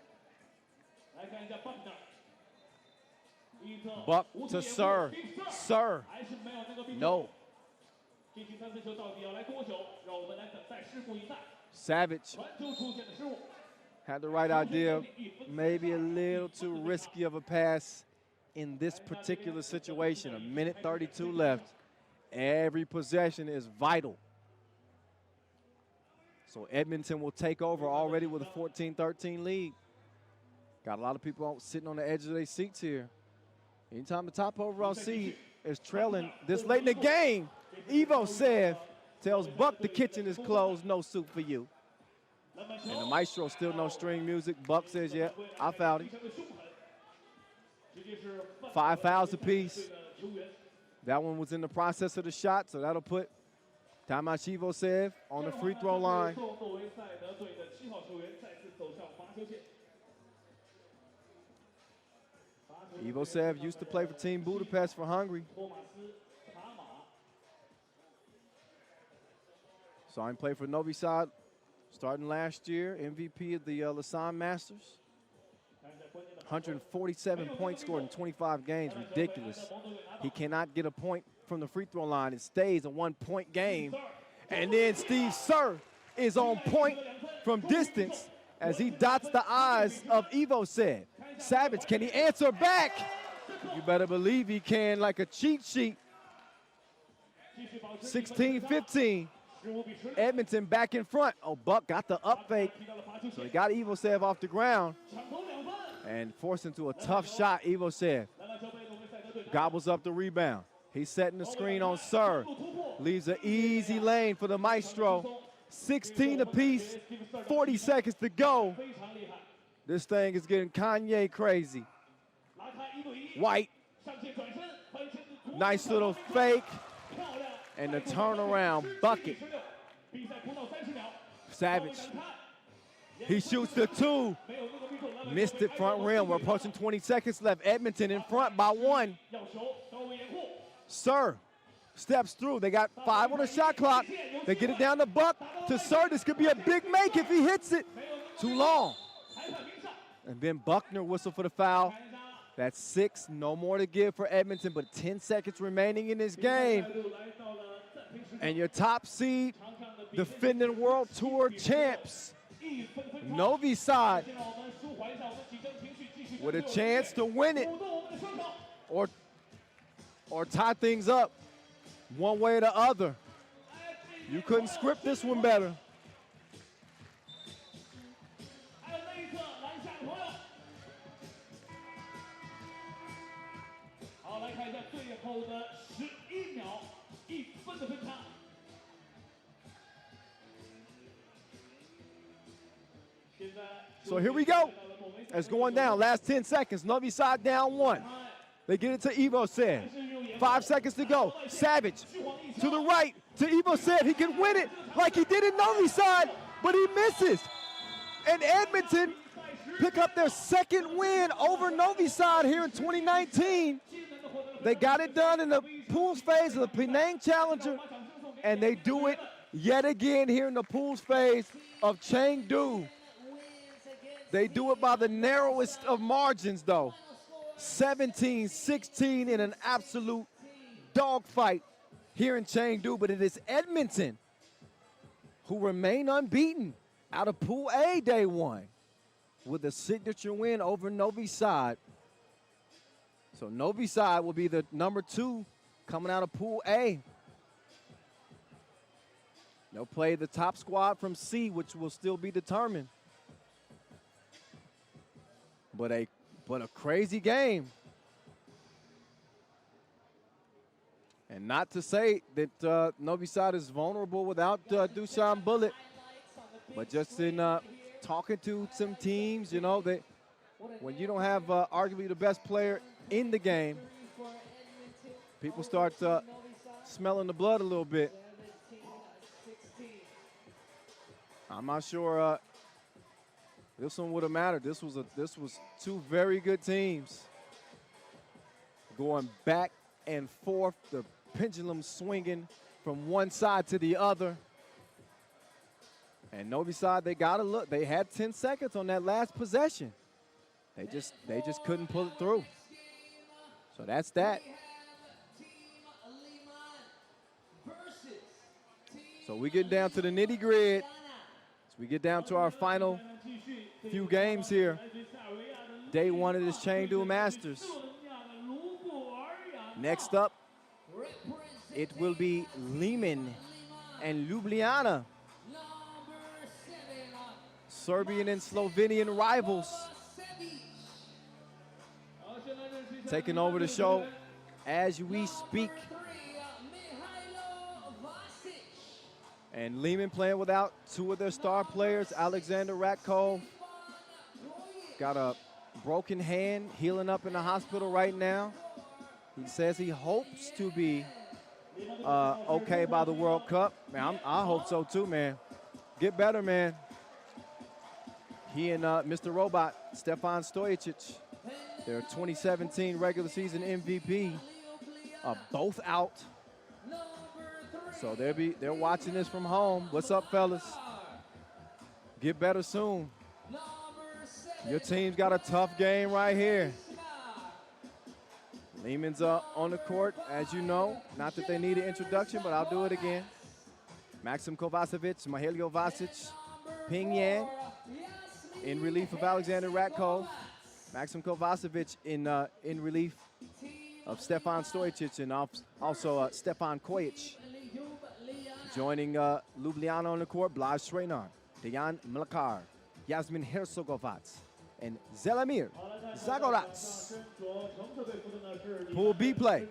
Buck to Sir. Sir. No. Savage had the right idea. Maybe a little too risky of a pass in this particular situation. 1:32 left. Every possession is vital. So Edmonton will take over already with a 14-13 lead. Got a lot of people sitting on the edge of their seats here. Anytime the top overall seed is trailing this late in the game, Evo Seb tells Buck the kitchen is closed, no soup for you. And the maestro still no string music. Buck says, yeah, I fouled him. 5 fouls apiece. That one was in the process of the shot, so that'll put timeout Evo Seb on the free throw line. Evo Seb used to play for Team Budapest for Hungary. Saw him play for Novi Sad starting last year, MVP of the Wst Masters. 147 points scored in 25 games, ridiculous. He cannot get a point from the free throw line. It stays a 1-point game. And then Steve Sir is on point from distance as he dots the eyes of Evo Seb. Savage, can he answer back? You better believe he can, like a cheat sheet. 16-15. Edmonton back in front. Oh, Buck got the up fake. So he got Evo Seb off the ground and forced into a tough shot. Evo Seb gobbles up the rebound. He's setting the screen on Sir. Leaves an easy lane for the maestro. 16 apiece, 40 seconds to go. This thing is getting Kanye crazy. White. Nice little fake. And the turnaround bucket. Savage. He shoots the 2. Missed it front rim. We're approaching 20 seconds left. Edmonton in front by 1. Sir steps through. They got 5 on the shot clock. They get it down to Buck to Sir. This could be a big make if he hits it. Too long. And then Buckner whistle for the foul. That's 6. No more to give for Edmonton, but 10 seconds remaining in this game. And your top seed, defending World Tour champs, Novi Sad, with a chance to win it or tie things up one way or the other. You couldn't script this one better. So here we go. It's going down. Last 10 seconds. Novi Sad down 1. They get it to Evo Said. 5 seconds to go. Savage to the right to Evo Said. He can win it like he did in Novi Sad, but he misses. And Edmonton pick up their 2nd win over Novi Sad here in 2019. They got it done in the pools phase of the Penang Challenger, and they do it yet again here in the pools phase of Chengdu. They do it by the narrowest of margins, though. 17-16 in an absolute dogfight here in Chengdu, but it is Edmonton who remain unbeaten out of Pool A Day 1 with a signature win over Novi Sad. So Novi Sad will be the number 2 coming out of Pool A. They'll play the top squad from C, which will still be determined. But a crazy game. And not to say that Novi Sad is vulnerable without Dushan Bullet, but just in talking to some teams, you know, that when you don't have arguably the best player in the game, people start smelling the blood a little bit. I'm not sure this one would have mattered. This was 2 very good teams going back and forth, the pendulum swinging from one side to the other. And Novi Sad, they got to look. They had 10 seconds on that last possession. They just couldn't pull it through. So that's that. So we get down to the nitty-gritty. So we get down to our final few games here. Day 1 of this Chengdu Masters. Next up, it will be Liman and Ljubljana. Serbian and Slovenian rivals. Taking over the show as we speak. And Liman playing without 2 of their star players. Alexander Ratkov got a broken hand, healing up in the hospital right now. He says he hopes to be okay by the World Cup. Man, I hope so too, man. Get better, man. He and Mr. Robot, Stefan Stojicic, their 2017 regular season MVP, are both out. So they're watching this from home. What's up, fellas? Get better soon. Your team's got a tough game right here. Liman's on the court, as you know. Not that they need an introduction, but I'll do it again. Maxim Kovacevic, Mihailo Vasic, Ping Yan in relief of Alexander Ratkov. Maxim Kovacevic in relief of Stefan Stojicic and also Stefan Kojic. Joining Ljubljana on the court, Blaz Srenar, Dejan Mlakar, Yasmin Herzogovac, and Zelimir Zagorac. Pool B play.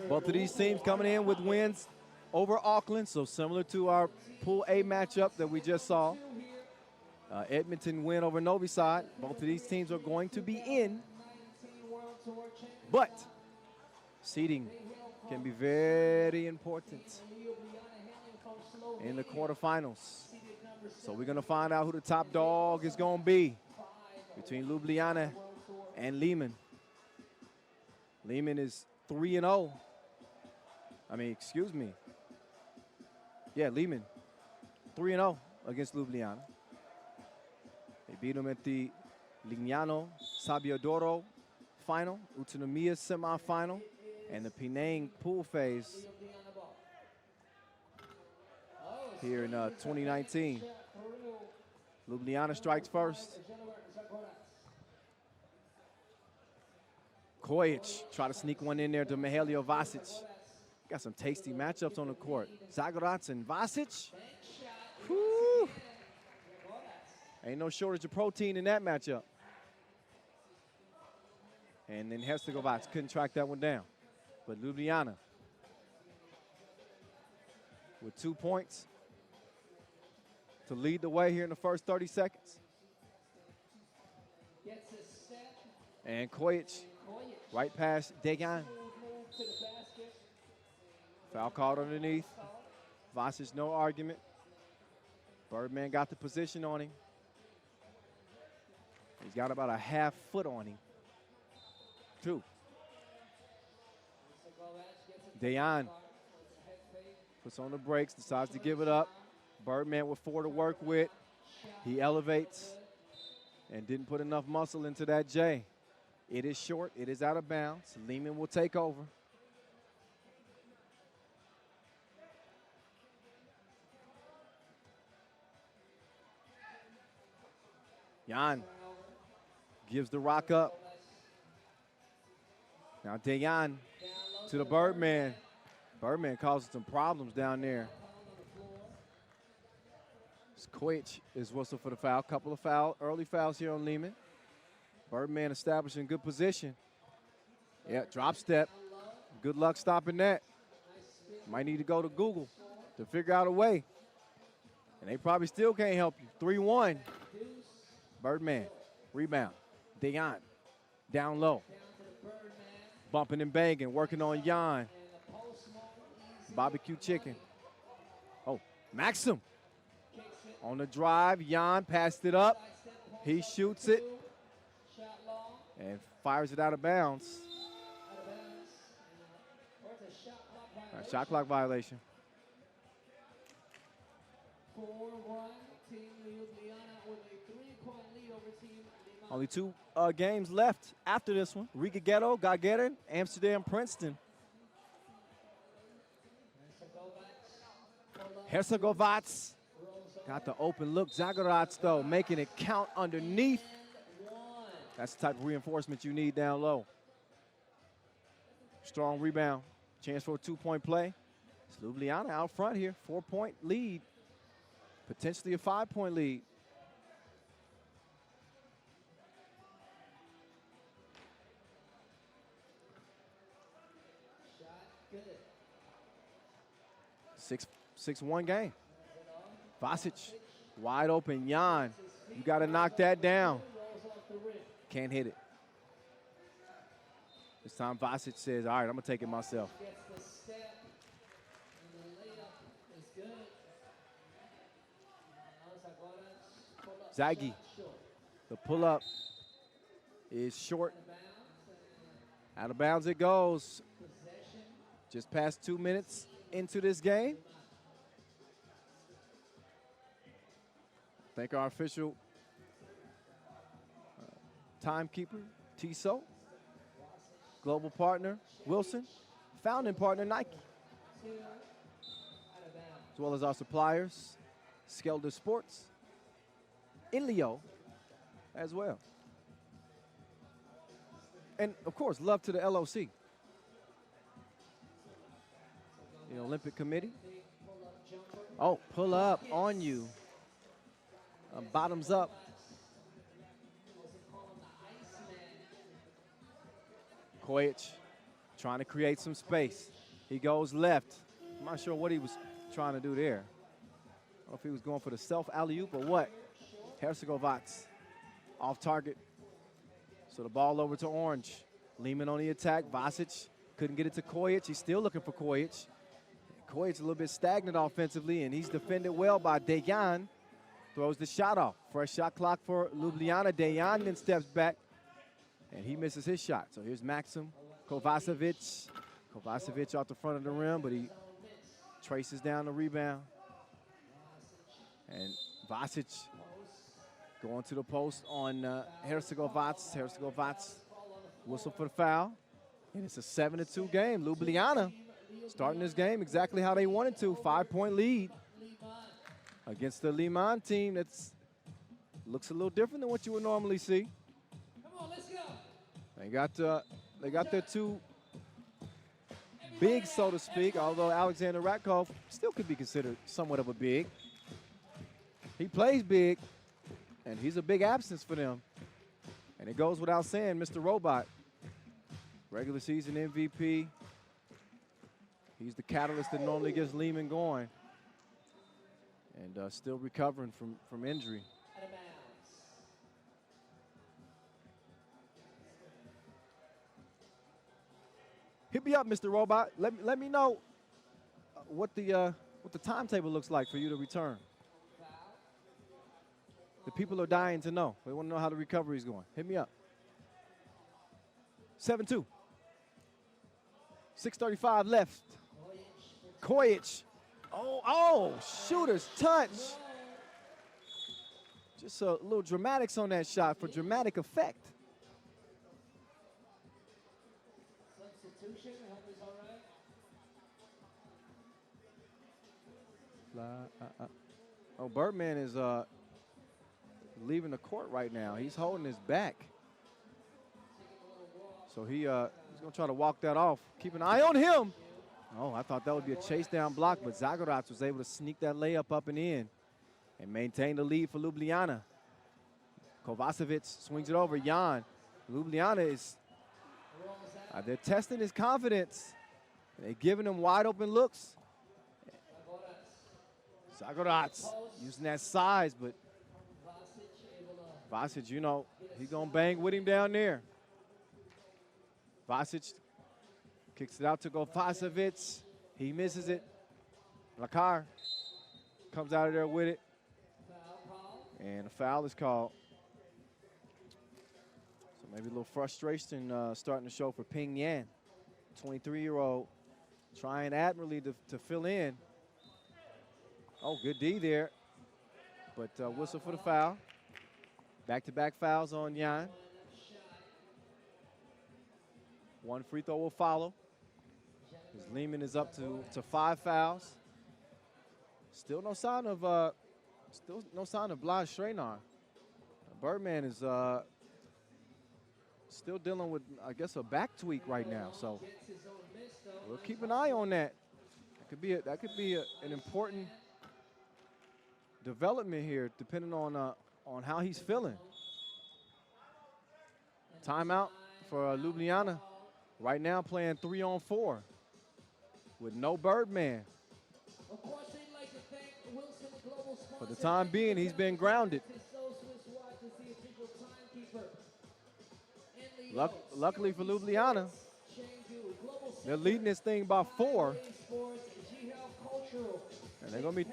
Both of these teams coming in with wins over Auckland, so similar to our Pool A matchup that we just saw. Edmonton win over Novi Sad. Both of these teams are going to be in. But seeding can be very important in the quarterfinals. So we're going to find out who the top dog is going to be between Ljubljana and Liman. Liman is 3-0. I mean, excuse me. Yeah, Liman, 3-0 against Ljubljana. They beat them at the Lignano Sabbiadoro final, Autonomia semifinal, and the Penang pool phase here in 2019. Ljubljana strikes first. Kojic try to sneak one in there to Mihailo Vasic. Got some tasty matchups on the court. Zagorac and Vasic. Whew. Ain't no shortage of protein in that matchup. And then Hercegovac couldn't track that one down. But Ljubljana with 2 points to lead the way here in the first 30 seconds. And Kojic right past Degan. Foul called underneath. Vasic, no argument. Birdman got the position on him. He's got about a half foot on him. 2. Dejan puts on the brakes, decides to give it up. Birdman with 4 to work with. He elevates and didn't put enough muscle into that J. It is short, it is out of bounds. Liman will take over. Jan gives the rock up. Now Dejan to the Birdman. Birdman causing some problems down there. Kojic is whistled for the foul. Couple of early fouls here on Liman. Birdman establishing good position. Yeah, drop step. Good luck stopping that. Might need to go to Google to figure out a way. And they probably still can't help you. 3-1. Birdman, rebound. Dejan, down low. Bumping and banging, working on Jan. Barbecue chicken. Oh, Maxim. On the drive, Jan passed it up. He shoots it and fires it out of bounds. Shot clock violation. 4-1, Team Ljubljana with a 3-point lead over Team Liman. Only 2 games left after this one. Riga Ghetto, Gagarin, Amsterdam, Princeton. Hercegovac got the open look. Zagorac, though, making it count underneath. That's the type of reinforcement you need down low. Strong rebound. Chance for a 2-point play. It's Ljubljana out front here. 4-point lead. Potentially a 5-point lead. Shot good. 6-1 game. Vasic, wide open. Jan, you got to knock that down. Can't hit it. This time Vasic says, all right, I'm going to take it myself. Gets the step, and the layup is good. Zaggy, the pull-up is short. Out of bounds it goes. Just past 2 minutes into this game. Thank our official timekeeper, Tissot. Global partner, Wilson. Founding partner, Nike. As well as our suppliers, Skelder Sports, Inlio as well. And, of course, love to the LOC. The Olympic Committee. Oh, pull up on you. Bottoms up. Kojic trying to create some space. He goes left. I'm not sure what he was trying to do there. I don't know if he was going for the self alley-oop or what. Herzegovac off target. So the ball over to Orange. Liman on the attack. Vasic couldn't get it to Kojic. He's still looking for Kojic. Kojic a little bit stagnant offensively, and he's defended well by Dejan. Throws the shot off. Fresh shot clock for Ljubljana. Dejan then steps back, and he misses his shot. So here's Maxim Kovacevic. Kovacevic off the front of the rim, but he traces down the rebound. And Vasic going to the post on Herzegovac. Herzegovac whistle for the foul. And it's a 7-2 game. Ljubljana starting this game exactly how they wanted to. 5-point lead against the Liman team that looks a little different than what you would normally see. Come on, let's They go. got their two bigs, so to speak, although Alexander Ratkov still could be considered somewhat of a big. He plays big, and he's a big absence for them. And it goes without saying, Mr. Robot, regular season MVP. He's the catalyst that normally gets Liman going. And still recovering from injury. Hit me up, Mr. Robot. Let me know what the timetable looks like for you to return. The people are dying to know. They want to know how the recovery is going. Hit me up. 7-2. 6:35 left. Kojic. Oh, shooter's touch. Just a little dramatics on that shot for dramatic effect. Substitution, hope is all right. Oh, Birdman is leaving the court right now. He's holding his back. So he's going to try to walk that off. Keep an eye on him. Oh, I thought that would be a chase down block, but Zagorac was able to sneak that layup up and in and maintain the lead for Ljubljana. Kovacevic swings it over. Jan. Ljubljana is, they're testing his confidence. They're giving him wide open looks. Zagorac using that size, but Vasic, you know, he's going to bang with him down there. Vasic kicks it out to Kovacevic. He misses it. Lakar comes out of there with it. And a foul is called. So maybe a little frustration starting to show for Ping Yan. 23-year-old trying admirably to fill in. Oh, good D there. But whistle for the foul. Back-to-back fouls on Yan. One free throw will follow. As Liman is up to 5 fouls. Still no sign of Blas Schrenar. Birdman is still dealing with, I guess, a back tweak right now. So we'll keep an eye on that. That could be an important development here, depending on how he's feeling. Timeout for Ljubljana. Right now playing 3-on-4 with no Birdman. For the time being, he's been grounded. Luckily for Ljubljana, they're leading this thing by 4. And they're going to be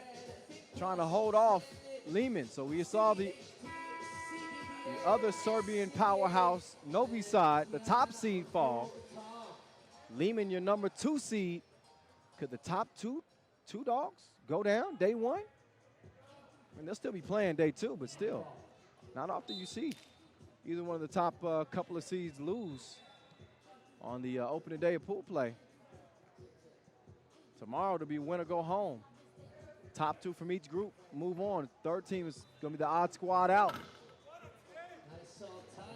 trying to hold off Liman. So we saw the other Serbian powerhouse, Novi Sad, the top seed, fall. Liman, your number 2 seed. Could the top two dogs go down day 1? I mean, they'll still be playing day 2, but still, not often you see either one of the top couple of seeds lose on the opening day of pool play. Tomorrow to be win or go home. Top 2 from each group move on. Third team is going to be the odd squad out.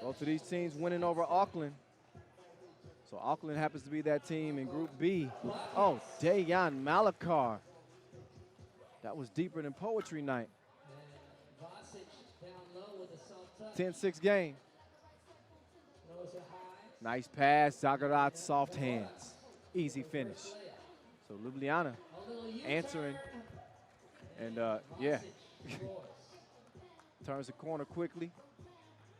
Both of these teams winning over Auckland. So Auckland happens to be that team in Group B. Oh, Dejan Malakar. That was deeper than poetry night. 10-6 game. Nice pass, Zagorac, soft hands. Easy finish. So Ljubljana answering. And yeah. turns the corner quickly,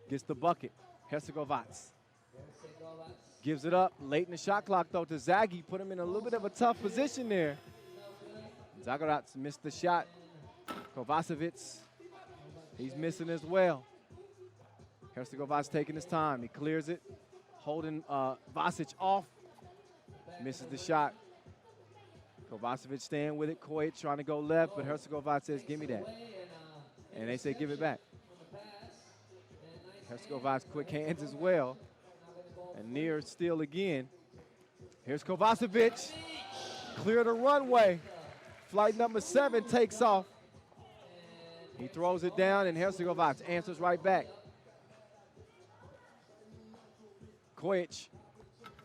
gets the bucket. Herzegovac gives it up late in the shot clock, though, to Zaghi. Put him in a little bit of a tough position there. Zagorac missed the shot. Kovacevic, he's missing as well. Herzegovac taking his time. He clears it, holding Vasic off. Misses the shot. Kovacevic staying with it. Kojic trying to go left, but Herzegovac says, give me that. And they say, give it back. Herzegovac quick hands as well. And near steal again. Here's Kovacevic. Clear the runway. Flight number 7 takes off. He throws it down, and Herzegovac answers right back. Kojic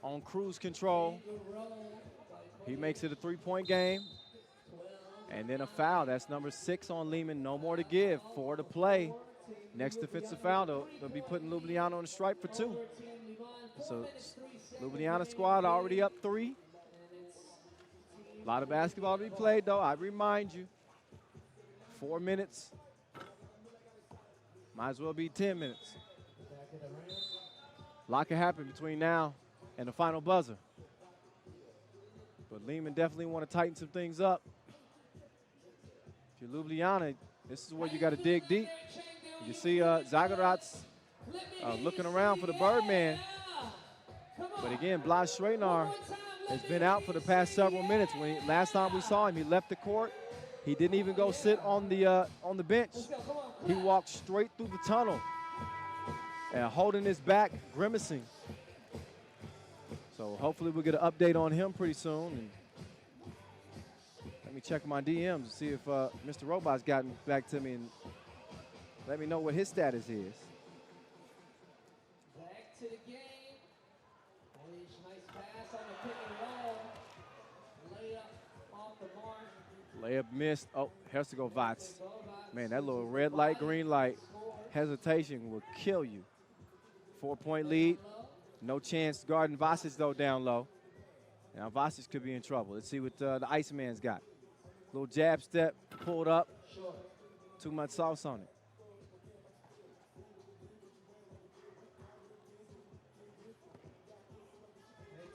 on cruise control. He makes it a 3-point game. And then a foul. That's number 6 on Liman. No more to give. 4 to play. Next defensive foul, they'll be putting Ljubljana on the stripe for 2. So Ljubljana squad already up 3. A lot of basketball to be played, though. I remind you, 4 minutes. Might as well be 10 minutes. A lot can happen between now and the final buzzer. But Liman definitely want to tighten some things up. If you're Ljubljana, this is where you got to dig deep. You see Zagorac looking around for the Birdman. But again, Blaž Šrenar has been out for the past several minutes. Last time we saw him, he left the court. He didn't even go sit on the bench. He walked straight through the tunnel and holding his back, grimacing. So hopefully we'll get an update on him pretty soon. And let me check my DMs to see if Mr. Robot's gotten back to me and let me know what his status is. Back to the game. Nice pass on the pick and roll. Layup off the mark. Layup missed. Oh, Herzegovac. Man, that little red light, green light hesitation will kill you. 4-point lead. No chance guarding Vasic, though, down low. Now Vasic could be in trouble. Let's see what the Iceman's got. Little jab step, pulled up. Too much sauce on it.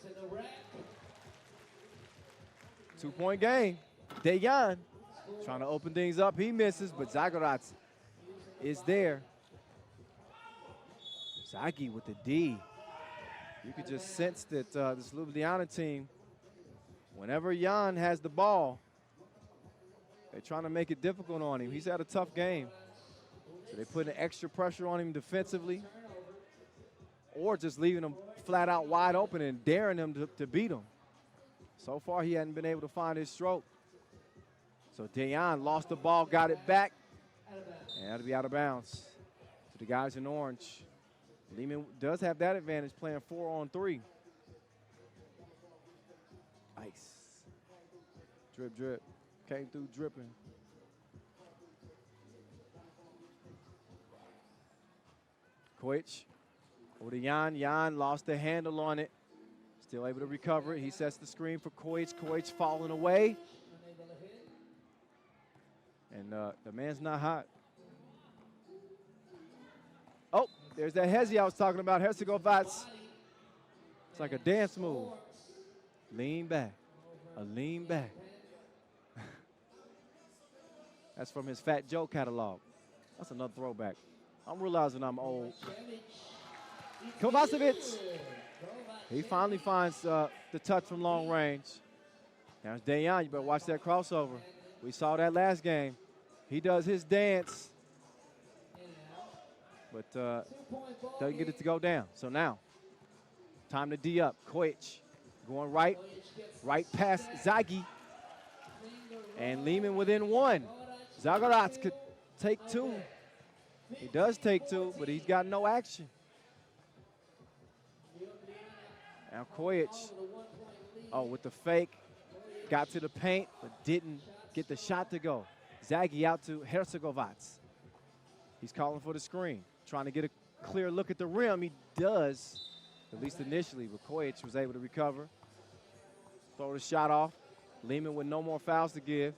To the rack. 2-point game. Dejan trying to open things up. He misses, but Zagorac is there. Zaghi with the D. You could just sense that this Ljubljana team, whenever Jan has the ball, they're trying to make it difficult on him. He's had a tough game. So they're putting extra pressure on him defensively or just leaving him flat out wide open and daring him to beat him. So far, he hadn't been able to find his stroke. So Dejan lost the ball, got it back, and that'll be out of bounds to the guys in orange. Liman does have that advantage playing 4-on-3. Ice. Drip, drip. Came through dripping. Kojic over to Jan. Jan lost the handle on it. Still able to recover it. He sets the screen for Kojic. Kojic falling away. And the man's not hot. Oh, there's that hezi I was talking about. Herzegovac. It's like a dance move. Lean back. A lean back. That's from his Fat Joe catalog. That's another throwback. I'm realizing I'm old. Kovacevic. He finally finds the touch from long range. Now it's Dejan. You better watch that crossover. We saw that last game. He does his dance, but doesn't get it to go down. So now, time to D up. Kojic going right past Zaghi. And Liman within 1. Zagorac could take 2. He does take 2, but he's got no action. Now Kojic, with the fake, got to the paint, but didn't get the shot to go. Zaghi out to Herzegovac. He's calling for the screen, trying to get a clear look at the rim. He does, at least initially, but Kojic was able to recover. Throw the shot off. Liman with no more fouls to give.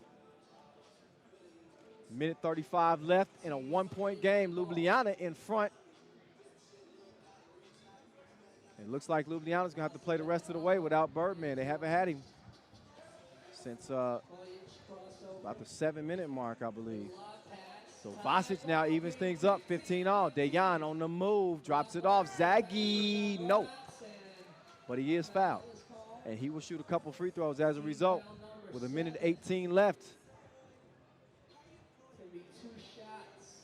Minute 35 left in a 1-point game. Ljubljana in front. It looks like Ljubljana's gonna have to play the rest of the way without Birdman. They haven't had him since about the 7-minute mark, I believe. So Vasic now evens things up, 15-all. Dejan on the move, drops it off. Zaggy, no. But he is fouled. And he will shoot a couple free throws as a result with a minute 18 left.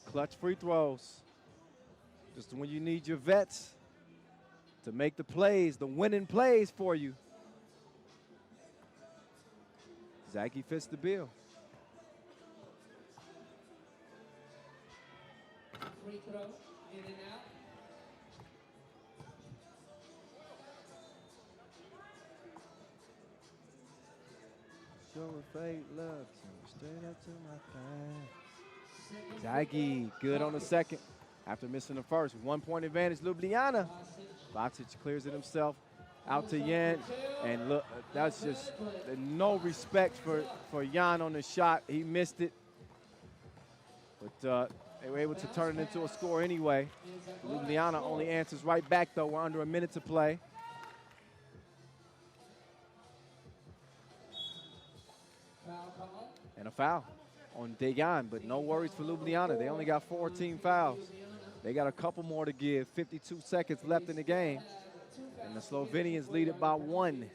Clutch free throws. Just when you need your vets to make the plays, the winning plays for you. Zaggy fits the bill. Free throw, in and out. Show a fake love, straight up to my thigh. Zaggy, good on the second. After missing the first, 1-point advantage, Ljubljana. Vasic clears it himself, out to Jan. And look, that's just no respect for Jan on the shot. He missed it. But they were able to turn it into a score anyway. Ljubljana only answers right back, though. We're under a minute to play. And a foul on Dejan, but no worries for Ljubljana. They only got 14 fouls. They got a couple more to give. 52 seconds left in the game. And the Slovenians lead it by 1.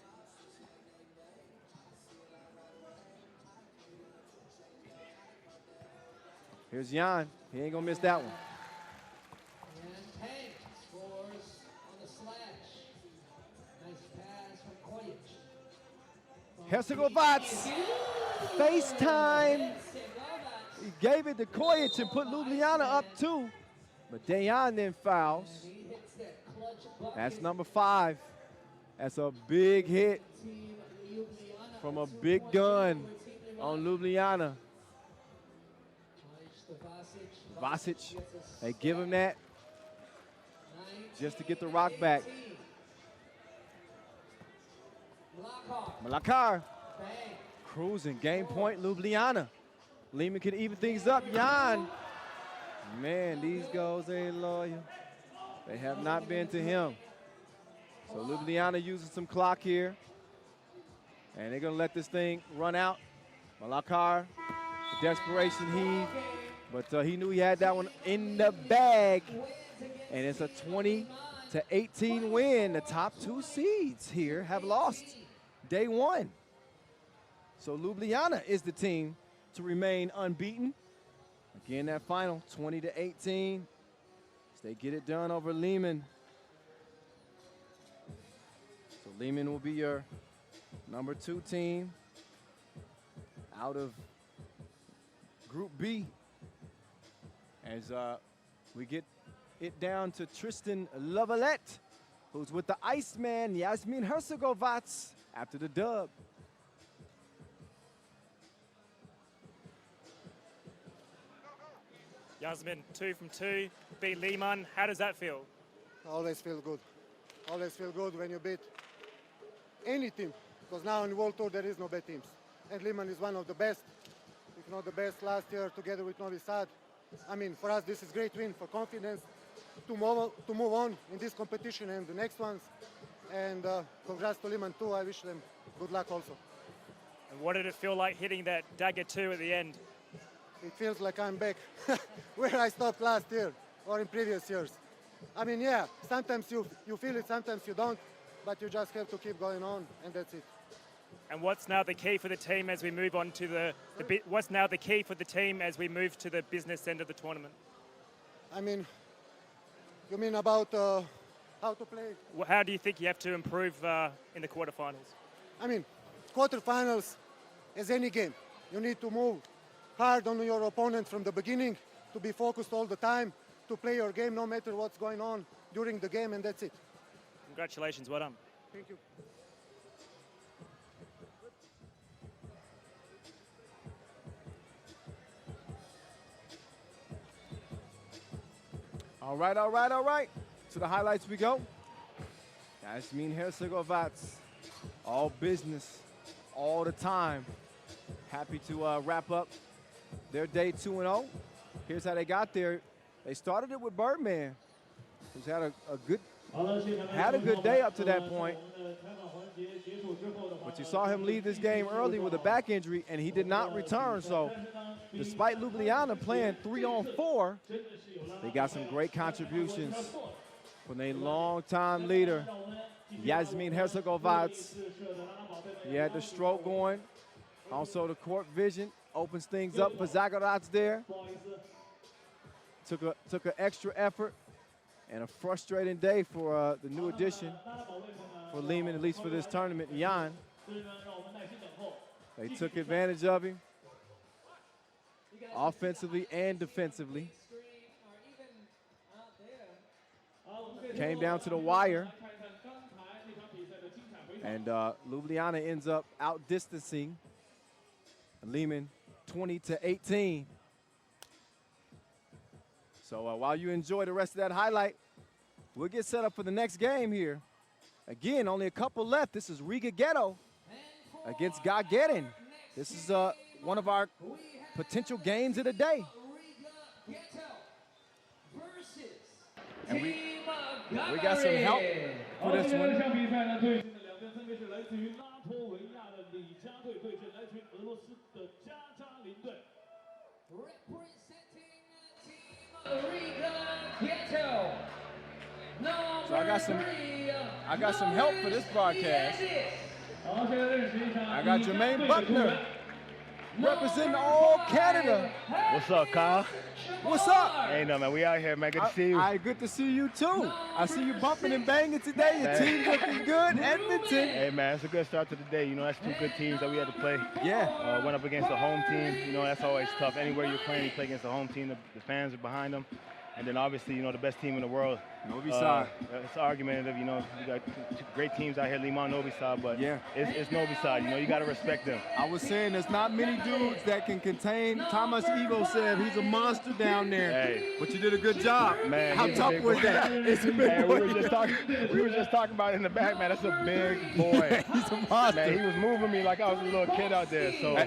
Here's Jan. He ain't gonna miss that one. And Peng scores on the slash. Nice pass from Kojic. Herzegovac, FaceTime. He gave it to Kojic and put Ljubljana up 2. But Dejan then fouls. That's number 5. That's a big hit from a big gun on Ljubljana. Vasic, they give him that just to get the rock back. Malakar cruising, game point, Ljubljana. Liman can even things up. Jan, man, these goals ain't loyal. They have not been to him. So Ljubljana using some clock here. And they're gonna let this thing run out. Malakar, desperation heave. But he knew he had that one in the bag. And it's a 20-18 win. The top 2 seeds here have lost day 1. So Ljubljana is the team to remain unbeaten. Again, that final 20-18. They get it done over Liman. So Liman will be your number 2 team out of Group B. As we get it down to Tristan Lavalette, who's with the Iceman, Yasmin Herzegovac, after the dub. Yasmin, 2 from 2, beat Liman. How does that feel? Always feel good. Always feel good when you beat any team, because now in the World Tour there is no bad teams. And Liman is one of the best, if not the best, last year together with Novi Sad. I mean, for us this is great win for confidence to move on in this competition and the next ones. And congrats to Liman too. I wish them good luck also. And what did it feel like hitting that dagger 2 at the end? It feels like I'm back where I stopped last year or in previous years. I mean, yeah, sometimes you feel it, sometimes you don't, but you just have to keep going on, and that's it. And what's now the key for the team as we move on to what's now the key for the team as we move to the business end of the tournament? I mean, you mean about how to play? Well, how do you think you have to improve in the quarterfinals? I mean, quarterfinals is any game. You need to move hard on your opponent from the beginning, to be focused all the time, to play your game no matter what's going on during the game, and that's it. Congratulations, well done. Thank you. All right, all right, all right. To the highlights we go. Yasmin Herzegovac, all business, all the time. Happy to wrap up their day 2-0. Here's how they got there. They started it with Birdman, who's had a good day up to that point. But you saw him leave this game early with a back injury, and he did not return. So despite Ljubljana playing 3-on-4, they got some great contributions from their longtime leader, Yasmin Herzegovac. He had the stroke going. Also the court vision opens things up for Zagarac there. Took an extra effort and a frustrating day for the new addition for Liman, at least for this tournament, Jan. They took advantage of him offensively and defensively. Came down to the wire. And Ljubljana ends up outdistancing Liman 20-18. So while you enjoy the rest of that highlight, we'll get set up for the next game here. Again, only a couple left. This is Riga Ghetto against Gagarin. This is one of our potential games of the day. And we got some help for this one. So I got some help for this broadcast. I got Jermaine Buckner representing all Canada. What's up, Kyle? What's up? Hey, no, man, we out here, man. Good to see you. Good to see you, too. I see you bumping and banging today. Your team's looking good. Edmonton. Hey, man, it's a good start to the day. You know, that's two good teams that we had to play. Yeah. Went up against a home team. You know, that's always tough. Anywhere you're playing, you play against a home team. The fans are behind them. And then, obviously, you know, the best team in the world. Novi Sad. It's argumentative, you know. We got two great teams out here, Liman, Novi Sad, but it's Novi Sad. You know, you got to respect them. I was saying there's not many dudes that can contain. Thomas Evo said he's a monster down there. Hey. But you did a good job. Man, how tough was that? It's a big boy. We were just talking about it in the back, man. That's a big boy. He's a monster. Man, he was moving me like I was a little kid out there. So,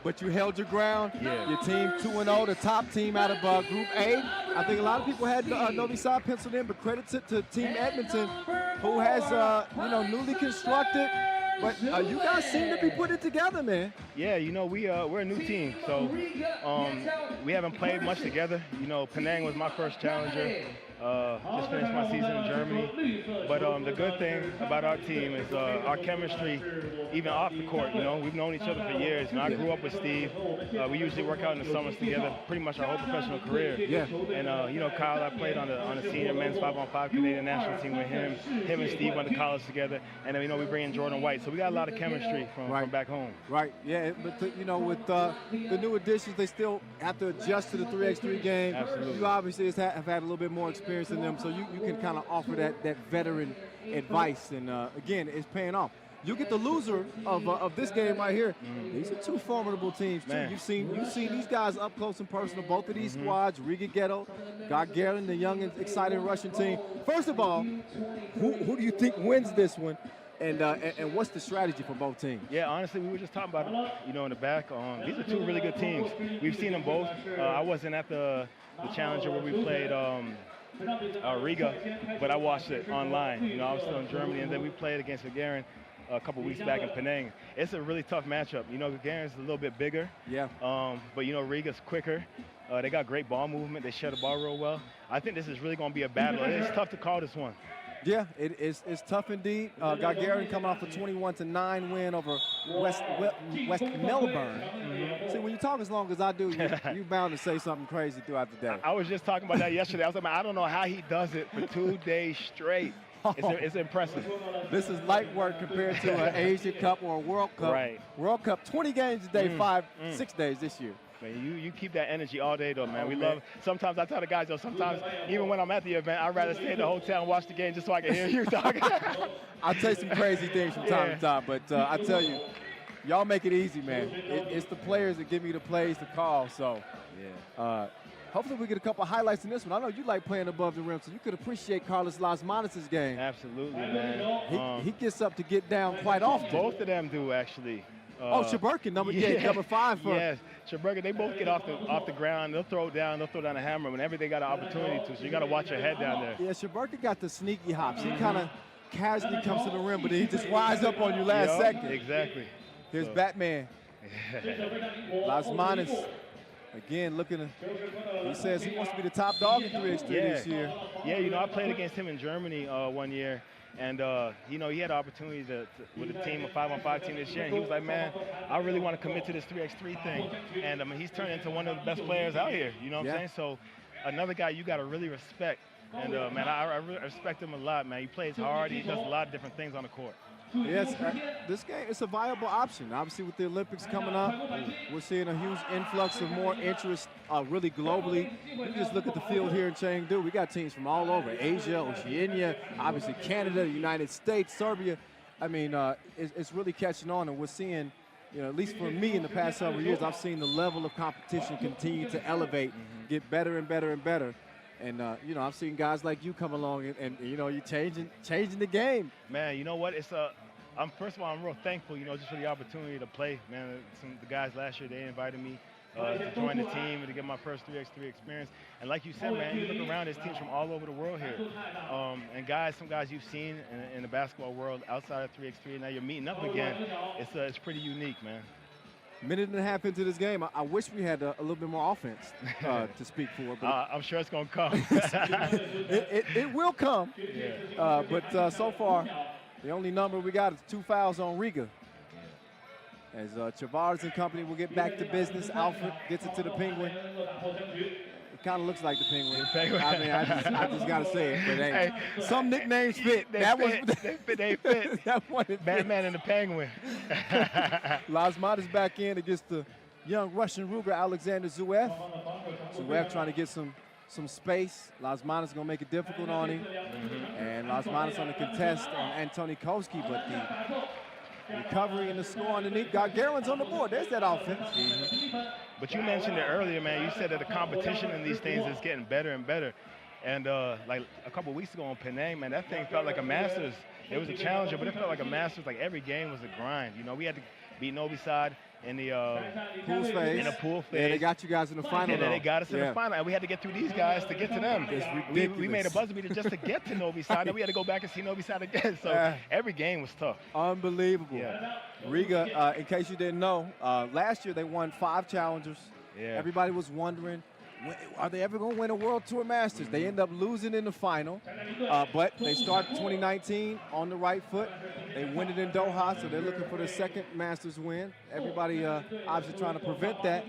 but you held your ground. Yeah. Your team 2-0, the top team out of Group A. I think a lot of people had Novi Sad penciled in, but credit to Team Edmonton, who has you know, newly constructed. But you guys seem to be putting it together, man. Yeah, you know, we're a new team, so we haven't played much together. You know, Penang was my first challenger. Just finished my season in Germany. But the good thing about our team is our chemistry, even off the court. You know, we've known each other for years. You know, I grew up with Steve. We usually work out in the summers together, pretty much our whole professional career. Yeah. And you know, Kyle, I played on the senior men's 5-on-5 Canadian national team with him. Him and Steve went to college together. And then, you know, we bring in Jordan White. So we got a lot of chemistry from back home. Right. Yeah. But you know, with the new additions, they still have to adjust to the 3x3 game. Absolutely. You obviously have had a little bit more experience than them, so you can kind of offer that veteran advice. And again, it's paying off. You get the loser of this game right here. These are two formidable teams too. Man. You've seen these guys up close and personal. Both of these squads, Riga Ghetto, Gagarin, the young and exciting Russian team. First of all, who do you think wins this one? And what's the strategy for both teams? Yeah, honestly, we were just talking about it, you know, in the back. These are two really good teams. We've seen them both. I wasn't at the Challenger where we played Riga, but I watched it online. You know, I was still in Germany, and then we played against Gagarin a couple weeks back in Penang. It's a really tough matchup. You know, Gagarin's a little bit bigger. Yeah. But, you know, Riga's quicker. They got great ball movement. They share the ball real well. I think this is really going to be a battle. It's tough to call this one. Yeah, it's tough indeed. Gagarin coming off a 21-9 win over Wst Melbourne. See, when you talk as long as I do, you're bound to say something crazy throughout the day. I was just talking about that yesterday. I was like, man, I don't know how he does it for 2 days straight. It's impressive. This is light work compared to an Asia Cup or a World Cup. Right. World Cup, 20 games a day, 6 days this year. Man, you keep that energy all day, though, man. We love. Sometimes I tell the guys, though, sometimes even when I'm at the event, I'd rather stay in the hotel and watch the game just so I can hear you talking. I'll say some crazy things from time to time, but I tell you, y'all make it easy, man. It's the players that give me the plays to call. So, hopefully we get a couple highlights in this one. I know you like playing above the rim, so you could appreciate Carlos Lasmanis' game. Absolutely, man. He gets up to get down quite often. Both of them do, actually. Shaburkin, number 5 for. Yes, Shaburkin. They both get off the ground. They'll throw it down. They'll throw down a hammer whenever they got an opportunity to. So you got to watch your head down there. Yeah, Shaburkin got the sneaky hops. He kind of casually comes to the rim, but he just winds up on you last second. Exactly. Here's Batman. Lasmanis, again, he says he wants to be the top dog in 3x3 this year. Yeah, you know, I played against him in Germany one year, and, you know, he had an opportunity with a team, a 5-on-5 team this year, and he was like, man, I really want to commit to this 3x3 thing. And, I mean, he's turned into one of the best players out here, you know what I'm saying? So another guy you got to really respect. And, man, I respect him a lot, man. He plays hard. He does a lot of different things on the court. Yes, this game is a viable option. Obviously, with the Olympics coming up, we're seeing a huge influx of more interest really globally. You just look at the field here in Chengdu. We got teams from all over, Asia, Oceania, obviously Canada, the United States, Serbia. I mean, it's really catching on, and we're seeing, you know, at least for me in the past several years, I've seen the level of competition continue to elevate, get better and better and better. And, you know, I've seen guys like you come along and you know, you're changing the game. Man, you know what? First of all, I'm real thankful, you know, just for the opportunity to play. Man, the guys last year, they invited me to join the team and to get my first 3x3 experience. And like you said, man, you look around, there's teams from all over the world here. And some guys you've seen in the basketball world outside of 3x3, and now you're meeting up again. It's pretty unique, man. Minute and a half into this game, I wish we had a little bit more offense to speak for. But I'm sure it's going to come. it will come. Yeah. But so far, the only number we got is 2 fouls on Riga. As Chavars and company will get back to business. Alfred gets it to the Penguin. It kind of looks like the Penguin. I mean, I just got to say it. But hey, some nicknames fit. They fit. That one Batman and the Penguin. Lasmat is back in against the young Russian Ruger, Alexander Zuev. Zuev trying to get some space. Lasmat is going to make it difficult on him. And Lasmat is on the contest on Antoni Koski, but the recovery and the score underneath. Gagarin's on the board. There's that offense. But you mentioned it earlier, man. You said that the competition in these things is getting better and better. And like a couple of weeks ago on Penang, man, that thing felt like a Masters. It was a challenger, but it felt like a Masters. Like every game was a grind. You know, we had to beat Novi Sad in the pool phase. In the pool phase. Yeah, they got you guys in the final. And then they got us in the final, and we had to get through these guys to get to them. We made a buzzer beater just to get to Novi Sad, and we had to go back and see Novi Sad again. So every game was tough. Unbelievable. Yeah. Riga, in case you didn't know, last year they won 5 challengers. Yeah. Everybody was wondering, are they ever going to win a World Tour Masters? They end up losing in the final, but they start 2019 on the right foot. They win it in Doha, so they're looking for their second Masters win. Everybody obviously trying to prevent that,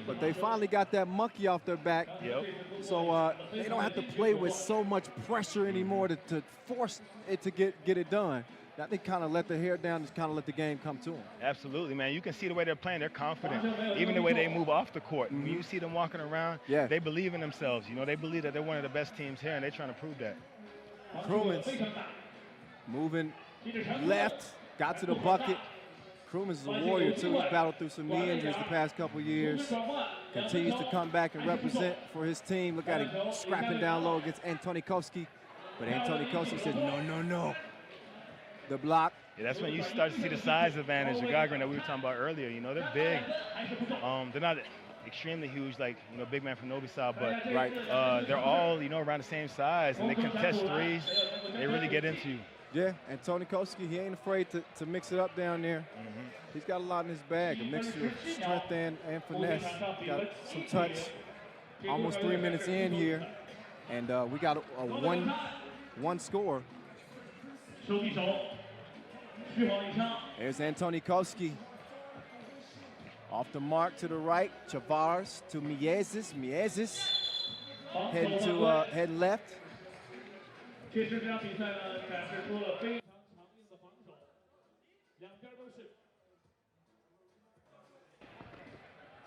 but they finally got that monkey off their back. Yep. So they don't have to play with so much pressure anymore to force it to get it done. I think kind of let the hair down, just kind of let the game come to them. Absolutely, man. You can see the way they're playing. They're confident. Even the way they move off the court. When you see them walking around, they believe in themselves. You know, they believe that they're one of the best teams here, and they're trying to prove that. Krumans moving left, got to the bucket. Krumans is a warrior, too. He's battled through some knee injuries the past couple years. Continues to come back and represent for his team. Look at him scrapping down low against Antoni Koski. But Antoni Koski said, no. The block. Yeah, that's when you start to see the size advantage of Gagarin that we were talking about earlier. You know, they're big. They're not extremely huge like, you know, big man from Novi Sad, but they're all, you know, around the same size, and they contest threes. They really get into you. Yeah, and Tony Koski, he ain't afraid to mix it up down there. He's got a lot in his bag, a mixture of strength and finesse. Got some touch. Almost 3 minutes in here, and we got a one score. There's Antoni Koski. Off the mark to the right, Chavars to Miezis. Miezis heading left.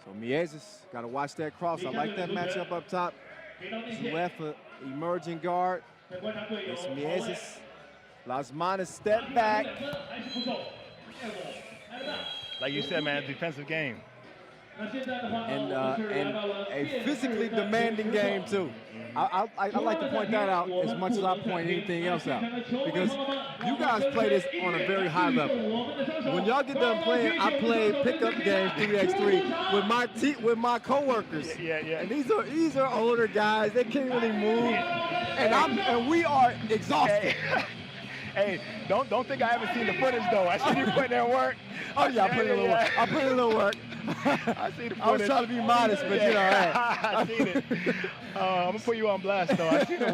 So Miezis, got to watch that cross. I like that matchup up top. Zuev, emerging guard. It's Miezis. Lasmanis step back. Like you said, man, defensive game. and a physically demanding game too. I like to point that out as much as I point anything else out, because you guys play this on a very high level. When y'all get done playing, I play pickup games 3x3 with my coworkers. Yeah. And these are older guys. They can't really move, and we are exhausted. Hey, don't think I haven't seen the footage though. I see you putting in work. Oh yeah, I put in a little work. I put in a little work. I see the footage. I was trying to be modest, but you know, hey. I seen it. I'm gonna put you on blast though. I seen the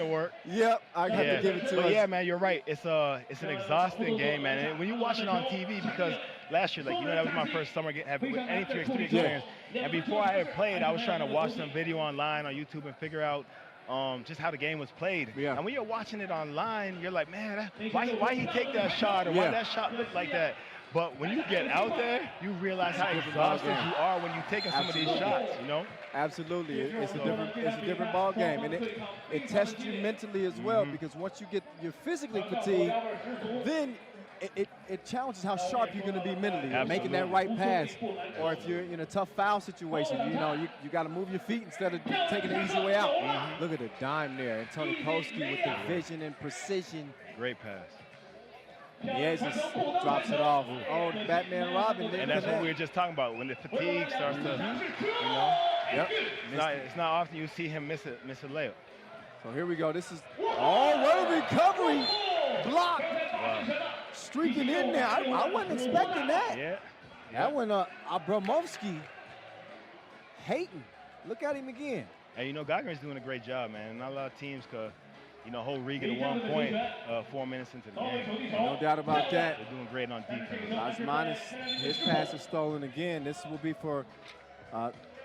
work. Yep, I have to give it to But us. yeah, man, you're right. It's an exhausting game, man. And when you watch it on TV, because last year, that was my first summer having any 3x3 experience. And before I had played, I was trying to watch some video online on YouTube and figure out just how the game was played. Yeah. And when you're watching it online, you're like, man, why he take that shot, or why that shot look like that? But when you get out there, you realize how exhausted you are when you're taking some of these shots, you know? Absolutely, it's a different ball game, and it tests you mentally as well, because once you're physically fatigued, then it challenges how sharp you're going to be mentally, making that right pass, or if you're in a tough foul situation, you got to move your feet instead of taking the easy way out. Look at the dime there, and Tony Polsky with the vision and precision. Great pass. Yeah, just drops it off. Oh, the Batman Robin. And that's what we were just talking about. When the fatigue starts to, Yep. It's not often you see him miss a layup. So here we go. This is, what a recovery. Block. Wow. Streaking in there. I wasn't expecting that. Yeah. That one, Abramovsky hating. Look at him again. And Gagarin's doing a great job, man. Not a lot of teams could, hold Riga to 1 point 4 minutes into the game. No doubt about that. They're doing great on defense. Osmanis, his pass is stolen again. This will be for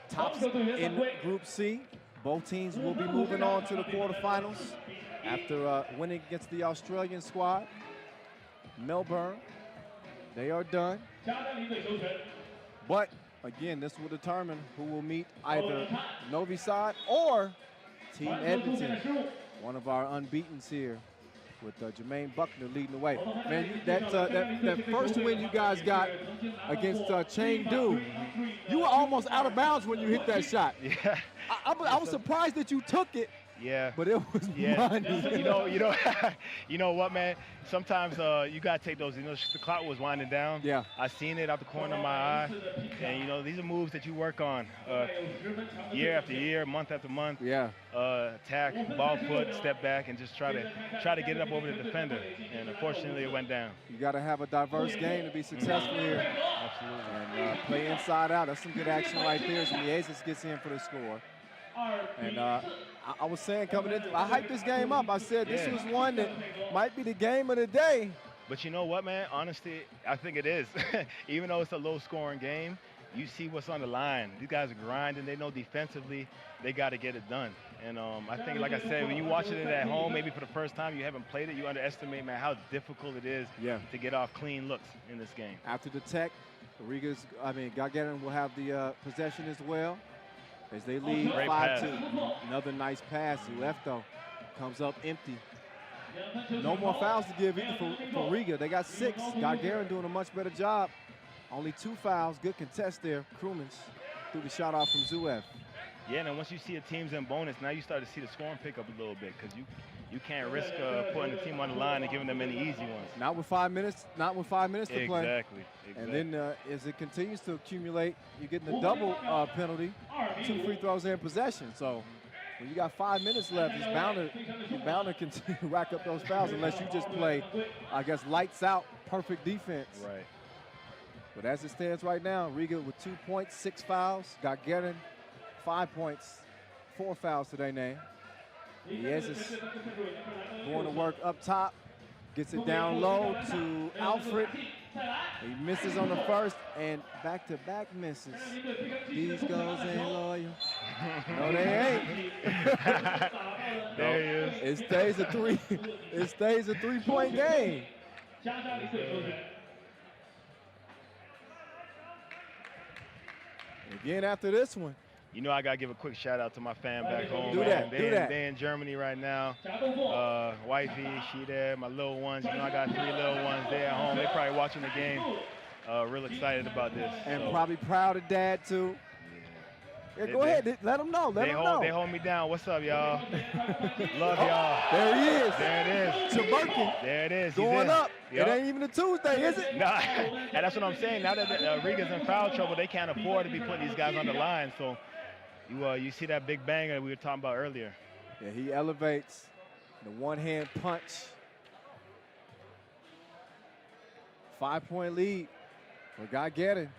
tops in Group C. Both teams will be moving on to the quarterfinals after winning against the Australian squad. Melbourne, they are done. But again, this will determine who will meet either Novi Sad or Team Edmonton, one of our unbeatens here, with Jermaine Buckner leading the way. Man, that first win you guys got against Chengdu, you were almost out of bounds when you hit that shot. Yeah. I was surprised that you took it. Yeah. But it was money. You know what, man? Sometimes you gotta take those. The clock was winding down. Yeah. I seen it out the corner of my eye, and these are moves that you work on year after year, month after month. Yeah. Attack, ball foot, step back, and just try to get it up over the defender. And unfortunately, it went down. You got to have a diverse game to be successful here. Absolutely. And play inside out. That's some good action right there as Liezis gets in for the score. And I was saying coming into, I hyped this game up. I said this was one that might be the game of the day. But you know what, man? Honestly, I think it is. Even though it's a low-scoring game, you see what's on the line. These guys are grinding. They know defensively they got to get it done. And I think, like I said, when you watch it at home, maybe for the first time, you haven't played it, you underestimate, man, how difficult it is to get off clean looks in this game. After the tech, Gagarin will have the possession as well, as they lead 5-2. Another nice pass. He left, though. Comes up empty. No more fouls to give either for Riga. They got 6. Gagarin doing a much better job. Only 2 fouls. Good contest there. Krumins threw the shot off from Zuev. Yeah, and once you see a team's in bonus, now you start to see the scoring pick up a little bit, because you can't risk putting the team on the line and giving them any easy ones. Not with 5 minutes. Not with 5 minutes to play. Exactly. And then as it continues to accumulate, you're getting a double penalty, 2 free throws in possession. So when you got 5 minutes left, you're bound to continue to rack up those fouls unless you just play, I guess, lights out, perfect defense. Right. But as it stands right now, Riga with 2 points, 6 fouls. Gagarin, 5 points, 4 fouls to their name. Liezis going to work up top, gets it down low to Alfred. He misses on the first, and back-to-back misses. These girls ain't loyal. No, they ain't. There he is. It stays a 3-point game. Again after this one. I got to give a quick shout out to my fam back home. Do that. They in Germany right now. Wifey, she there. My little ones, I got 3 little ones there at home. They probably watching the game. real excited about this. And so. probably proud of Dad, too. Yeah, go ahead. Let them know. Let them know. They hold me down. What's up, y'all? Love y'all. There he is. There it is. Chaburkin. There it is. Going up. Yep. It ain't even a Tuesday, is it? Nah, and that's what I'm saying. Now that Riga's in foul trouble, they can't afford to be putting these guys on the line. So you see that big banger that we were talking about earlier. Yeah, he elevates the one-hand punch. 5-point lead for Gagarin.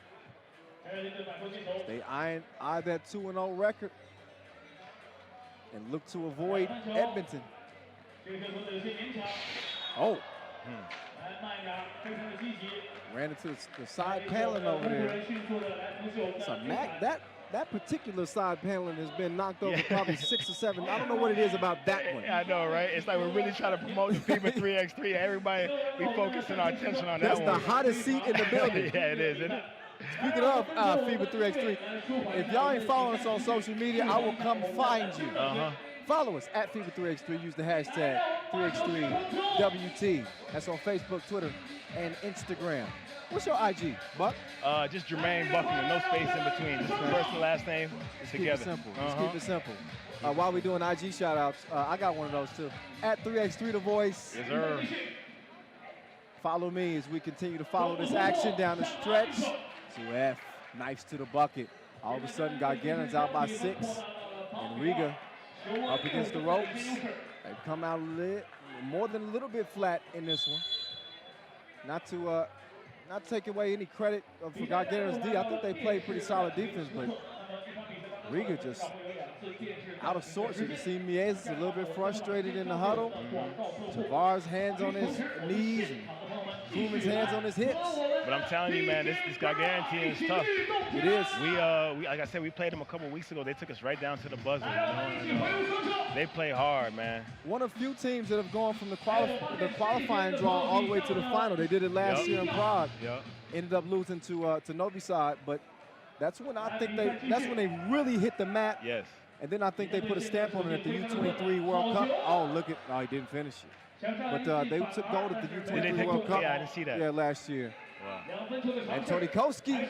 They eye that 2-0 record and look to avoid Edmonton. Oh. Ran into the side paneling over there. So that particular side paneling has been knocked over probably 6 or 7. I don't know what it is about that one. I know, right? It's like we're really trying to promote the FIBA 3x3. Everybody, we focusing our attention on that one. That's the hottest seat in the building. Yeah, it is, isn't it? Speaking of FIBA 3x3, if y'all ain't following us on social media, I will come find you. Follow us at FIBA 3x3. Use the hashtag 3x3WT. That's on Facebook, Twitter, and Instagram. What's your IG, Buck? Just Jermaine Buckman, no space in between. Just the first and last name together. Keep it simple. Just keep it simple. While we're doing IG shout-outs, I got one of those too. At 3x3 The Voice. Yes, sir. Follow me as we continue to follow this action down the stretch. 2F, knifes to the bucket. All of a sudden, Gagarin's out by 6. And Riga up against the ropes. They've come out more than a little bit flat in this one. Not take away any credit for Gagarin's D. I think they played pretty solid defense, but Riga just out of sorts. You can see Mies a little bit frustrated in the huddle. Javar's hands on his knees and Koeman's hands on his hips. But I'm telling you, man, this Gagarin team is tough. It is. We like I said, we played them a couple weeks ago. They took us right down to the buzzer. They play hard, man. One of few teams that have gone from the qualifying draw all the way to the final. They did it last year in Prague. Ended up losing to Novi Sad, but that's when I think they really hit the map. Yes. And then I think they put a stamp on it at the U23 World Cup. Oh, he didn't finish it. But they took gold at the U23 World Cup. Yeah, I didn't see that. Yeah, last year. Wow. And Tony Koski,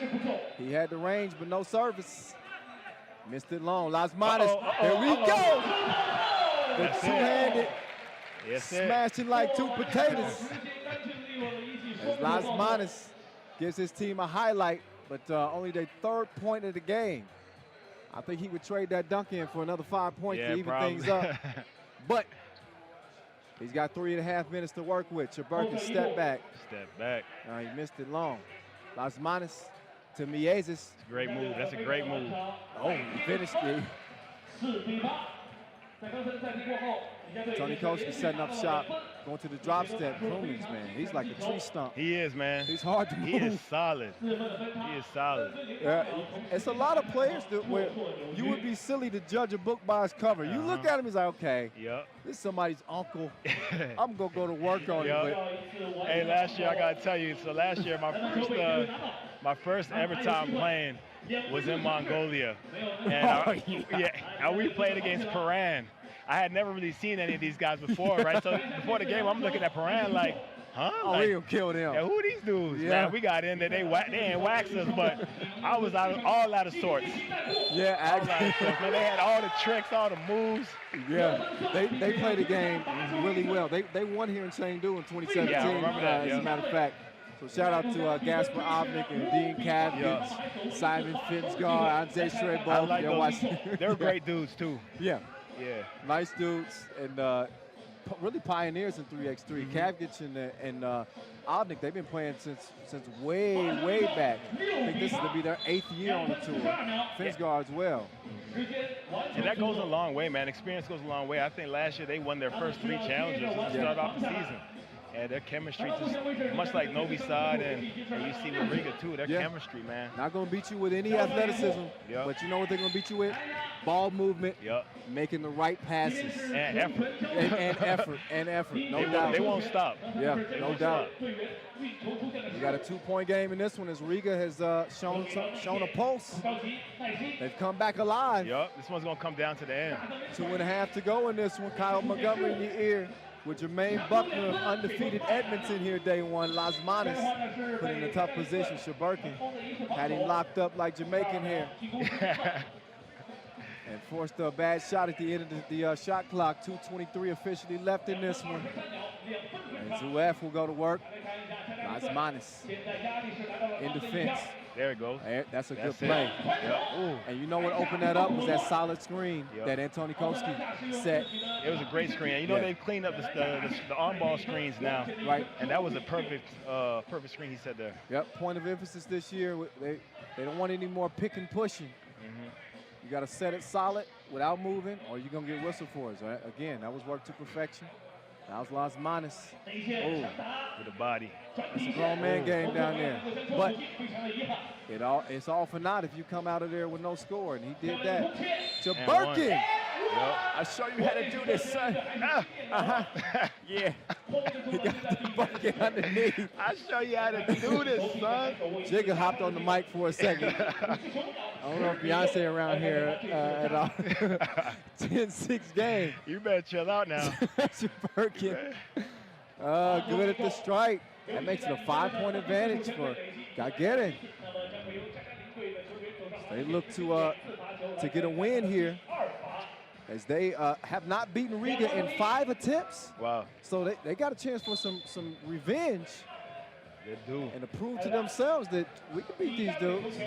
he had the range but no service. Missed it long. Las Manos, here we go. The two-handed, smashing like two potatoes. As Las Manos gives his team a highlight, but only their 3rd point of the game. I think he would trade that dunk in for another 5 points to even things up. But he's got 3.5 minutes to work with. Chaburkin, step back. Step back. He missed it long. Las Manos to Mieses. Great move. That's a great move. Oh, he finished it. Tony Koski setting up shop, going to the drop step. Koeman's, man, he's like a tree stump. He is, man. He's hard to move. He is solid. He is solid. It's a lot of players where you would be silly to judge a book by its cover. You look at him, he's like, okay, this is somebody's uncle. I'm going to go to work on him. Hey, last year, I got to tell you, so last year, my first ever time playing was in Mongolia. And we played against Paran. I had never really seen any of these guys before, right? So before the game, I'm looking at Paran like, huh? Oh, like, we'll kill them. Yeah, who are these dudes? Man, we got in there, they ain't waxed us, but I was all out of sorts. Yeah, actually. Man, they had all the tricks, all the moves. Yeah, they played the game really well. They won here in Chengdu in 2017, yeah, I remember that, as a matter of fact. So shout out to Gasper Obnick and Dean Kavkins, Simon Fitzgar, Andrzej Shrebov. I like those. They're great dudes, too. Yeah. Yeah. Nice dudes and really pioneers in 3x3. Kavkic and Obnick, they've been playing since way back. I think this is to be their 8th year on the tour. Fitzgar as well. And that goes a long way, man. Experience goes a long way. I think last year they won their first 3 challenges to start off the season. And their chemistry, just much like Novi Sad and you see with Riga too, their chemistry, man. Not going to beat you with any athleticism, but you know what they're going to beat you with? Ball movement, making the right passes. And effort. and effort, no doubt. They won't stop. Yeah, no doubt. We got a 2-point game in this one as Riga has shown a pulse. They've come back alive. Yep, this one's going to come down to the end. 2.5 to go in this one. Kyle Montgomery in the ear. with Jermaine Buckner of undefeated Edmonton here day one. Las Manas put in a tough position. Shaburkin had him locked up like Jamaican here. And forced a bad shot at the end of the shot clock. 2:23 officially left in this one. And Zuef will go to work. Las Manas in defense. There it goes. That's a good play. Yep. And you know what opened that up was that solid screen that Antoni Koski set. It was a great screen. And you know they've cleaned up the on ball screens now. Right. And that was a perfect screen he set there. Yep. Point of emphasis this year. They don't want any more pick and pushing. You got to set it solid without moving, or you're going to get whistle for it. Right? Again, that was work to perfection. That was Las Manas. Oh, with the body. It's a grown man game down there. But it's all for naught if you come out of there with no score, and he did that. Jaburkin! Yep. I'll show you how to do this, son. Yeah. He got the bucket underneath. I'll show you how to do this, son. Jigga hopped on the mic for a second. I don't know if Beyonce around here at all. 10-6 game. You better chill out now. Jaburkin. Good at the strike. That makes it a 5-point advantage for Gagarin. They look to get a win here, as they have not beaten Riga in 5 attempts. Wow. So they got a chance for some revenge. They do. And to prove to themselves that we can beat these dudes.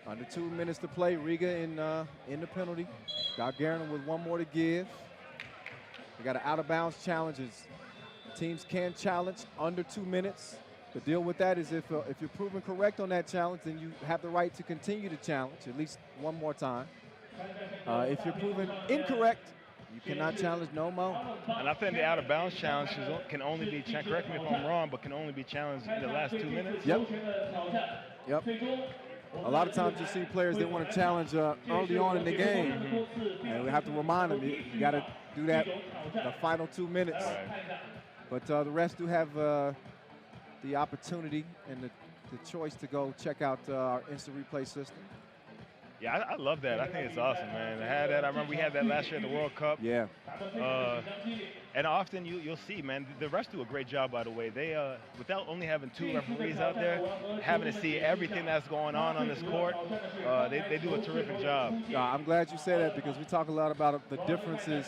Under 2 minutes to play, Riga in the penalty. Gagarin with 1 more to give. We got an out-of-bounds challenges. Teams can challenge under 2 minutes. The deal with that is if you're proven correct on that challenge, then you have the right to continue to challenge at least 1 more time. If you're proven incorrect, you cannot challenge no more. And I think the out-of-bounds challenges can only be, correct me if I'm wrong, but can only be challenged in the last 2 minutes? Yep. A lot of times you see players that want to challenge early on in the game. And we have to remind them, you got to do that the final 2 minutes. But the rest do have the opportunity and the choice to go check out our instant replay system. Yeah, I love that. I think it's awesome, man. I had that. I remember we had that last year at the World Cup. Yeah. And often you'll see, man, the refs do a great job, by the way. They, without only having 2 referees out there, having to see everything that's going on this court, they do a terrific job. I'm glad you said that, because we talk a lot about the differences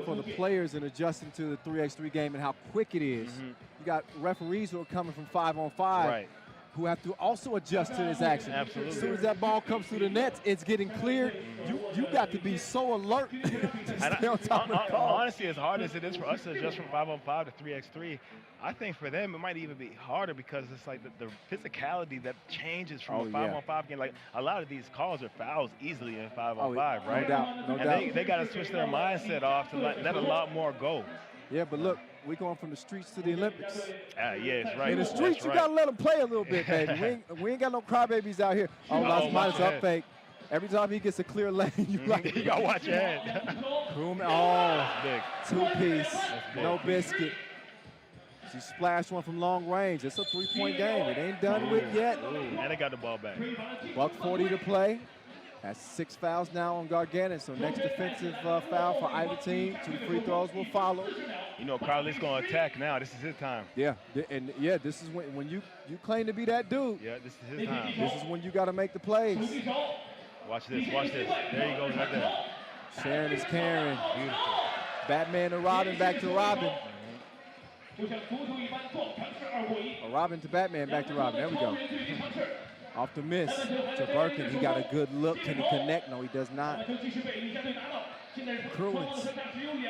for the players in adjusting to the 3x3 game and how quick it is. You got referees who are coming from 5-on-5. Right. Who have to also adjust to this action. Absolutely. As soon as that ball comes through the nets, it's getting cleared. You got to be so alert to stay on top of the call. Honestly, as hard as it is for us to adjust from 5-on-5 to 3x3, I think for them it might even be harder, because it's like the physicality that changes from a 5-on-5 game. Like, a lot of these calls are fouls easily in 5-on-5, right? No doubt, no doubt. They got to switch their mindset off to let a lot more go. Yeah, but look, we're going from the streets to the Olympics. Yes, right. In the streets, you got to let them play a little bit, baby. we ain't got no crybabies out here. Las Manas up fake. Every time he gets a clear lane, you got to watch your head. Big. 2-piece, no biscuit. She splashed one from long range. It's a 3-point game. It ain't done with yet. And they got the ball back. $1:40 to play. That's 6 fouls now on Gagarin. So next defensive foul for either team. 2 free throws will follow. You know, Carly's going to attack now. This is his time. Yeah, and this is when you claim to be that dude. Yeah, this is his time. This is when you got to make the plays. Watch this, watch this. There he goes right there. Sharon is Karen. Beautiful. Batman to Robin, back to Robin. Robin to Batman, back to Robin. There we go. Off the miss. Jaburkin, he got a good look. Can he connect? No, he does not. Kruins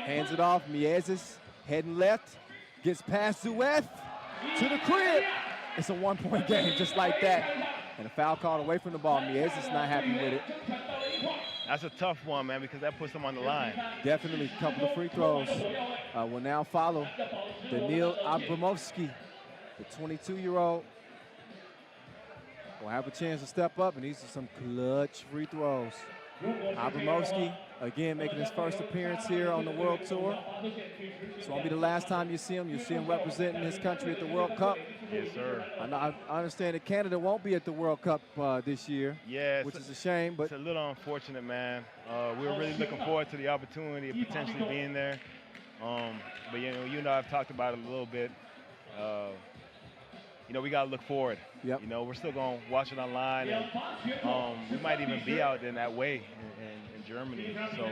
hands it off. Miezes heading left. Gets past Zuef to the crib. It's a 1-point game just like that. And a foul called away from the ball. Miezes not happy with it. That's a tough one, man, because that puts them on the line. Definitely. A couple of free throws will now follow. Daniil Abramovsky, the 22-year-old, will have a chance to step up, and these are some clutch free throws. Abramovsky, again, making his first appearance here on the World Tour. This won't be the last time you see him. You'll see him representing his country at the World Cup. Yes, sir. I understand that Canada won't be at the World Cup this year, which is a shame. But it's a little unfortunate, man. We were really looking forward to the opportunity of potentially being there. But you know, I've talked about it a little bit. You know, we got to look forward. Yep. You know, we're still going to watch it online, and we might even be out in that way in Germany. So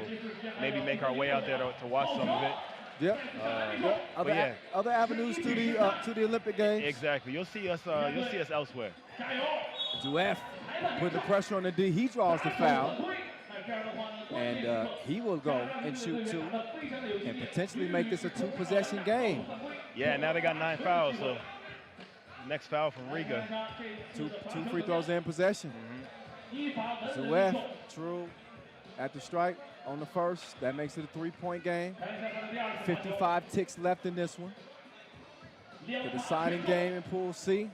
maybe make our way out there to watch some of it. Yep. Other avenues to the Olympic Games. Exactly. You'll see us elsewhere. Zuef putting the pressure on the D. He draws the foul. And he will go and shoot 2 and potentially make this a 2-possession game. Yeah, now they got 9 fouls, so next foul from Riga. Two free throws in possession. Zuef, true, at the strike on the first. That makes it a 3-point game. 55 ticks left in this one. The deciding game in Pool C.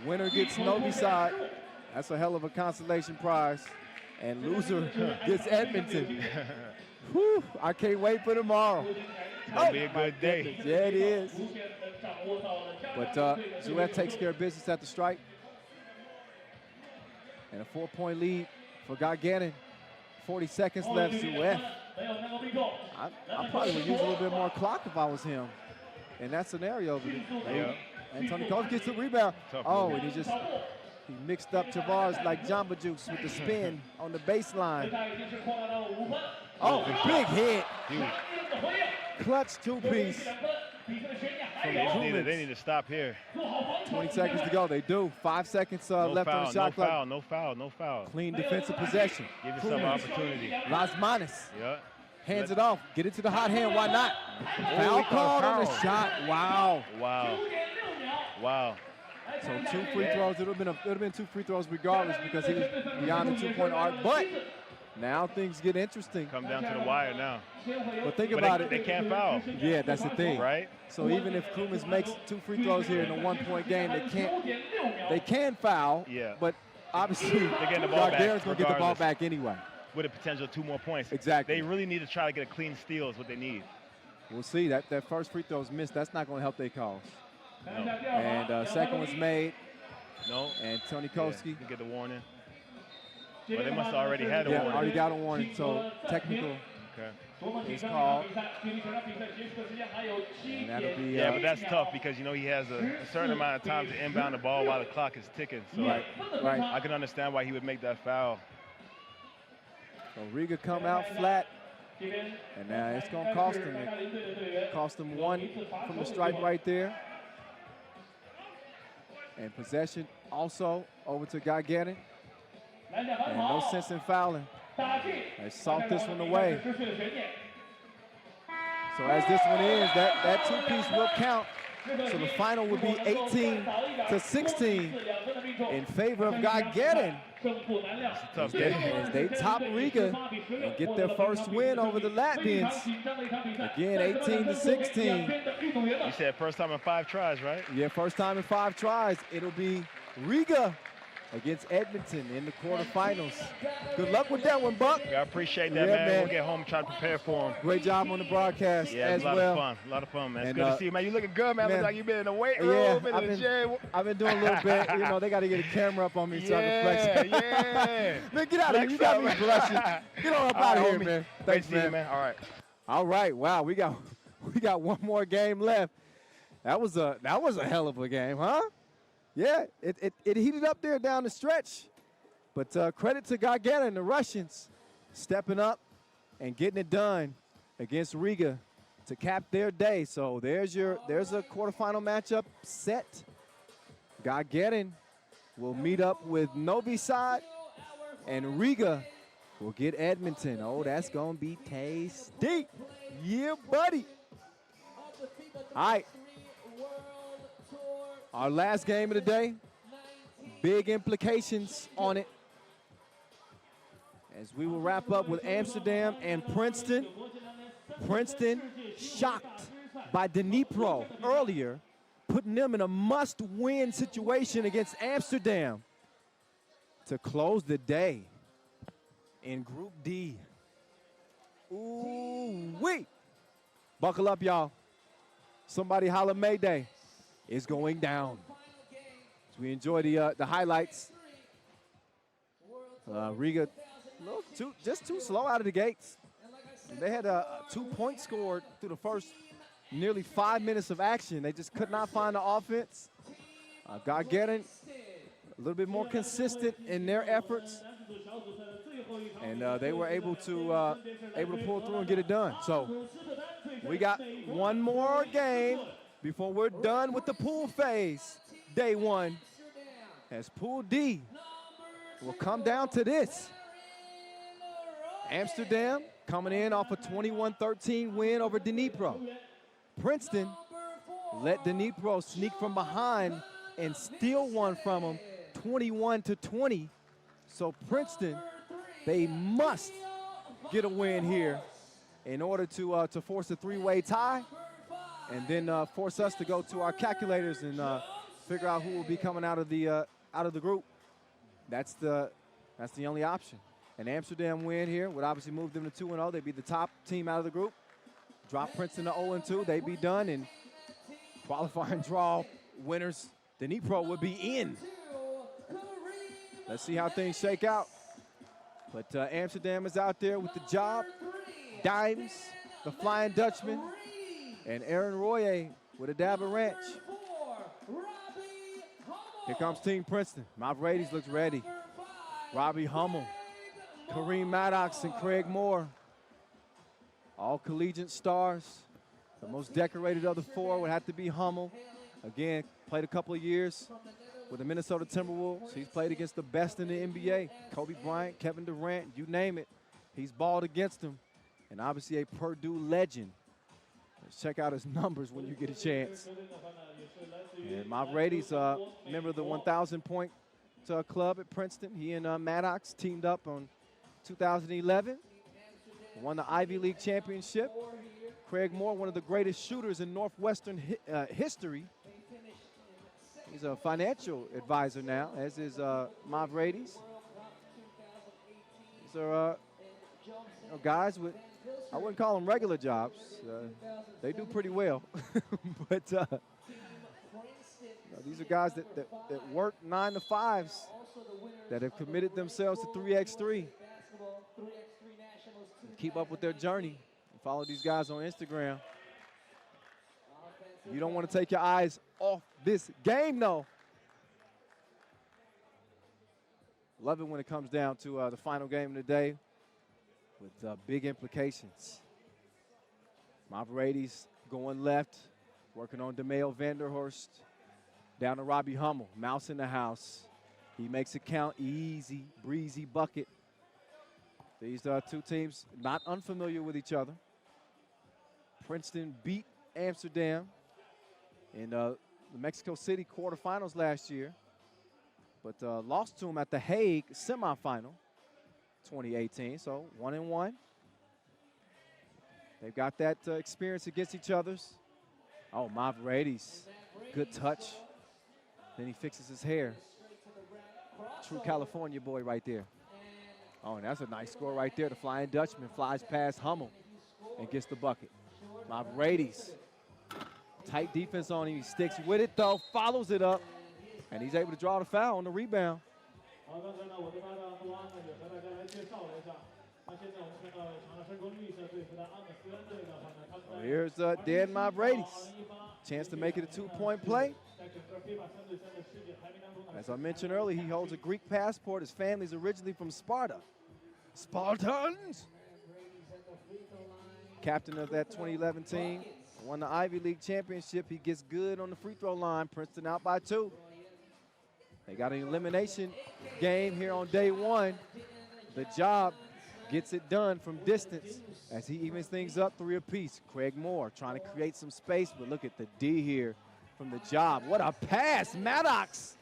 Winner gets Novi Sad. That's a hell of a consolation prize. And loser gets Edmonton. Whew, I can't wait for tomorrow. It's going to be a good day. Yeah, it is. But Zuef takes care of business at the strike. And a 4-point lead for Gagarin. 40 seconds left, Zuef. I probably would use a little bit more clock if I was him in that scenario. Yeah. And Tony Coach gets the rebound. And he mixed up Tavares like Jamba Juice with the spin on the baseline. Big hit. Huge. Clutch 2-piece. They need to stop here. 20 seconds to go. They do. 5 seconds left on the shot clock. No foul. Clean defensive possession. Give yourself an opportunity. Las Manos. Yeah. Hands it off. Get it to the hot hand. Why not? Foul called on the shot. Wow. So 2 free throws. It would have been 2 free throws regardless because he was beyond the 2-point arc. But now things get interesting. Come down to the wire now. But think about it. They can't foul. Yeah, that's the thing. Right? So even if Krumins makes 2 free throws here in a 1-point game, they can foul. Yeah. But obviously, they're getting the ball back. Gagarin's going to get the ball back anyway. With a potential 2 more points. Exactly. They really need to try to get a clean steal is what they need. We'll see. That first free throw is missed. That's not going to help their cause. No. And second one's made. No. And Tony Koski. You get the warning. Well, they must have already had a warning. Already got a warning. So technical is called. And that'll be, but that's tough because, you know, he has a certain amount of time to inbound the ball while the clock is ticking. So right. I can understand why he would make that foul. So Riga come out flat. And now it's going to cost him. It cost him 1 from the stripe right there. And possession also over to Gagarin. And no sense in fouling. They sought this one away. So as this one ends, that 2-piece will count. So the final will be 18-16 in favor of Gagarin. Tough game. As they top Riga and get their first win over the Latvians. Again, 18-16. You said first time in 5 tries, right? Yeah, first time in 5 tries. It'll be Riga against Edmonton in the quarterfinals. Good luck with that one, Buck. Yeah, I appreciate that, man. We'll get home and try to prepare for him. Great job on the broadcast as well. A lot of fun, man. It's good to see you, man. You looking good, man. Looks like you've been in the weight room, yeah, in the gym. I've been doing a little bit. You know, they got to get a camera up on me so I can flex. Yeah. Man, get out of here. You got me blushing. Get on up out of here, man. Thanks, man. All right. Wow, we got one more game left. That was a hell of a game, huh? Yeah, it heated up there down the stretch. But credit to Gagarin, the Russians, stepping up and getting it done against Riga to cap their day. So there's a quarterfinal matchup set. Gagarin will meet up with Novi Sad, and Riga will get Edmonton. Oh, that's going to be tasty. Yeah, buddy. All right. Our last game of the day, big implications on it. As we will wrap up with Amsterdam and Princeton. Princeton shocked by Dnipro earlier, putting them in a must-win situation against Amsterdam to close the day in Group D. Ooh-wee. Buckle up, y'all. Somebody holla Mayday. Is going down. As we enjoy the highlights. Riga just too slow out of the gates. They had a 2 points scored through the first nearly 5 minutes of action. They just could not find the offense. Gagarin, a little bit more consistent in their efforts. And they were able to pull through and get it done. So we got one more game before we're done with the pool phase. Day one, as Pool D will come down to this. Amsterdam coming in off a 21-13 win over Dnipro. Princeton let Dnipro sneak from behind and steal one from them, 21-20. So Princeton, they must get a win here in order to force a three-way tie, and then force us to go to our calculators and figure out who will be coming out of the group. That's the only option. An Amsterdam win here would obviously move them to 2-0. They'd be the top team out of the group. Drop Princeton to 0-2. They'd be done, and qualifying draw winners, Dnipro would be in. Let's see how things shake out. But Amsterdam is out there with the job. Dimes, the Flying Dutchman, and Aaron Royer with a dab of ranch. Here comes Team Princeton. Mavridis looks ready. Robbie Hummel, Kareem Maddox, and Craig Moore. All collegiate stars. The most decorated of the four would have to be Hummel. Again, played a couple of years with the Minnesota Timberwolves. He's played against the best in the NBA. Kobe Bryant, Kevin Durant, you name it. He's balled against them. And obviously a Purdue legend. Let's check out his numbers when you get a chance. And Mavridis, member of the 1,000-point club at Princeton. He and Maddox teamed up on 2011. Won the Ivy League championship. Craig Moore, one of the greatest shooters in Northwestern history. He's a financial advisor now, as is Mavridis. These are guys with, I wouldn't call them regular jobs. They do pretty well. But these are guys that work 9 to 5s, that have committed themselves to 3x3. Keep up with their journey. Follow these guys on Instagram. You don't want to take your eyes off this game, though. Love it when it comes down to the final game of the day with big implications. Mavridis going left, working on DeMayo Vanderhorst. Down to Robbie Hummel, mouse in the house. He makes it count, easy, breezy bucket. These two teams not unfamiliar with each other. Princeton beat Amsterdam in the Mexico City quarterfinals last year, but lost to them at the Hague semifinal 2018, so 1-1. They've got that experience against each other's. Oh, Mavridis, good touch. Then he fixes his hair. True California boy right there. Oh, and that's a nice score right there. The Flying Dutchman flies past Hummel and gets the bucket. Mavridis, tight defense on him. He sticks with it, though, follows it up, and he's able to draw the foul on the rebound. Here's Dan Mavridis. Chance to make it a 2-point play. As I mentioned earlier, he holds a Greek passport. His family's originally from Sparta. Spartans! Captain of that 2011 team. Won the Ivy League championship. He gets good on the free throw line. Princeton out by 2. They got an elimination game here on day one. The job gets it done from distance as he evens things up 3 apiece. Craig Moore trying to create some space, but look at the D here from the job. What a pass, Maddox.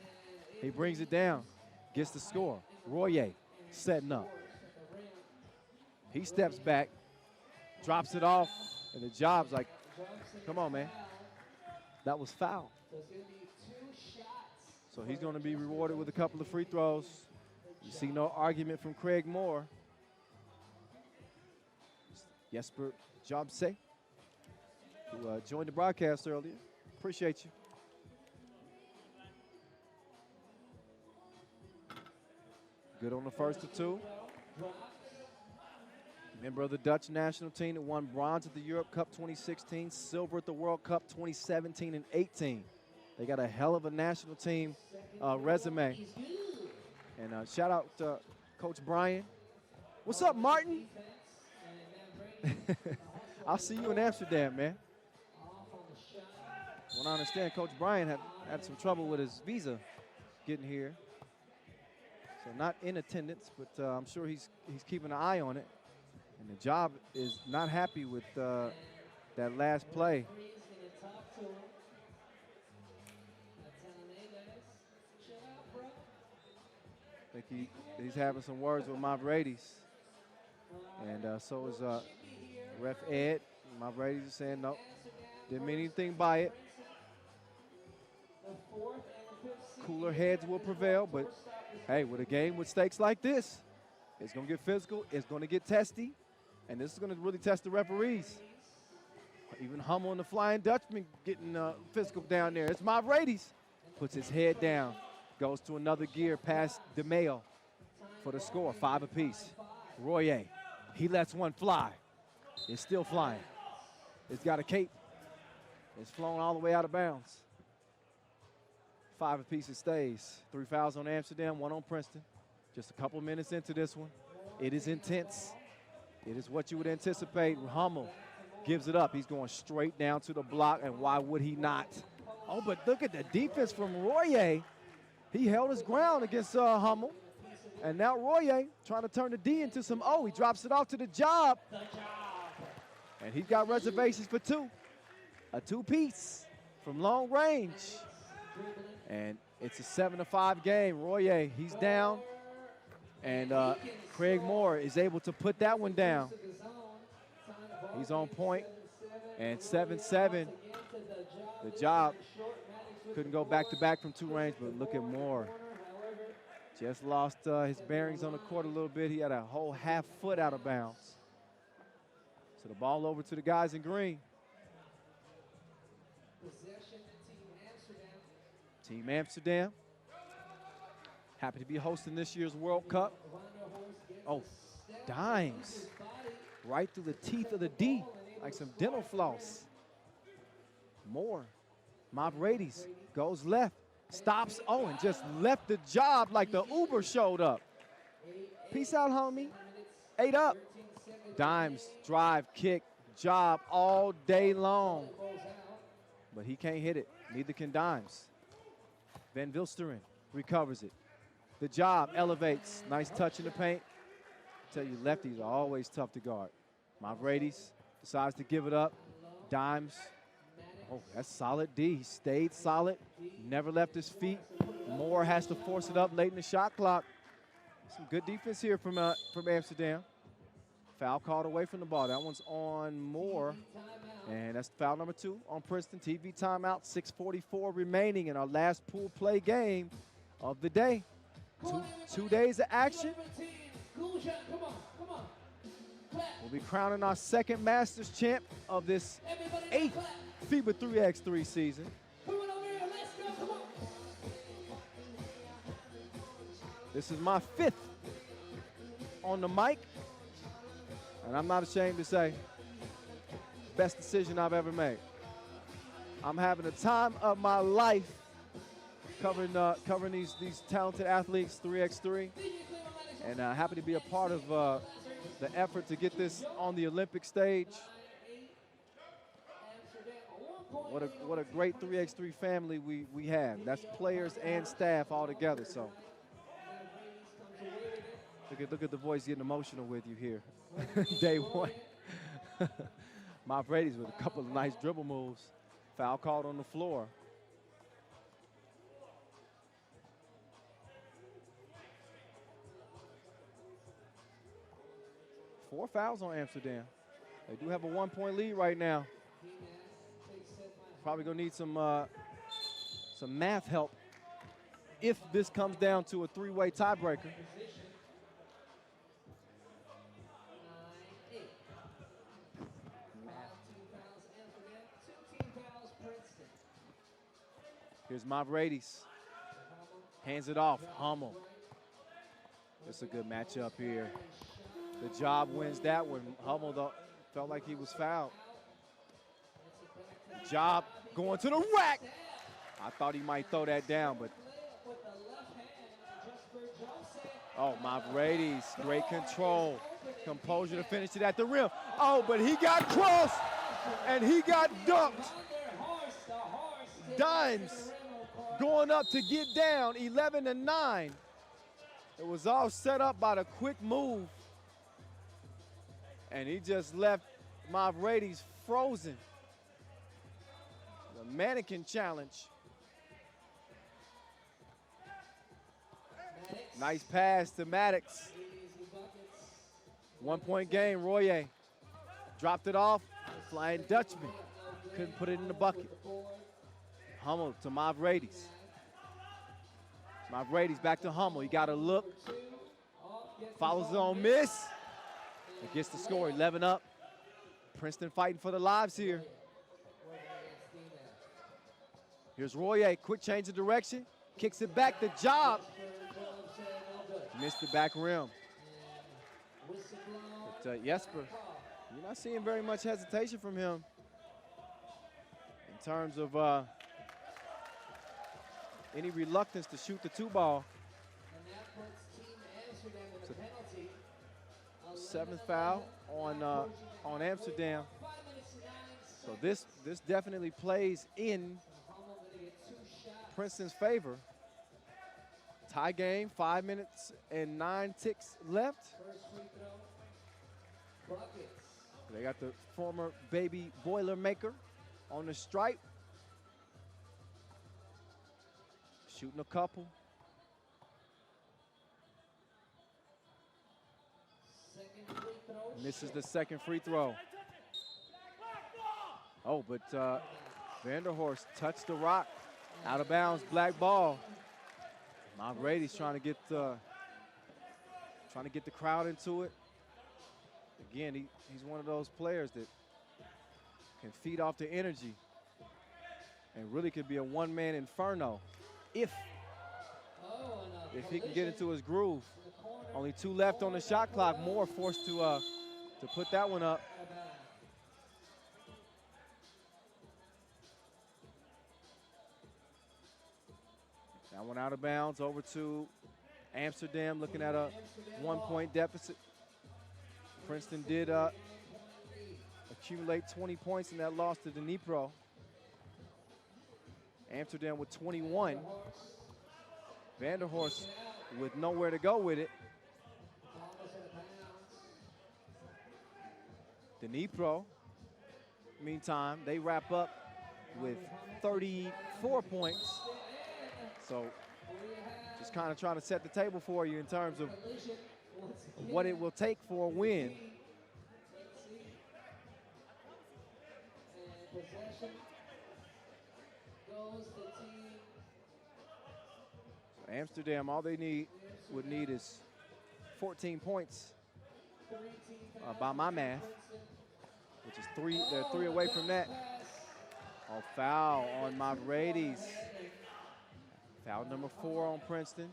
He brings it down, gets the score. Royer setting up. He steps back, drops it off, and the job's like, come on, man. That was foul. So he's going to be rewarded with a couple of free throws. You see no argument from Craig Moore. Jesper Jobse, who joined the broadcast earlier. Appreciate you. Good on the first of 2. Member of the Dutch national team that won bronze at the Europe Cup 2016, silver at the World Cup 2017 and 18. They got a hell of a national team resume. And shout out to Coach Brian. What's up, Martin? I'll see you in Amsterdam, man. When I understand, Coach Brian had some trouble with his visa getting here. So not in attendance, but I'm sure he's keeping an eye on it. And the job is not happy with that last play. I think he's having some words with Mavridis. And so is Ref Ed. Mavridis is saying, nope, didn't mean anything by it. Cooler heads will prevail, but hey, with a game with stakes like this, it's going to get physical, it's going to get testy, and this is going to really test the referees. Even Hummel and the Flying Dutchman getting physical down there. It's Mavridis. Puts his head down, goes to another gear past DeMeo for the score, 5 apiece. Royer, he lets one fly. It's still flying. It's got a cape. It's flown all the way out of bounds. 5 apiece it stays. 3 fouls on Amsterdam, 1 on Princeton. Just a couple minutes into this one. It is intense. It is what you would anticipate. Hummel gives it up. He's going straight down to the block, and why would he not? Oh, but look at the defense from Royer. He held his ground against Hummel. And now Royer trying to turn the D into some O. He drops it off to the job. And he's got reservations for 2. A 2-piece from long range. And it's a 7-5 game. Royer, he's down. And Craig Moore is able to put that one down. He's on point. And 7-7. The job couldn't go back-to-back from 2 range, but look at Moore. Just lost his bearings on the court a little bit. He had a whole half foot out of bounds. So the ball over to the guys in green. Team Amsterdam. Happy to be hosting this year's World Cup. Oh, dimes. Right through the teeth of the D, like some dental floss. Moore. Mavridis goes left. Stops Owen, just left the job like the Uber showed up. Peace out, homie. 8 up. Dimes, drive, kick, job all day long. But he can't hit it. Neither can Dimes. Van Vilsteren recovers it. The job elevates. Nice touch in the paint. I tell you, lefties are always tough to guard. Mavridis decides to give it up. Dimes. Oh, that's solid D. He stayed solid, never left his feet. Moore has to force it up late in the shot clock. Some good defense here from Amsterdam. Foul called away from the ball. That one's on Moore. And that's foul number 2 on Princeton. TV timeout, 6:44 remaining in our last pool play game of the day. Two days of action. We'll be crowning our second Masters champ of this 8th FIBA 3x3 season. This is my 5th on the mic, and I'm not ashamed to say, best decision I've ever made. I'm having the time of my life covering these talented athletes, 3x3, and happy to be a part of the effort to get this on the Olympic stage. What a great 3x3 family we have. That's players and staff all together. So look at the voice getting emotional with you here. Day 1. Mavridis with a couple of nice dribble moves. Foul called on the floor. Four fouls on Amsterdam. They do have a 1-point lead right now. Probably gonna need some math help if this comes down to a 3-way tiebreaker. Here's Mavridis. Hands it off. Hummel. It's a good matchup here. The Job wins that one. Hummel though, felt like he was fouled. Job going to the rack. I thought he might throw that down, but oh, Mavridis, great control. Composure to finish it at the rim. Oh, but he got crossed and he got dunked. Dimes going up to get down, 11-9. It was all set up by the quick move. And he just left Mavridis frozen. The mannequin challenge. Nice pass to Maddox. 1 point game, Royer. Dropped it off, Flying Dutchman. Couldn't put it in the bucket. Hummel to Mavridis. Mavridis back to Hummel, he got a look. Follows it on miss. It gets the score, 11 up. Princeton fighting for the lives here. Here's Royer, quick change of direction. Kicks it back, the Job. Missed the back rim. But Jesper, you're not seeing very much hesitation from him in terms of any reluctance to shoot the 2-ball. Seventh foul on Amsterdam. So this definitely plays in Princeton's favor. Tie game, 5 minutes and 9 ticks left. They got the former baby Boilermaker on the stripe. Shooting a couple. Misses the second free throw. Oh, but Vanderhorst touched the rock. Out of bounds, black ball. Mavridis trying to get the crowd into it. Again, he's one of those players that can feed off the energy and really could be a one-man inferno if he can get into his groove. Only 2 left on the shot clock. Moore forced to put that one up. That one out of bounds, over to Amsterdam, looking at a 1-point deficit. Princeton did accumulate 20 points in that loss to Dnipro. Amsterdam with 21. Vanderhorst with nowhere to go with it. Dnipro, meantime, they wrap up with 34 points. So just kind of trying to set the table for you in terms of what it will take for a win. So Amsterdam, all they would need is 14 points by my math, which is 3. They're 3 away from that. Oh, foul on Mavridis. Foul number 4 on Princeton.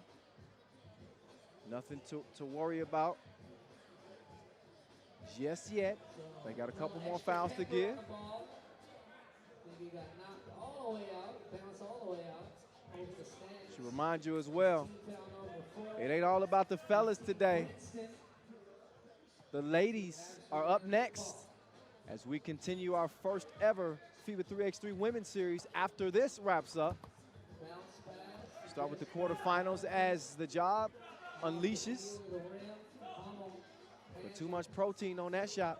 Nothing to worry about just yet. They got a couple more fouls to give. Should remind you as well, it ain't all about the fellas today. The ladies are up next as we continue our first ever FIBA 3x3 Women's Series after this wraps up. Start with the quarterfinals as the Job unleashes. But too much protein on that shot.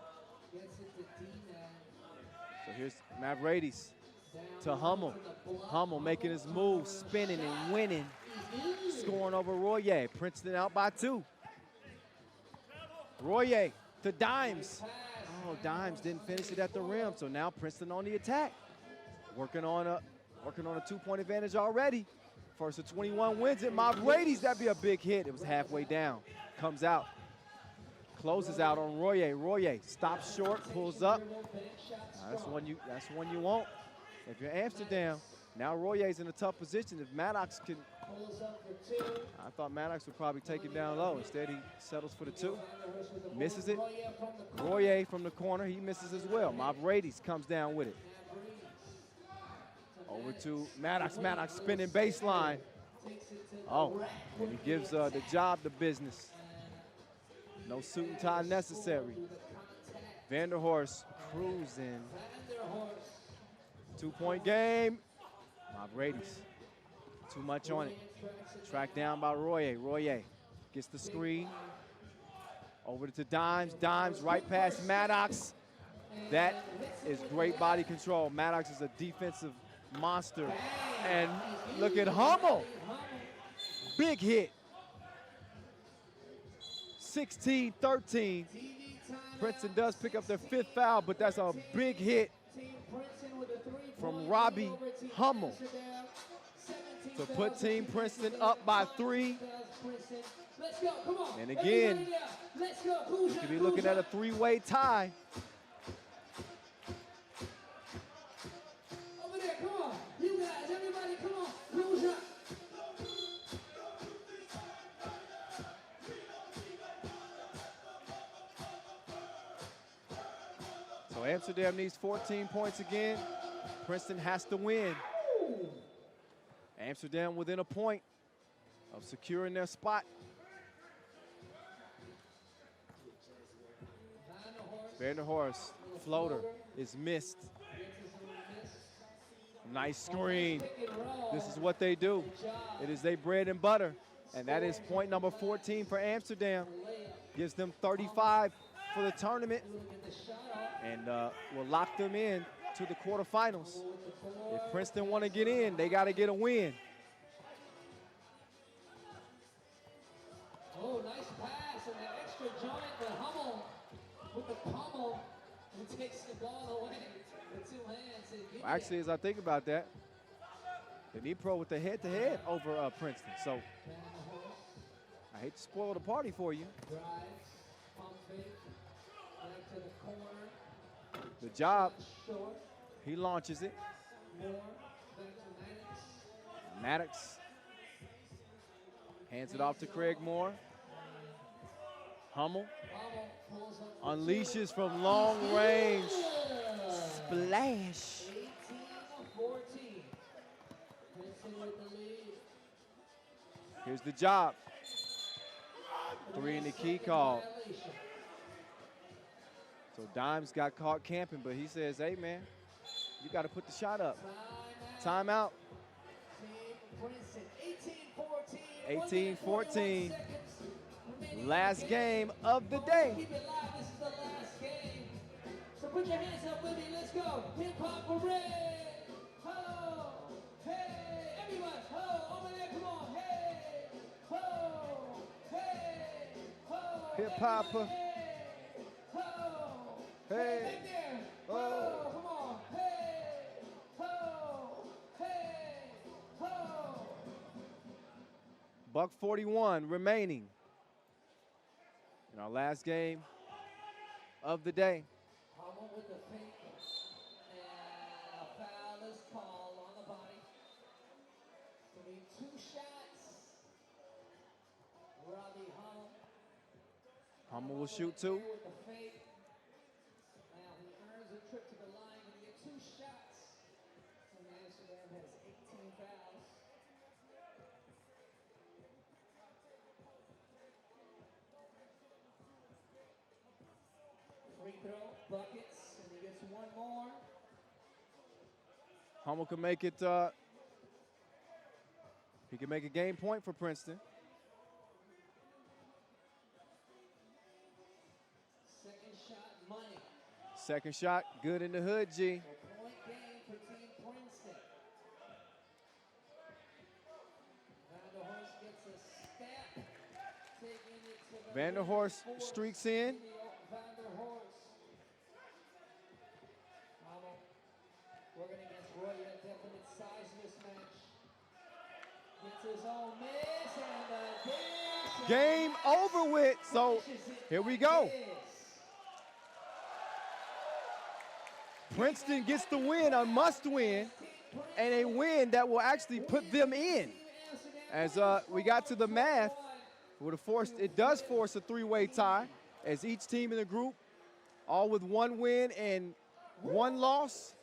So here's Mavridis to Hummel. Hummel making his move, spinning and winning. Scoring over Royer. Princeton out by 2. Royer to Dimes. Oh, Dimes didn't finish it at the rim, so now Princeton on the attack. Working on a 2-point advantage already. First of 21 wins it. Mavridis, that'd be a big hit. It was halfway down. Comes out. Closes out on Royer. Royer stops short, pulls up. That's one you want. If you're Amsterdam, now Royer's in a tough position. If Maddox can Pulls up for two. I thought Maddox would probably take it down low. Instead, he settles for the 2. Misses it. Royer from the corner, he misses as well. Mavrades comes down with it. Over to Maddox. Maddox spinning baseline. Oh, and he gives the job the business. No suit and tie necessary. Vanderhorst cruising. 2-point game. Mavrades. Too much on it. Tracked down by Royer. Royer gets the screen. Over to Dimes. Dimes right past Maddox. That is great body control. Maddox is a defensive monster. And look at Hummel. Big hit. 16-13. Princeton does pick up their 5th foul, but that's a big hit from Robbie Hummel to put Team Princeton up by 3. And again, we could be looking at a 3-way tie. Over there, come on. You guys, everybody, come on. Close up. So Amsterdam needs 14 points again. Princeton has to win. Amsterdam within a point of securing their spot. Vanderhorst, floater is missed. Nice screen. This is what they do. It is their bread and butter. And that is point number 14 for Amsterdam. Gives them 35 for the tournament. And will lock them in to the quarterfinals. If Princeton want to get in, they got to get a win. Oh, nice pass and an extra joint, but Hummel with the pummel and takes the ball away with 2 hands. Well, actually, as I think about that, the Dnipro with the head-to-head over Princeton. So I hate to spoil the party for you. Drives, pump fake, back to the corner. The job, Short, he launches it. more, back to Maddox. Maddox hands it off to Craig Moore. Hummel Hummel pulls up for unleashes from long range. Splash. 18-14. Princeton with the lead. Here's the job. 3 in the key call. Violation. So Dimes got caught camping, but he says, hey, man, you got to put the shot up. Timeout. Team Princeton, 18-14. 18-14. Last game of the day. Keep it live. This is the last game. So put your hands up with me. Let's go. Hip hop parade. Ho. Hey. Everyone. Ho. Over there. Come on. Hey. Ho. Hey. Ho. Hip hop. Everyone, hey. Ho. Hey. Back there. Ho. Ho. Come on. Hey. Ho. Hey. Ho. Buck 41 remaining in our last game of the day. Hummel with the fake, and a foul is called on the body. So we need 2 shots. Robbie Hummel. Hummel will shoot 2. With the fake. Now he earns a trip to the line and he gets 2 shots. So Amsterdam has 18 fouls. Free throw, buckets, and he gets 1 more. Hummel can make it, he can make a game point for Princeton. Second shot, money. Second shot, good in the hood, G. Point game for Team Princeton. Vanderhorst gets a step. Taking it to the Vanderhorst fourth. streaks in. Vanderhorst. Hummel working against Roy, a definite size mismatch. Gets his own miss and a dish. Game over with. So here we go. Princeton gets the win, a must win, and a win that will actually put them in. As we got to the math, it does force a three-way tie, as each team in the group, all with one win and one loss.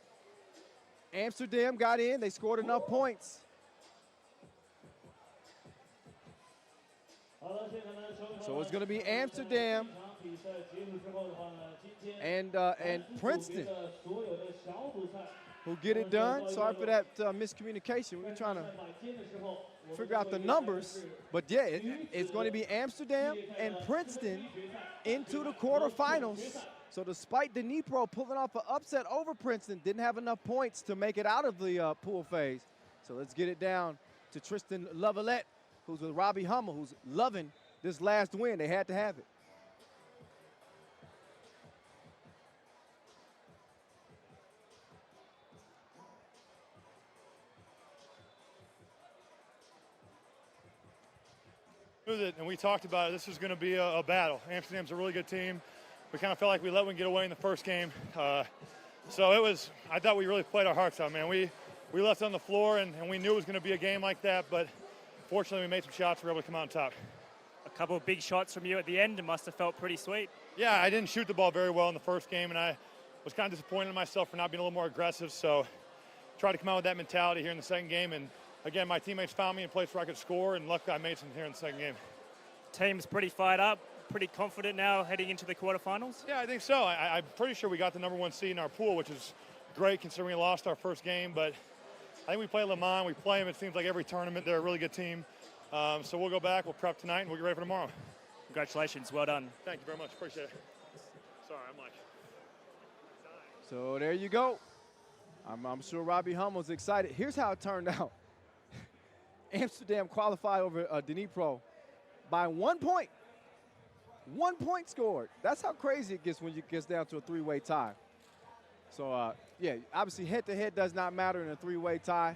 Amsterdam got in. They scored enough points. So it's going to be Amsterdam and Princeton who get it done. Sorry for that miscommunication. We're trying to figure out the numbers. But yeah, it's going to be Amsterdam and Princeton into the quarterfinals. So despite Dnipro pulling off an upset over Princeton, didn't have enough points to make it out of the pool phase. So let's get it down to Tristan Lavalette, who's with Robbie Hummel, who's loving this last win. They had to have it. And we talked about it. This is going to be a battle. Amsterdam's a really good team. We kind of felt like we let one get away in the first game. So I thought we really played our hearts out, man. We left on the floor, and we knew it was going to be a game like that, but fortunately we made some shots. We were able to come out on top. A couple of big shots from you at the end. It must have felt pretty sweet. Yeah, I didn't shoot the ball very well in the first game, and I was kind of disappointed in myself for not being a little more aggressive. So tried to come out with that mentality here in the second game. And again, my teammates found me in a place where I could score, and luckily I made some here in the second game. Team's pretty fired up, pretty confident now heading into the quarterfinals? Yeah, I think so. I'm pretty sure we got the #1 seed in our pool, which is great considering we lost our first game. But I think we play Liman. We play them, it seems like, every tournament. They're a really good team. So we'll go back, we'll prep tonight, and we'll get ready for tomorrow. Congratulations, well done. Thank you very much, appreciate it. Sorry, I'm like... So there you go. I'm sure Robbie Hummel's excited. Here's how it turned out. Amsterdam qualified over Dnipro by 1 point. 1 point scored. That's how crazy it gets when it gets down to a three-way tie. So, yeah, obviously head-to-head does not matter in a three-way tie.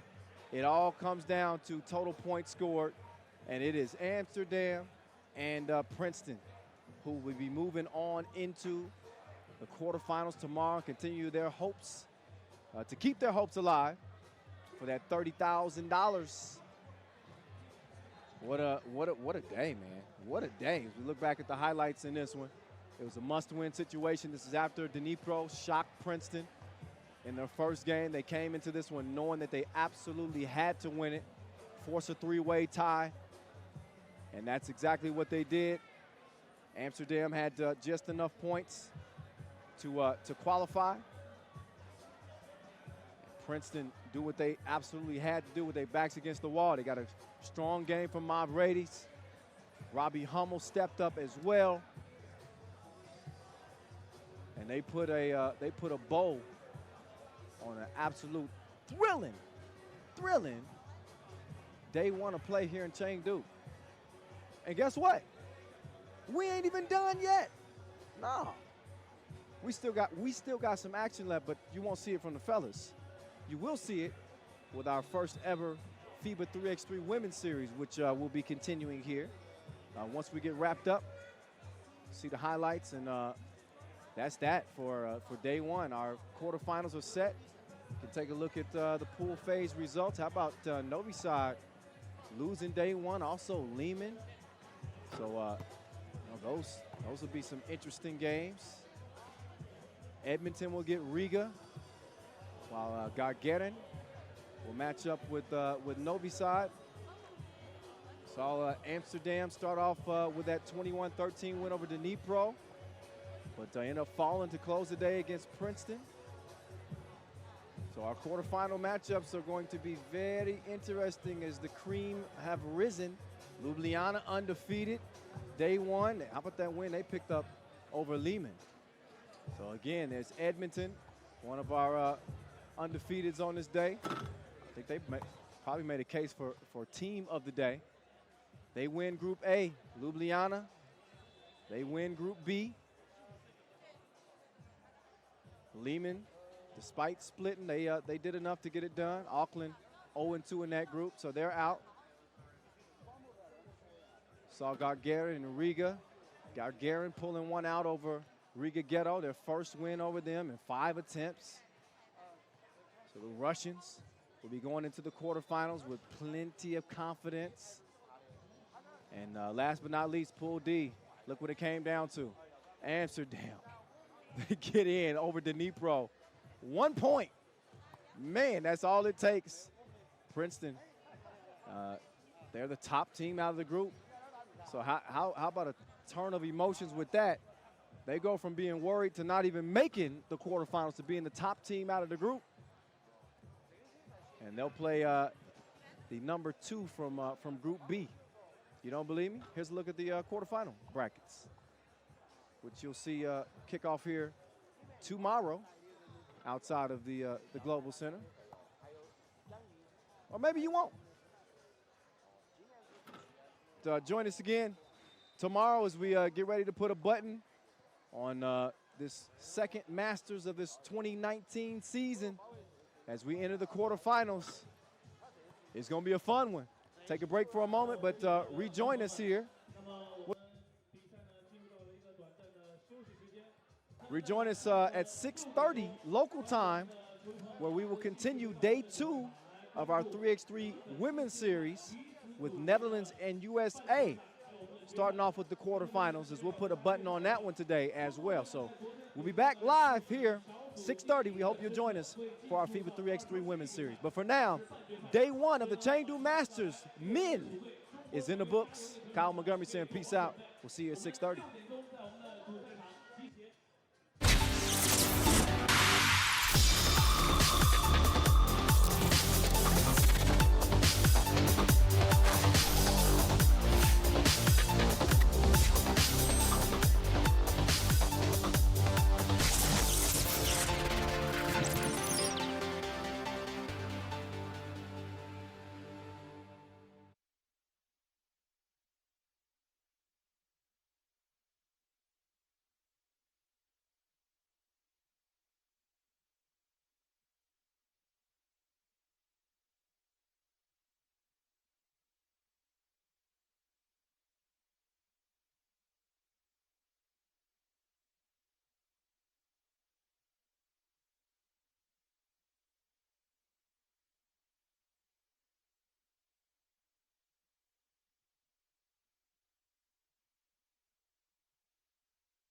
It all comes down to total points scored, and it is Amsterdam and Princeton who will be moving on into the quarterfinals tomorrow and continue their hopes, to keep their hopes alive for that $30,000. What a day, man. What a day. As we look back at the highlights in this one, it was a must-win situation. This is after Dnipro shocked Princeton in their first game. They came into this one knowing that they absolutely had to win it, force a three-way tie, and that's exactly what they did. Amsterdam had just enough points to qualify. Princeton do what they absolutely had to do with their backs against the wall. They got a strong game from Mob Radies. Robbie Hummel stepped up as well. And they put a bow on an absolute thrilling day one of play here in Chengdu. And guess what? We ain't even done yet. No. We still got some action left, but you won't see it from the fellas. You will see it with our first ever FIBA 3x3 Women's Series, which will be continuing here. Once we get wrapped up, see the highlights, and that's that for day one. Our quarterfinals are set. You can take a look at the pool phase results. How about Novi Sad losing day one, also Liman. So those will be some interesting games. Edmonton will get Riga, while Gagarin will match up with Novi Sad. Saw Amsterdam start off with that 21-13 win over Dnipro, but end up falling to close the day against Princeton. So our quarterfinal matchups are going to be very interesting as the cream have risen. Ljubljana undefeated, day one. How about that win they picked up over Liman? So again, there's Edmonton, one of our undefeateds on this day. I think they probably made a case for team of the day. They win Group A. Ljubljana, they win Group B. Liman, despite splitting, they did enough to get it done. Auckland 0-2 in that group, so they're out. Saw Gagarin and Riga. Gagarin pulling one out over Riga Ghetto, their first win over them in 5 attempts. So the Russians will be going into the quarterfinals with plenty of confidence. And last but not least, Pool D. Look what it came down to. Amsterdam. They get in over Dnipro. 1 point. Man, that's all it takes. Princeton, they're the top team out of the group. So how about a turn of emotions with that? They go from being worried to not even making the quarterfinals to being the top team out of the group. And they'll play the number 2 from Group B. You don't believe me? Here's a look at the quarterfinal brackets, which you'll see kick off here tomorrow outside of the Global Center. Or maybe you won't. Join us again tomorrow as we get ready to put a button on this second Masters of this 2019 season as we enter the quarterfinals. It's going to be a fun one. Take a break for a moment, but rejoin us here. Rejoin us at 6:30 local time, where we will continue day 2 of our 3x3 Women's Series with Netherlands and USA, starting off with the quarterfinals, as we'll put a button on that one today as well. So we'll be back live here, 6:30. We hope you'll join us for our FIBA 3x3 Women's Series. But for now, day 1 of the Chengdu Masters Men is in the books. Kyle Montgomery saying peace out. We'll see you at 6:30.